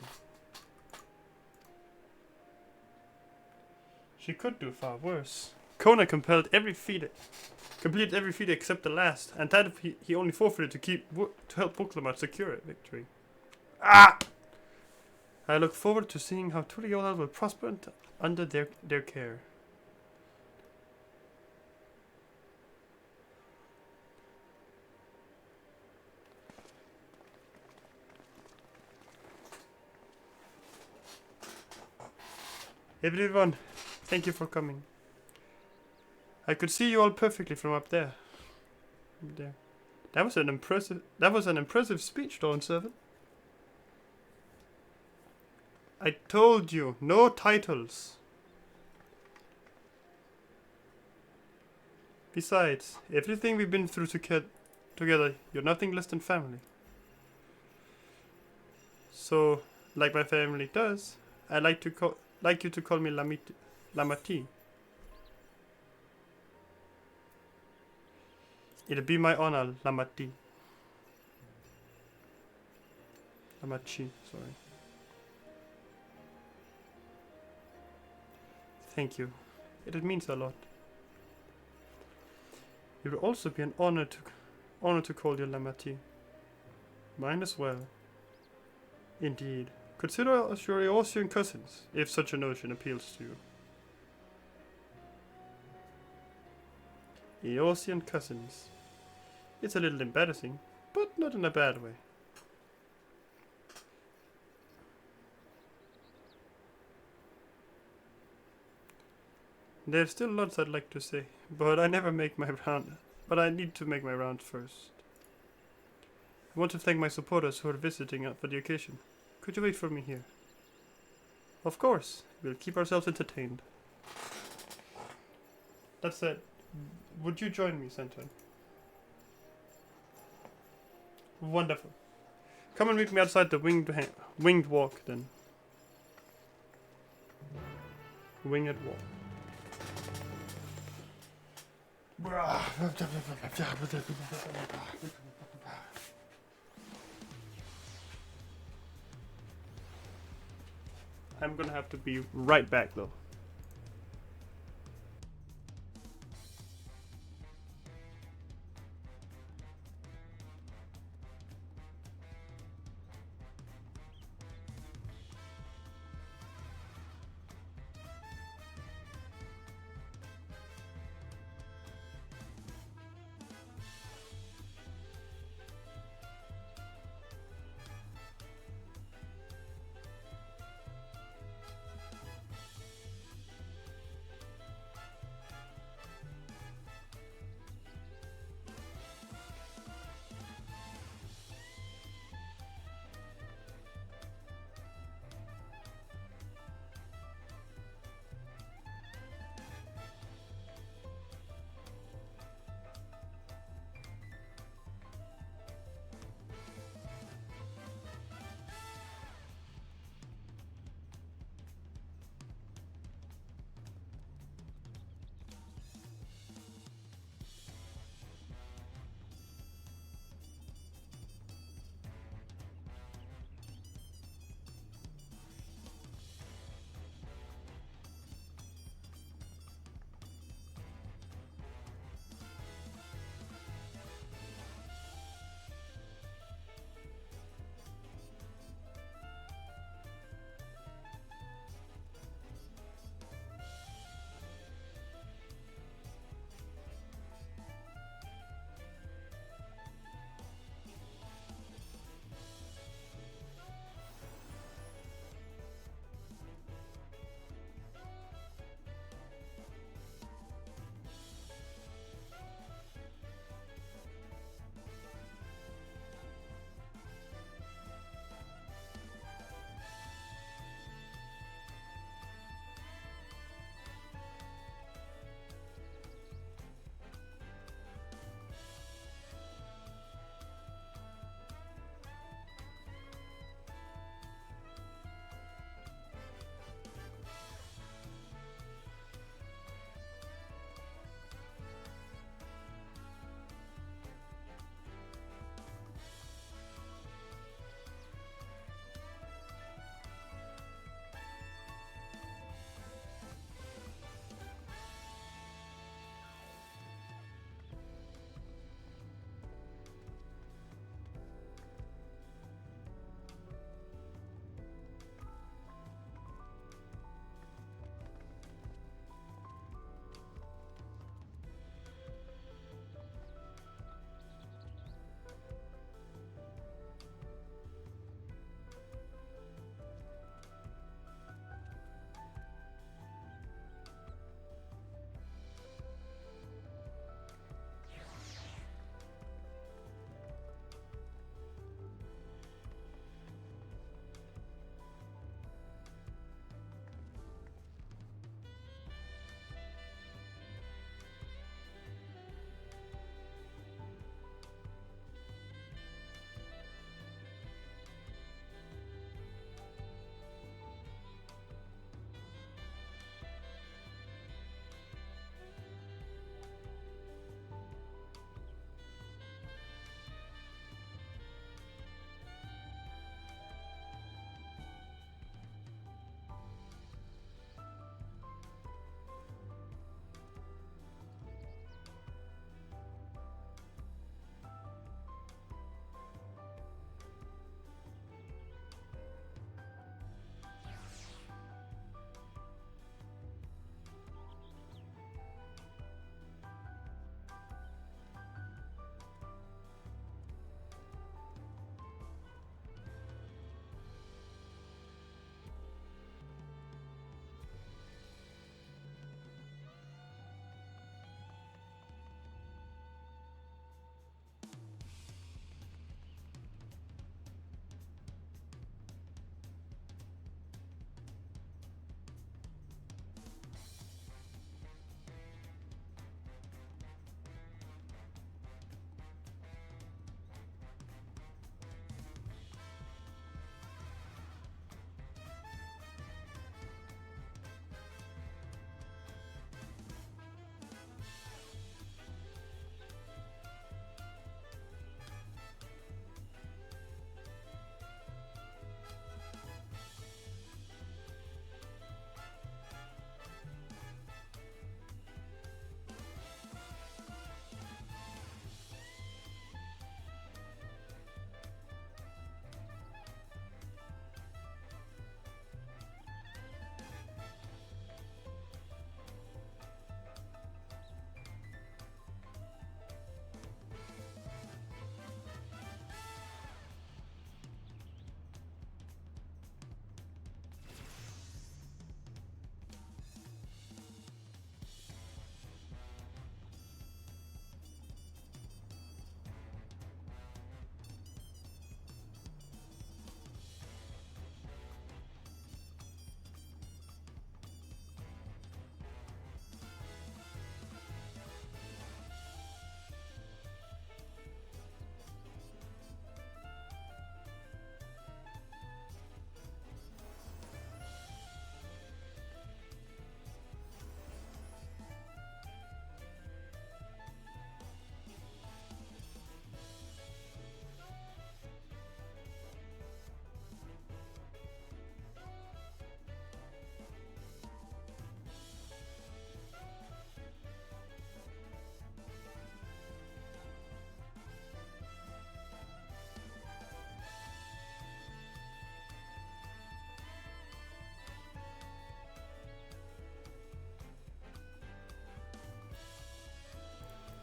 S1: She could do far worse. Kona completed every feat except the last, and that he only forfeited to help Buklamat secure a victory. Ah! I look forward to seeing how Tuliolal will prosper under their care. Everyone, thank you for coming. I could see you all perfectly from up there. That was an impressive speech, Dawn servant. I told you, no titles. Besides, everything we've been through together, you're nothing less than family. So, like my family does, I'd like you to call me Lamati. It'll be my honor, Lamachi. Lamachi, sorry. Thank you. It means a lot. It will also be an honor to call you Lamachi. Mine as well. Indeed. Consider us your Eosian cousins, if such a notion appeals to you. Eosian cousins. It's a little embarrassing, but not in a bad way. There's still lots I'd like to say, but I never make my round. But I need to make my rounds first. I want to thank my supporters who are visiting for the occasion. Could you wait for me here? Of course, we'll keep ourselves entertained. That said, would you join me, Senton? Wonderful. Come and meet me outside the winged walk, then. Winged walk. I'm gonna have to be right back, though.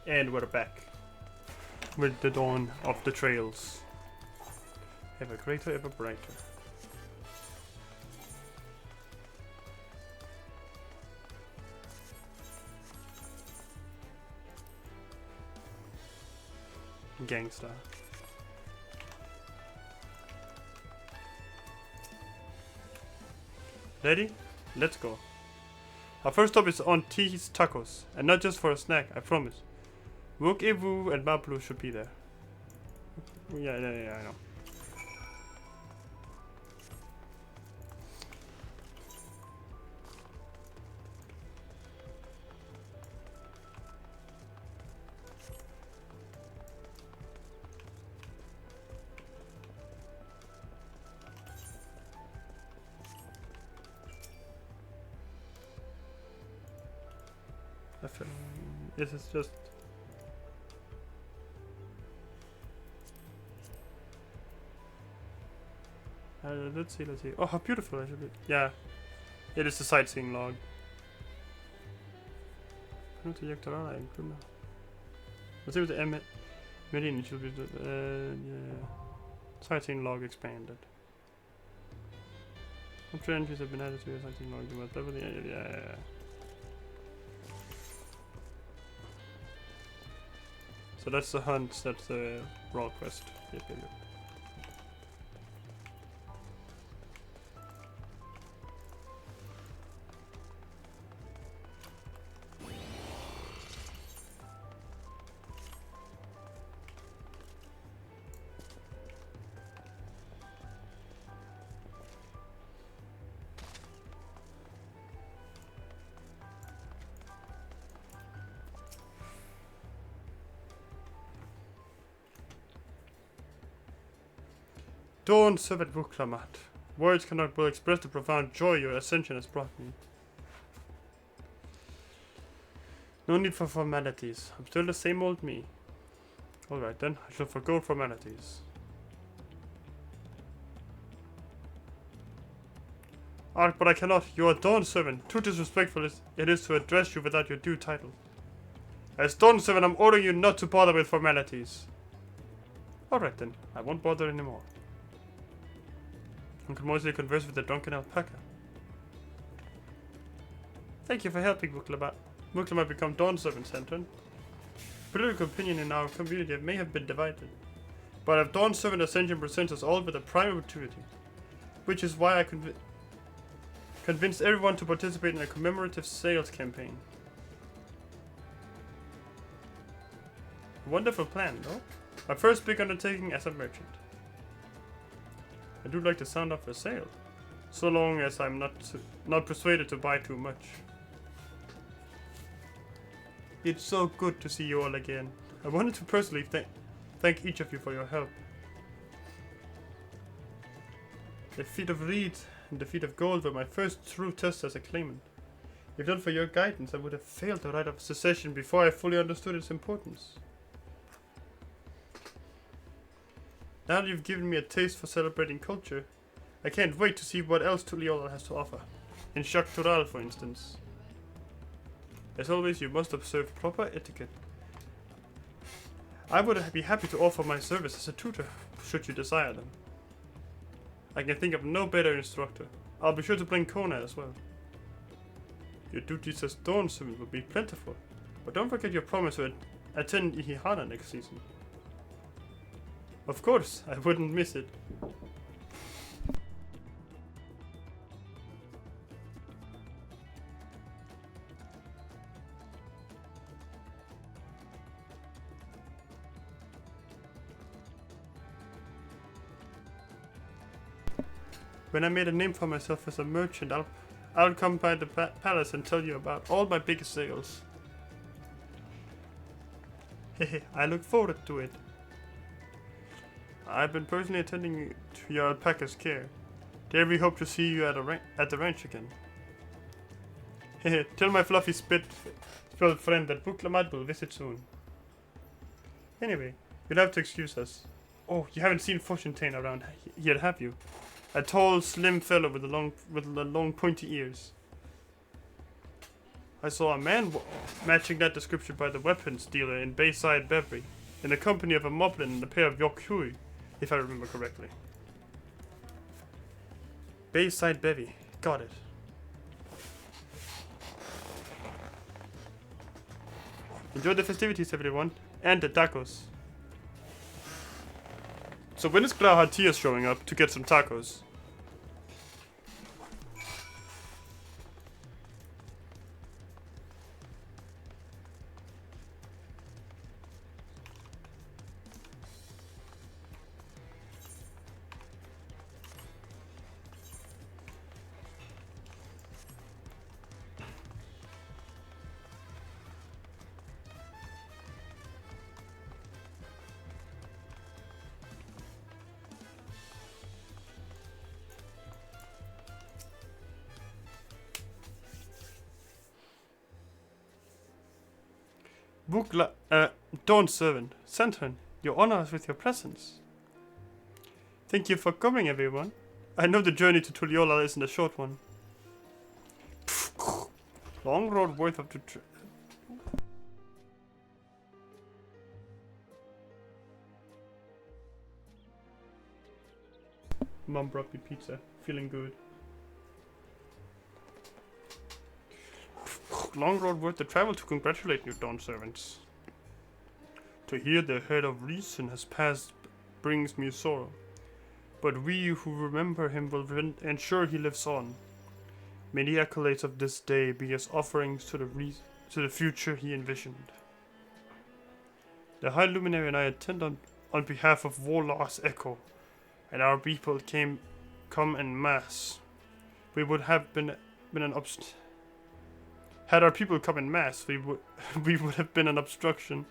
S1: And we're back with the dawn of the trails. Ever greater, ever brighter. Gangster. Ready? Let's go. Our first stop is on T's Tacos, and not just for a snack, I promise. Wook, Evu, and Mablu should be there. Yeah, I know. This is just... let's see. Oh, how beautiful I should be. Yeah. It is the sightseeing log. Let's see with the Medina should be yeah. Sightseeing log expanded. Option entries have been added to your sightseeing log. Yeah. So that's the hunt, that's the raw quest. Yep. Dawn servant Vuklamat. Words cannot well express the profound joy your ascension has brought me. No need for formalities. I'm still the same old me. Alright then, I shall forgo formalities. But I cannot. You are Dawn servant. Too disrespectful it is to address you without your due title. As Dawn servant, I'm ordering you not to bother with formalities. Alright then, I won't bother anymore. I can mostly converse with the drunken alpaca. Thank you for helping Vuklamat. Vuklamat become Dawn Servant Center. Political opinion in our community may have been divided, but if Dawn Servant Ascension presents us all with a prime opportunity, which is why I convinced everyone to participate in a commemorative sales campaign. A wonderful plan, though. My first big undertaking as a merchant. I do like the sound of a sale, so long as I'm not persuaded to buy too much. It's so good to see you all again. I wanted to personally thank each of you for your help. The feet of reed and the feet of gold were my first true tests as a claimant. If not for your guidance, I would have failed the right of secession before I fully understood its importance. Now that you've given me a taste for celebrating culture, I can't wait to see what else Tuliyola has to offer. In Shak Tural, for instance. As always, you must observe proper etiquette. I would be happy to offer my service as a tutor, should you desire them. I can think of no better instructor. I'll be sure to bring Kona as well. Your duties as Dawn Servant will be plentiful, but don't forget your promise to attend Ihihana next season. Of course, I wouldn't miss it. When I made a name for myself as a merchant, I'll come by the palace and tell you about all my biggest sales. Hehe, I look forward to it. I've been personally attending to your alpaca's care. Dare we hope to see you at the ranch again. Hehe, tell my fluffy spilled friend that Vuklamat will visit soon. Anyway, you'll have to excuse us. Oh, you haven't seen Foshintane around here, have you? A tall, slim fellow with the long, pointy ears. I saw a man matching that description by the weapons dealer in Bayside Bevy, in the company of a moblin and a pair of Yokhui, if I remember correctly. Bayside Bevy. Got it. Enjoy the festivities, everyone. And the tacos. So when is Glauhatia showing up to get some tacos? Dawn Servant, Santern, you honor us with your presence. Thank you for coming, everyone. I know the journey to Tuliola isn't a short one. Long road worth of the Mom brought me pizza. Feeling good. Long road worth the travel to congratulate you, Dawn Servants. To hear the head of reason has passed brings me sorrow. But we who remember him will ensure he lives on. May the accolades of this day be as offerings to the future he envisioned. The High Luminary and I attend on behalf of Warlock's Echo, and our people come en masse. We would have been an Had our people come en masse, we would have been an obstruction.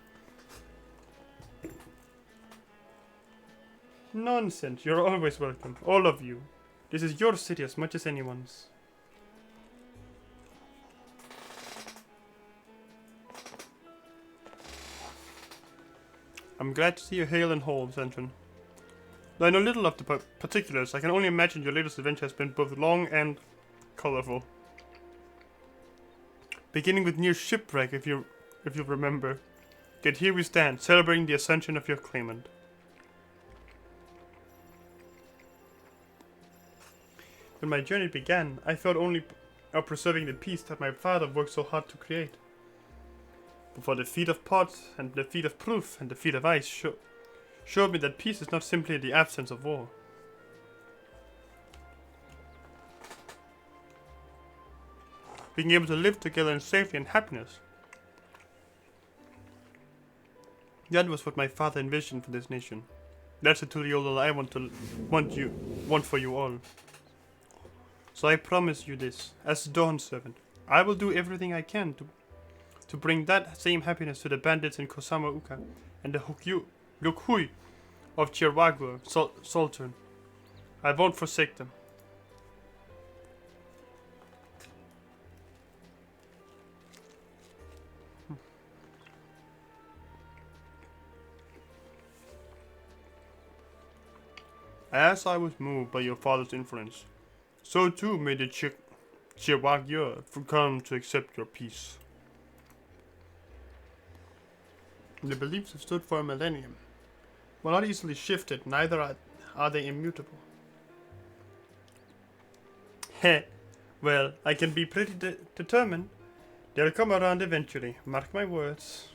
S1: Nonsense, you're always welcome, all of you. This is your city as much as anyone's. I'm glad to see you hale and whole, Sentron. Though I know little of the particulars, I can only imagine your latest adventure has been both long and colorful. Beginning with near shipwreck, if you remember. Yet here we stand, celebrating the ascension of your claimant. When my journey began, I thought only of preserving the peace that my father worked so hard to create. But for the feet of pot, and the feet of proof, and the feet of ice showed me that peace is not simply the absence of war. Being able to live together in safety and happiness. That was what my father envisioned for this nation. That's the Tuliola I want for you all. So I promise you this, as Dawn Servant, I will do everything I can to bring that same happiness to the bandits in Kosama Uka and the Lukhui of Chirwagwa, Sultan. I won't forsake them. As I was moved by your father's influence, so too may the Chirwagwa come to accept your peace. The beliefs have stood for a millennium. While not easily shifted, neither are they immutable. Heh, well, I can be pretty determined. They'll come around eventually, mark my words.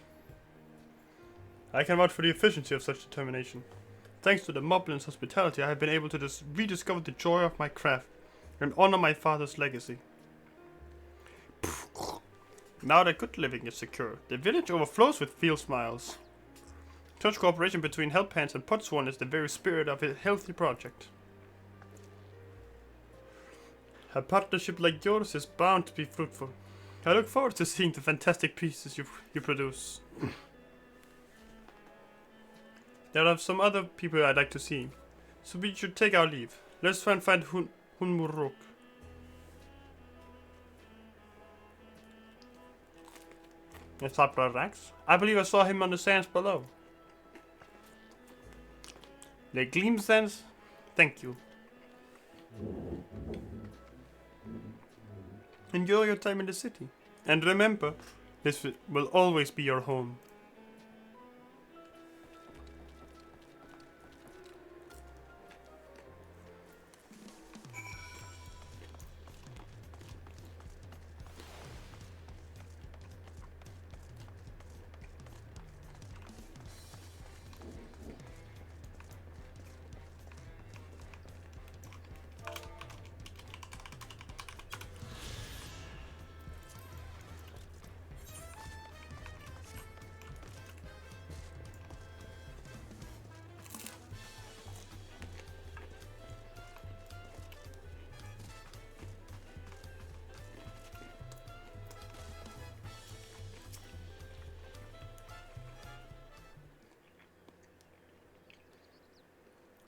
S1: I can vouch for the efficiency of such determination. Thanks to the Moblin's hospitality, I have been able to rediscover the joy of my craft and honor my father's legacy. Now that good living is secure, the village overflows with field smiles. Such cooperation between Help Hands and Potsworn is the very spirit of a healthy project. A partnership like yours is bound to be fruitful. I look forward to seeing the fantastic pieces you produce. There are some other people I'd like to see, so we should take our leave. Let's try and find Hunmuruk. It's Opera Rax. I believe I saw him on the sands below. The gleam sands? Thank you. Enjoy your time in the city. And remember, this will always be your home.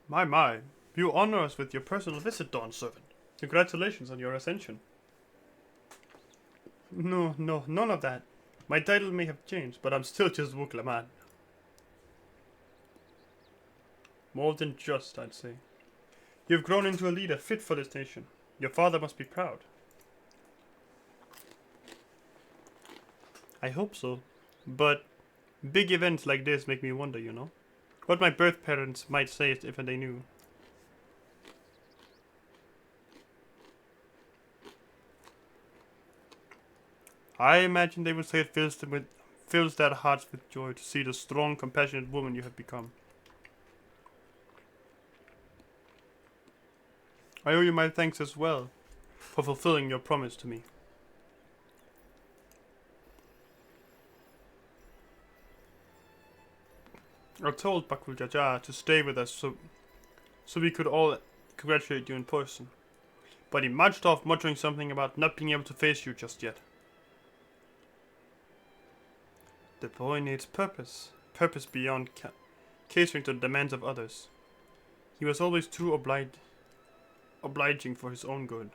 S1: My, you honor us with your personal visit, Dawn Servant. Congratulations on your ascension. No, none of that. My title may have changed, but I'm still just Wuklaman. More than just, I'd say. You've grown into a leader fit for this nation. Your father must be proud. I hope so. But big events like this make me wonder, you know? What my birth parents might say if they knew. I imagine they would say it fills their hearts with joy to see the strong, compassionate woman you have become. I owe you my thanks as well for fulfilling your promise to me. I told Bakul Jaja to stay with us so we could all congratulate you in person. But he marched off muttering something about not being able to face you just yet. The boy needs purpose. Purpose beyond catering to the demands of others. He was always too obliging for his own good.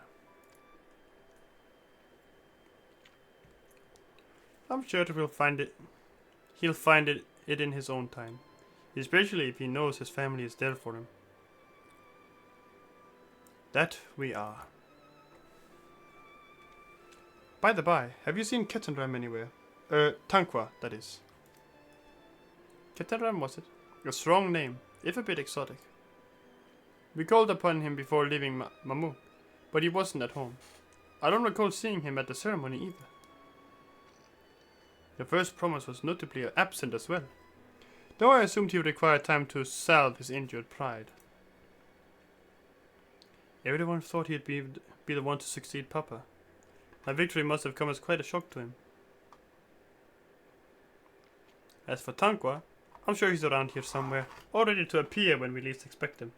S1: I'm sure he'll find it in his own time. Especially if he knows his family is there for him. That we are. By the by, have you seen Kettenram anywhere? Tankwa, that is. Kettenram, was it? A strong name, if a bit exotic. We called upon him before leaving Mamuk, but he wasn't at home. I don't recall seeing him at the ceremony either. The first promise was notably absent as well, though I assumed he would require time to salve his injured pride. Everyone thought he'd be the one to succeed Papa. My victory must have come as quite a shock to him. As for Tankwa, I'm sure he's around here somewhere, all ready to appear when we least expect him.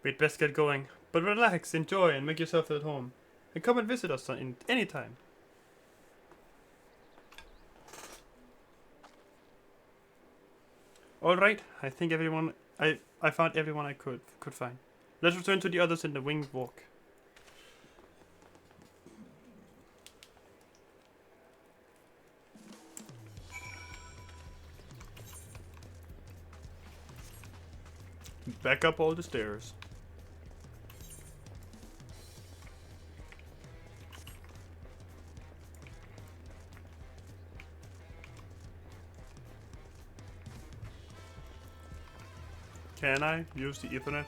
S1: We'd best get going, but relax, enjoy, and make yourself at home. And come and visit us any time. Alright, I think I found everyone I could find. Let's return to the others in the winged walk. Back up all the stairs. Can I use the Ethernet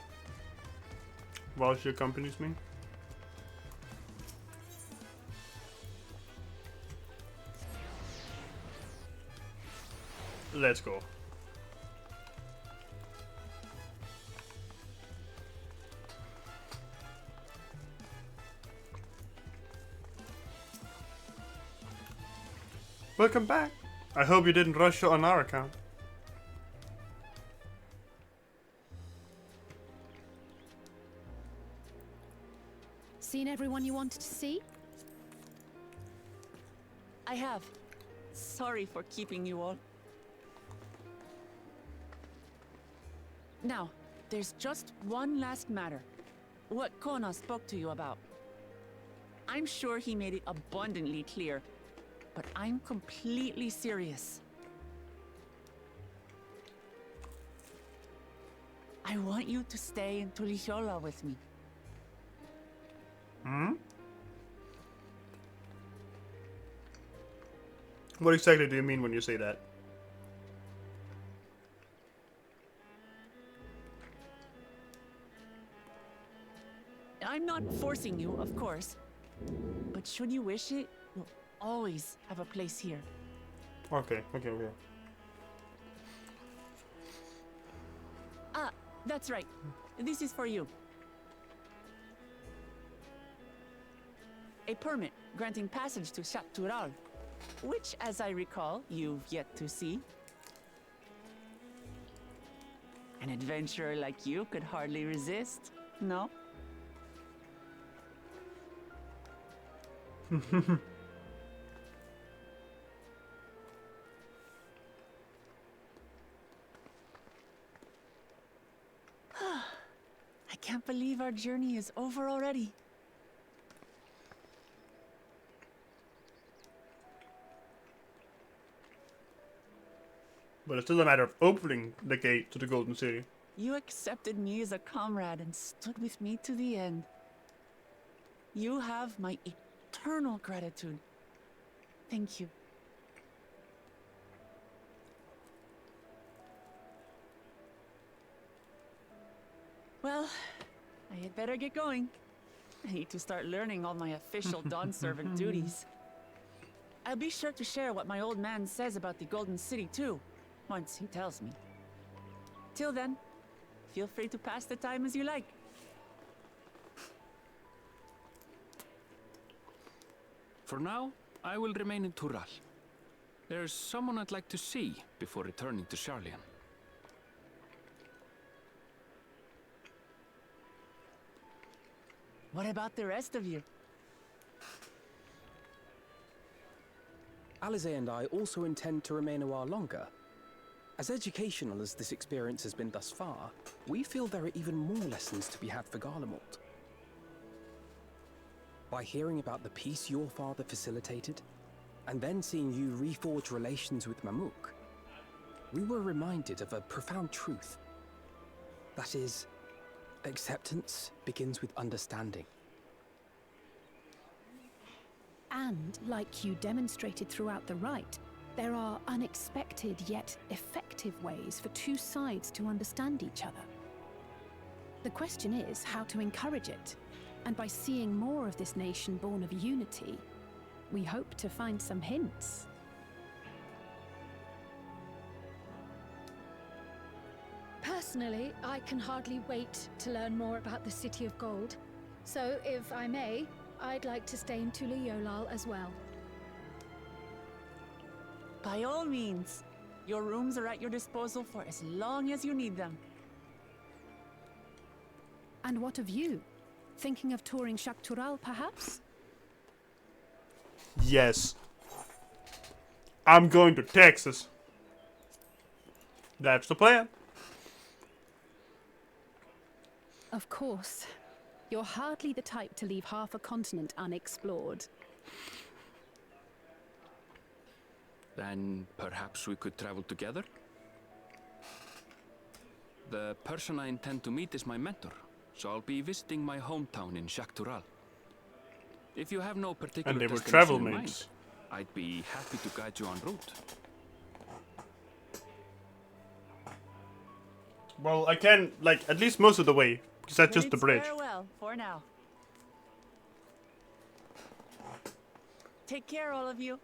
S1: while she accompanies me? Let's go. Welcome back. I hope you didn't rush on our account.
S15: Seen everyone you wanted to see?
S4: I have. Sorry for keeping you all. Now, there's just one last matter. What Kona spoke to you about. I'm sure he made it abundantly clear, but I'm completely serious. I want you to stay in Tulichola with me.
S1: Hmm? What exactly do you mean when you say that?
S4: I'm not forcing you, of course. But should you wish it, you'll always have a place here.
S1: Okay.
S4: Ah, that's right. This is for you. A permit granting passage to Shaktural, which, as I recall, you've yet to see. An adventurer like you could hardly resist, no? I can't believe our journey is over already.
S1: But it's still a matter of opening the gate to the Golden City.
S4: You accepted me as a comrade and stood with me to the end. You have my eternal gratitude. Thank you. Well, I had better get going. I need to start learning all my official Dawn servant duties. I'll be sure to share what my old man says about the Golden City too, once he tells me. Till then, feel free to pass the time as you like.
S2: For now, I will remain in Tural. There's someone I'd like to see before returning to Sharlayan.
S4: What about the rest of you?
S5: Alize and I also intend to remain a while longer. As educational as this experience has been thus far, we feel there are even more lessons to be had for Garlemald. By hearing about the peace your father facilitated, and then seeing you reforge relations with Mamook, we were reminded of a profound truth. That is, acceptance begins with understanding.
S15: And, like you demonstrated throughout the rite, there are unexpected yet effective ways for two sides to understand each other. The question is how to encourage it, and by seeing more of this nation born of unity, we hope to find some hints.
S3: Personally, I can hardly wait to learn more about the City of Gold. So, if I may, I'd like to stay in Tula Yolal as well.
S4: By all means, your rooms are at your disposal for as long as you need them.
S15: And what of you? Thinking of touring Shaktural, perhaps?
S1: Yes. I'm going to Texas. That's the plan.
S15: Of course. You're hardly the type to leave half a continent unexplored.
S2: Then perhaps we could travel together? The person I intend to meet is my mentor, so I'll be visiting my hometown in Shaktural. If you have no particular
S1: And they were
S2: destination
S1: travel
S2: in mind,
S1: mates.
S2: I'd be happy to guide you en route.
S1: Well, I can, like, at least most of the way, because that's just the bridge.
S4: Farewell for now. Take care, all of you.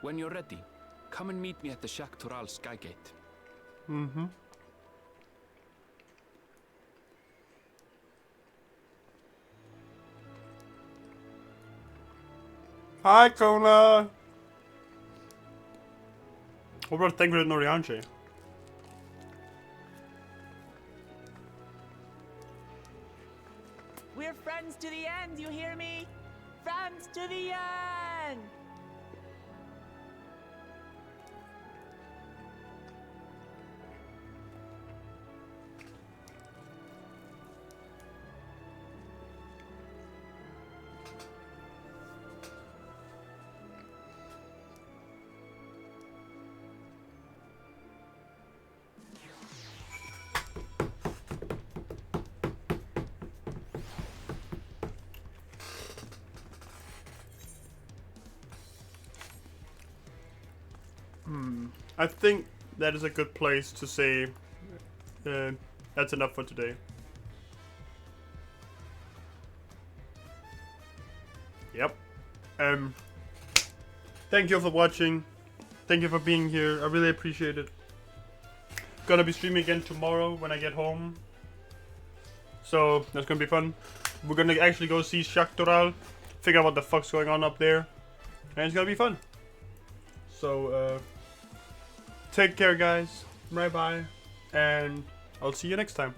S2: When you're ready, come and meet me at the Shaktural Skygate.
S1: Mm-hmm. Hi, Kona! What about Thengrid Norianche?
S4: We're friends to the end, you hear me? France to the end!
S1: I think that is a good place to say that's enough for today. Yep. Thank you for watching. Thank you for being here. I really appreciate it. Gonna be streaming again tomorrow when I get home. So that's gonna be fun. We're gonna actually go see Shaktoral, figure out what the fuck's going on up there, and it's gonna be fun. So take care, guys. Bye bye, and I'll see you next time.